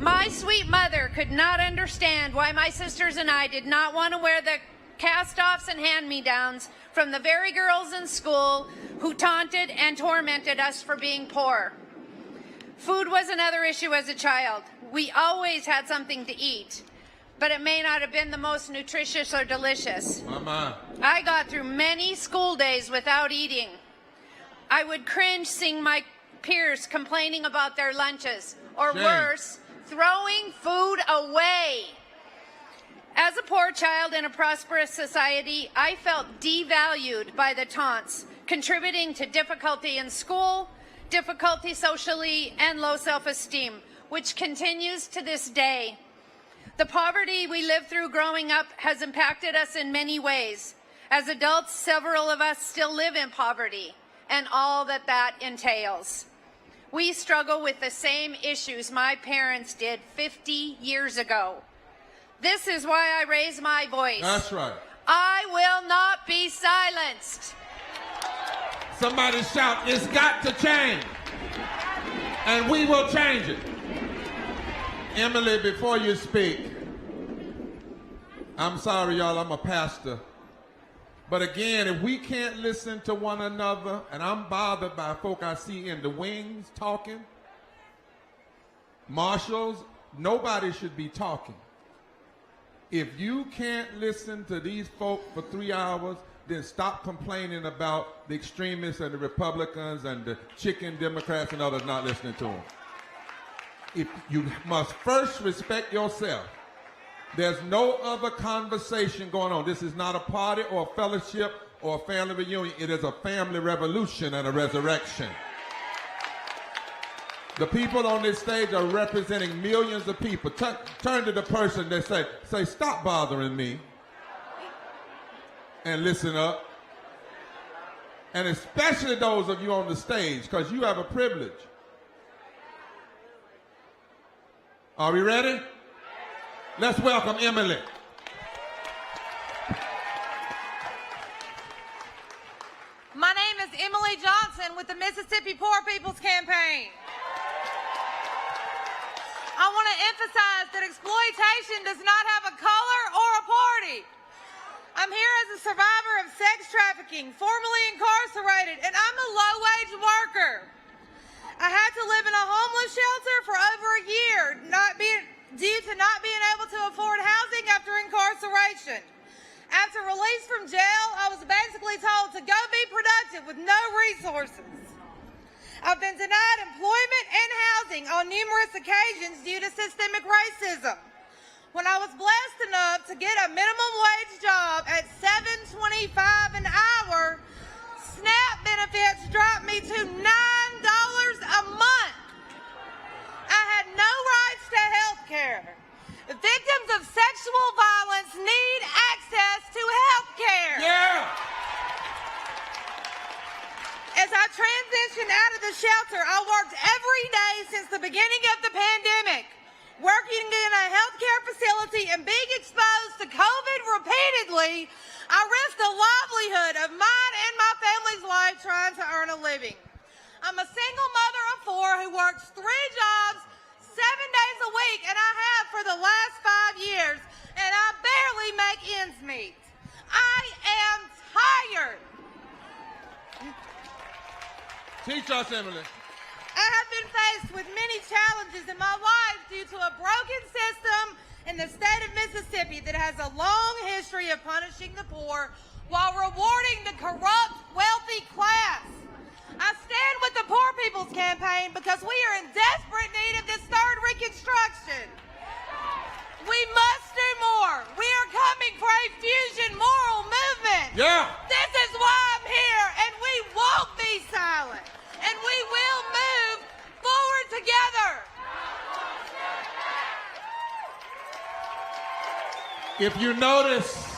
My sweet mother could not understand why my sisters and I did not want to wear the cast-offs and hand-me-downs from the very girls in school who taunted and tormented us for being poor. Food was another issue as a child. We always had something to eat, but it may not have been the most nutritious or delicious. Mama. I got through many school days without eating. I would cringe seeing my peers complaining about their lunches, or worse, throwing food away. As a poor child in a prosperous society, I felt devalued by the taunts, contributing to difficulty in school, difficulty socially, and low self-esteem, which continues to this day. The poverty we lived through growing up has impacted us in many ways. As adults, several of us still live in poverty, and all that entails. We struggle with the same issues my parents did 50 years ago. This is why I raise my voice. That's right. I will not be silenced. Somebody shout, it's got to change. And we will change it. Emily, before you speak, I'm sorry, y'all, I'm a pastor. But again, if we can't listen to one another, and I'm bothered by folk I see in the wings talking, marshals, nobody should be talking. If you can't listen to these folk for 3 hours, then stop complaining about the extremists and the Republicans and the chicken Democrats and others not listening to them. If you must first respect yourself. There's no other conversation going on. This is not a party or a fellowship or a family reunion. It is a family revolution and a resurrection. The people on this stage are representing millions of people. Turn to the person that say, stop bothering me. And listen up. And especially those of you on the stage, because you have a privilege. Are we ready? Let's welcome Emily. My name is Emily Johnson with the Mississippi Poor People's Campaign. I want to emphasize that exploitation does not have a color or a party. I'm here as a survivor of sex trafficking, formerly incarcerated, and I'm a low-wage worker. I had to live in a homeless shelter for over a year, due to not being able to afford housing after incarceration. After release from jail, I was basically told to go be productive with no resources. I've been denied employment and housing on numerous occasions due to systemic racism. When I was blessed enough to get a minimum wage job at $7.25 an hour, SNAP benefits dropped me to $9 a month. I had no rights to health care. Victims of sexual violence need access to health care. Yeah. As I transitioned out of the shelter, I worked beginning of the pandemic, working in a healthcare facility and being exposed to COVID repeatedly, I risked the livelihood of mine and my family's life trying to earn a living. I'm a single mother of 4 who works 3 jobs, 7 days a week, and I have for the last 5 years, and I barely make ends meet. I am tired. Teach us, Emily. I have been faced with many challenges in my life due to a broken system in the state of Mississippi that has a long history of punishing the poor while rewarding the corrupt, wealthy class. I stand with the Poor People's Campaign because we are in desperate need of this third Reconstruction. We must do more. We are coming for a fusion moral movement. Yeah. This is why I'm here, and we won't be silent. And we will move forward together. If you notice,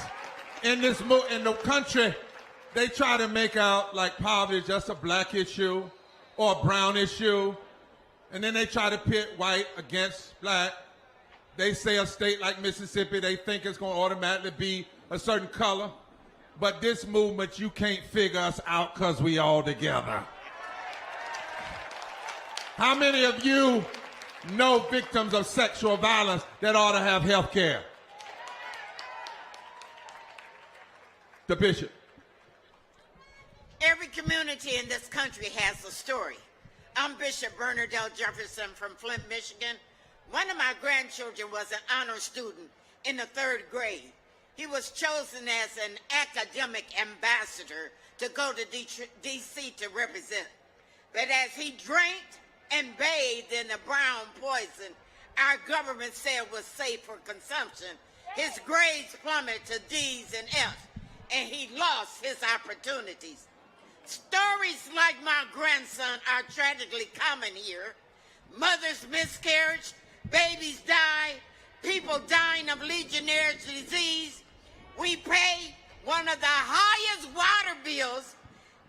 in the country, they try to make out like poverty is just a black issue or a brown issue, and then they try to pit white against black. They say a state like Mississippi, they think it's going to automatically be a certain color, but this movement, you can't figure us out because we all together. How many of you know victims of sexual violence that ought to have health care? The bishop. Every community in this country has a story. I'm Bishop Bernard L. Jefferson from Flint, Michigan. One of my grandchildren was an honor student in the 3rd grade. He was chosen as an academic ambassador to go to D.C. to represent. But as he drank and bathed in the brown poison our government said was safe for consumption, his grades plummeted to D's and F's, and he lost his opportunities. Stories like my grandson are tragically common here. Mothers miscarriage, babies die, people dying of Legionnaire's disease. We pay one of the highest water bills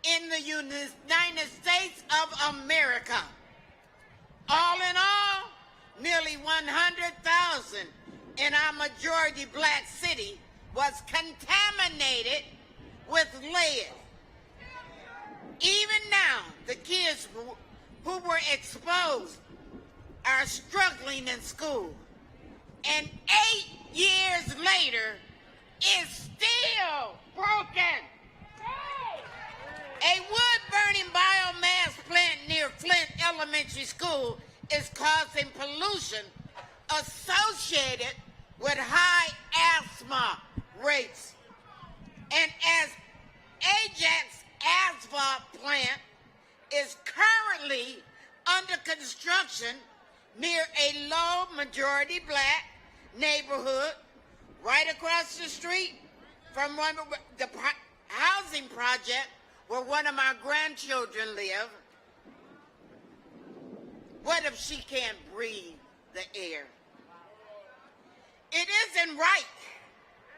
in the United States of America. All in all, nearly 100,000 in our majority black city was contaminated with lead. Even now, the kids who were exposed are struggling in school. And 8 years later, it's still broken. A wood-burning biomass plant near Flint Elementary School is causing pollution associated with high asthma rates. And as Ajax asphalt plant is currently under construction near a low majority black neighborhood right across the street from the housing project where one of my grandchildren live. What if she can't breathe the air? It isn't right.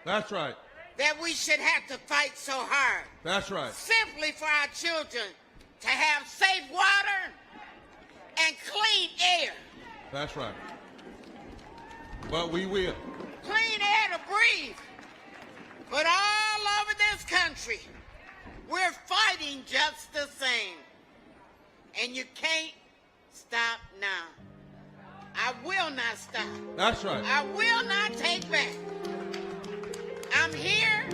That's right. That we should have to fight so hard. That's right. Simply for our children to have safe water and clean air. That's right. But we will. Clean air to breathe. But all over this country, we're fighting just the same. And you can't stop now. I will not stop. That's right. I will not take back. I'm here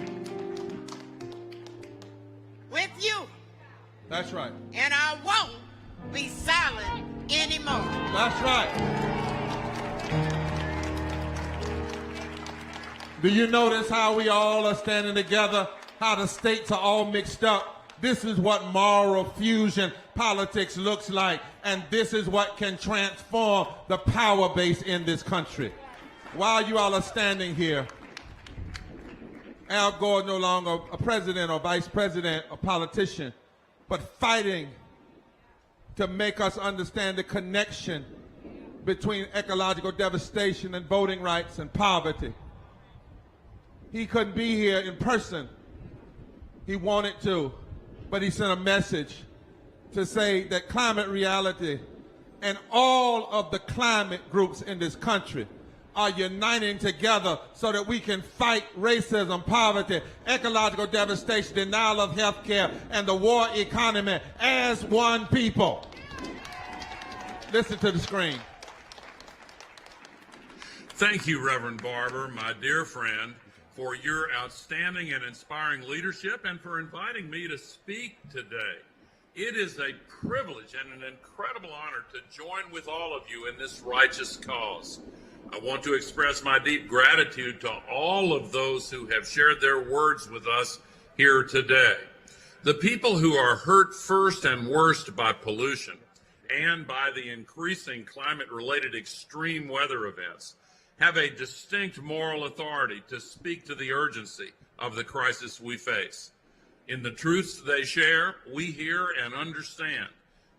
with you. That's right. And I won't be silent anymore. That's right. Do you notice how we all are standing together? How the states are all mixed up? This is what moral fusion politics looks like, and this is what can transform the power base in this country. While you all are standing here, Al Gore no longer a president or vice president or politician, but fighting to make us understand the connection between ecological devastation and voting rights and poverty. He couldn't be here in person. He wanted to, but he sent a message to say that climate reality and all of the climate groups in this country are uniting together so that we can fight racism, poverty, ecological devastation, denial of health care, and the war economy as one people. Listen to the screen. Thank you, Reverend Barber, my dear friend, for your outstanding and inspiring leadership and for inviting me to speak today. It is a privilege and an incredible honor to join with all of you in this righteous cause. I want to express my deep gratitude to all of those who have shared their words with us here today. The people who are hurt first and worst by pollution and by the increasing climate-related extreme weather events have a distinct moral authority to speak to the urgency of the crisis we face. In the truths they share, we hear and understand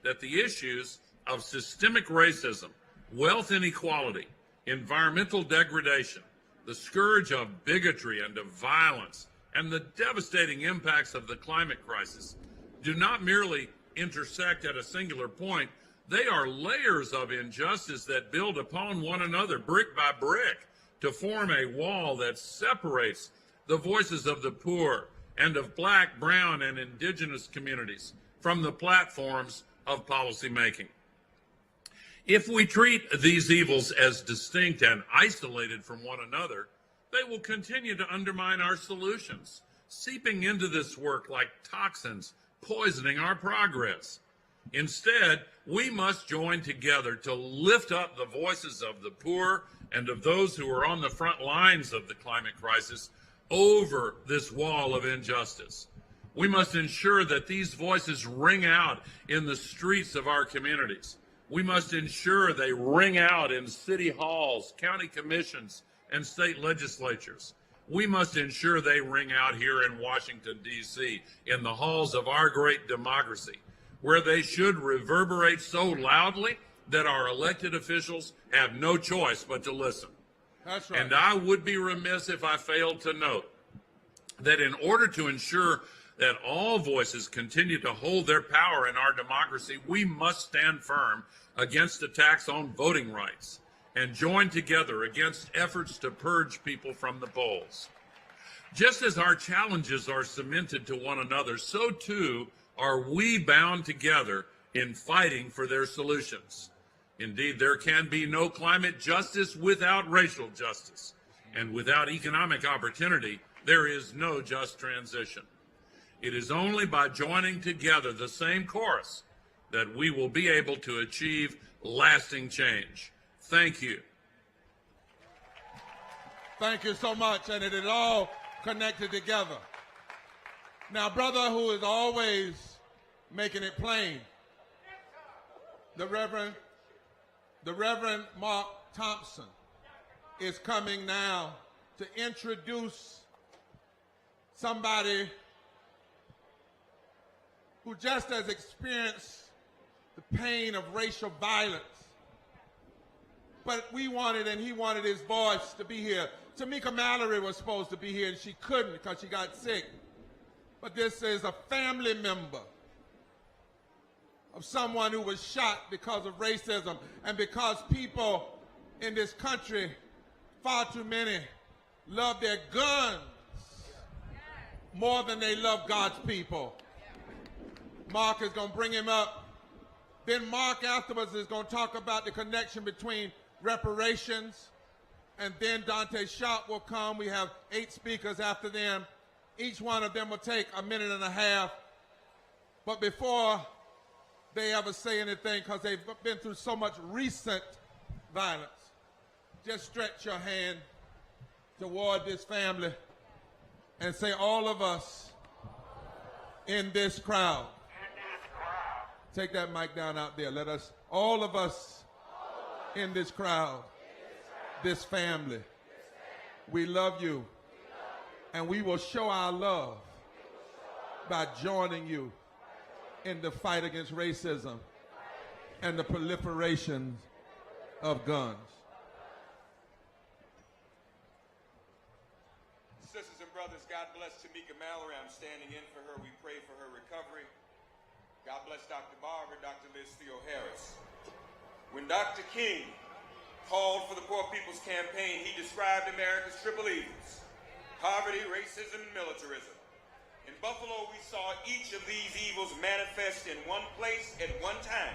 that the issues of systemic racism, wealth inequality, environmental degradation, the scourge of bigotry and of violence, and the devastating impacts of the climate crisis do not merely intersect at a singular point. They are layers of injustice that build upon one another brick by brick to form a wall that separates the voices of the poor and of Black, brown, and Indigenous communities from the platforms of policymaking. If we treat these evils as distinct and isolated from one another, they will continue to undermine our solutions, seeping into this work like toxins, poisoning our progress. Instead, we must join together to lift up the voices of the poor and of those who are on the front lines of the climate crisis over this wall of injustice. We must ensure that these voices ring out in the streets of our communities. We must ensure they ring out in city halls, county commissions, and state legislatures. We must ensure they ring out here in Washington, D.C., in the halls of our great democracy, where they should reverberate so loudly that our elected officials have no choice but to listen. That's right. And I would be remiss if I failed to note that in order to ensure that all voices continue to hold their power in our democracy, we must stand firm against attacks on voting rights and join together against efforts to purge people from the polls. Just as our challenges are cemented to one another, so too are we bound together in fighting for their solutions. Indeed, there can be no climate justice without racial justice, and without economic opportunity, there is no just transition. It is only by joining together the same chorus that we will be able to achieve lasting change. Thank you. Thank you so much, and it is all connected together. Now, brother who is always making it plain, the Reverend Mark Thompson is coming now to introduce somebody who just has experienced the pain of racial violence. But we wanted, and he wanted his voice to be here. Tamika Mallory was supposed to be here, and she couldn't because she got sick. But this is a family member of someone who was shot because of racism and because people in this country, far too many, love their guns more than they love God's people. Mark is going to bring him up. Then Mark afterwards is going to talk about the connection between reparations, and then Dante Sharp will come. We have 8 speakers after them. Each one of them will take a minute and a half. But before they ever say anything, because they've been through so much recent violence, just stretch your hand toward this family and say, all of us in this crowd. Take that mic down out there. Let us, all of us in this crowd, this family, we love you, and we will show our love by joining you in the fight against racism and the proliferation of guns. Sisters and brothers, God bless Tamika Mallory. I'm standing in for her. We pray for her recovery. God bless Dr. Barber, Dr. Liz Theo Harris. When Dr. King called for the Poor People's Campaign, he described America's triple evils: poverty, racism, and militarism. In Buffalo, we saw each of these evils manifest in one place at one time.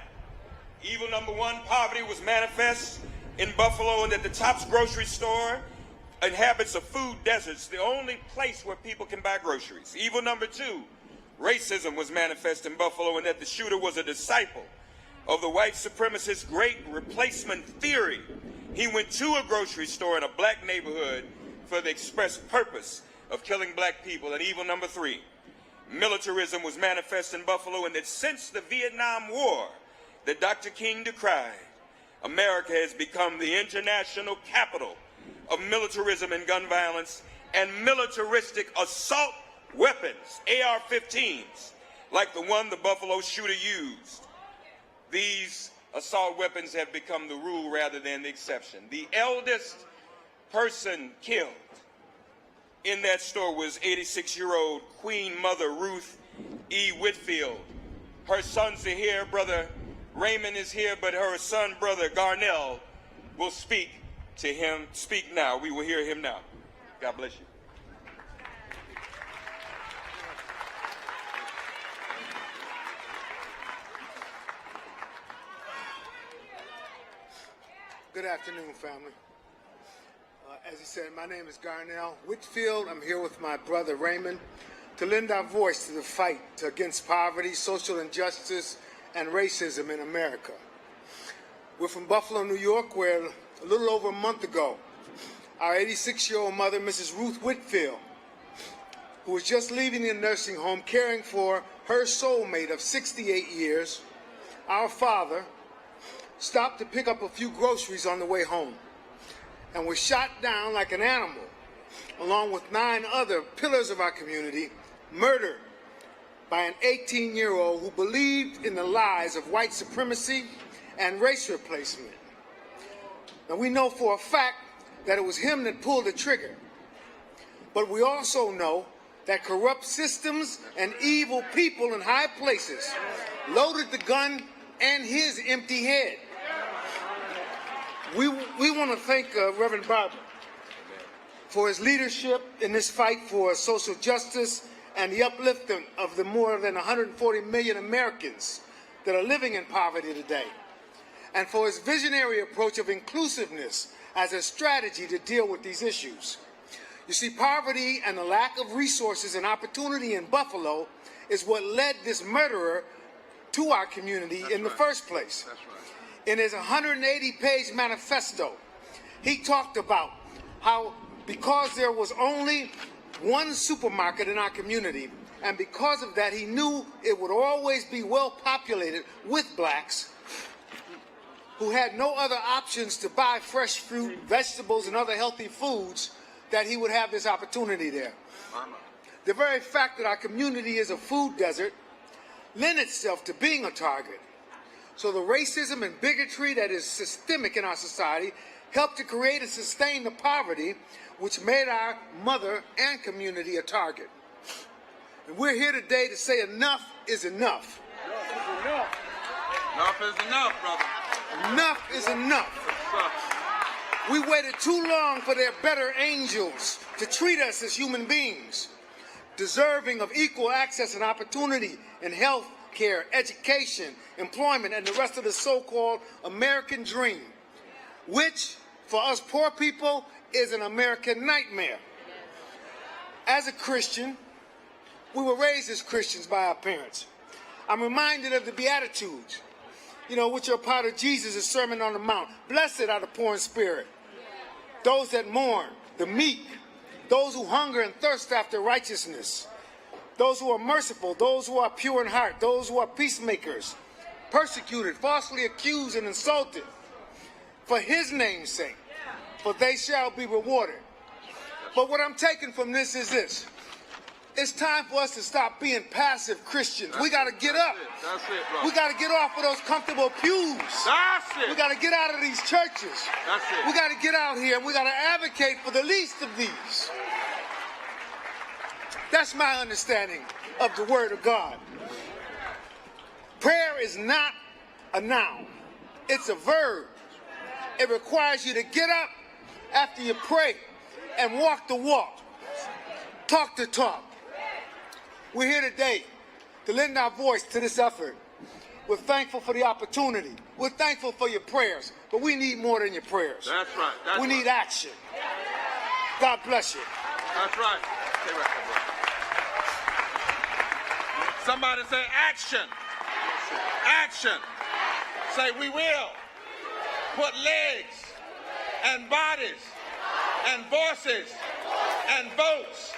Evil number one, poverty, was manifest in Buffalo, and at the Tops grocery store inhabits a food deserts, the only place where people can buy groceries. Evil number two, racism, was manifest in Buffalo, and that the shooter was a disciple of the white supremacist great replacement theory. He went to a grocery store in a black neighborhood for the express purpose of killing black people. And evil number three, militarism, was manifest in Buffalo, and that since the Vietnam War that Dr. King decried, America has become the international capital of militarism and gun violence and militaristic assault weapons, AR-15s, like the one the Buffalo shooter used. These assault weapons have become the rule rather than the exception. The eldest person killed in that store was 86-year-old Queen Mother Ruth E. Whitfield. Her sons are here. Brother Raymond is here, but her son, Brother Garnell, will speak to him. Speak now. We will hear him now. God bless you. Good afternoon, family. As he said, my name is Garnell Whitfield. I'm here with my brother Raymond to lend our voice to the fight against poverty, social injustice, and racism in America. We're from Buffalo, New York, where a little over a month ago, our 86-year-old mother, Mrs. Ruth Whitfield, who was just leaving the nursing home caring for her soulmate of 68 years, our father, stopped to pick up a few groceries on the way home and was shot down like an animal, along with 9 other pillars of our community, murdered by an 18-year-old who believed in the lies of white supremacy and race replacement. Now, we know for a fact that it was him that pulled the trigger, but we also know that corrupt systems and evil people in high places loaded the gun and his empty head. We want to thank Reverend Barber for his leadership in this fight for social justice and the uplifting of the more than 140 million Americans that are living in poverty today, and for his visionary approach of inclusiveness as a strategy to deal with these issues. You see, poverty and the lack of resources and opportunity in Buffalo is what led this murderer to our community in the first place. That's right. In his 180-page manifesto, he talked about how because there was only one supermarket in our community, and because of that he knew it would always be well populated with blacks who had no other options to buy fresh fruit, vegetables, and other healthy foods, that he would have this opportunity there. The very fact that our community is a food desert lends itself to being a target. So the racism and bigotry that is systemic in our society helped to create and sustain the poverty which made our mother and community a target. And we're here today to say enough is enough. Enough is enough, brother. Enough is enough. We waited too long for their better angels to treat us as human beings, deserving of equal access and opportunity in health care, education, employment, and the rest of the so-called American dream, which, for us poor people, is an American nightmare. As a Christian, we were raised as Christians by our parents. I'm reminded of the Beatitudes, which are part of Jesus' Sermon on the Mount. Blessed are the poor in spirit, those that mourn, the meek, those who hunger and thirst after righteousness, those who are merciful, those who are pure in heart, those who are peacemakers, persecuted, falsely accused, and insulted for his name's sake, for they shall be rewarded. But what I'm taking from this is this. It's time for us to stop being passive Christians. We got to get up. That's it, bro. We got to get off of those comfortable pews. That's it. We got to get out of these churches. That's it. We got to get out here and we got to advocate for the least of these. That's my understanding of the Word of God. Prayer is not a noun. It's a verb. It requires you to get up after you pray and walk the walk, talk the talk. We're here today to lend our voice to this effort. We're thankful for the opportunity. We're thankful for your prayers, but we need more than your prayers. That's right. We need action. God bless you. That's right. Stay right there, bro. Somebody say action. Action. Say we will put legs and bodies and voices and votes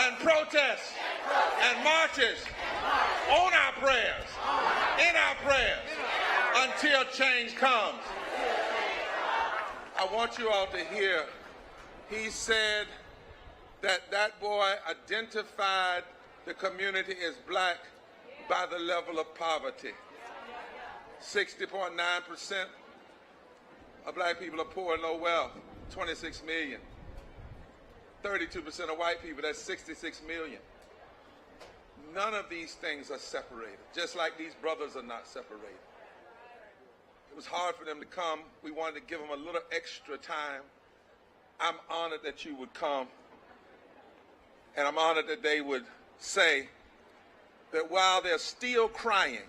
and protests and marches on our prayers, in our prayers, until change comes. I want you all to hear, he said that boy identified the community as black by the level of poverty. 60.9% of black people are poor and low wealth, 26 million. 32% of white people, that's 66 million. None of these things are separated, just like these brothers are not separated. It was hard for them to come. We wanted to give them a little extra time. I'm honored that you would come, and I'm honored that they would say that while they're still crying,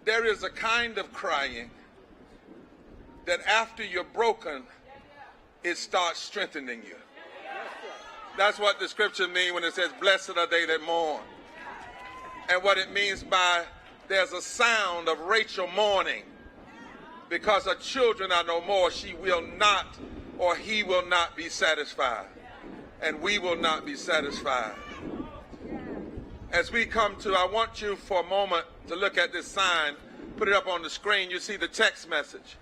there is a kind of crying that after you're broken, it starts strengthening you. That's what the scripture means when it says, blessed are they that mourn. And what it means by there's a sound of Rachel mourning because her children are no more. She will not, or he will not be satisfied. And we will not be satisfied. As we come to, I want you for a moment to look at this sign, put it up on the screen. You see the text message.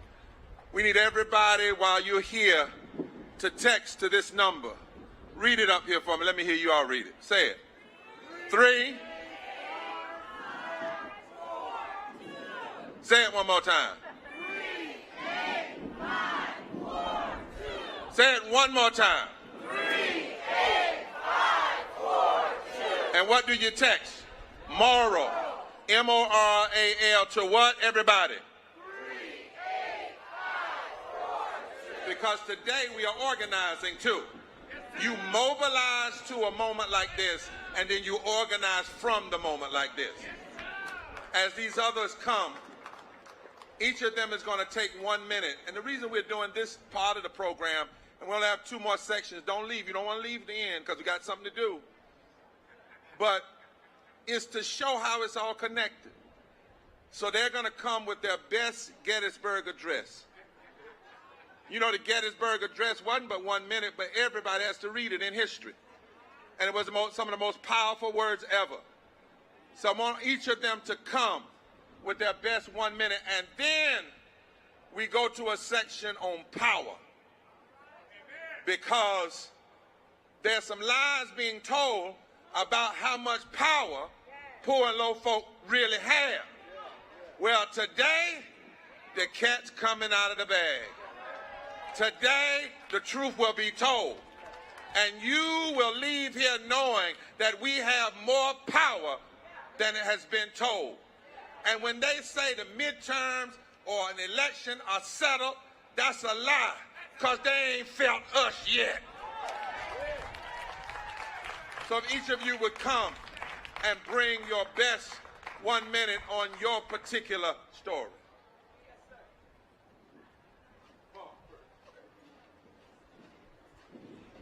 We need everybody while you're here to text to this number. Read it up here for me. Let me hear you all read it. Say it. 3. Say it one more time. 3, 8, 5, 4, 2. Say it one more time. 3, 8, 5, 4, 2. And what do you text? Moral. M-O-R-A-L to what, everybody? 3, 8, 5, 4, 2. Because today we are organizing too. You mobilize to a moment like this, and then you organize from the moment like this. As these others come, each of them is going to take 1 minute. And the reason we're doing this part of the program, and we'll have 2 more sections, don't leave. You don't want to leave the end because we got something to do. But it's to show how it's all connected. So they're going to come with their best Gettysburg Address. You know, the Gettysburg Address wasn't but 1 minute, but everybody has to read it in history. And it was some of the most powerful words ever. So I want each of them to come with their best 1 minute, and then we go to a section on power. Because there's some lies being told about how much power poor and low folk really have. Well, today, the cat's coming out of the bag. Today, the truth will be told. And you will leave here knowing that we have more power than it has been told. And when they say the midterms or an election are settled, that's a lie, because they ain't felt us yet. So if each of you would come and bring your best 1 minute on your particular story.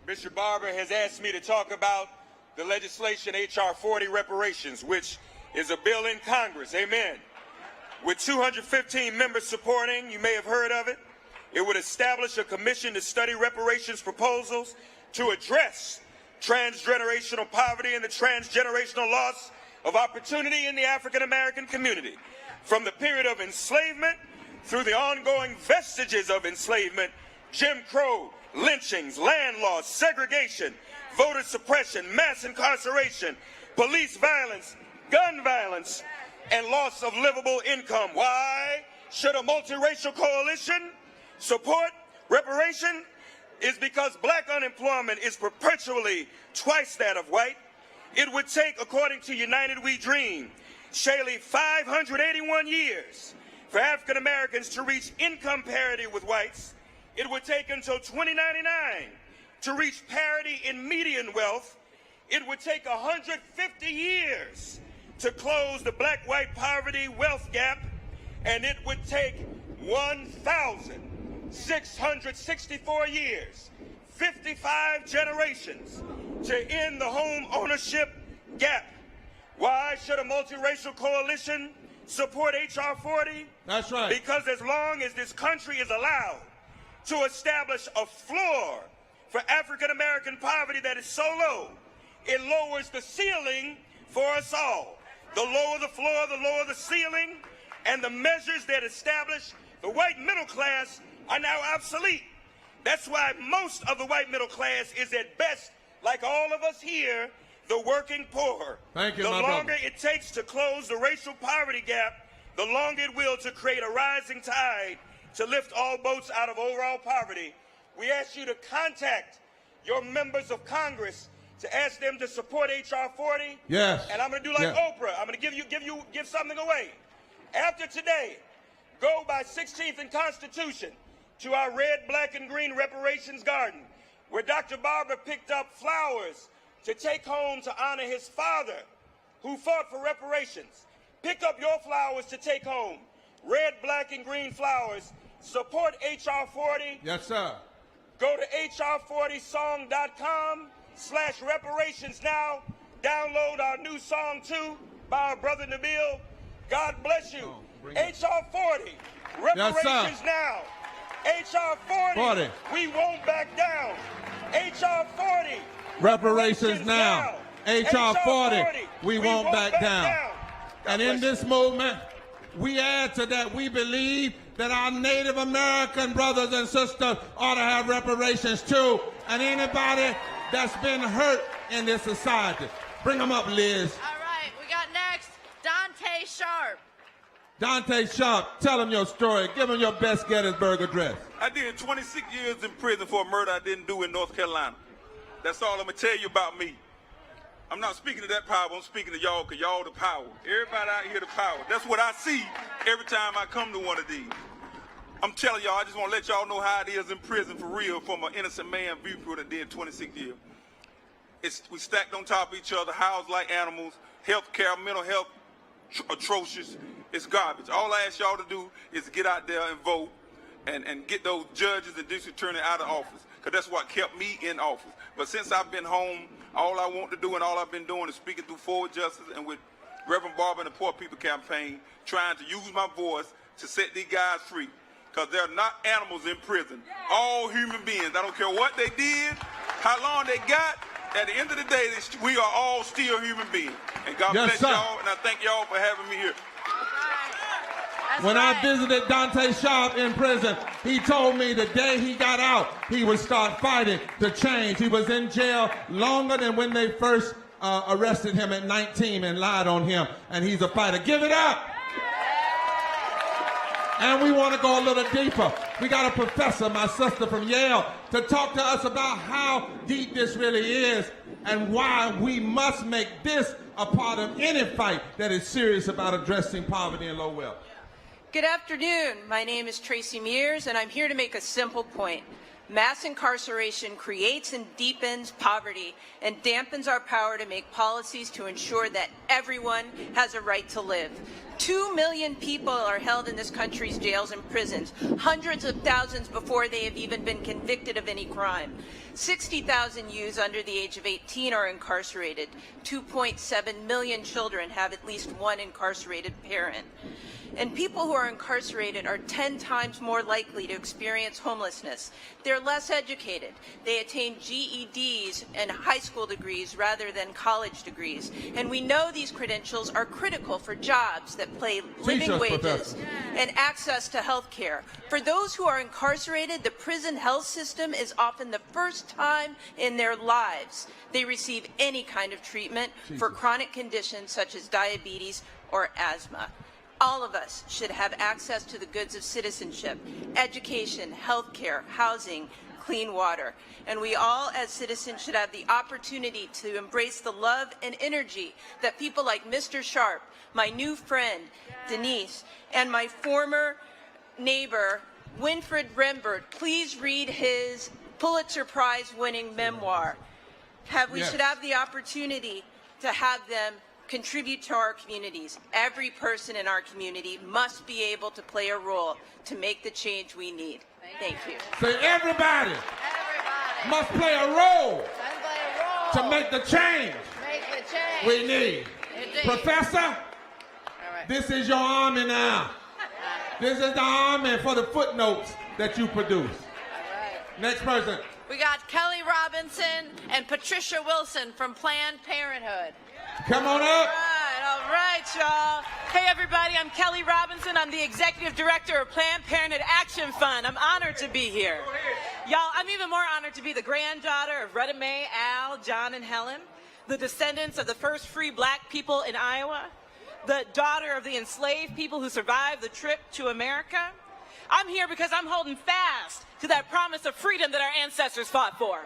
Mr. Barber has asked me to talk about the legislation H.R. 40 reparations, which is a bill in Congress, amen. With 215 members supporting, you may have heard of it. It would establish a commission to study reparations proposals to address transgenerational poverty and the transgenerational loss of opportunity in the African American community, from the period of enslavement through the ongoing vestiges of enslavement, Jim Crow, lynchings, land loss, segregation, voter suppression, mass incarceration, police violence, gun violence, and loss of livable income. Why should a multiracial coalition support reparation? Is because black unemployment is perpetually twice that of white. It would take, according to United We Dream, Shaylee, 581 years for African Americans to reach income parity with whites. It would take until 2099 to reach parity in median wealth. It would take 150 years to close the black-white poverty wealth gap, and it would take 1,664 years, 55 generations, to end the home ownership gap. Why should a multiracial coalition support H.R. 40? That's right. Because as long as this country is allowed to establish a floor for African American poverty that is so low, it lowers the ceiling for us all. The lower the floor, the lower the ceiling, and the measures that establish the white middle class are now obsolete. That's why most of the white middle class is at best, like all of us here, the working poor. Thank you, the my longer brother. it takes to close the racial poverty gap, the longer it will to create a rising tide to lift all boats out of overall poverty. We ask you to contact your members of Congress to ask them to support H.R. 40. Yes. And I'm going to do like Oprah. I'm going to give something away. After today, go by 16th and Constitution to our red, black, and green reparations garden, where Dr. Barber picked up flowers to take home to honor his father, who fought for reparations. Pick up your flowers to take home. Red, black, and green flowers. Support H.R. 40. Yes, sir. Go to hr40song.com/reparations now. Download our new song, too, by our brother Nabil. God bless you. H.R. 40. Reparations now. H.R. 40. We won't back down. H.R. 40. Reparations now. H.R. 40. We won't back down. And in this movement, we add to that, we believe that our Native American brothers and sisters ought to have reparations too. And anybody that's been hurt in this society. Bring them up, Liz. All right, we got next Dante Sharp. Dante Sharp, tell him your story. Give him your best Gettysburg Address. I did 26 years in prison for a murder I didn't do in North Carolina. That's all I'm going to tell you about me. I'm not speaking to that power, I'm speaking to y'all, because y'all the power. Everybody out here the power. That's what I see every time I come to one of these. I'm telling y'all, I just want to let y'all know how it is in prison for real from an innocent man viewpoint that did 26 years. We stacked on top of each other, housed like animals, health care, mental health, atrocious. It's garbage. All I ask y'all to do is get out there and vote and get those judges and district attorney out of office, because that's what kept me in office. But since I've been home, all I want to do and all I've been doing is speaking through Forward Justice and with Reverend Barber and the Poor People Campaign, trying to use my voice to set these guys free. Because they're not animals in prison. All human beings. I don't care what they did, how long they got. At the end of the day, we are all still human beings. And God bless y'all, and I thank y'all for having me here. When I visited Dante Sharp in prison, he told me the day he got out, he would start fighting to change. He was in jail longer than when they first arrested him at 19 and lied on him, and he's a fighter. Give it up! And we want to go a little deeper. We got a professor, my sister from Yale, to talk to us about how deep this really is and why we must make this a part of any fight that is serious about addressing poverty and low wealth. Good afternoon. My name is Tracy Mears, and I'm here to make a simple point. Mass incarceration creates and deepens poverty and dampens our power to make policies to ensure that everyone has a right to live. 2 million people are held in this country's jails and prisons, hundreds of thousands before they have even been convicted of any crime. 60,000 youths under the age of 18 are incarcerated. 2.7 million children have at least one incarcerated parent. And people who are incarcerated are 10 times more likely to experience homelessness. They're less educated. They attain GEDs and high school degrees rather than college degrees. And we know these credentials are critical for jobs that pay living wages and access to health care. For those who are incarcerated, the prison health system is often the first time in their lives they receive any kind of treatment for chronic conditions such as diabetes or asthma. All of us should have access to the goods of citizenship, education, health care, housing, clean water. And we all as citizens should have the opportunity to embrace the love and energy that people like Mr. Sharp, my new friend, Denise, and my former neighbor, Winfred Rembert. Please read his Pulitzer Prize winning memoir. We should have the opportunity to have them contribute to our communities. Every person in our community must be able to play a role to make the change we need. Thank you. Say everybody must play a role to make the change we need. Indeed. Professor, this is your army now. This is the army for the footnotes that you produce. Next person. We got Kelly Robinson and Patricia Wilson from Planned Parenthood. Come on up. All right, y'all. Hey, everybody, I'm Kelly Robinson. I'm the Executive Director of Planned Parenthood Action Fund. I'm honored to be here. Y'all, I'm even more honored to be the granddaughter of Retta Mae, Al, John, and Helen, the descendants of the first free black people in Iowa, the daughter of the enslaved people who survived the trip to America. I'm here because I'm holding fast to that promise of freedom that our ancestors fought for.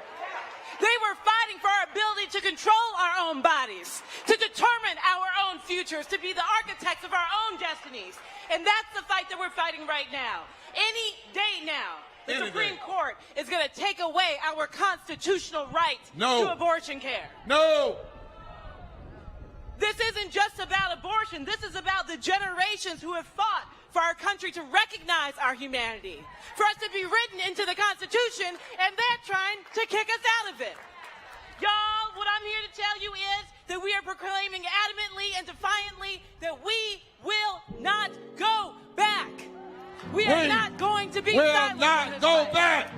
They were fighting for our ability to control our own bodies, to determine our own futures, to be the architects of our own destinies. And that's the fight that we're fighting right now. Any day now, the Supreme Court is going to take away our constitutional right to abortion care. No. This isn't just about abortion. This is about the generations who have fought for our country to recognize our humanity, for us to be written into the Constitution, and they're trying to kick us out of it. Y'all, what I'm here to tell you is that we are proclaiming adamantly and defiantly that we will not go back. We are not going to be silent. Will not go back.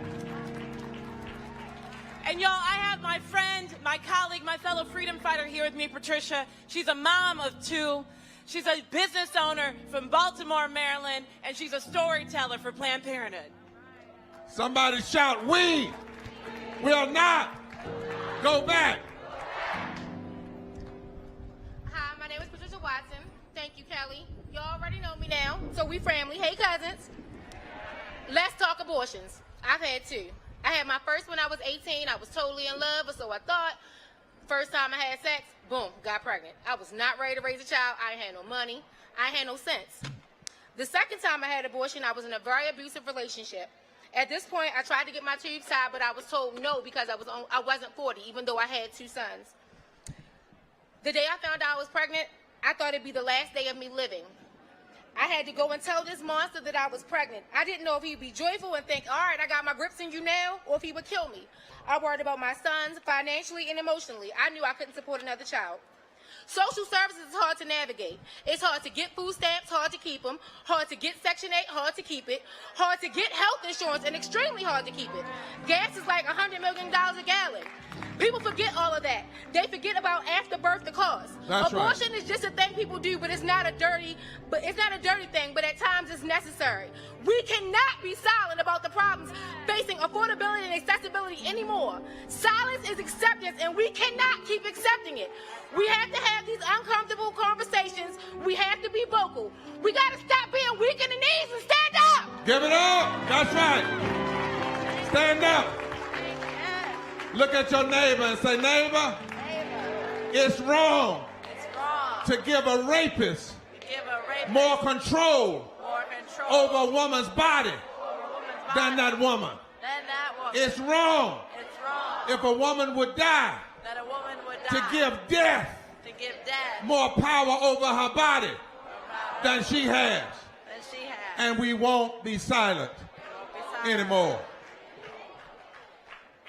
And y'all, I have my friend, my colleague, my fellow freedom fighter here with me, Patricia. She's a mom of two. She's a business owner from Baltimore, Maryland, and she's a storyteller for Planned Parenthood. Somebody shout, we will not go back. Hi, my name is Patricia Watson. Thank you, Kelly. You already know me now, so we family. Hey, cousins. Let's talk abortions. I've had two. I had my first when I was 18. I was totally in love, or so I thought. First time I had sex, boom, got pregnant. I was not ready to raise a child. I ain't had no money. I ain't had no sense. The second time I had abortion, I was in a very abusive relationship. At this point, I tried to get my tubes tied, but I was told no because I wasn't 40, even though I had two sons. The day I found out I was pregnant, I thought it'd be the last day of me living. I had to go and tell this monster that I was pregnant. I didn't know if he'd be joyful and think, all right, I got my grips in you now, or if he would kill me. I worried about my sons financially and emotionally. I knew I couldn't support another child. Social services is hard to navigate. It's hard to get food stamps, hard to keep them, hard to get Section 8, hard to keep it, hard to get health insurance, and extremely hard to keep it. Gas is like $100 million a gallon. People forget all of that. They forget about after birth the cause. Abortion is just a thing people do, but it's not a dirty thing, but at times it's necessary. We cannot be silent about the problems facing affordability and accessibility anymore. Silence is acceptance, and we cannot keep accepting it. We have to have these uncomfortable conversations. We have to be vocal. We got to stop being weak in the knees and stand up. Give it up. That's right. Stand up. Look at your neighbor and say, neighbor, it's wrong to give a rapist more control over a woman's body than that woman. It's wrong if a woman would die to give death more power over her body than she has. And we won't be silent anymore.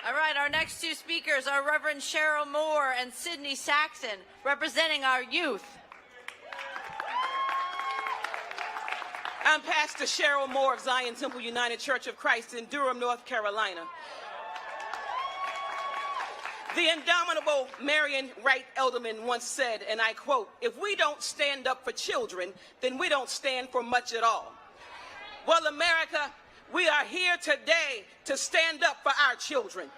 All right, our next two speakers are Reverend Cheryl Moore and Sydney Saxon, representing our youth. I'm Pastor Cheryl Moore of Zion Temple United Church of Christ in Durham, North Carolina. The indomitable Marion Wright Elderman once said, and I quote, "If we don't stand up for children, then we don't stand for much at all." Well, America, we are here today to stand up for our children.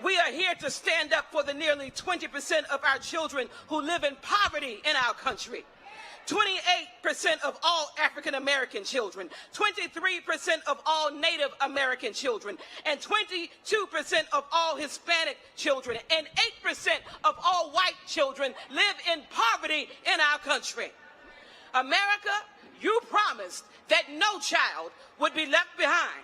We are here to stand up for the nearly 20% of our children who live in poverty in our country. 28% of all African American children, 23% of all Native American children, and 22% of all Hispanic children, and 8% of all white children live in poverty in our country. America, you promised that no child would be left behind.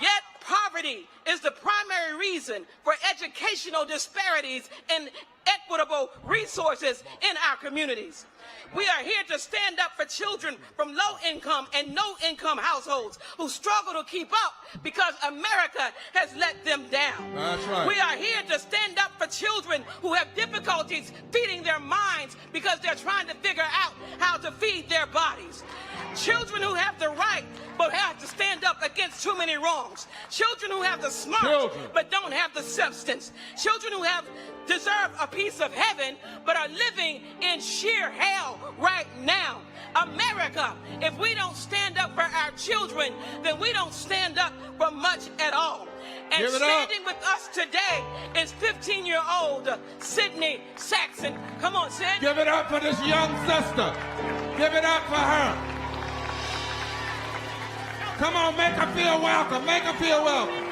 Yet poverty is the primary reason for educational disparities and equitable resources in our communities. We are here to stand up for children from low-income and no-income households who struggle to keep up because America has let them down. That's right. We are here to stand up for children who have difficulties feeding their minds because they're trying to figure out how to feed their bodies. Children who have the right but have to stand up against too many wrongs. Children who have the smarts but don't have the substance. Children who have deserve a piece of heaven but are living in sheer hell right now. America, if we don't stand up for our children, then we don't stand up for much at all. And standing with us today is 15-year-old Sydney Saxon. Come on, Sid. Give it up for this young sister. Give it up for her. Come on, make her feel welcome. Make her feel welcome.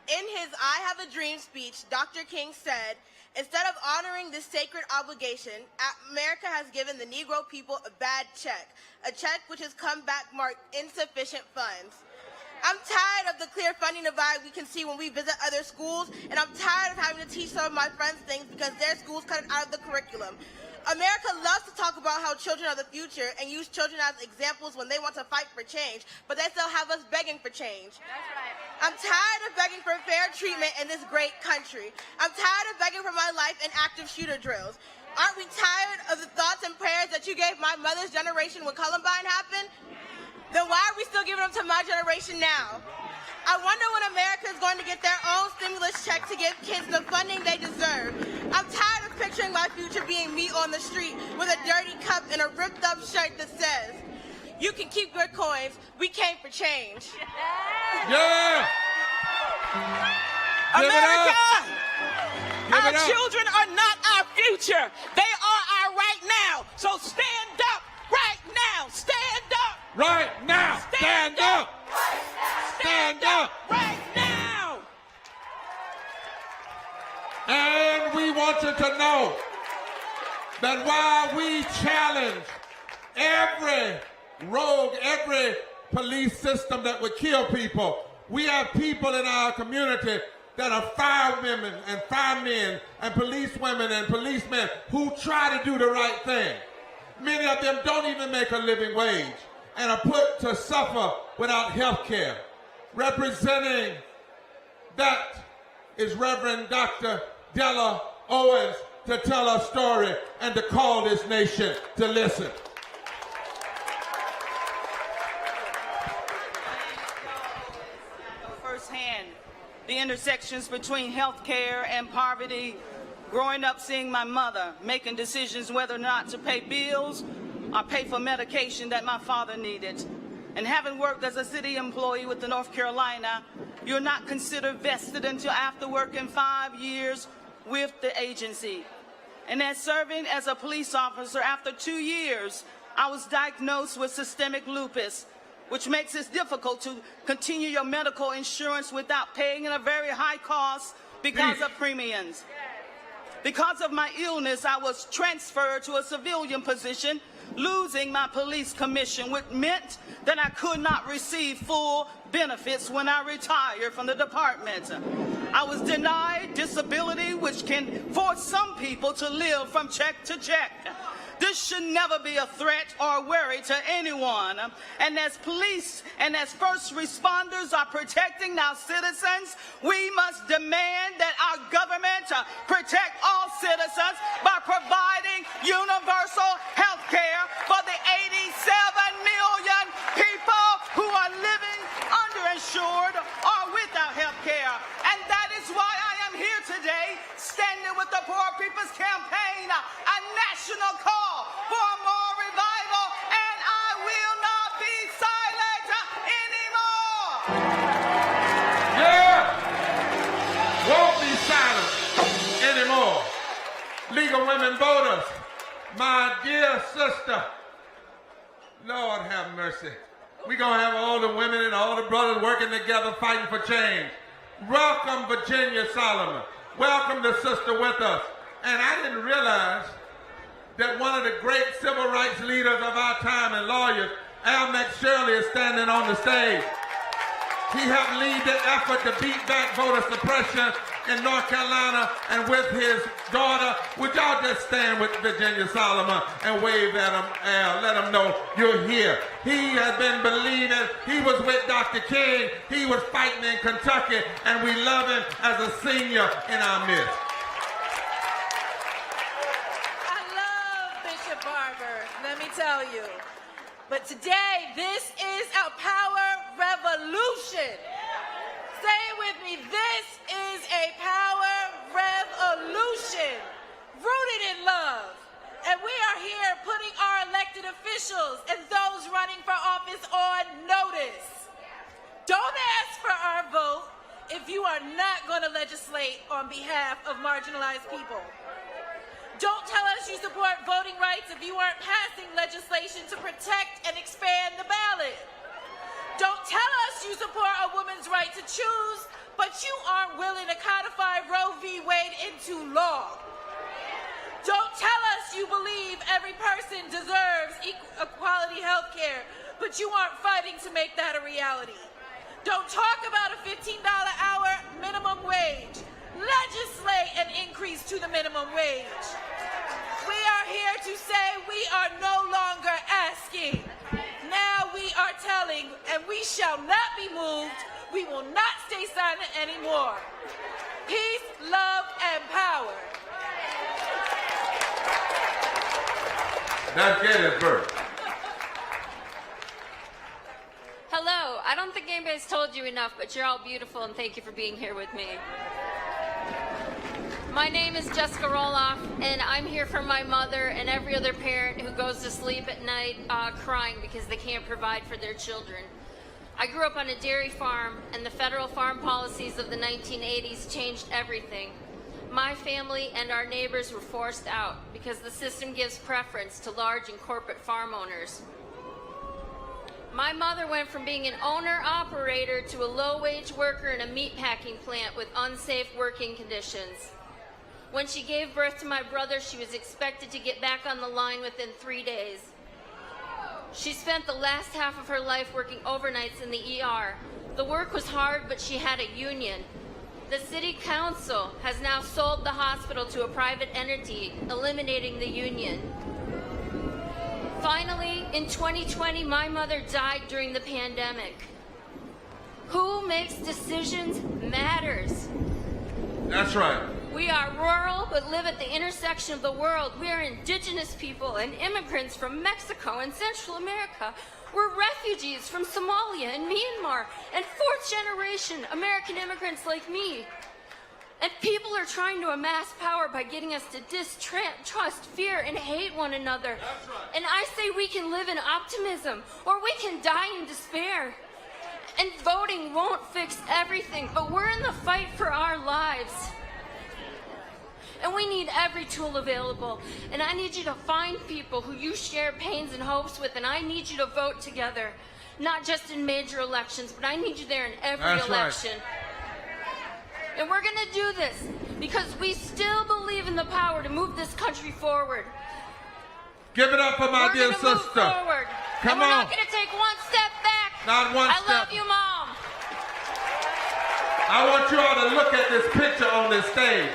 In his I Have a Dream speech, Dr. King said, instead of honoring this sacred obligation, America has given the Negro people a bad check, a check which has come back marked insufficient funds. I'm tired of the clear funding divide we can see when we visit other schools, and I'm tired of having to teach some of my friends things because their schools cut it out of the curriculum. America loves to talk about how children are the future and use children as examples when they want to fight for change, but they still have us begging for change. That's right. I'm tired of begging for fair treatment in this great country. I'm tired of begging for my life in active shooter drills. Aren't we tired of the thoughts and prayers that you gave my mother's generation when Columbine happened? Then why are we still giving them to my generation now? I wonder when America is going to get their own stimulus check to give kids the funding they deserve. I'm tired of picturing my future being me on the street with a dirty cup and a ripped up shirt that says, you can keep your coins, we came for change. Yeah! America! Our children are not our future. They are our right now. So stand up right now. Stand up. Right now. Stand up. Stand up right now. And we want you to know that while we challenge every rogue, every police system that would kill people, we have people in our community that are firewomen and firemen and policewomen and policemen who try to do the right thing. Many of them don't even make a living wage and are put to suffer without health care. Representing that is Reverend Dr. Della Owens to tell our story and to call this nation to listen. Firsthand, the intersections between health care and poverty, growing up seeing my mother making decisions whether or not to pay bills or pay for medication that my father needed. And having worked as a city employee with the North Carolina, you're not considered vested until after working 5 years with the agency. And as serving as a police officer after 2 years, I was diagnosed with systemic lupus, which makes it difficult to continue your medical insurance without paying a very high cost because of premiums. Because of my illness, I was transferred to a civilian position, losing my police commission, which meant that I could not receive full benefits when I retired from the department. I was denied disability, which can force some people to live from check to check. This should never be a threat or a worry to anyone. And as police and as first responders are protecting our citizens, we must demand that our government protect all citizens by providing universal health care for the 87 million people who are living underinsured or without health care. And that is why I am here today, standing with the Poor People's Campaign, a national call for more revival, and I will not be silent anymore. Yeah! Won't be silent. Single women voters, my dear sister, Lord have mercy. We're going to have all the women and all the brothers working together fighting for change. Welcome, Virginia Solomon. Welcome the sister with us. And I didn't realize that one of the great civil rights leaders of our time and lawyers, Al McShirley, is standing on the stage. He helped lead the effort to beat back voter suppression in North Carolina, and with his daughter, would y'all just stand with Virginia Solomon and wave at him, Al, let him know you're here. He has been believing. He was with Dr. King. He was fighting in Kentucky, and we love him as a senior in our midst. I love Bishop Barber, let me tell you. But today, this is a power revolution. Say it with me, this is a power revolution rooted in love. And we are here putting our elected officials and those running for office on notice. Don't ask for our vote if you are not going to legislate on behalf of marginalized people. Don't tell us you support voting rights if you aren't passing legislation to protect and expand the ballot. Don't tell us you support a woman's right to choose, but you aren't willing to codify Roe v. Wade into law. Don't tell us you believe every person deserves equality health care, but you aren't fighting to make that a reality. Don't talk about a $15 hour minimum wage. Legislate an increase to the minimum wage. We are here to say we are no longer asking. Now we are telling, and we shall not be moved. We will not stay silent anymore. Peace, love, and power. That's Gettysburg. Hello, I don't think anybody's told you enough, but you're all beautiful, and thank you for being here with me. My name is Jessica Roloff, and I'm here for my mother and every other parent who goes to sleep at night crying because they can't provide for their children. I grew up on a dairy farm, and the federal farm policies of the 1980s changed everything. My family and our neighbors were forced out because the system gives preference to large and corporate farm owners. My mother went from being an owner-operator to a low-wage worker in a meatpacking plant with unsafe working conditions. When she gave birth to my brother, she was expected to get back on the line within 3 days. She spent the last half of her life working overnights in the ER. The work was hard, but she had a union. The city council has now sold the hospital to a private entity, eliminating the union. Finally, in 2020, my mother died during the pandemic. Who makes decisions matters. That's right. We are rural, but live at the intersection of the world. We are indigenous people and immigrants from Mexico and Central America. We're refugees from Somalia and Myanmar and fourth-generation American immigrants like me. And people are trying to amass power by getting us to distrust, fear, and hate one another. That's right. And I say we can live in optimism, or we can die in despair. And voting won't fix everything, but we're in the fight for our lives. And we need every tool available. And I need you to find people who you share pains and hopes with, and I need you to vote together. Not just in major elections, but I need you there in every election. Right. And we're going to do this because we still believe in the power to move this country forward. Give it up for my dear sister. Move forward. Come and we're on. not going to take one step back. Not one step. I love you, Mom. I want you all to look at this picture on this stage,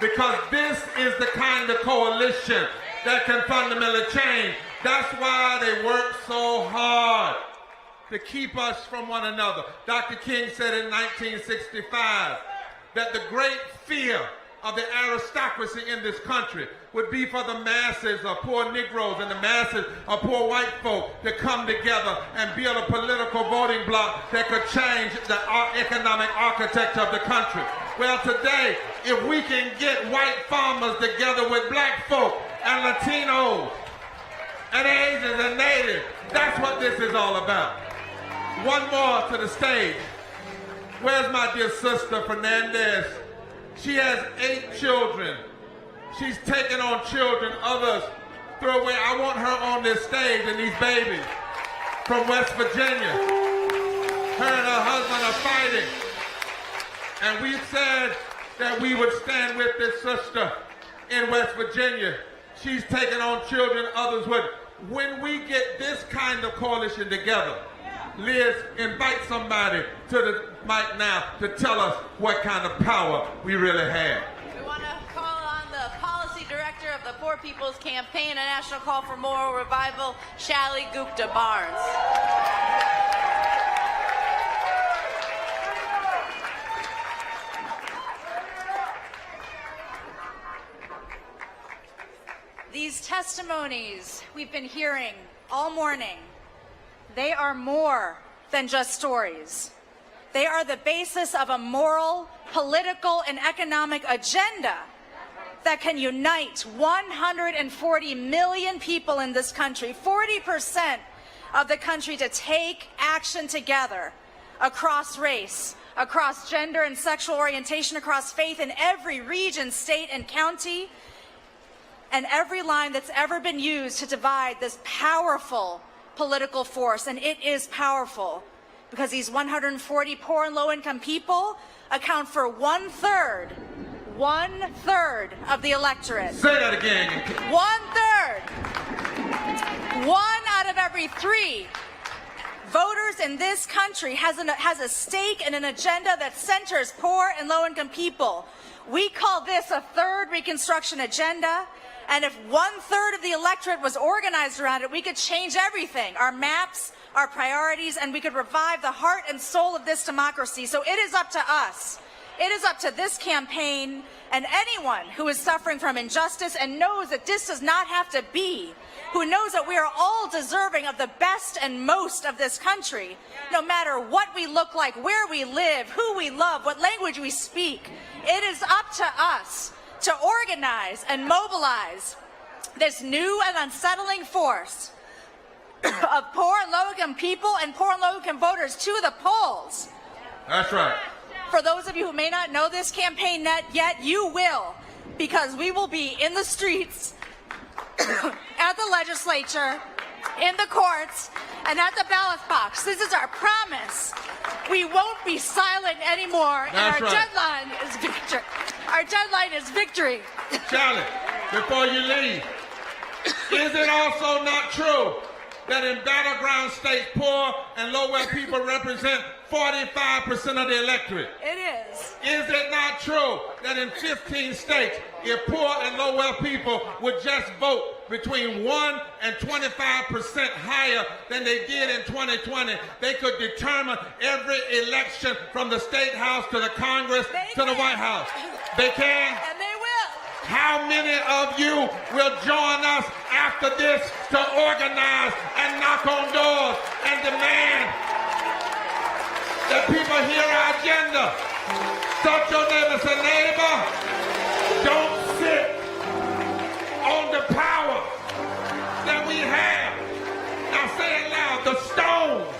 because this is the kind of coalition that can fundamentally change. That's why they work so hard to keep us from one another. Dr. King said in 1965 that the great fear of the aristocracy in this country would be for the masses of poor Negroes and the masses of poor white folk to come together and build a political voting bloc that could change the economic architecture of the country. Well, today, if we can get white farmers together with black folk and Latinos and Asians and Natives, that's what this is all about. One more to the stage. Where's my dear sister Fernandez? She has 8 children. She's taking on children, others throw away. I want her on this stage and these babies from West Virginia. Her and her husband are fighting. And we said that we would stand with this sister in West Virginia. She's taking on children, others would. When we get this kind of coalition together, Liz, invite somebody to the mic now to tell us what kind of power we really have. We want to call on the policy director of the Poor People's Campaign, a national call for moral revival, Shally Gupta Barnes. These testimonies we've been hearing all morning, they are more than just stories. They are the basis of a moral, political, and economic agenda that can unite 140 million people in this country, 40% of the country, to take action together across race, across gender and sexual orientation, across faith, in every region, state, and county, and every line that's ever been used to divide this powerful political force. And it is powerful because these 140 poor and low-income people account for one-third of the electorate. Say that again. One-third. 1 out of every 3 voters in this country has a stake in an agenda that centers poor and low-income people. We call this a third Reconstruction agenda. And if 1/3 of the electorate was organized around it, we could change everything, our maps, our priorities, and we could revive the heart and soul of this democracy. So it is up to us. It is up to this campaign and anyone who is suffering from injustice and knows that this does not have to be, who knows that we are all deserving of the best and most of this country, no matter what we look like, where we live, who we love, what language we speak. It is up to us to organize and mobilize this new and unsettling force of poor and low-income people and poor and low-income voters to the polls. That's right. For those of you who may not know this campaign yet, you will, because we will be in the streets, at the legislature, in the courts, and at the ballot box. This is our promise. We won't be silent anymore, and our deadline is victory. Our deadline is victory. Charlie, before you leave, is it also not true that in battleground states, poor and low-wealth people represent 45% of the electorate? It is. Is it not true that in 15 states, if poor and low-wealth people would just vote between 1 and 25% higher than they did in 2020, they could determine every election from the State House to the Congress to the White House? They can? And they will. How many of you will join us after this to organize and knock on doors and demand that people hear our agenda? Touch your neighbor, say, neighbor, don't sit on the power that we have. Now say it loud, the stones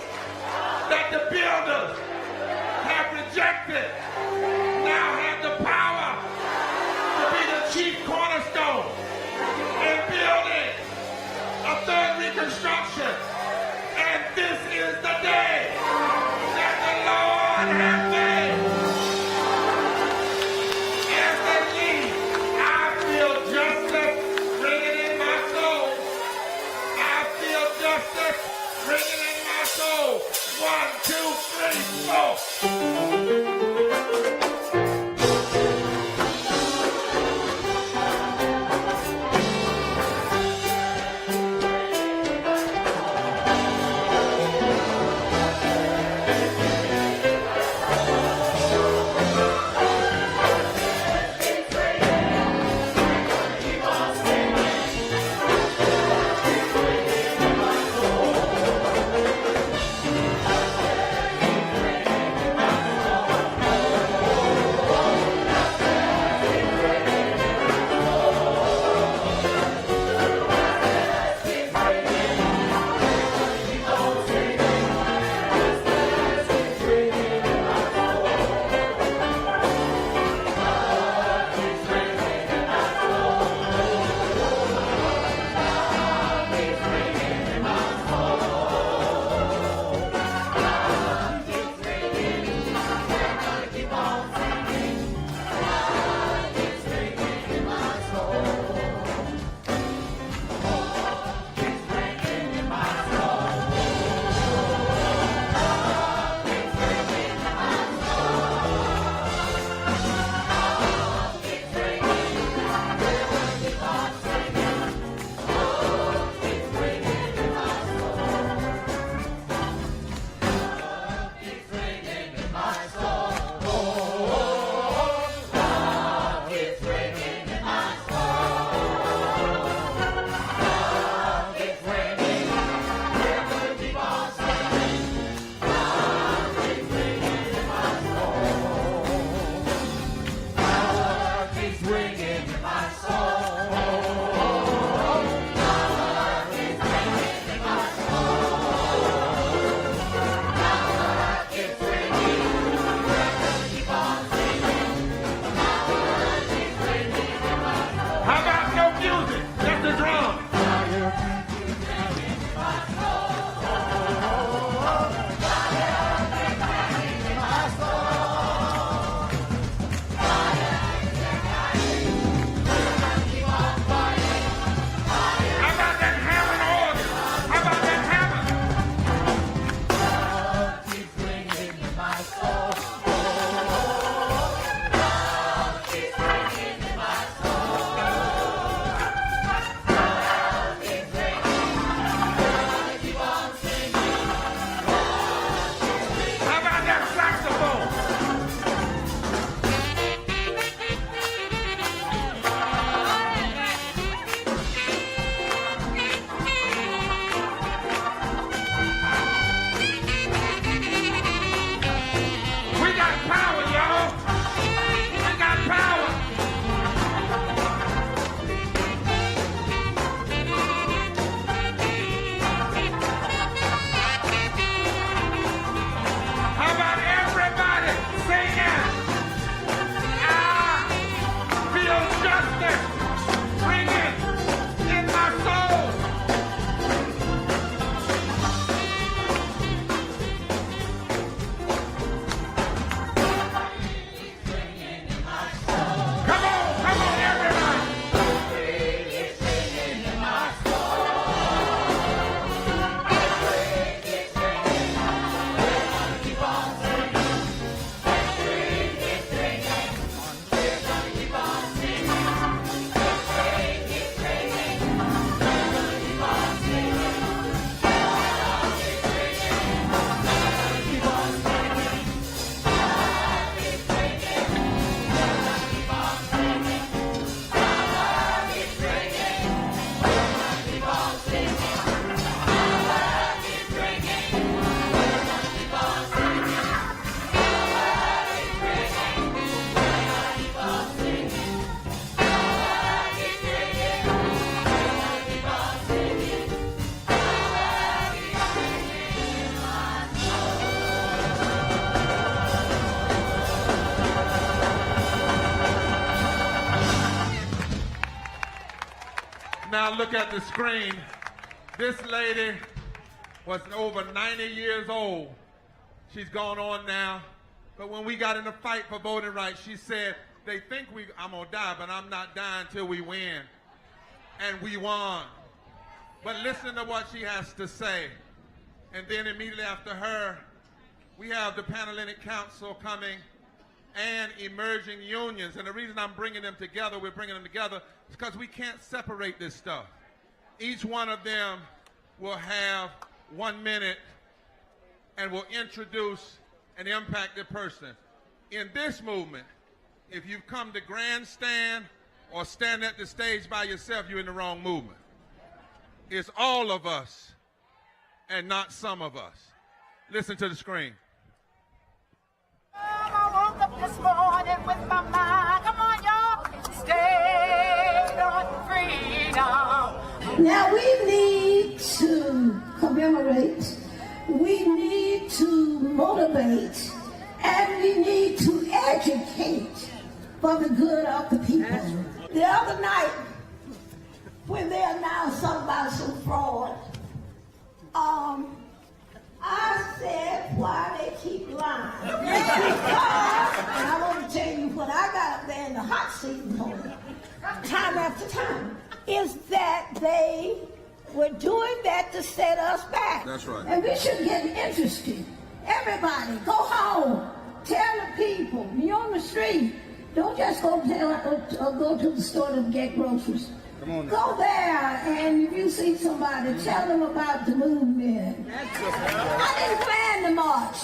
that the builders have rejected now have the power to be the chief cornerstone in building a third Reconstruction. And this is the day that the Lord has made. As they leave, I feel justice ringing in my soul. I feel justice ringing in my soul. 1, 2, 3, 4. Now look at the screen. This lady was over 90 years old. She's gone on now. But when we got in the fight for voting rights, she said, they think I'm going to die, but I'm not dying till we win. And we won. But listen to what she has to say. And then immediately after her, we have the Panhellenic Council coming and emerging unions. And the reason I'm bringing them together, we're bringing them together, is because we can't separate this stuff. Each one of them will have 1 minute and will introduce an impacted person. In this movement, if you've come to grandstand or stand at the stage by yourself, you're in the wrong movement. It's all of us and not some of us. Listen to the screen. I woke up this morning with my mind. Come on, y'all. Stay on freedom. Now we need to commemorate, we need to motivate, and we need to educate for the good of the people. The other night, when they announced something about some fraud, I said, why they keep lying? Because, and I want to tell you what I got up there in the hot seat for time after time, is that they were doing that to set us back. That's right. And we should get interested. Everybody, go home. Tell the people, you're on the street. Don't just go to the store to get groceries. Come on now. Go there, and if you see somebody, tell them about the movement. I didn't plan the march.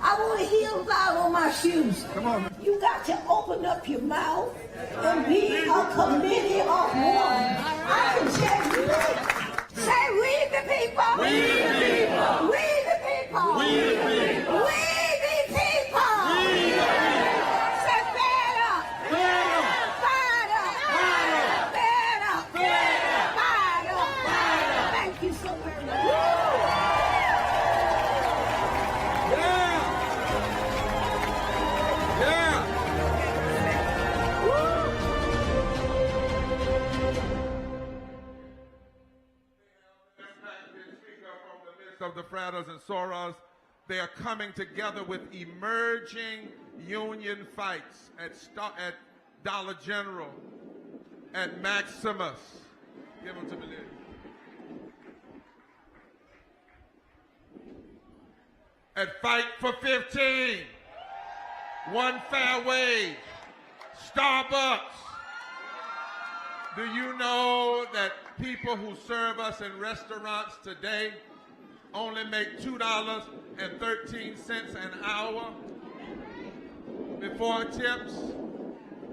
I want heels out on my shoes. Come on. You got to open up your mouth and be a committee of one. I can tell you that. Say, we the people. We the people. We the people. We the people. We the people. We the people. Say, fed up. Fed up. Fired up. Fired up. Fed up. Fed up. Fired up. Thank you so very much. Of the Fratters and Soras, they are coming together with emerging union fights at Dollar General, at Maximus. Give them to me. At Fight for 15, One Fair Wage, Starbucks. Do you know that people who serve us in restaurants today only make $2.13 an hour before tips,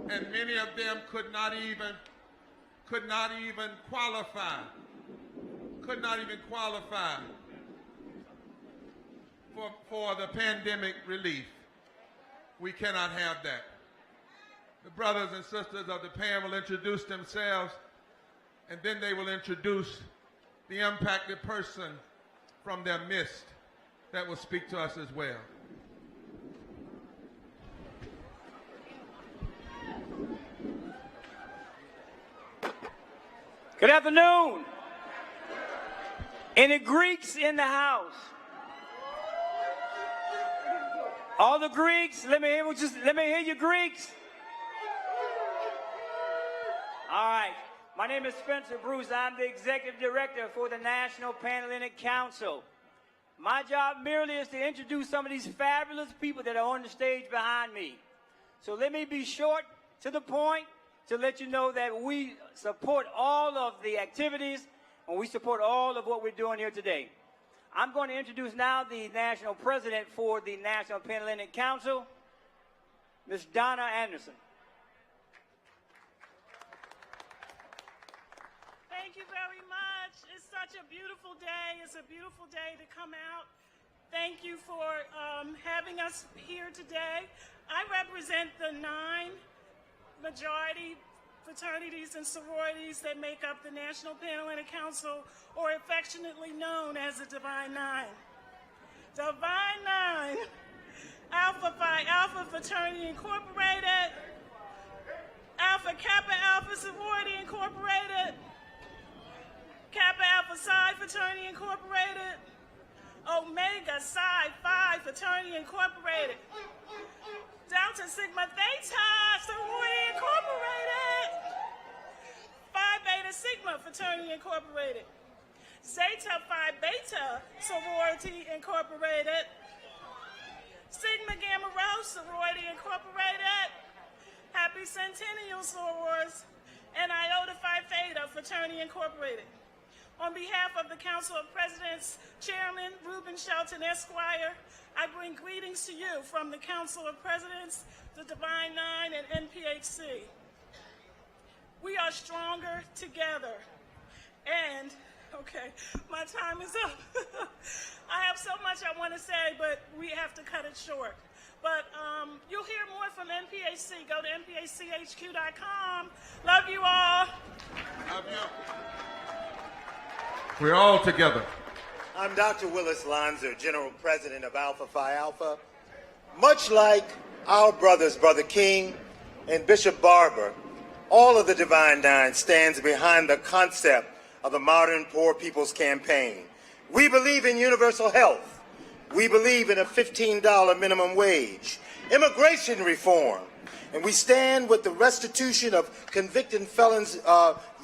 and many of them could not even qualify for the pandemic relief. We cannot have that. The brothers and sisters of the PAN will introduce themselves, and then they will introduce the impacted person from their midst that will speak to us as well. Good afternoon. Any Greeks in the house? All the Greeks, let me hear you Greeks. All right. My name is Spencer Bruce. I'm the Executive Director for the National Panhellenic Council. My job merely is to introduce some of these fabulous people that are on the stage behind me. So let me be short to the point to let you know that we support all of the activities and we support all of what we're doing here today. I'm going to introduce now the National President for the National Panhellenic Council, Ms. Donna Anderson. Thank you very much. It's such a beautiful day. It's a beautiful day to come out. Thank you for having us here today. I represent the 9 majority fraternities and sororities that make up the National Panhellenic Council, or affectionately known as the Divine Nine. Divine Nine, Alpha Phi Alpha Fraternity Incorporated, Alpha Kappa Alpha Sorority Incorporated, Kappa Alpha Psi Fraternity Incorporated, Omega Psi Phi Fraternity Incorporated, Delta Sigma Theta Sorority Incorporated, Phi Beta Sigma Fraternity Incorporated, Zeta Phi Beta Sorority Incorporated, Sigma Gamma Rho Sorority Incorporated, Happy Centennial Sorors, and Iota Phi Theta Fraternity Incorporated. On behalf of the Council of Presidents, Chairman Reuben Shelton, Esquire, I bring greetings to you from the Council of Presidents, the Divine Nine, and NPHC. We are stronger together. And, okay, my time is up. I have so much I want to say, but we have to cut it short. But you'll hear more from NPHC. Go to nphchq.com. Love you all. Love you. We're all together. I'm Dr. Willis Lanzer, General President of Alpha Phi Alpha. Much like our brothers, Brother King and Bishop Barber, all of the Divine Nine stands behind the concept of the Modern Poor People's Campaign. We believe in universal health. We believe in a $15 minimum wage, immigration reform, and we stand with the restitution of convicted felons'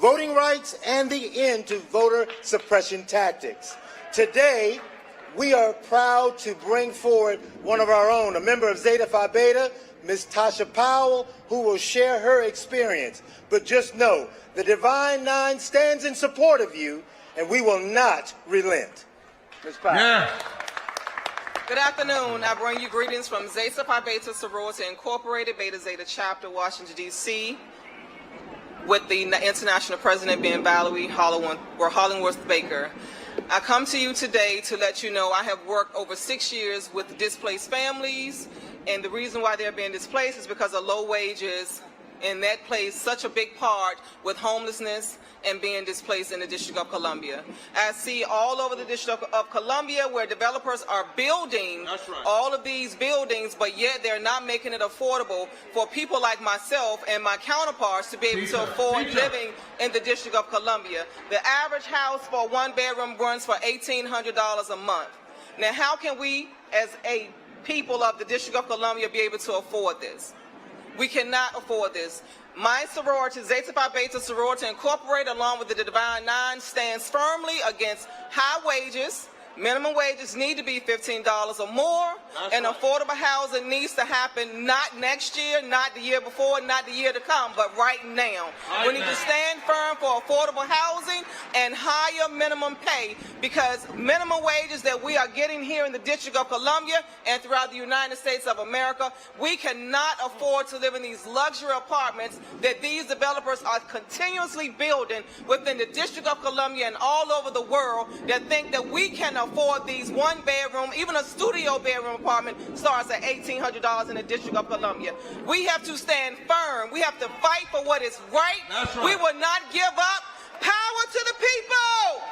voting rights and the end to voter suppression tactics. Today, we are proud to bring forward one of our own, a member of Zeta Phi Beta, Ms. Tasha Powell, who will share her experience. But just know, the Divine Nine stands in support of you, and we will not relent. Ms. Powell. Yeah. Good afternoon. I bring you greetings from Zeta Phi Beta Sorority Incorporated, Beta Zeta Chapter, Washington, D.C., with the international president being Valerie Hollingworth Baker. I come to you today to let you know I have worked over 6 years with displaced families, and the reason why they're being displaced is because of low wages, and that plays such a big part with homelessness and being displaced in the District of Columbia. I see all over the District of Columbia where developers are building all of these buildings, but yet they're not making it affordable for people like myself and my counterparts to be able to afford living in the District of Columbia. The average house for one bedroom runs for $1,800 a month. Now, how can we, as a people of the District of Columbia, be able to afford this? We cannot afford this. My sorority, Zeta Phi Beta Sorority Incorporated, along with the Divine Nine, stands firmly against high wages. Minimum wages need to be $15 or more, and affordable housing needs to happen not next year, not the year before, not the year to come, but right now. We need to stand firm for affordable housing and higher minimum pay, because minimum wages that we are getting here in the District of Columbia and throughout the United States of America, we cannot afford to live in these luxury apartments that these developers are continuously building within the District of Columbia and all over the world, that think that we can afford these one bedroom, even a studio bedroom apartment starts at $1,800 in the District of Columbia. We have to stand firm. We have to fight for what is right. We will not give up. Power to the people.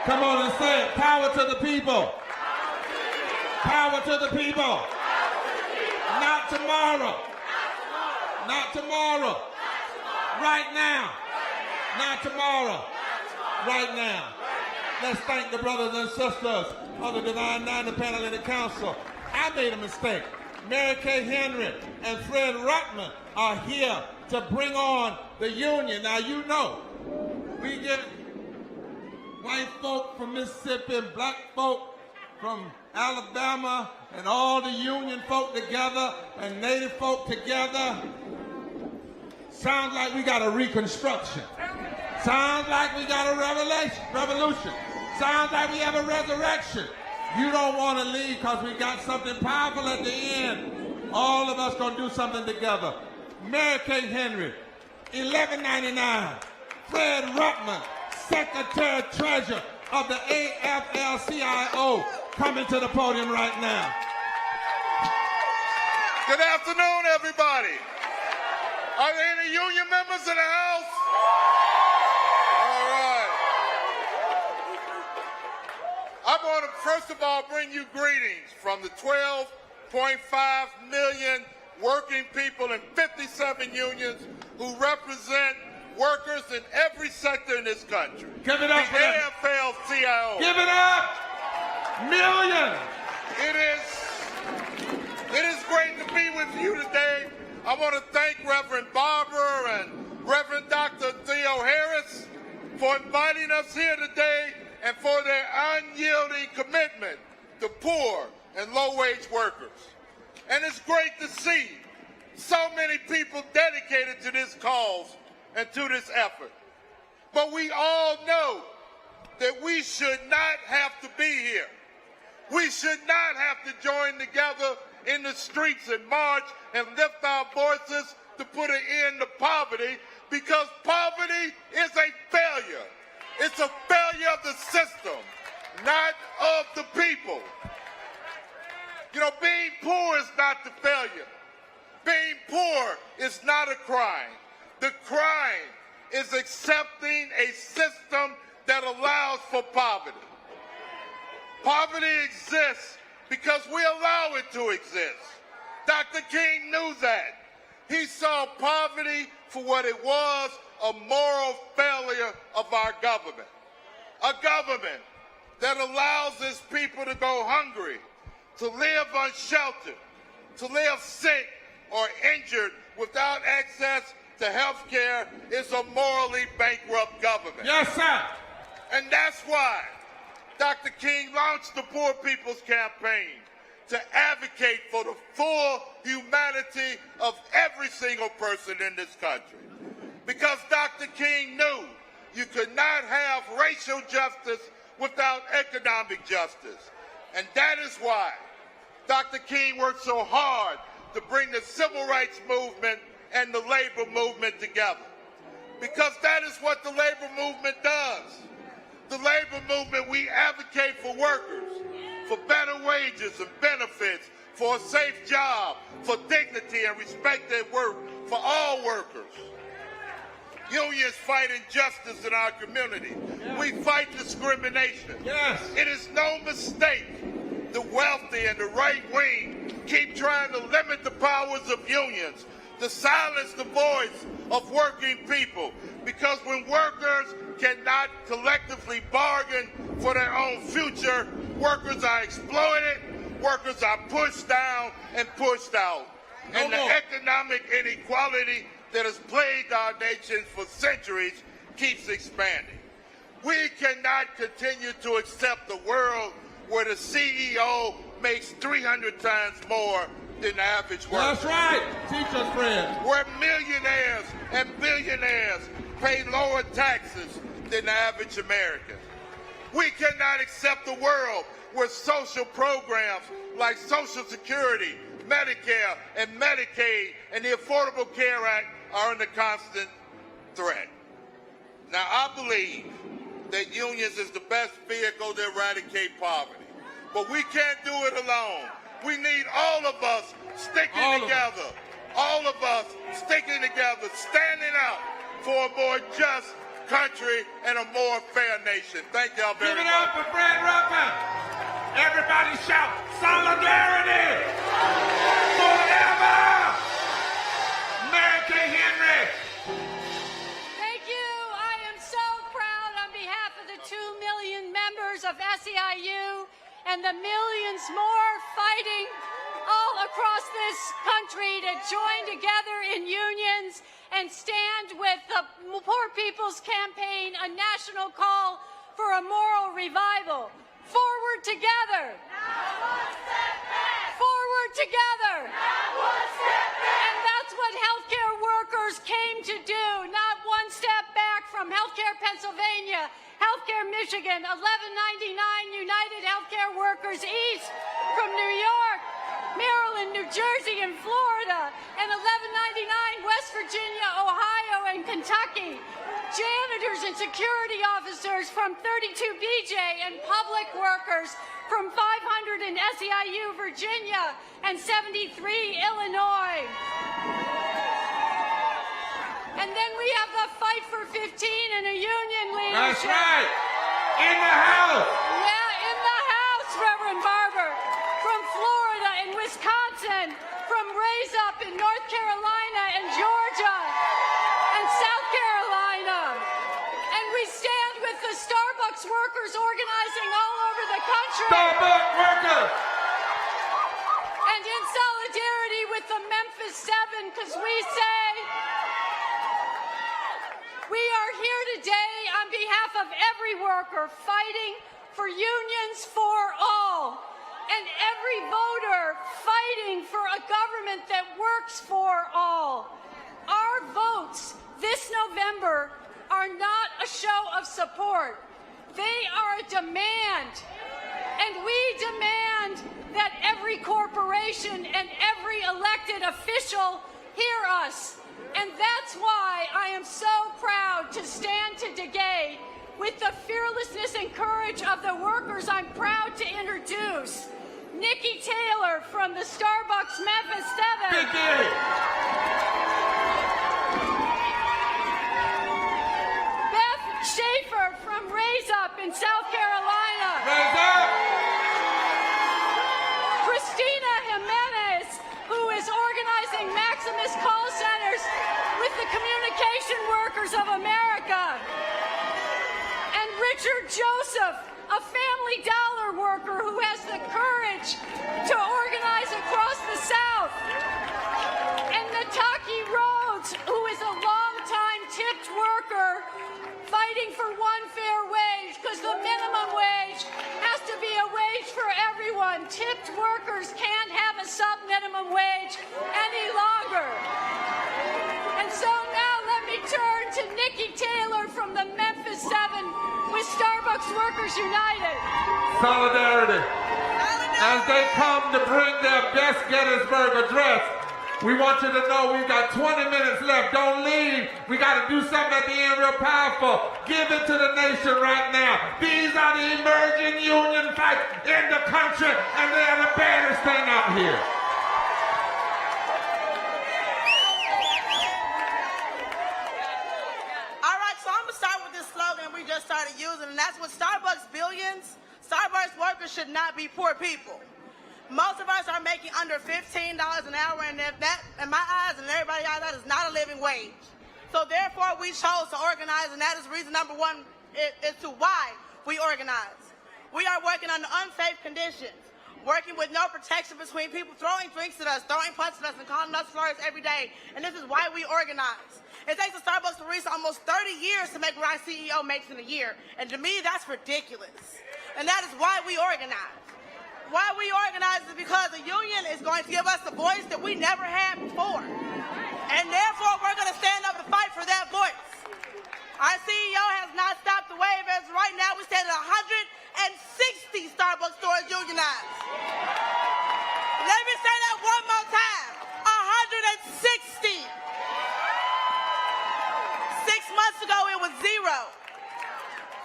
Come on and say it. Power to the people. Power to the people. Not tomorrow. Not tomorrow. Right now. Not tomorrow. Right now. Let's thank the brothers and sisters of the Divine Nine, the Panhellenic Council. I made a mistake. Mary Kay Henry and Fred Ruttman are here to bring on the union. Now, you know, we get white folk from Mississippi and black folk from Alabama and all the union folk together and native folk together. Sounds like we got a reconstruction. Sounds like we got a revolution. Sounds like we have a resurrection. You don't want to leave because we got something powerful at the end. All of us going to do something together. Mary Kay Henry, $11.99. Fred Ruttman, Secretary Treasurer of the AFL-CIO, coming to the podium right now. Good afternoon, everybody. Are there any union members in the house? All right. I want to first of all bring you greetings from the 12.5 million working people in 57 unions who represent workers in every sector in this country. Give it up for them. The AFL-CIO. Give it up! Millions! It is great to be with you today. I want to thank Reverend Barber and Reverend Dr. Theo Harris for inviting us here today and for their unyielding commitment to poor and low-wage workers. And it's great to see so many people dedicated to this cause and to this effort. But we all know that we should not have to be here. We should not have to join together in the streets and march and lift our voices to put an end to poverty, because poverty is a failure. It's a failure of the system, not of the people. You know, being poor is not the failure. Being poor is not a crime. The crime is accepting a system that allows for poverty. Poverty exists because we allow it to exist. Dr. King knew that. He saw poverty for what it was, a moral failure of our government. A government that allows its people to go hungry, to live unsheltered, to live sick or injured without access to health care is a morally bankrupt government. Yes, sir. And that's why Dr. King launched the Poor People's Campaign to advocate for the full humanity of every single person in this country. Because Dr. King knew you could not have racial justice without economic justice. And that is why Dr. King worked so hard to bring the civil rights movement and the labor movement together. Because that is what the labor movement does. The labor movement, we advocate for workers, for better wages and benefits, for a safe job, for dignity and respect at work for all workers. Unions fight injustice in our community. Yes. We fight discrimination. Yes. It is no mistake the wealthy and the right wing keep trying to limit the powers of unions, to silence the voice of working people. Because when workers cannot collectively bargain for their own future, workers are exploited, workers are pushed down and pushed out. And the economic inequality that has plagued our nation for centuries keeps expanding. We cannot continue to accept a world where the CEO makes 300 times more than the average worker. That's right. Teach us, friends. Where millionaires and billionaires pay lower taxes than the average American. We cannot accept a world where social programs like Social Security, Medicare, and Medicaid, and the Affordable Care Act are under constant threat. Now, I believe that unions is the best vehicle to eradicate poverty. But we can't do it alone. We need all of us sticking together. All of us sticking together, standing out for a more just country and a more fair nation. Thank y'all very much. Give it up for Fred Ruppin. Everybody shout solidarity forever. America Henry. Thank you. I am so proud on behalf of the 2 million members of SEIU and the millions more fighting all across this country to join together in unions and stand with the Poor People's Campaign, a national call for a moral revival. Forward together. Not one step back. Forward together. Not one step back. And that's what healthcare workers came to do. Not one step back from Healthcare Pennsylvania, Healthcare Michigan, 1199 United Healthcare Workers East from New York, Maryland, New Jersey, and Florida, and 1199 West Virginia, Ohio, and Kentucky. Janitors and security officers from 32BJ and public workers from 500 in SEIU, Virginia, and 73 Illinois. And then we have the Fight for 15 and a union leadership. That's right. In the House. Yeah, in the House, Reverend Barber. From Florida and Wisconsin, from Raise Up in North Carolina and Georgia, and South Carolina. workers organizing all over the country. Starbucks workers! And in solidarity with the Memphis 7, because we say we are here today on behalf of every worker fighting for unions for all, and every voter fighting for a government that works for all. Our votes this November are not a show of support. They are a demand. And we demand that every corporation and every elected official hear us. And that's why I am so proud to stand today with the fearlessness and courage of the workers. I'm proud to introduce Nikki Taylor from the Starbucks Memphis 7. Nikki! Beth Schaefer from Raise Up in South Carolina. Raise up! Christina Jimenez, who is organizing Maximus call centers with the Communication Workers of America. And Richard Joseph, a Family Dollar worker who has the courage to organize across the South. And Nataki Rhodes, who is a longtime tipped worker fighting for one fair wage, because the minimum wage has to be a wage for everyone. Tipped workers can't have a sub-minimum wage any longer. And so now let me turn to Nikki Taylor from the Memphis 7 with Starbucks Workers United. Solidarity. As they come to bring their best Gettysburg address, we want you to know we've got 20 minutes left. Don't leave. We got to do something at the end real powerful. Give it to the nation right now. These are the emerging union fights in the country, and they are the baddest thing out here. All right, so I'm going to start with this slogan we just started using, and that's what Starbucks billions. Starbucks workers should not be poor people. Most of us are making under $15 an hour, and that, in my eyes and everybody else, that is not a living wage. So therefore, we chose to organize, and that is reason number one as to why we organize. We are working under unsafe conditions, working with no protection between people throwing drinks at us, throwing punches at us, and calling us slurs every day. And this is why we organize. It takes a Starbucks barista almost 30 years to make what our CEO makes in a year. And to me, that's ridiculous. And that is why we organize. Why we organize is because the union is going to give us a voice that we never had before. And therefore, we're going to stand up and fight for that voice. Our CEO has not stopped the wave. As right now, we stand at 160 Starbucks stores unionized. Let me say that one more time. 160. 6 months ago, it was 0.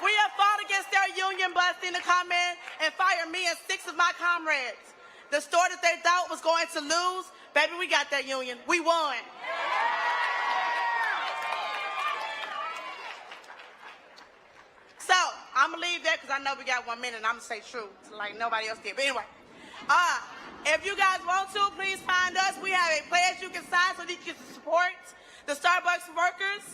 We have fought against their union busting to come in and fire me and 6 of my comrades. The store that they thought was going to lose, baby, we got that union. We won. So, I'm going to leave that because I know we got 1 minute and I'm going to say true like nobody else did. But anyway, if you guys want to, please find us. We have a pledge you can sign so that you can support the Starbucks workers.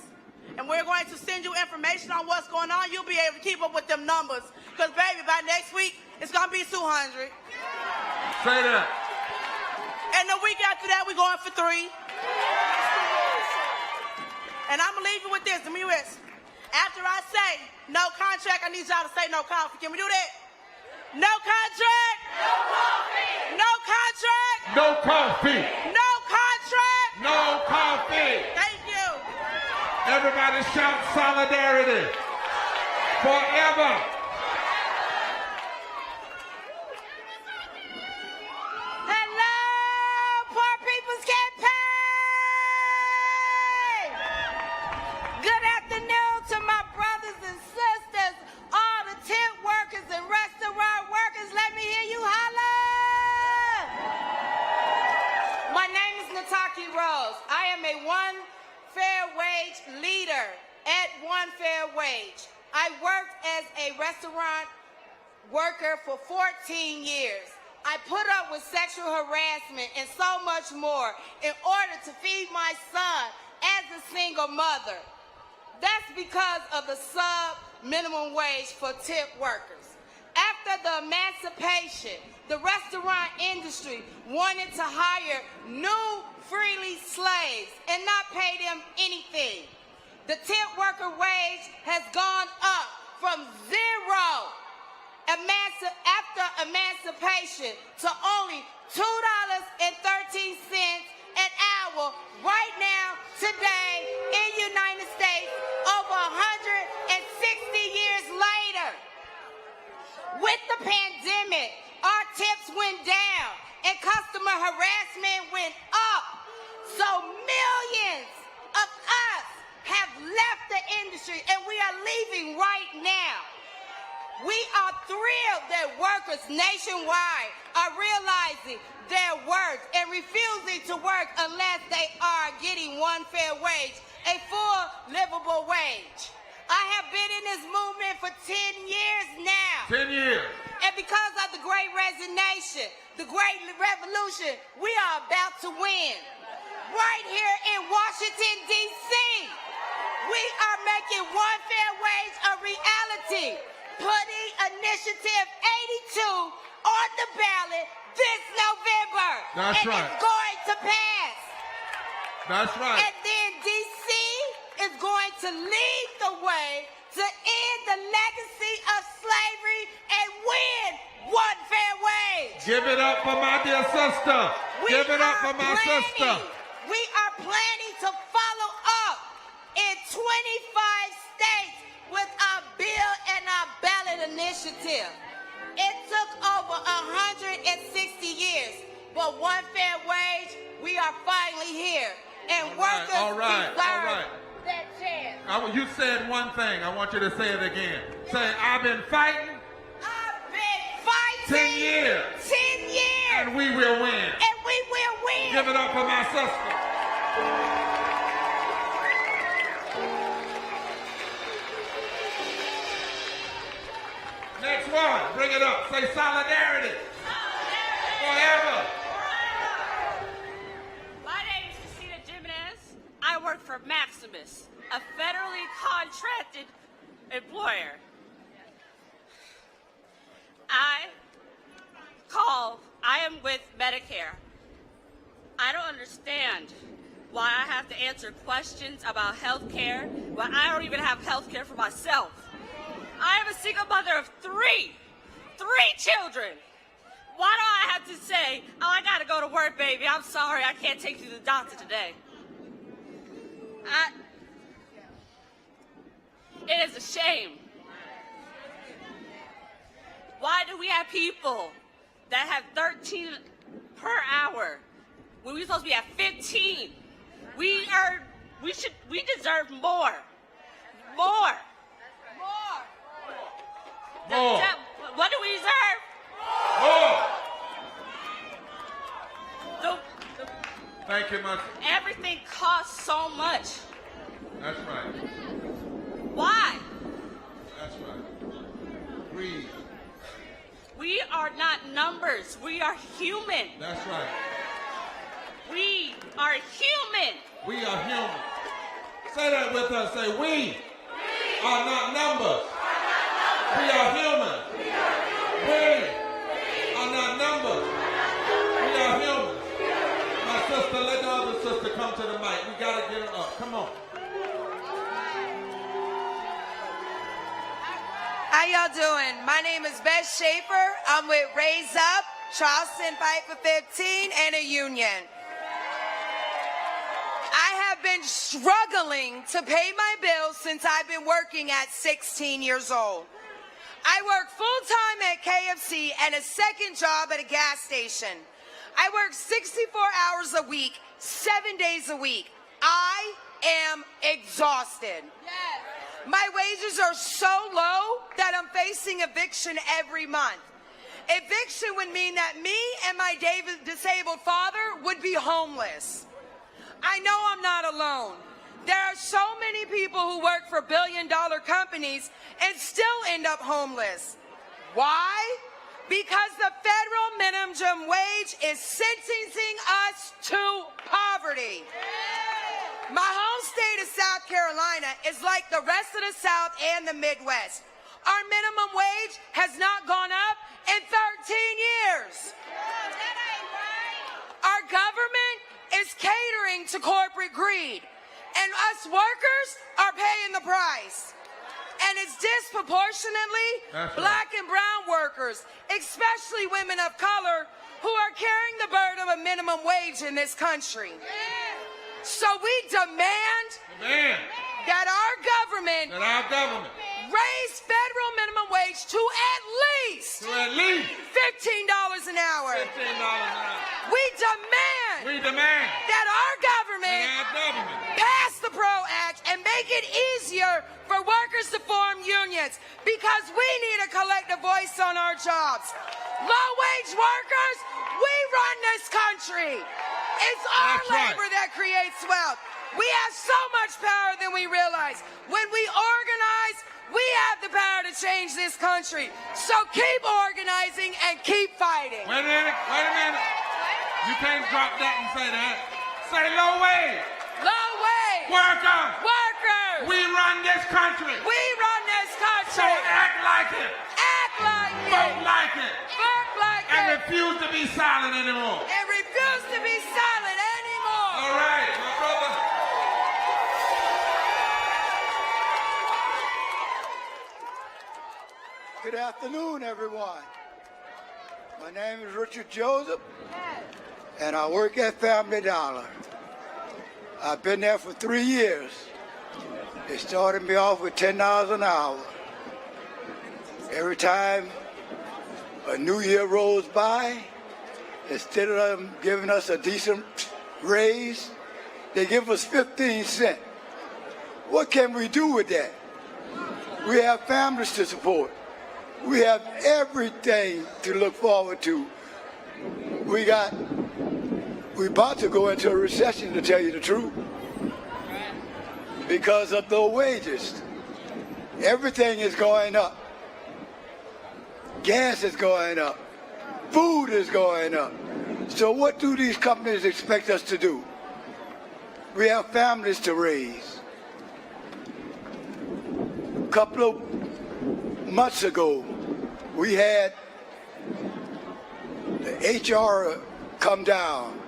And we're going to send you information on what's going on. You'll be able to keep up with them numbers. Because, baby, by next week, it's going to be 200. Say that. And the week after that, we're going for 3. And I'm going to leave you with this. Let me rest. After I say no contract, I need y'all to say no coffee. Can we do that? No contract. No coffee. No contract. No coffee. No contract. No coffee. Thank you. Everybody shout solidarity. Forever. Hello, Poor People's Campaign. Good afternoon to my brothers and sisters, all the tent workers and restaurant workers. Let me hear you holler. My name is Nataki Rose. I am a one fair wage leader at One Fair Wage. I worked as a restaurant worker for 14 years. I put up with sexual harassment and so much more in order to feed my son as a single mother. That's because of the sub minimum wage for tip workers. After the emancipation, the restaurant industry wanted to hire new freely slaves and not pay them anything. The tip worker wage has gone up from zero after emancipation to only $2.13 an hour right now, today, in the United States, over 160 years later. With the pandemic, our tips went down and customer harassment went up. So millions of us have left the industry and we are leaving right now. We are thrilled that workers nationwide are realizing their worth and refusing to work unless they are getting one fair wage, a full livable wage. I have been in this movement for 10 years now. 10 years. And because of the Great Resignation, the Great Revolution, we are about to win. Right here in Washington, D.C., we are making one fair wage a reality, putting Initiative 82 on the ballot this November. That's right. It's going to pass. That's right. And then D.C. is going to lead the way to end the legacy of slavery and win one fair wage. Give it up for my dear sister. Give it up for my sister. We are planning to follow up in 25 states with our bill and our ballot initiative. It took over 160 years, but one fair wage, we are finally here. And workers deserve that chance. You said one thing. I want you to say it again. Say, I've been fighting. I've been fighting. 10 years. 10 years. And we will win. And we will win. Give it up for my sister. Next one. Bring it up. Say solidarity. Forever. I work for Maximus, a federally contracted employer. I am with Medicare. I don't understand why I have to answer questions about health care when I don't even have health care for myself. I am a single mother of three children. Why do I have to say, oh, I gotta go to work, baby, I'm sorry, I can't take you to the doctor today? It is a shame. Why do we have people that have 13 per hour when we're supposed to be at 15? We deserve more. More. What do we deserve? More. Thank you, much. Everything costs so much. That's right. Why? That's right. Breathe. We are not numbers. We are human. That's right. We are human. We are human. Say that with us. Say, we are not numbers. We are human. We are not numbers. We are human. My sister, let the other sister come to the mic. We got to get her up. Come on. How y'all doing? My name is Beth Schaefer. I'm with Raise Up, Charleston Fight for 15, and a union. I have been struggling to pay my bills since I've been working at 16 years old. I work full-time at KFC and a second job at a gas station. I work 64 hours a week, 7 days a week. I am exhausted. Yes. My wages are so low that I'm facing eviction every month. Eviction would mean that me and my disabled father would be homeless. I know I'm not alone. There are so many people who work for billion-dollar companies and still end up homeless. Why? Because the federal minimum wage is sentencing us to poverty. My home state of South Carolina is like the rest of the South and the Midwest. Our minimum wage has not gone up in 13 years. Our government is catering to corporate greed, and us workers are paying the price. And it's disproportionately black and brown workers, especially women of color, who are carrying the burden of a minimum wage in this country. So we demand that our government raise federal minimum wage to at least $15 an hour. We demand that our government pass the PRO Act and make it easier for workers to form unions, because we need a collective voice on our jobs. Low-wage workers, we run this country. It's our labor that creates wealth. We have so much power than we realize. When we organize, we have the power to change this country. So keep organizing and keep fighting. Wait a minute. You can't drop that and say that. Say low wage. Low wage. Workers. We run this country. We run this country. So act like it. Act like it. Vote like it. Vote like it. And refuse to be silent anymore. And refuse to be silent anymore. All right, my brother. Good afternoon, everyone. My name is Richard Joseph, and I work at Family Dollar. I've been there for 3 years. They started me off with $10 an hour. Every time a new year rolls by, instead of them giving us a decent raise, they give us 15 cents. What can we do with that? We have families to support. We have everything to look forward to. We're about to go into a recession, to tell you the truth, because of the wages. Everything is going up. Gas is going up. Food is going up. So what do these companies expect us to do? We have families to raise. A couple of months ago, we had the HR come down.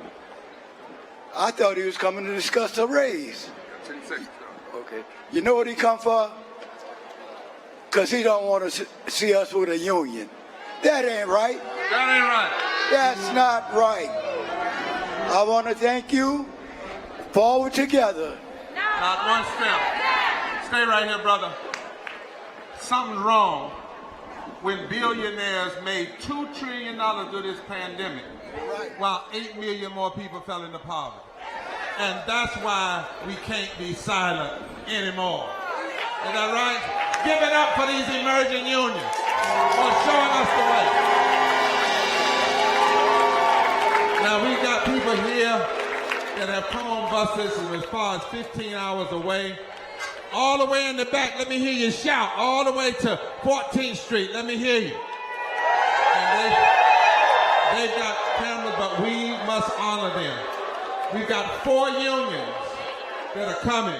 I thought he was coming to discuss a raise. Okay. You know what he come for? Because he don't want to see us with a union. That ain't right. That ain't right. That's not right. I want to thank you. Forward together. Not one step. Stay right here, brother. Something's wrong when billionaires made $2 trillion through this pandemic, while 8 million more people fell into poverty. And that's why we can't be silent anymore. Is that right? Give it up for these emerging unions for showing us the way. Now we got people here that have come on buses as far as 15 hours away. All the way in the back, let me hear you shout. All the way to 14th Street, let me hear you. And they've got cameras, but we must honor them. We've got 4 unions that are coming,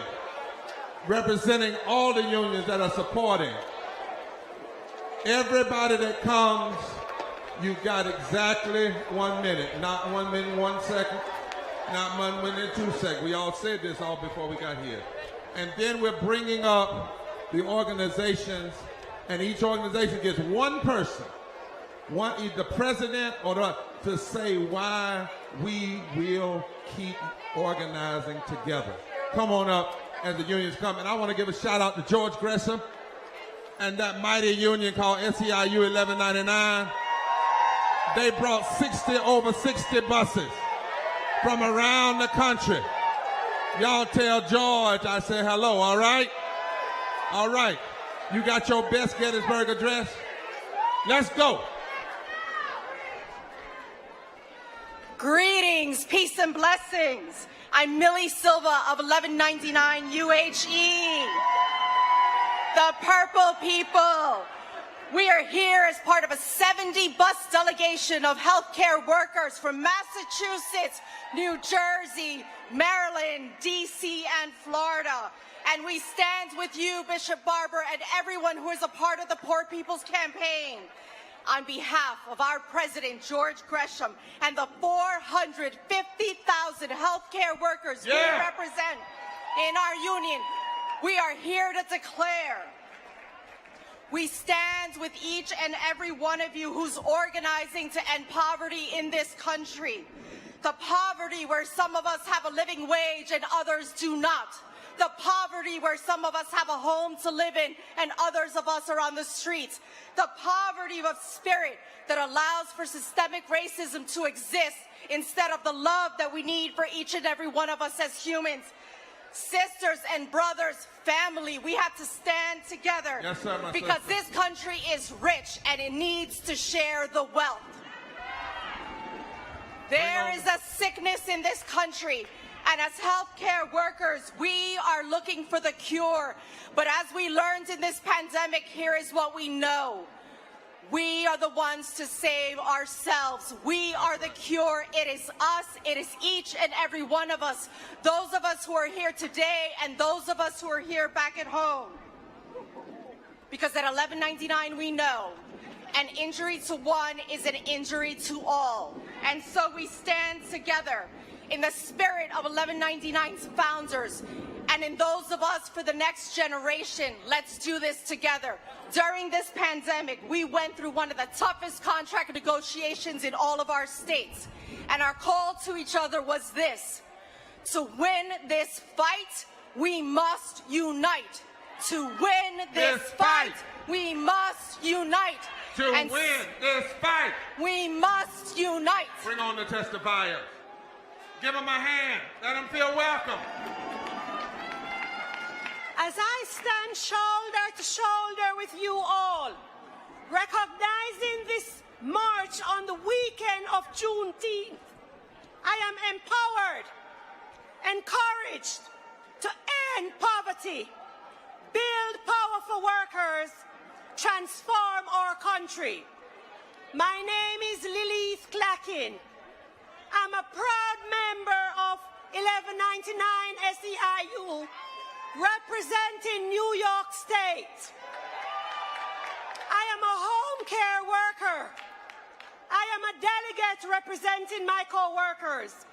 representing all the unions that are supporting. Everybody that comes, you've got exactly 1 minute. Not 1 minute, 1 second. Not 1 minute, 2 seconds. We all said this all before we got here. And then we're bringing up the organizations, and each organization gets one person, either the president or to say why we will keep organizing together. Come on up as the unions come. And I want to give a shout out to George Gresham and that mighty union called SEIU 1199. They brought over 60 buses from around the country. Y'all tell George I say hello, all right? All right. You got your best Gettysburg address? Let's go. Greetings, peace and blessings. I'm Millie Silva of 1199 UHE. The Purple People. We are here as part of a 70-bus delegation of healthcare workers from Massachusetts, New Jersey, Maryland, D.C., and Florida. And we stand with you, Bishop Barber, and everyone who is a part of the Poor People's Campaign on behalf of our President, George Gresham, and the 450,000 healthcare workers we represent in our union. We are here to declare we stand with each and every one of you who's organizing to end poverty in this country. The poverty where some of us have a living wage and others do not. The poverty where some of us have a home to live in and others of us are on the streets. The poverty of spirit that allows for systemic racism to exist instead of the love that we need for each and every one of us as humans. Sisters and brothers, family, we have to stand together because this country is rich and it needs to share the wealth. There is a sickness in this country, and as healthcare workers, we are looking for the cure. But as we learned in this pandemic, here is what we know. We are the ones to save ourselves. We are the cure. It is us. It is each and every one of us. Those of us who are here today and those of us who are here back at home. Because at 1199 we know an injury to one is an injury to all. And so we stand together in the spirit of 1199's founders and in those of us for the next generation. Let's do this together. During this pandemic, we went through one of the toughest contract negotiations in all of our states. And our call to each other was this: to win this fight, we must unite. To win this fight, we must unite. To win this fight, we must unite. Bring on the testifiers. Give them a hand. Let them feel welcome. As I stand shoulder to shoulder with you all, recognizing this march on the weekend of Juneteenth, I am empowered, encouraged to end poverty, build power for workers, transform our country. My name is Lilith Clackin. I'm a proud member of 1199 SEIU, representing New York State. I am a home care worker. I am a delegate representing my co-workers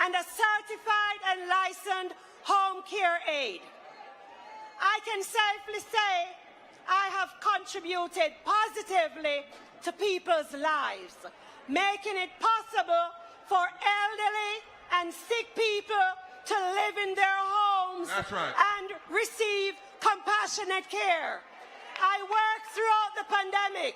and a certified and licensed home care aide. I can safely say I have contributed positively to people's lives, making it possible for elderly and sick people to live in their homes and receive compassionate care. I worked throughout the pandemic,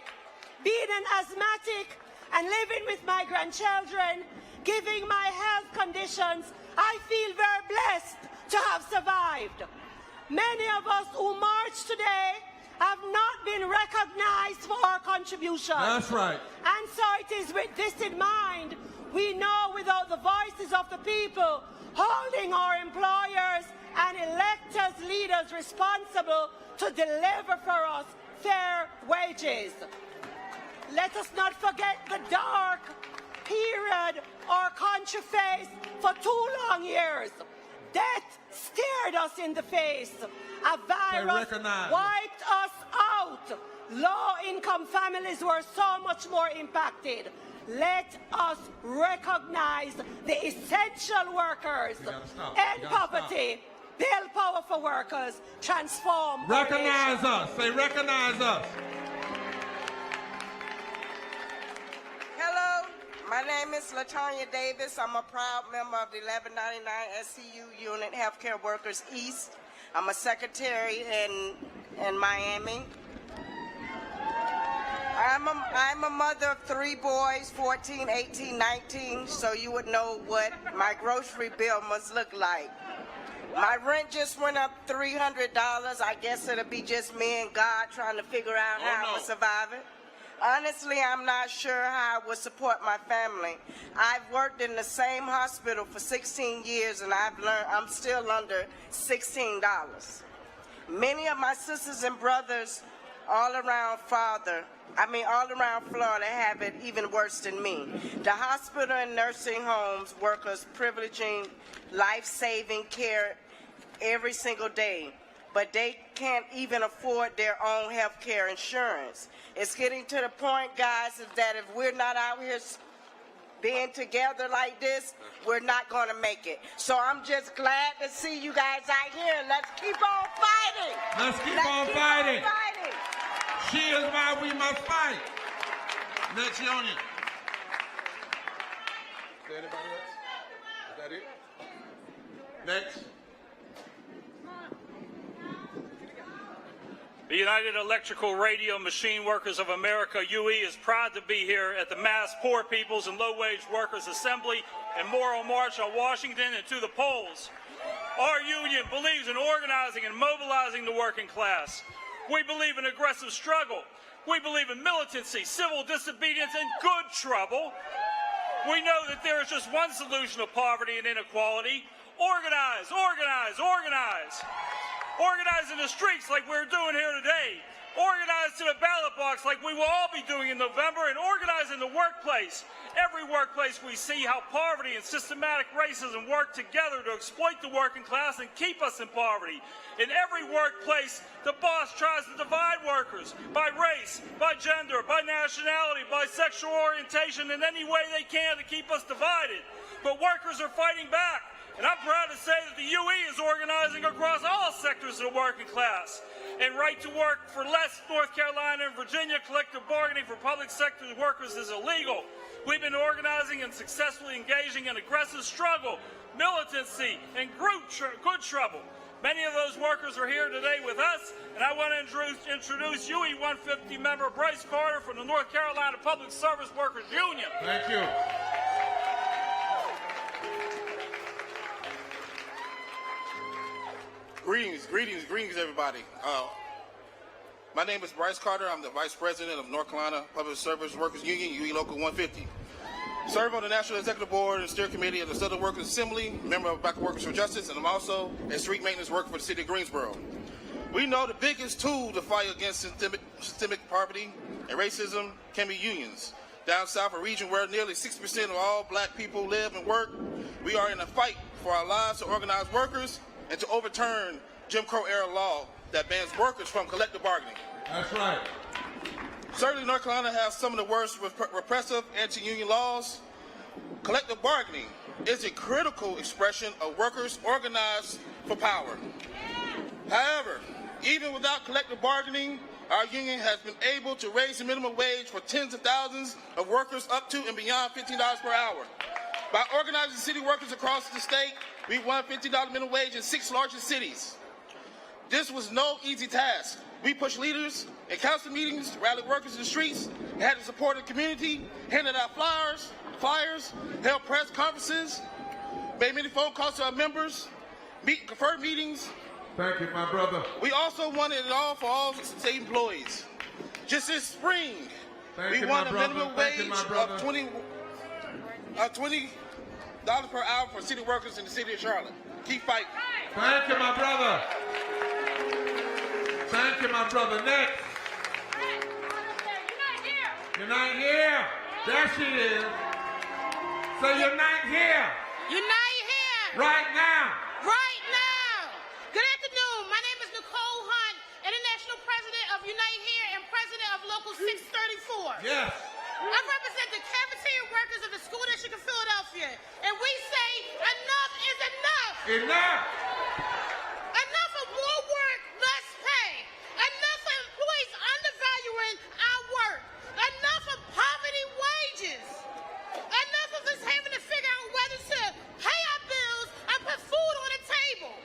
being an asthmatic and living with my grandchildren, giving my health conditions. I feel very blessed to have survived. Many of us who march today have not been recognized for our contributions. That's right. And so it is with this in mind, we know without the voices of the people holding our employers and electors, leaders responsible to deliver for us fair wages. Let us not forget the dark period our country faced for 2 long years. Death stared us in the face. A virus wiped us out. Low-income families were so much more impacted. Let us recognize the essential workers, end poverty, build power for workers, transform. Recognize us. Say, recognize us. Hello, my name is LaTanya Davis. I'm a proud member of the 1199 SCU Unit Healthcare Workers East. I'm a secretary in Miami. I'm a mother of 3 boys, 14, 18, 19, so you would know what my grocery bill must look like. My rent just went up $300. I guess it'll be just me and God trying to figure out how I'm gonna survive it. Honestly, I'm not sure how I would support my family. I've worked in the same hospital for 16 years and I've learned I'm still under $16. Many of my sisters and brothers all around Florida have it even worse than me. The hospital and nursing homes workers privileging life-saving care every single day. but they can't even afford their own health care insurance. It's getting to the point, guys, is that if we're not out here being together like this, we're not going to make it. So I'm just glad to see you guys out here. Let's keep on fighting. Let's keep on fighting. She is why we must fight. Next union. Is there anybody else? Is that it? Next. The United Electrical Radio Machine Workers of America, UE, is proud to be here at the Mass Poor Peoples and Low-Wage Workers Assembly and Moral March on Washington and to the polls. Our union believes in organizing and mobilizing the working class. We believe in aggressive struggle. We believe in militancy, civil disobedience, and good trouble. We know that there is just one solution to poverty and inequality. Organize, organize, organize. Organize in the streets like we're doing here today. Organize to the ballot box like we will all be doing in November, and organize in the workplace. Every workplace we see how poverty and systematic racism work together to exploit the working class and keep us in poverty. In every workplace, the boss tries to divide workers by race, by gender, by nationality, by sexual orientation, in any way they can to keep us divided. But workers are fighting back. And I'm proud to say that the UE is organizing across all sectors of the working class. And right to work for less, North Carolina and Virginia, collective bargaining for public sector workers is illegal. We've been organizing and successfully engaging in aggressive struggle, militancy, and good trouble. Many of those workers are here today with us, and I want to introduce UE 150 member Bryce Carter from the North Carolina Public Service Workers Union. Thank you. Greetings, everybody. My name is Bryce Carter. I'm the Vice President of North Carolina Public Service Workers Union, UE Local 150. Serve on the National Executive Board and Steering Committee of the Southern Workers Assembly, member of Black Workers for Justice, and I'm also a street maintenance worker for the city of Greensboro. We know the biggest tool to fight against systemic poverty and racism can be unions. Down south, a region where nearly 60% of all black people live and work, we are in a fight for our lives to organize workers and to overturn Jim Crow-era law that bans workers from collective bargaining. That's right. Certainly, North Carolina has some of the worst repressive anti-union laws. Collective bargaining is a critical expression of workers organized for power. However, even without collective bargaining, our union has been able to raise the minimum wage for tens of thousands of workers up to and beyond $15 per hour. By organizing city workers across the state, we won $50 minimum wage in 6 largest cities. This was no easy task. We pushed leaders in council meetings, rallied workers in the streets, and had the support of the community, handed out flyers, held press conferences, made many phone calls to our members, conferred meetings. Thank you, my brother. We also wanted it all for all state employees. Just this spring, we won a minimum wage of $20 per hour for city workers in the city of Charlotte. Keep fighting. Thank you, my brother. Thank you, my brother. Next. You're not here. There she is. So you're not here. Unite here. Right now. Right now. Good afternoon. My name is Nicole Hunt, International President of Unite Here and President of Local 634. Yes. I represent the cafeteria workers of the School District of Philadelphia, and we say enough is enough. Enough. Enough of more work, less pay. Enough of employees undervaluing our work. Enough of poverty wages. Enough of us having to figure out whether to pay our bills or put food on the table.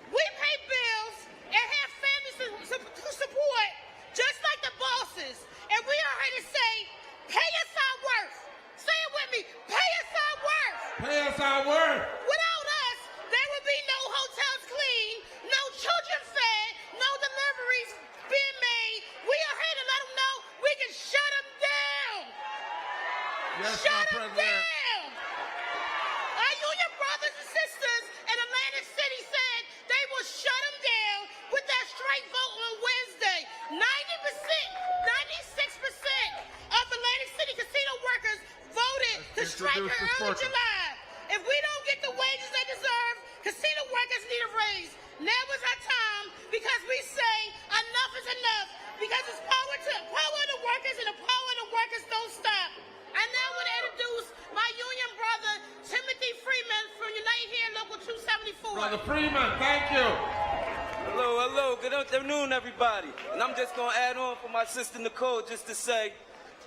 We pay bills and have families to support, just like the bosses. And we are here to say, pay us our worth. Say it with me, pay us our worth. Pay us our worth. Without us, there would be no hotels clean, no children fed, no deliveries being made. We are here to let them know we can shut them down. Yes, shut them down. Our union brothers and sisters in Atlantic City said they will shut them down with that strike vote on Wednesday. 96% of Atlantic City casino workers voted to strike in early July. If we don't get the wages they deserve, casino workers workers need a raise. Now is our time because we say enough is enough because it's power of the workers and the power of the workers don't stop. I now want to introduce my union brother, Timothy Freeman from Unite Here Local 274. Brother Freeman, thank you. Hello. Good afternoon, everybody. And I'm just going to add on for my sister Nicole just to say,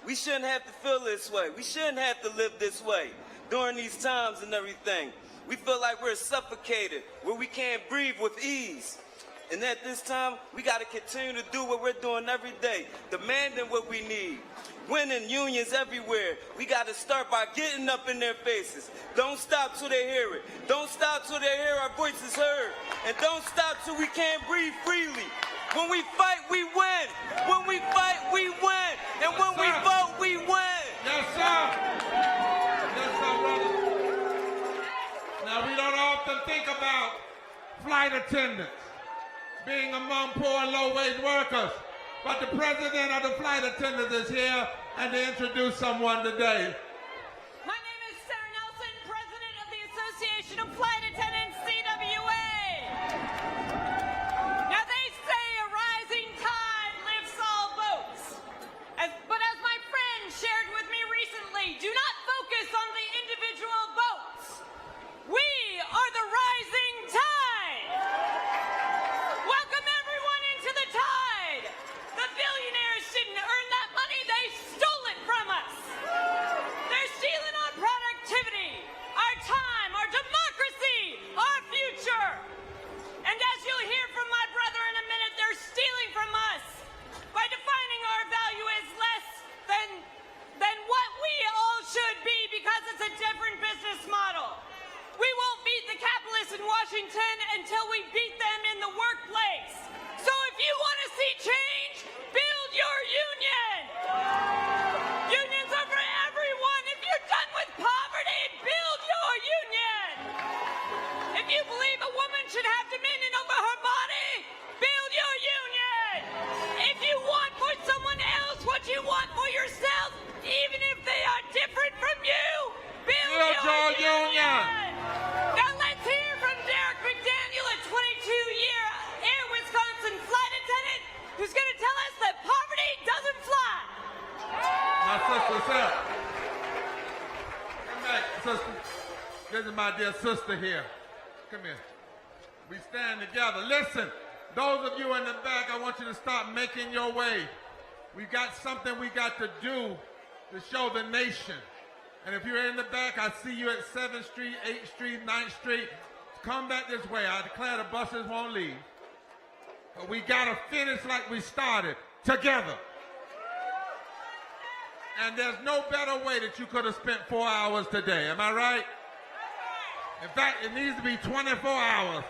we shouldn't have to feel this way. We shouldn't have to live this way during these times and everything. We feel like we're suffocated, where we can't breathe with ease. And at this time, we got to continue to do what we're doing every day, demanding what we need. Winning unions everywhere. We got to start by getting up in their faces. Don't stop till they hear it. Don't stop till they hear our voices heard. And don't stop till we can't breathe freely. When we fight, we win. When we fight, we win. And when we vote, we win. Yes, sir. Yes, sir, brother. Now, we don't often think about flight attendants being among poor and low-wage workers. But the president of the flight attendants is here, and to introduce someone today. My name is Sarah Nelson, president of the Association of Flight Attendants, CWA. Now they say a rising tide lifts all boats. But as my friend shared with me recently, do not focus on the individual boats. We are the rising tide. Welcome everyone into the tide. The billionaires didn't earn that money, they stole it from us. They're stealing our productivity, our time, our democracy, our future. And as you'll hear from my brother in a minute, they're stealing from us by defining our value as less than what we all should be because it's a different business model. We won't beat the capitalists in Washington until we beat them in the workplace. So if you want to see change, build your union. Unions are for everyone. If you're done with poverty, build your union. If you believe a woman should have dominion over her body, build your union. If you want for someone else what you want for yourself, even if they are different from you, build your union. Now let's hear from Derek McDaniel, a 22-year Air Wisconsin flight attendant, who's going to tell us that poverty doesn't fly. My sister said, come back, sister. This is my dear sister here. Come here. We stand together. Listen, those of you in the back, I want you to start making your way. We've got something we got to do to show the nation. And if you're in the back, I see you at 7th Street, 8th Street, 9th Street. Come back this way. I declare the buses won't leave. But we got to finish like we started, together. And there's no better way that you could have spent 4 hours today. Am I right? In fact, it needs to be 24 hours,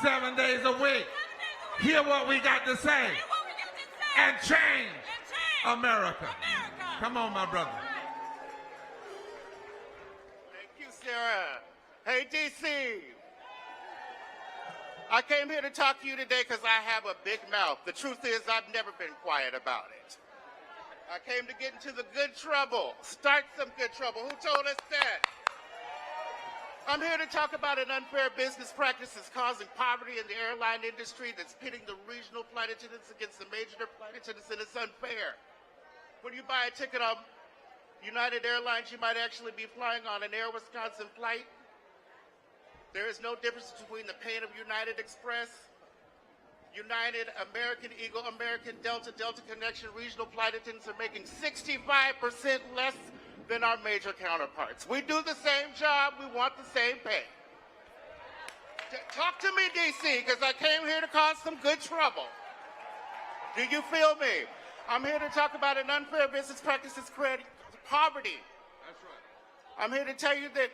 7 days a week. Hear what we got to say. And change America. Come on, my brother. Sarah. Hey, DC. I came here to talk to you today because I have a big mouth. The truth is, I've never been quiet about it. I came to get into the good trouble, start some good trouble. Who told us that? I'm here to talk about an unfair business practice that's causing poverty in the airline industry, that's pitting the regional flight attendants against the major flight attendants, and it's unfair. When you buy a ticket on United Airlines, you might actually be flying on an Air Wisconsin flight. There is no difference between the pain of United Express, United, American Eagle, American Delta, Delta Connection, regional flight attendants are making 65% less than our major counterparts. We do the same job, we want the same pay. Talk to me, DC, because I came here to cause some good trouble. Do you feel me? I'm here to talk about an unfair business practice that's creating poverty. That's right. I'm here to tell you that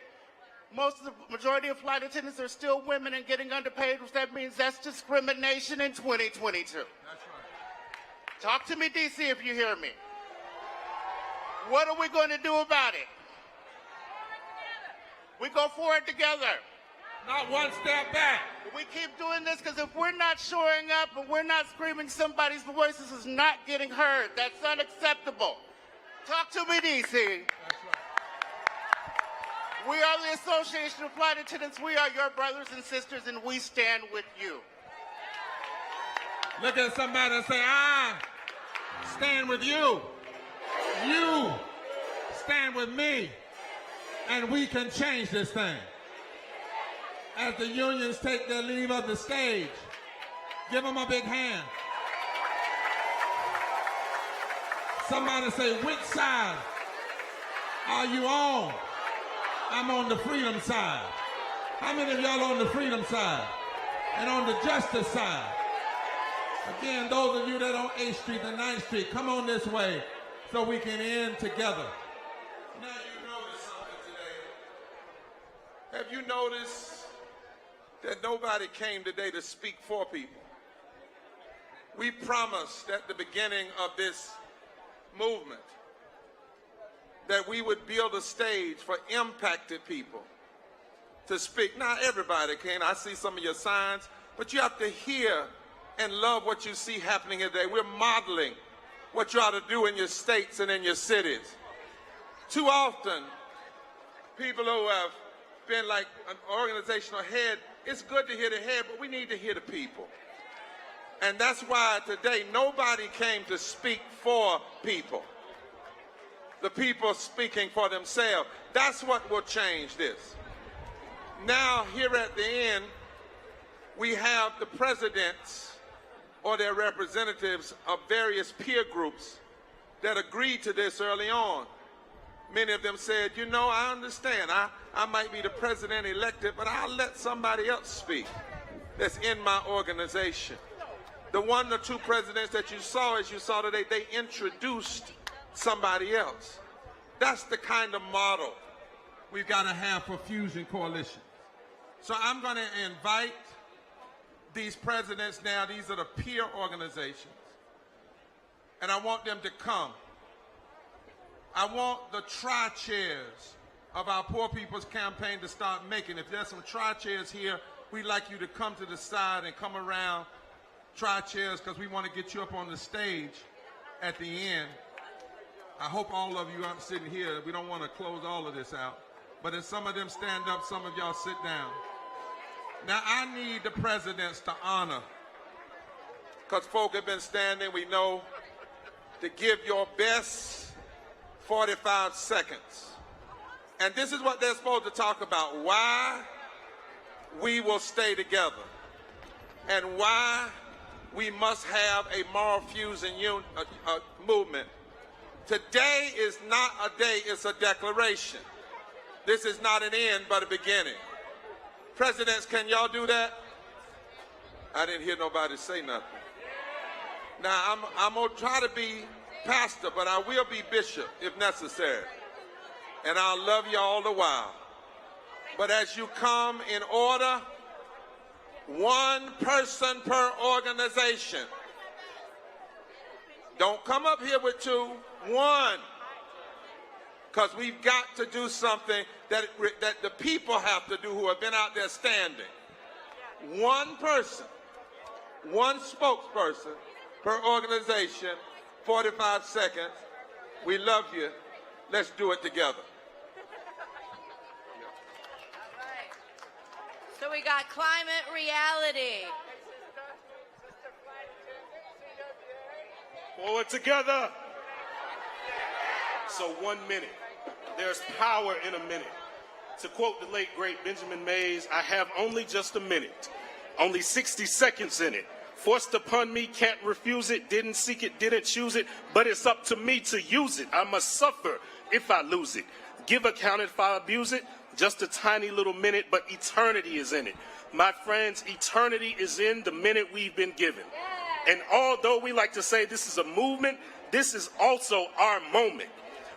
most of the majority of flight attendants are still women and getting underpaid, which that means that's discrimination in 2022. That's right. Talk to me, DC, if you hear me. What are we going to do about it? We go forward together. Not one step back. We keep doing this because if we're not showing up and we're not screaming, somebody's voices is not getting heard. That's unacceptable. Talk to me, DC. That's right. We are the Association of Flight Attendants. We are your brothers and sisters, and we stand with you. Look at somebody and say, I stand with you. You stand with me. And we can change this thing. As the unions take their leave of the stage, give them a big hand. Somebody say, which side are you on? I'm on the freedom side. How many of y'all on the freedom side? And on the justice side? Again, those of you that are on 8th Street and 9th Street, come on this way so we can end together. Now you notice something today. Have you noticed that nobody came today to speak for people? We promised at the beginning of this movement that we would build a stage for impacted people to speak. Not everybody can. I see some of your signs, but you have to hear and love what you see happening today. We're modeling what you ought to do in your states and in your cities. Too often, people who have been like an organizational head, it's good to hear the head, but we need to hear the people. And that's why today nobody came to speak for people. The people speaking for themselves. That's what will change this. Now, here at the end, we have the presidents or their representatives of various peer groups that agreed to this early on. Many of them said, you know, I understand. I might be the president elected, but I'll let somebody else speak that's in my organization. The one or two presidents that you saw, as you saw today, they introduced somebody else. That's the kind of model we've got to have for Fusion Coalition. So I'm going to invite these presidents now. These are the peer organizations. And I want them to come. I want the tri-chairs of our Poor People's Campaign to start making. If there's some tri-chairs here, we'd like you to come to the side and come around tri-chairs because we want to get you up on the stage at the end. I hope all of you aren't sitting here. We don't want to close all of this out. But if some of them stand up, some of y'all sit down. Now, I need the presidents to honor, because folk have been standing, we know, to give your best 45 seconds. And this is what they're supposed to talk about, why we will stay together and why we must have a moral fusion movement. Today is not a day, it's a declaration. This is not an end, but a beginning. Presidents, can y'all do that? I didn't hear nobody say nothing. Now, I'm going to try to be pastor, but I will be bishop if necessary. And I'll love you all the while. But as you come in order, one person per organization. Don't come up here with two, one. Because we've got to do something that the people have to do who have been out there standing. One person, one spokesperson per organization, 45 seconds. We love you. Let's do it together. So we got climate reality. Forward together. So 1 minute. There's power in a minute. To quote the late, great Benjamin Mays, I have only just a minute. Only 60 seconds in it. Forced upon me, can't refuse it. Didn't seek it, didn't choose it. But it's up to me to use it. I must suffer if I lose it. Give account if I abuse it. Just a tiny little minute, but eternity is in it. My friends, eternity is in the minute we've been given. And although we like to say this is a movement, this is also our moment.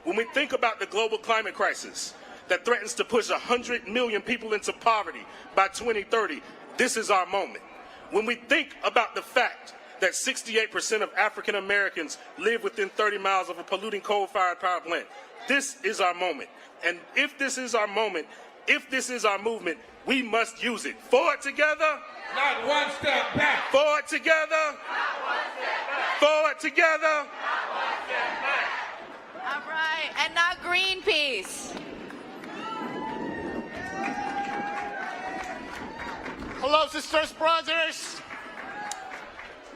When we think about the global climate crisis that threatens to push 100 million people into poverty by 2030, this is our moment. When we think about the fact that 68% of African Americans live within 30 miles of a polluting coal-fired power plant, this is our moment. And if this is our moment, if this is our movement, we must use it. Forward together. Not one step back. Forward together. Not one step back. Forward together. Not one step back. All right, and not Greenpeace. Hello, sisters, brothers.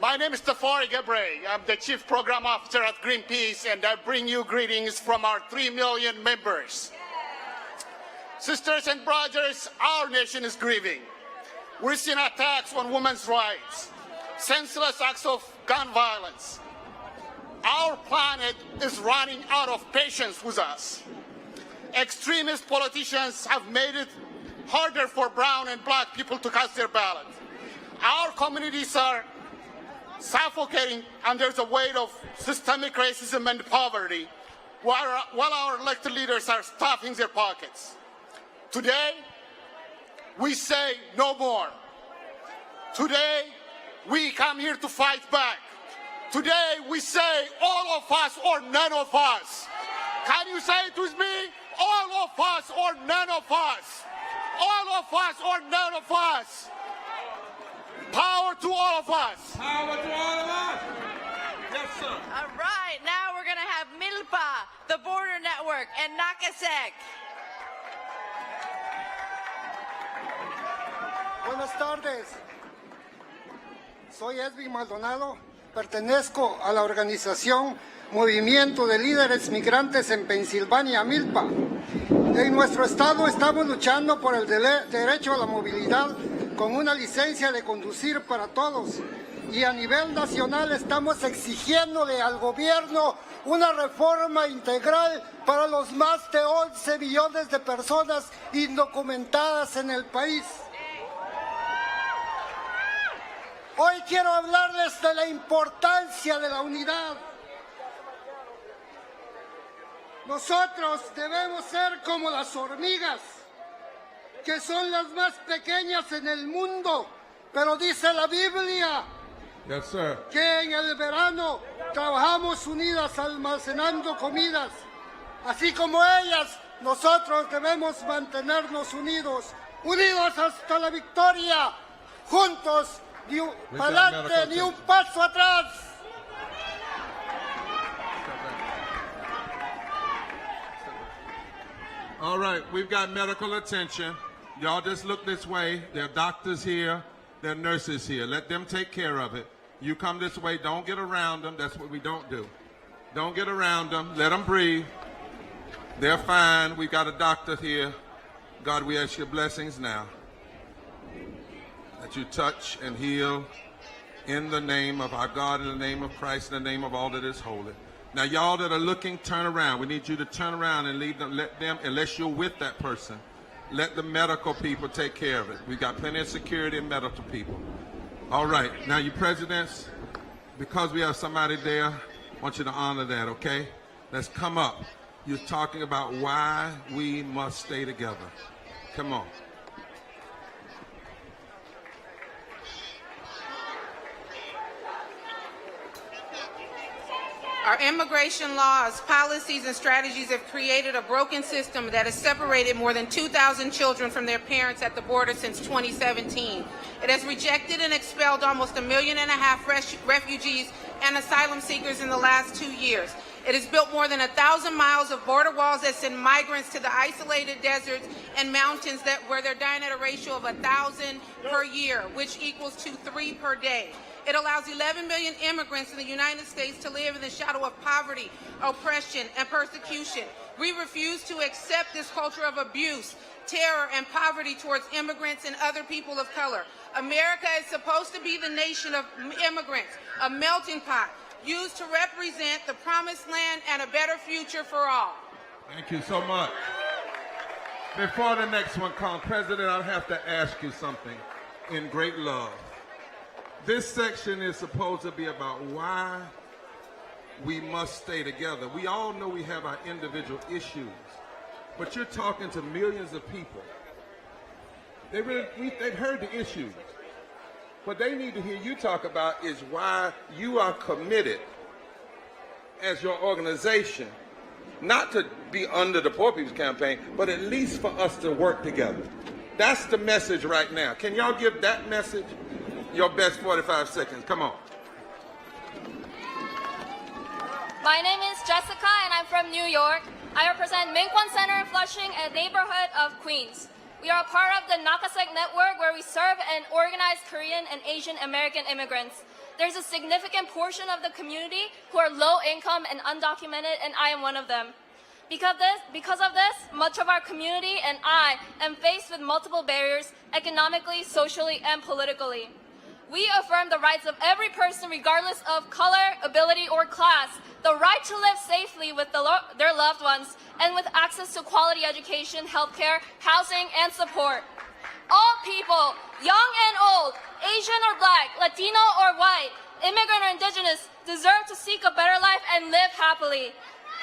My name is Tafari Gabre. I'm the Chief Program Officer at Greenpeace, and I bring you greetings from our 3 million members. Sisters and brothers, our nation is grieving. We're seeing attacks on women's rights, senseless acts of gun violence. Our planet is running out of patience with us. Extremist politicians have made it harder for brown and black people to cast their ballot. Our communities are suffocating under the weight of systemic racism and poverty, while our elected leaders are stuffing their pockets. Today, we say no more. Today, we come here to fight back. Today, we say all of us or none of us. Can you say it with me? All of us or none of us. All of us or none of us. Power to all of us. Power to all of us. Yes, sir. All right, now we're going to have Milpa, the Border Network, and Nakasek. Buenas tardes. Soy Edwin Maldonado. Pertenezco a la organización Movimiento de Líderes Migrantes en Pensilvania, Milpa. En nuestro estado estamos luchando por el derecho a la movilidad con una licencia de conducir para todos. Y a nivel nacional estamos exigiéndole al gobierno una reforma integral para los más de 11 millones de personas indocumentadas en el país. Hoy quiero hablarles de la importancia de la unidad. Nosotros debemos ser como las hormigas, que son las más pequeñas en el mundo, pero dice la Biblia que en el verano trabajamos unidas almacenando comidas. Así como ellas, nosotros debemos mantenernos unidos, unidos hasta la victoria, juntos, ni un adelante, ni un paso atrás. All right, we've got medical attention. Y'all just look this way. There are doctors here. There are nurses here. Let them take care of it. You come this way. Don't get around them. That's what we don't do. Don't get around them. Let them breathe. They're fine. We've got a doctor here. God, we ask your blessings now. That you touch and heal in the name of our God, in the name of Christ, in the name of all that is holy. Now, y'all that are looking, turn around. We need you to turn around and leave them, let them, unless you're with that person, let the medical people take care of it. We've got plenty of security and medical people. All right. Now, you presidents, because we have somebody there, I want you to honor that, okay? Let's come up. You're talking about why we must stay together. Come on. Our immigration laws, policies, and strategies have created a broken system that has separated more than 2,000 children from their parents at the border since 2017. It has rejected and expelled almost 1.5 million refugees and asylum seekers in the last 2 years. It has built more than 1,000 miles of border walls that send migrants to the isolated deserts and mountains where they're dying at a ratio of 1,000 per year, which equals to 3 per day. It allows 11 million immigrants in the United States to live in the shadow of poverty, oppression, and persecution. We refuse to accept this culture of abuse, terror, and poverty towards immigrants and other people of color. America is supposed to be the nation of immigrants, a melting pot, used to represent the promised land and a better future for all. Thank you so much. Before the next one comes, President, I'll have to ask you something in great love. This section is supposed to be about why we must stay together. We all know we have our individual issues, but you're talking to millions of people. They've heard the issues. What they need to hear you talk about is why you are committed as your organization, not to be under the Poor People's Campaign, but at least for us to work together. That's the message right now. Can y'all give that message? Your best 45 seconds. Come on. My name is Jessica, and I'm from New York. I represent Minkwon Center in Flushing, a neighborhood of Queens. We are a part of the Nakasek network where we serve and organize Korean and Asian American immigrants. There's a significant portion of the community who are low income and undocumented, and I am one of them. Because of this, much of our community and I am faced with multiple barriers economically, socially, and politically. We affirm the rights of every person regardless of color, ability, or class, the right to live safely with their loved ones and with access to quality education, healthcare, housing, and support. All people, young and old, Asian or Black, Latino or white, immigrant or Indigenous, deserve to seek a better life and live happily.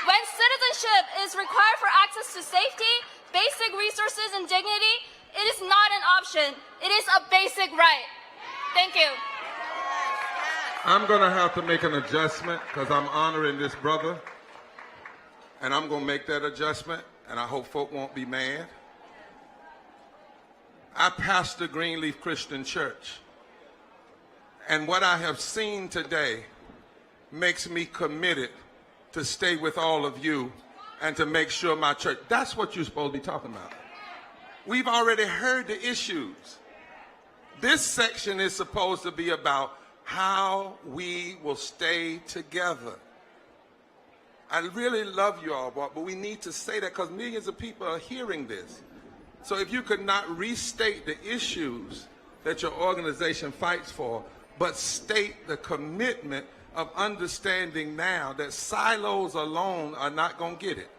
When citizenship is required for access to safety, basic resources, and dignity, it is not an option. It is a basic right. Thank you. I'm going to have to make an adjustment because I'm honoring this brother. And I'm going to make that adjustment, and I hope folk won't be mad. I pastor Greenleaf Christian Church. And what I have seen today makes me committed to stay with all of you and to make sure my church, that's what you're supposed to be talking about. We've already heard the issues. This section is supposed to be about how we will stay together. I really love you all, but we need to say that because millions of people are hearing this. So if you could not restate the issues that your organization fights for, but state the commitment of understanding now that silos alone are not going to get it.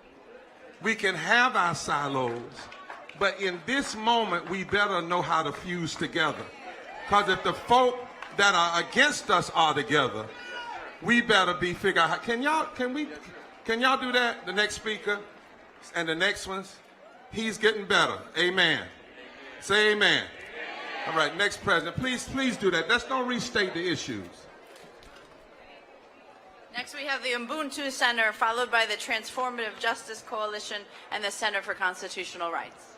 We can have our silos, but in this moment, we better know how to fuse together. Because if the folk that are against us are together, we better be figure out, can y'all do that? The next speaker and the next ones, he's getting better. Amen. Say amen. All right, next president, please do that. Let's don't restate the issues. Next, we have the Ubuntu Center, followed by the Transformative Justice Coalition and the Center for Constitutional Rights.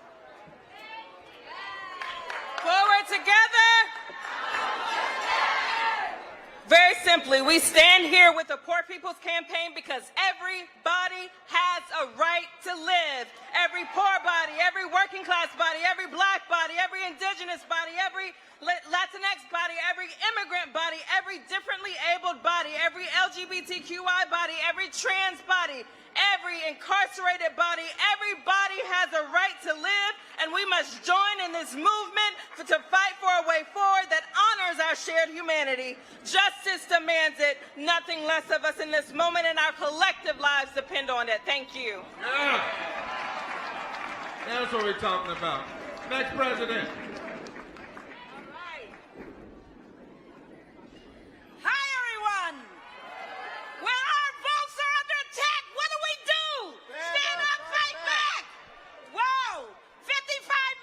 Forward together. Very simply, we stand here with the Poor People's Campaign because everybody has a right to live. Every poor body, every working class body, every Black body, every Indigenous body, every Latinx body, every immigrant body, every differently abled body, every LGBTQI body, every trans body, every incarcerated body, everybody has a right to live, and we must join in this movement to fight for a way forward that honors our shared humanity. Justice demands it, nothing less of us in this moment, and our collective lives depend on it. Thank you. Yeah. That's what we're talking about. Next president. Hi, everyone. When our votes are under attack, what do? Stand up, fight back. Wow, 55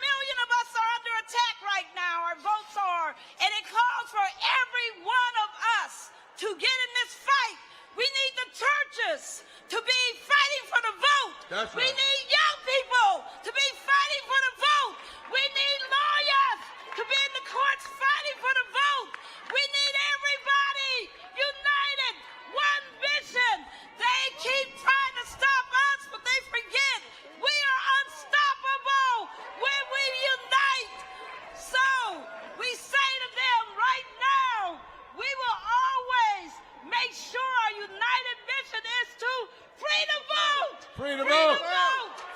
million of us are under attack right now. Our votes are, and it calls for every one of us to get in this fight. We need the churches to be fighting for the vote. That's right. We need young people to be fighting for the vote. We need lawyers to be in the courts fighting for the vote. We need everybody united, one vision. They keep trying to stop us, but they forget we are unstoppable when we unite. So we say to them right now, we will always make sure our united vision is to free the vote. Free the vote.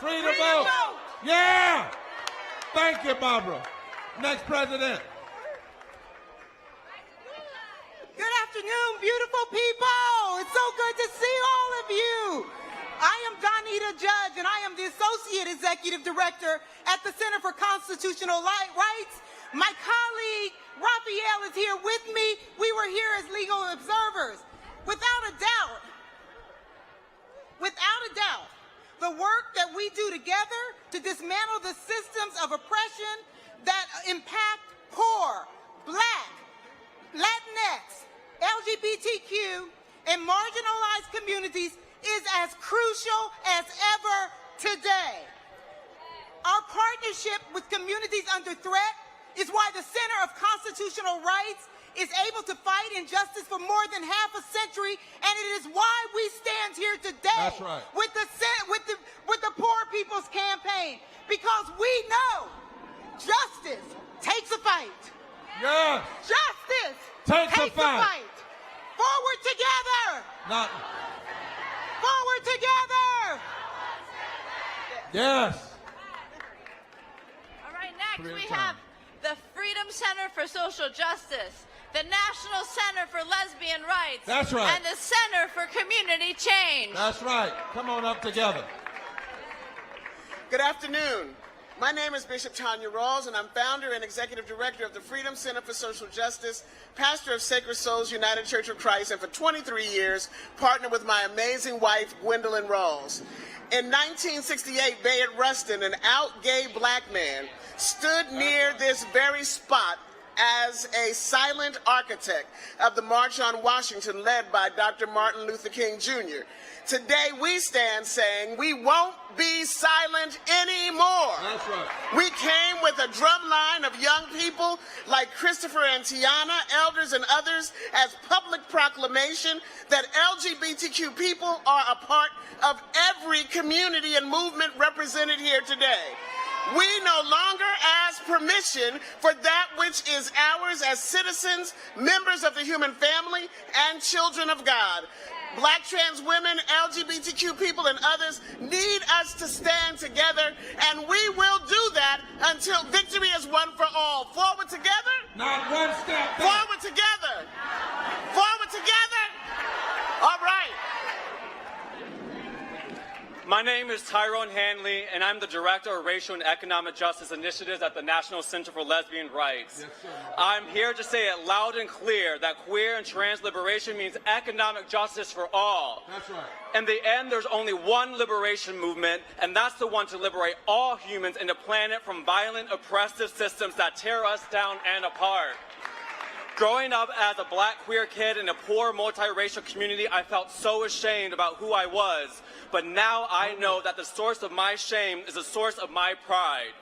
Free the vote. Yeah. Thank you, Barbara. Next president. Good afternoon, beautiful people. It's so good to see all of you. I am Donita Judge, and I am the Associate Executive Director at the Center for Constitutional Rights. My colleague, Raphael, is here with me. We were here as legal observers. Without a doubt, the work that we do together to dismantle the systems of oppression that impact poor, Black, Latinx, LGBTQ, and marginalized communities is as crucial as ever today. Our partnership with communities under threat is why the Center of Constitutional Rights is able to fight injustice for more than half a century, and it is why we stand here today. That's right. With the Poor People's Campaign, because we know fight. Yes. Justice Takes a fight. Forward together. Not. Forward together. Yes. All right, next we have the Freedom Center for Social Justice, the National Center for Lesbian Rights. That's right. And the Center for Community Change. That's right. Come on up together. Good afternoon. My name is Bishop Tanya Rawls, and I'm founder and executive director of the Freedom Center for Social Justice, pastor of Sacred Souls United Church of Christ, and for 23 years, partnered with my amazing wife, Gwendolyn Rawls. In 1968, Bayard Rustin, an out gay black man, stood near this very spot as a silent architect of the March on Washington led by Dr. Martin Luther King Jr. Today we stand saying we won't be silent anymore. That's right. We came with a drum line of young people like Christopher and Tiana, elders and others, as public proclamation that LGBTQ people are a part of every community and movement represented here today. We no longer ask permission for that which is ours as citizens, members of the human family, and children of God. Black trans women, LGBTQ people, and others need us to stand together, and we will do that until victory is won for all. Forward together. Not one step back. Forward together. Forward together. All right. My name is Tyrone Hanley, and I'm the Director of Racial and Economic Justice Initiatives at the National Center for Lesbian Rights. Yes, sir. I'm here to say it loud and clear that queer and trans liberation means economic justice for all. That's right. In the end, there's only one liberation movement, and that's the one to liberate all humans and the planet from violent, oppressive systems that tear us down and apart. Growing up as a black queer kid in a poor multiracial community, I felt so ashamed about who I was. But now I know that the source of my shame is the source of my pride.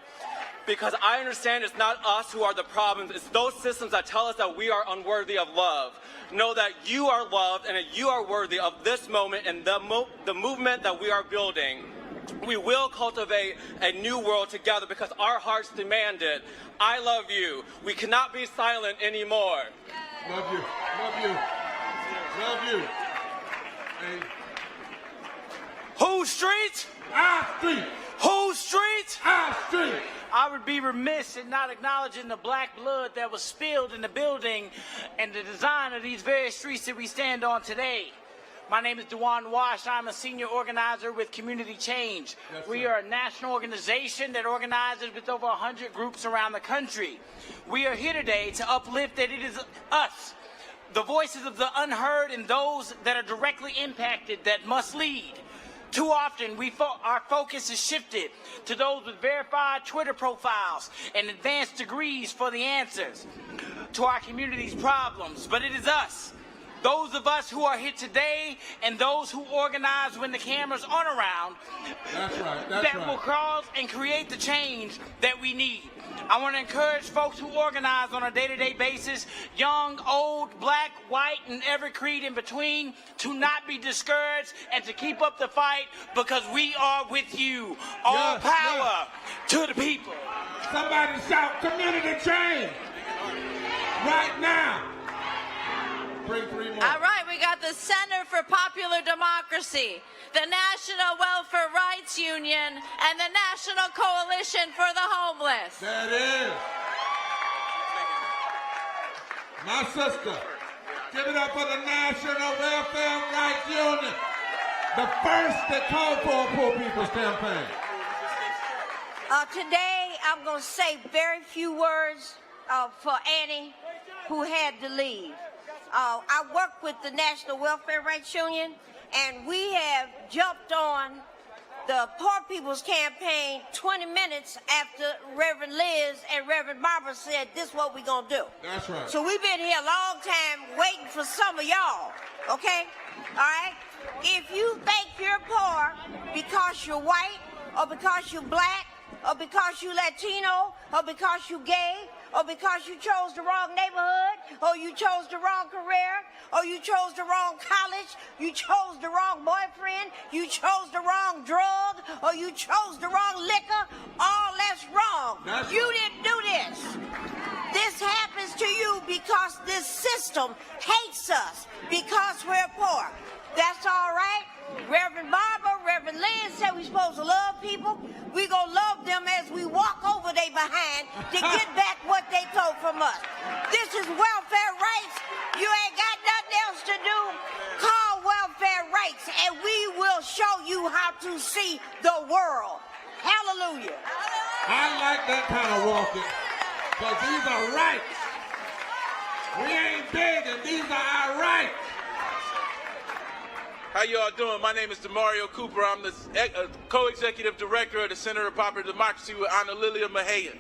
Because I understand it's not us who are the problems, it's those systems that tell us that we are unworthy of love. Know that you are loved and that you are worthy of this moment and the movement that we are building. We will cultivate a new world together because our hearts demand it. I love you. We cannot be silent anymore. Love you. Love you. Love you. Hey. Whose street? Our street. Whose street? Our street. I would be remiss in not acknowledging the black blood that was spilled in the building and the design of these various streets that we stand on today. My name is Dewan Wash. I'm a senior organizer with Community Change. Yes, we are a national organization that organizes with over 100 groups around the country. We are here today to uplift that it is us, the voices of the unheard and those that are directly impacted that must lead. Too often, our focus is shifted to those with verified Twitter profiles and advanced degrees for the answers to our community's problems. But it is us, those of us who are here today and those who organize when the cameras aren't around, that will cause and create the change that we need. I want to encourage folks who organize on a day-to-day basis, young, old, black, white, and every creed in between, to not be discouraged and to keep up the fight because we are with you. All power to the people. Somebody shout community change right now. Bring 3 more. All right, we got the Center for Popular Democracy, the National Welfare Rights Union, and the National Coalition for the Homeless. That is. My sister, give it up for the National Welfare Rights Union, the first that called for a Poor People's Campaign. Today, I'm going to say very few words for Annie, who had to leave. I work with the National Welfare Rights Union, and we have jumped on the Poor People's Campaign 20 minutes after Reverend Liz and Reverend Barbara said, this is what we're going to do. That's right. So we've been here a long time waiting for some of y'all, okay? All right? If you think you're poor because you're white or because you're black or because you're Latino or because you're gay or because you chose the wrong neighborhood, or you chose the wrong career, or you chose the wrong college, you chose the wrong boyfriend, you chose the wrong drug, or you chose the wrong liquor, all that's wrong. You didn't do this. system hates us because we're poor. That's all right. Reverend Barbara, Reverend Lynn said we're supposed to love people. We're going to love them as we walk over their behind to get back what they took from us. This is welfare rights. You ain't got nothing else to do. Call welfare rights, and we will show you how to see the world. Hallelujah. I like that kind of walking, because these are rights. We ain't big, and these are our rights. How y'all doing? My name is Demario Cooper. I'm the co-executive director of the Center of Popular Democracy with Anna Lilia Mahayan.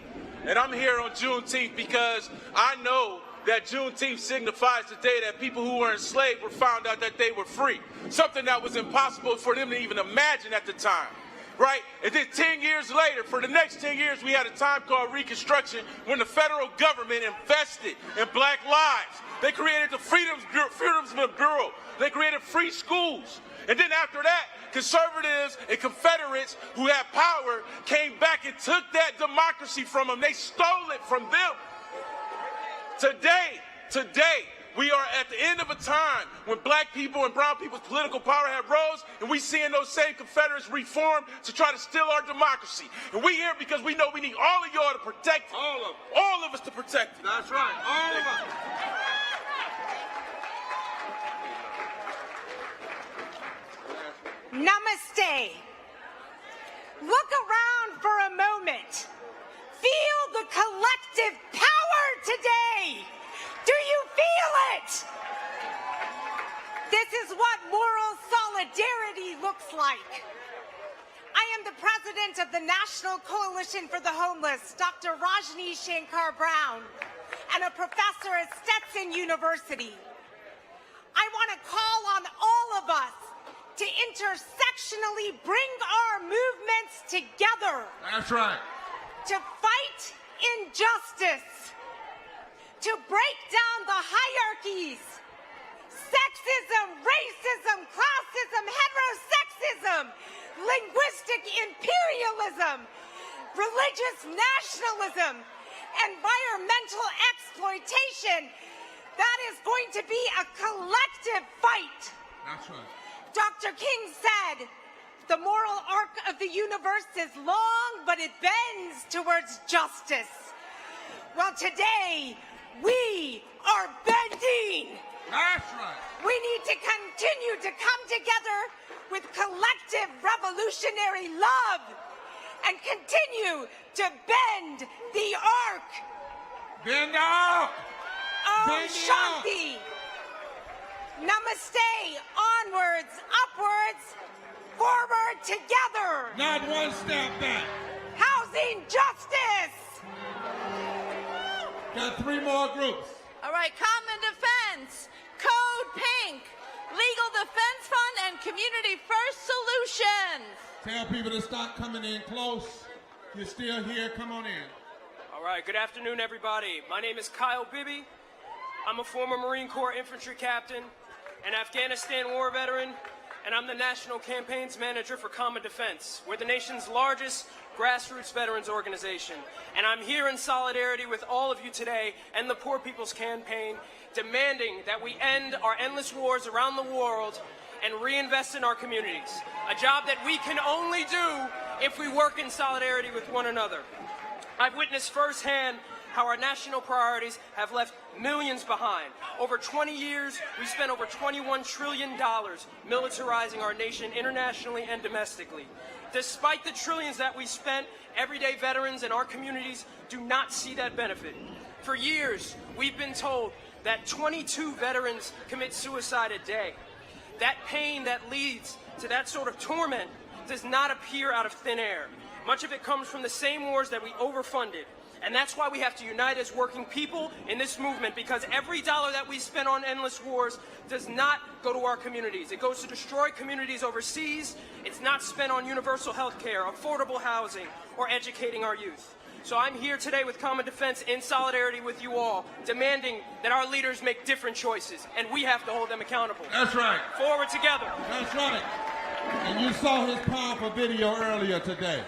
And I'm here on Juneteenth because I know that Juneteenth signifies the day that people who were enslaved were found out that they were free. Something that was impossible for them to even imagine at the time. Right? And then 10 years later, for the next 10 years, we had a time called Reconstruction when the federal government invested in black lives. They created the Freedom Bureau. They created free schools. And then after that, conservatives and Confederates who had power came back and took that democracy from them. They stole it from them. Today, we are at the end of a time when black people and brown people's political power have rose, and we seeing those same Confederates reform to try to steal our democracy. And we here because we know we need all of y'all to protect it. All of us to protect it. That's right. All of us. Namaste. Look around for a moment. Feel the collective power today. Do you feel it? This is what moral solidarity looks like. I am the president of the National Coalition for the Homeless, Dr. Rajni Shankar Brown, and a professor at Stetson University. I want to call on all of us to intersectionally bring our movements together. That's right. To fight injustice, to break down the hierarchies, sexism, racism, classism, heterosexism, linguistic imperialism, religious nationalism, environmental exploitation. That is going to be a collective fight. That's right. Dr. King said, the moral arc of the universe is long, but it bends towards justice. Well, today, we are bending. That's right. We need to continue to come together with collective revolutionary love and continue to bend the arc. Bend the arc. Om Bend the Shanti. Namaste. Onwards, upwards, forward together. Not one step back. Housing justice. Got 3 more groups. All right, Common Defense, Code Pink, Legal Defense Fund, and Community First Solutions. Tell people to stop coming in close. You're still here. Come on in. All right, good afternoon, everybody. My name is Kyle Bibby. I'm a former Marine Corps infantry captain, an Afghanistan war veteran, and I'm the National Campaigns Manager for Common Defense. We're the nation's largest grassroots veterans organization. And I'm here in solidarity with all of you today and the Poor People's Campaign, demanding that we end our endless wars around the world and reinvest in our communities, a job that we can only do if we work in solidarity with one another. I've witnessed firsthand how our national priorities have left millions behind. Over 20 years, we spent over $21 trillion militarizing our nation internationally and domestically. Despite the trillions that we spent, everyday veterans in our communities do not see that benefit. For years, we've been told that 22 veterans commit suicide a day. That pain that leads to that sort of torment does not appear out of thin air. Much of it comes from the same wars that we overfunded. And that's why we have to unite as working people in this movement, because every dollar that we spend on endless wars does not go to our communities. It goes to destroy communities overseas. It's not spent on universal health care, affordable housing, or educating our youth. So I'm here today with Common Defense in solidarity with you all, demanding that our leaders make different choices, and we have to hold them accountable. That's right. Forward together. That's right. And you saw his powerful video earlier today.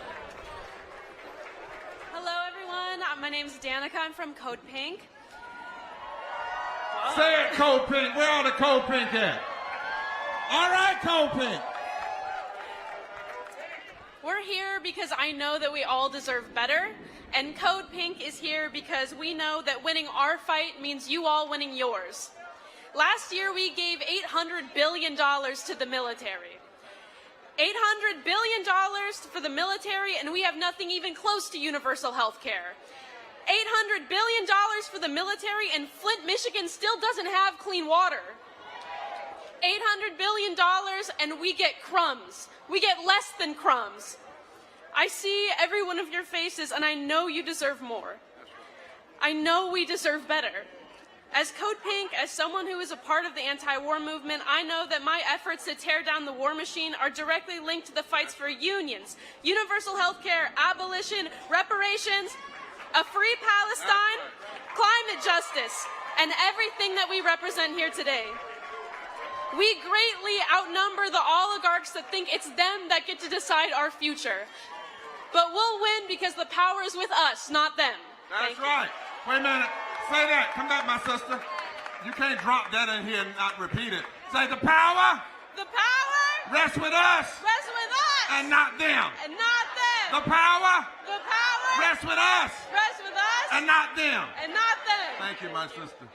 Hello, everyone. My name is Danica. I'm from Code Pink. Say it, Code Pink. Where are the Code Pink at? All right, Code Pink. We're here because I know that we all deserve better, and Code Pink is here because we know that winning our fight means you all winning yours. Last year, we gave $800 billion to the military. $800 billion for the military, and we have nothing even close to universal health care. $800 billion for the military, and Flint, Michigan still doesn't have clean water. $800 billion, and we get crumbs. We get less than crumbs. I see every one of your faces, and I know you deserve more. I know we deserve better. As Code Pink, as someone who is a part of the anti-war movement, I know that my efforts to tear down the war machine are directly linked to the fights for unions, universal health care, abolition, reparations, a free Palestine, climate justice, and everything that we represent here today. We greatly outnumber the oligarchs that think it's them that get to decide our future. But we'll win because the power is with us, not them. That's right. Wait a minute. Say that. Come back, my sister. You can't drop that in here and not repeat it. Say the power. The power. Rests with us. Rests with us. And not them. And not them. The power. The power. Rests with us. Rests with us. And not them. And not them. Thank you, my sister.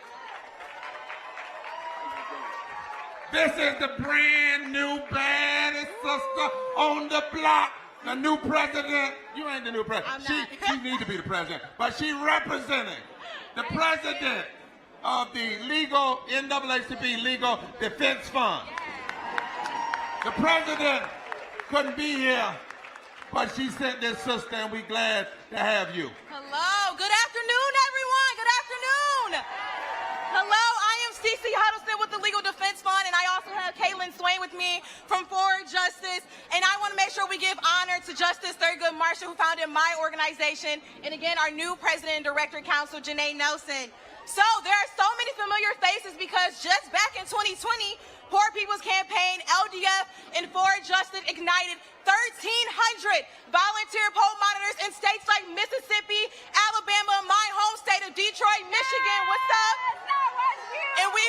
This is the brand new baddest sister on the block. The new president. You ain't the new president. She needs to be the president. But she representing the president of the legal NAACP Legal Defense Fund. The president couldn't be here, but she sent this sister, and we're glad to have you. Hello. Good afternoon, everyone. Good afternoon. Hello. I am Cece Huddleston with the Legal Defense Fund, and I also have Caitlin Swain with me from Forward Justice. And I want to make sure we give honor to Justice Thurgood Marshall, who founded my organization, and again, our new president and director counsel, Janae Nelson. So there are so many familiar faces because just back in 2020, Poor People's Campaign, LDF, and Forward Justice ignited 1,300 volunteer poll monitors in states like Mississippi, Alabama, my home state of Detroit, Michigan. What's up? And we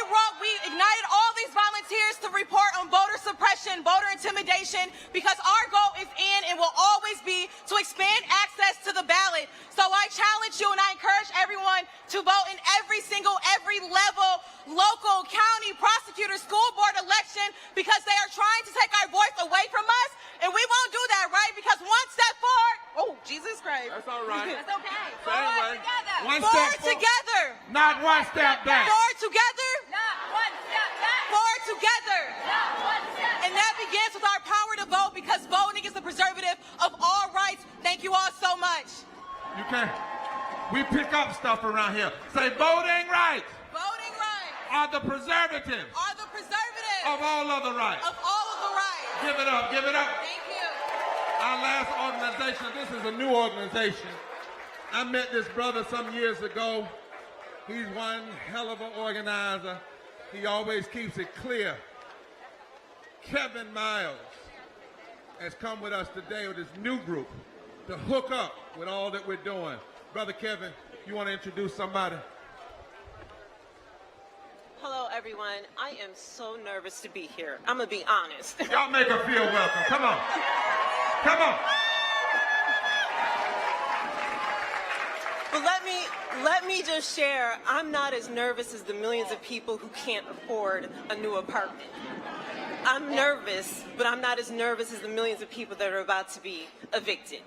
ignited all these volunteers to report on voter suppression, voter intimidation, because our goal is and will always be to expand access to the ballot. So I challenge you and I encourage everyone to vote in every level, local, county, prosecutor, school board election, because they are trying to take our voice away from us, and we won't do that, right? Because one step forward, oh, Jesus Christ. That's all right. That's okay. Forward together. One Forward step together. Not one step back. Forward together. Not one step back. Forward together. Not one step back. And that begins with our power to vote, because voting is the preservative of all rights. Thank you all so much. You can. We pick up stuff around here. Say voting rights. Voting rights are the preservative. Are the preservative of all other rights. Of all of the rights. Give it up. Give it up. Thank you. Our last organization. This is a new organization. I met this brother some years ago. He's one hell of an organizer. He always keeps it clear. Kevin Miles has come with us today with this new group to hook up with all that we're doing. Brother Kevin, you want to introduce somebody? Hello, everyone. I am so nervous to be here. I'm going to be honest. Y'all make her feel welcome. Come on. Come on. But let me just share, I'm not as nervous as the millions of people who can't afford a new apartment. I'm nervous, but I'm not as nervous as the millions of people that are about to be evicted.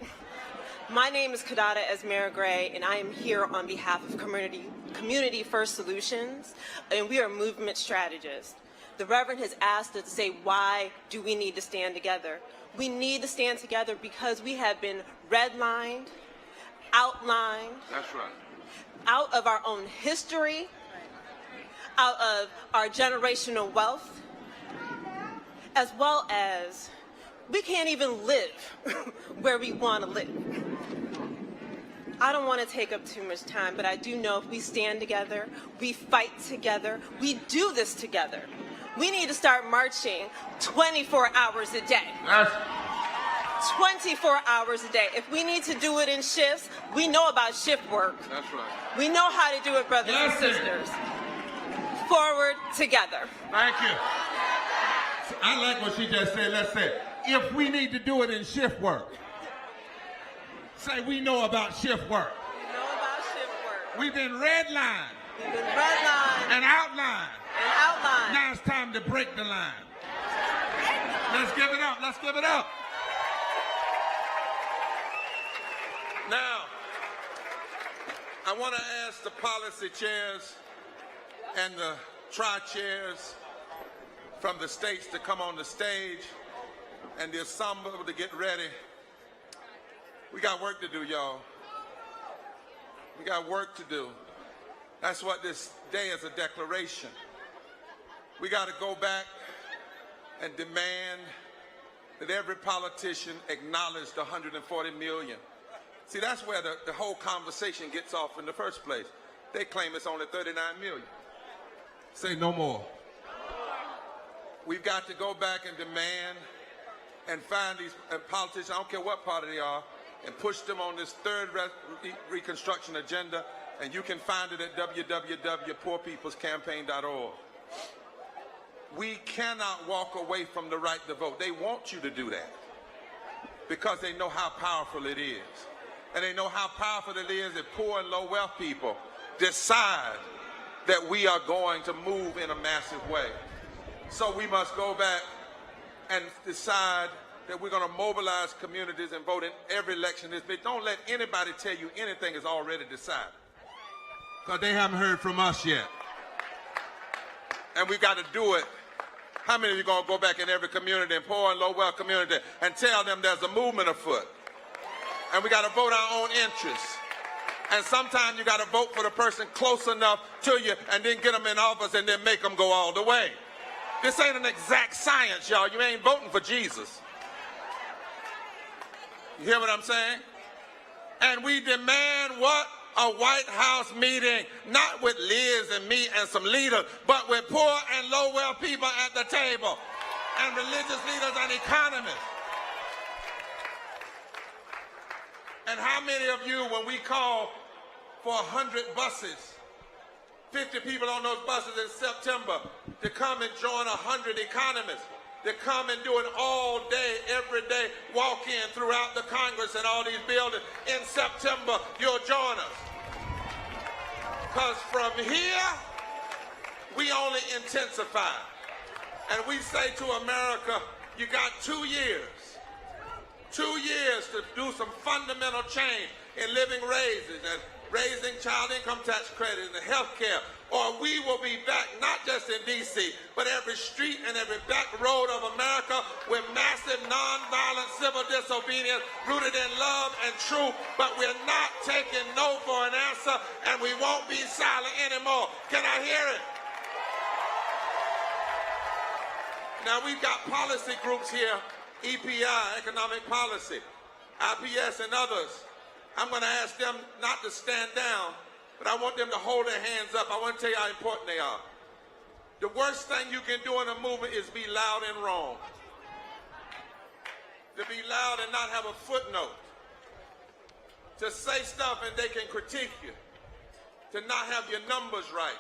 My name is Kadada Esmera Gray, and I am here on behalf of Community First Solutions, and we are movement strategists. The Reverend has asked us to say, why do we need to stand together? We need to stand together because we have been redlined, outlined. That's right. Out of our own history, out of our generational wealth, as well as we can't even live where we want to live. I don't want to take up too much time, but I do know if we stand together, we fight together, we do this together. We need to start marching 24 hours a day. 24 hours a day. If we need to do it in shifts, we know about shift work. That's right. We know how to do it, brothers and sisters. forward together. Thank you. I like what she just said. Let's say, if we need to do it in shift work, say we know about shift work. We know about shift work. We've been redlined. We've been redlined. And outlined. And outlined. Now it's time to break the line. Let's give it up. Let's give it up. Now, I want to ask the policy chairs and the tri-chairs from the states to come on the stage and the ensemble to get ready. We got work to do, y'all. We got work to do. That's what this day is, a declaration. We got to go back and demand that every politician acknowledge the 140 million. See, that's where the whole conversation gets off in the first place. They claim it's only 39 million. Say no more. We've got to go back and demand and find these politicians, I don't care what party they are, and push them on this third Reconstruction agenda, and you can find it at www.poorpeoplescampaign.org. We cannot walk away from the right to vote. They want you to do that because they know how powerful it is. And they know how powerful it is that poor and low wealth people decide that we are going to move in a massive way. So we must go back and decide that we're going to mobilize communities and vote in every election. Don't let anybody tell you anything is already decided, because they haven't heard from us yet. And we got to do it. How many of you are going to go back in every community, and poor and low wealth community, and tell them there's a movement afoot? And we got to vote our own interests. And sometimes you got to vote for the person close enough to you and then get them in office and then make them go all the way. This ain't an exact science, y'all. You ain't voting for Jesus. You hear what I'm saying? And we demand what? A White House meeting, not with Liz and me and some leaders, but with poor and low wealth people at the table, and religious leaders and economists. And how many of you, when we call for 100 buses, 50 people on those buses in September to come and join 100 economists, to come and do it all day, every day, walk in throughout the Congress and all these buildings in September, you'll join us. Because from here, we only intensify. And we say to America, you got 2 years. 2 years to do some fundamental change in living wages and raising child income tax credit and health care, or we will be back not just in D.C., but every street and every back road of America with massive nonviolent civil disobedience rooted in love and truth. But we're not taking no for an answer, and we won't be silent anymore. Can I hear it? Now, we've got policy groups here, EPI, Economic Policy, IPS, and others. I'm going to ask them not to stand down, but I want them to hold their hands up. I want to tell you how important they are. The worst thing you can do in a movement is be loud and wrong. To be loud and not have a footnote. To say stuff and they can critique you. To not have your numbers right.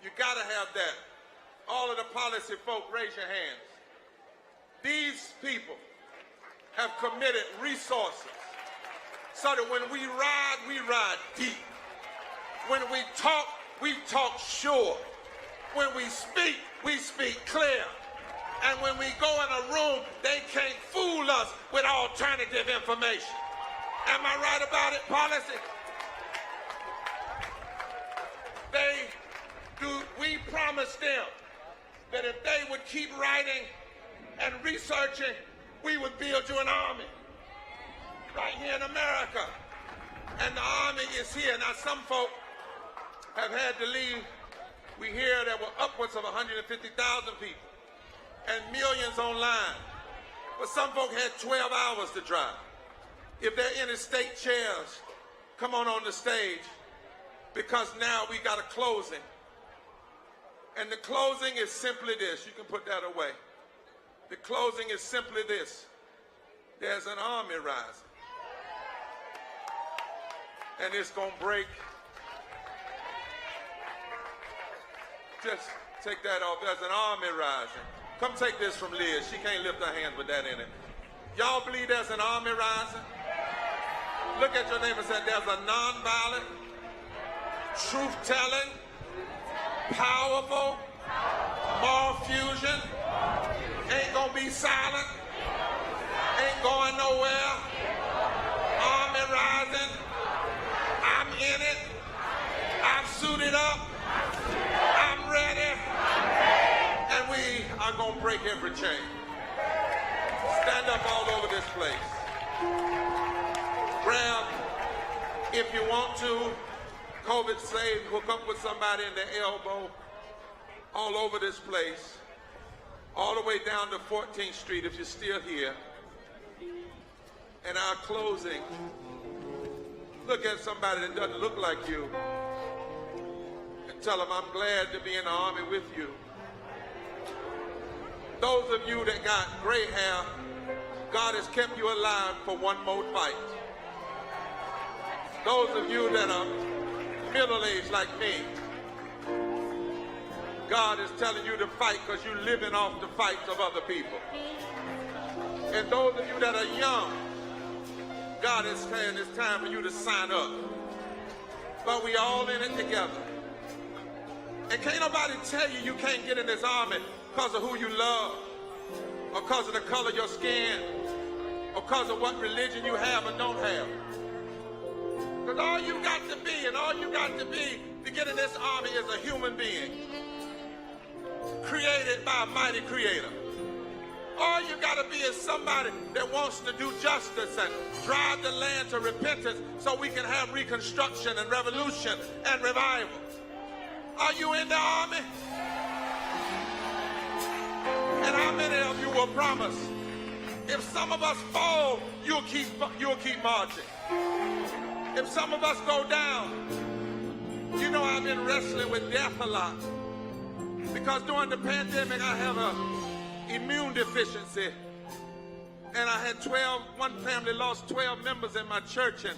You got to have that. All of the policy folk, raise your hands. These people have committed resources so that when we ride deep. When we talk sure. When we speak clear. And when we go in a room, they can't fool us with alternative information. Am I right about it, policy? We promised them that if they would keep writing and researching, we would build you an army right here in America. And the army is here. Now, some folk have had to leave. We hear there were upwards of 150,000 people and millions online. But some folk had 12 hours to drive. If there are any state chairs, come on the stage, because now we got a closing. And the closing is simply this. You can put that away. The closing is simply this. There's an army rising. And it's going to break Just take that off. There's an army rising. Come take this from Liz. She can't lift her hands with that in it. Y'all believe there's an army rising? Look at your neighbor and say, there's a nonviolent, truth-telling, powerful, moral fusion. Ain't gonna be silent. Ain't going nowhere. Army rising. I'm in it. I'm suited up. I'm ready. And we are going to break every chain. Stand up all over this place. Grab, if you want to, COVID safe, hook up with somebody in the elbow, all over this place, all the way down to 14th Street if you're still here. And our closing, look at somebody that doesn't look like you and tell them, I'm glad to be in the army with you. Those of you that got gray hair, God has kept you alive for one more fight. Those of you that are middle-aged like me, God is telling you to fight because you're living off the fights of other people. And those of you that are young, God is saying it's time for you to sign up. But we all in it together. And can't nobody tell you you can't get in this army because of who you love, or because of the color of your skin, or because of what religion you have or don't have. Because all you got to be, and all you got to be to get in this army is a human being, created by a mighty creator. All you got to be is somebody that wants to do justice and drive the land to repentance so we can have reconstruction and revolution and revival. Are you in the army? And how many of you will promise, if some of us fall, you'll keep marching? If some of us go down, you know I've been wrestling with death a lot. Because during the pandemic, I have a immune deficiency, and I had one family lost 12 members in my church, and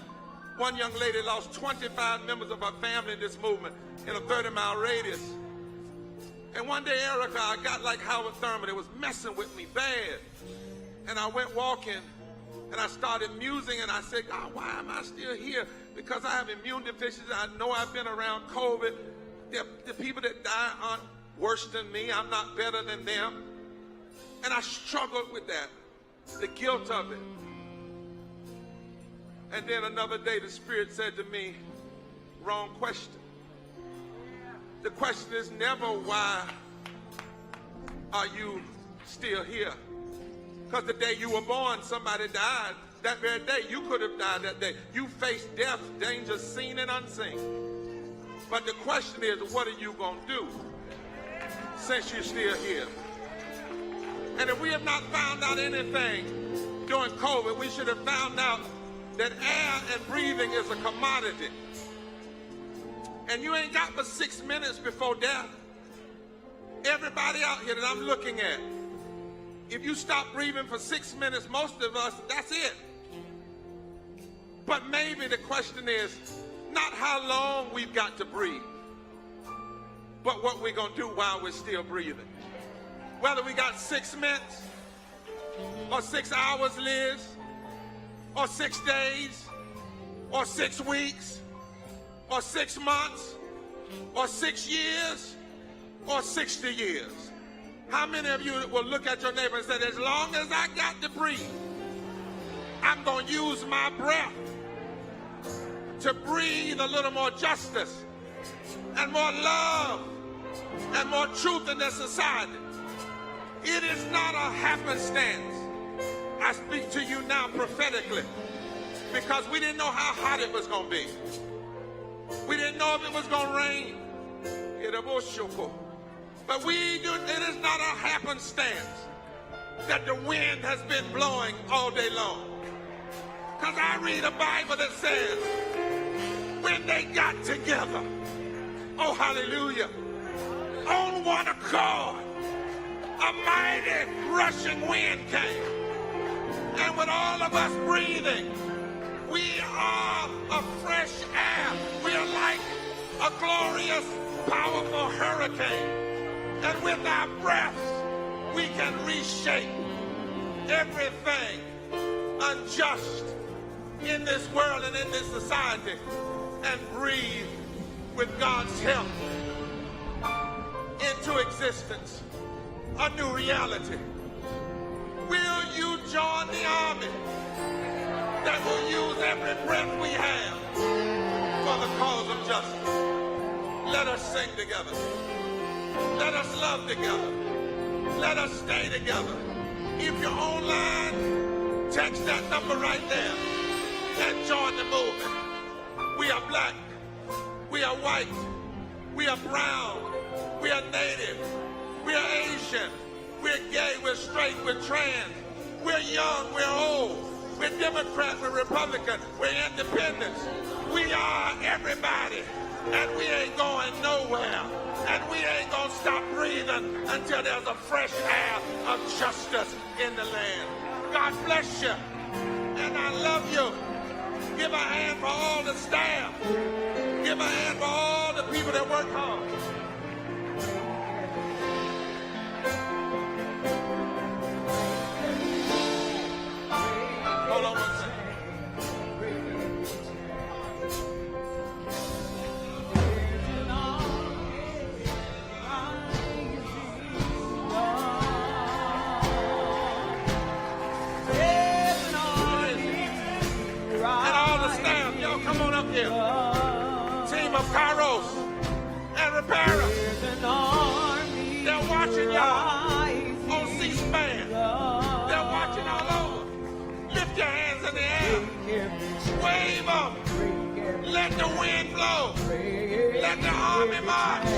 one young lady lost 25 members of her family in this movement in a 30-mile radius. And one day, Erica, I got like Howard Thurman. It was messing with me bad. And I went walking, and I started musing, and I said, God, why am I still here? Because I have immune deficiency. I know I've been around COVID. The people that die aren't worse than me. I'm not better than them. And I struggled with that, the guilt of it. And then another day, the Spirit said to me, wrong question. The question is never, why are you still here? Because the day you were born, somebody died. That very day, you could have died that day. You faced death, danger seen and unseen. But the question is, what are you going to do since you're still here? And if we have not found out anything during COVID, we should have found out that air and breathing is a commodity. And you ain't got but 6 minutes before death. Everybody out here that I'm looking at, if you stop breathing for 6 minutes, most of us, that's it. But maybe the question is not how long we've got to breathe, but what we're going to do while we're still breathing. Whether we got 6 minutes, or 6 hours, Liz, or 6 days, or 6 weeks, or 6 months, or 6 years, or 60 years. How many of you will look at your neighbor and say, as long as I got to breathe, I'm going to use my breath to breathe a little more justice and more love and more truth in this society. It is not a happenstance. I speak to you now prophetically because we didn't know how hot it was going to be. We didn't know if it was going to rain. But it is not a happenstance that the wind has been blowing all day long. Because I read a Bible that says, when they got together, oh hallelujah, on one accord, a mighty rushing wind came. And with all of us breathing, we are a fresh air. We are like a glorious powerful hurricane. And with our breaths, we can reshape everything unjust in this world and in this society and breathe with God's help into existence a new reality. Will you join the army that will use every breath we have for the cause of justice? Let us sing together. Let us love together. Let us stay together. If you're online, text that number right there and join the movement. We are black. We are white. We are brown. We are native. We are Asian. We're gay. We're straight. We're trans. We're young. We're old. We're Democrat. We're Republican. We're independents. We are everybody. And we ain't going nowhere. And we ain't going to stop breathing until there's a fresh air of justice in the land. God bless you. And I love you. Give a hand for all the staff. Give a hand for all the people that work hard. Hold on one second. Team of Kairos and Reparations. They're watching y'all on C-SPAN. They're watching all over. Lift your hands in the air. Wave them. Let the wind blow. Let the army march.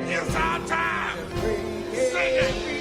It's our time. Sing it.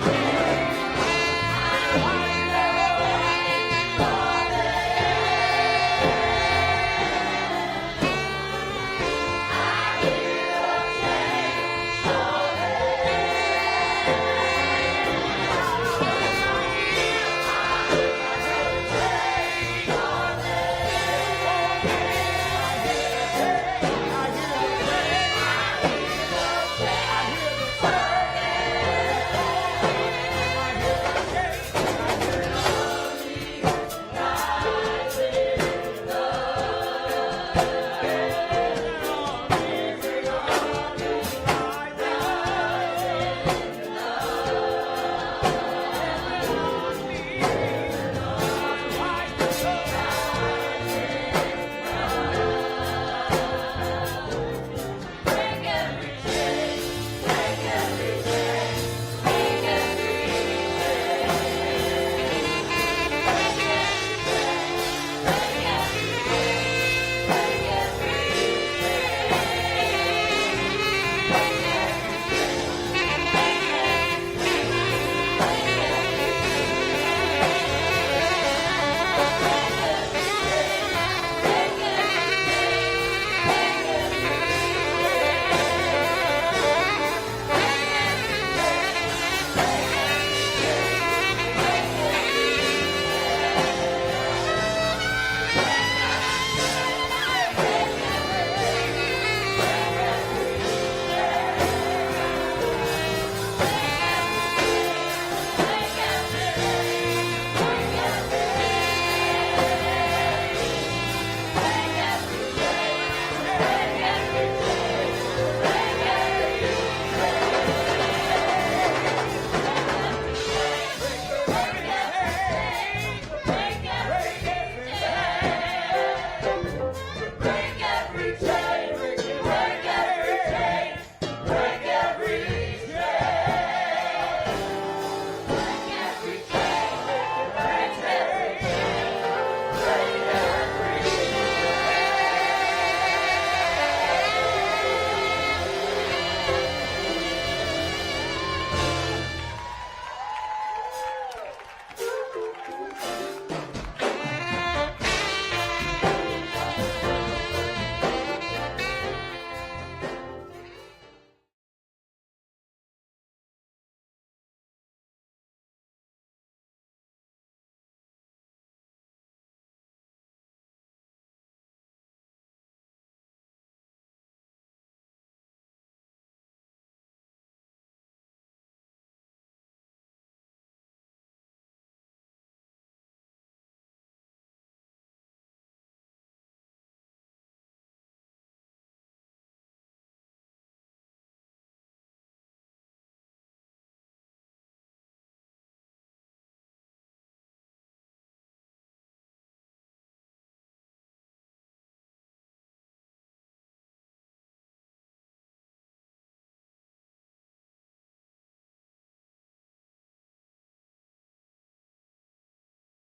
Thank you.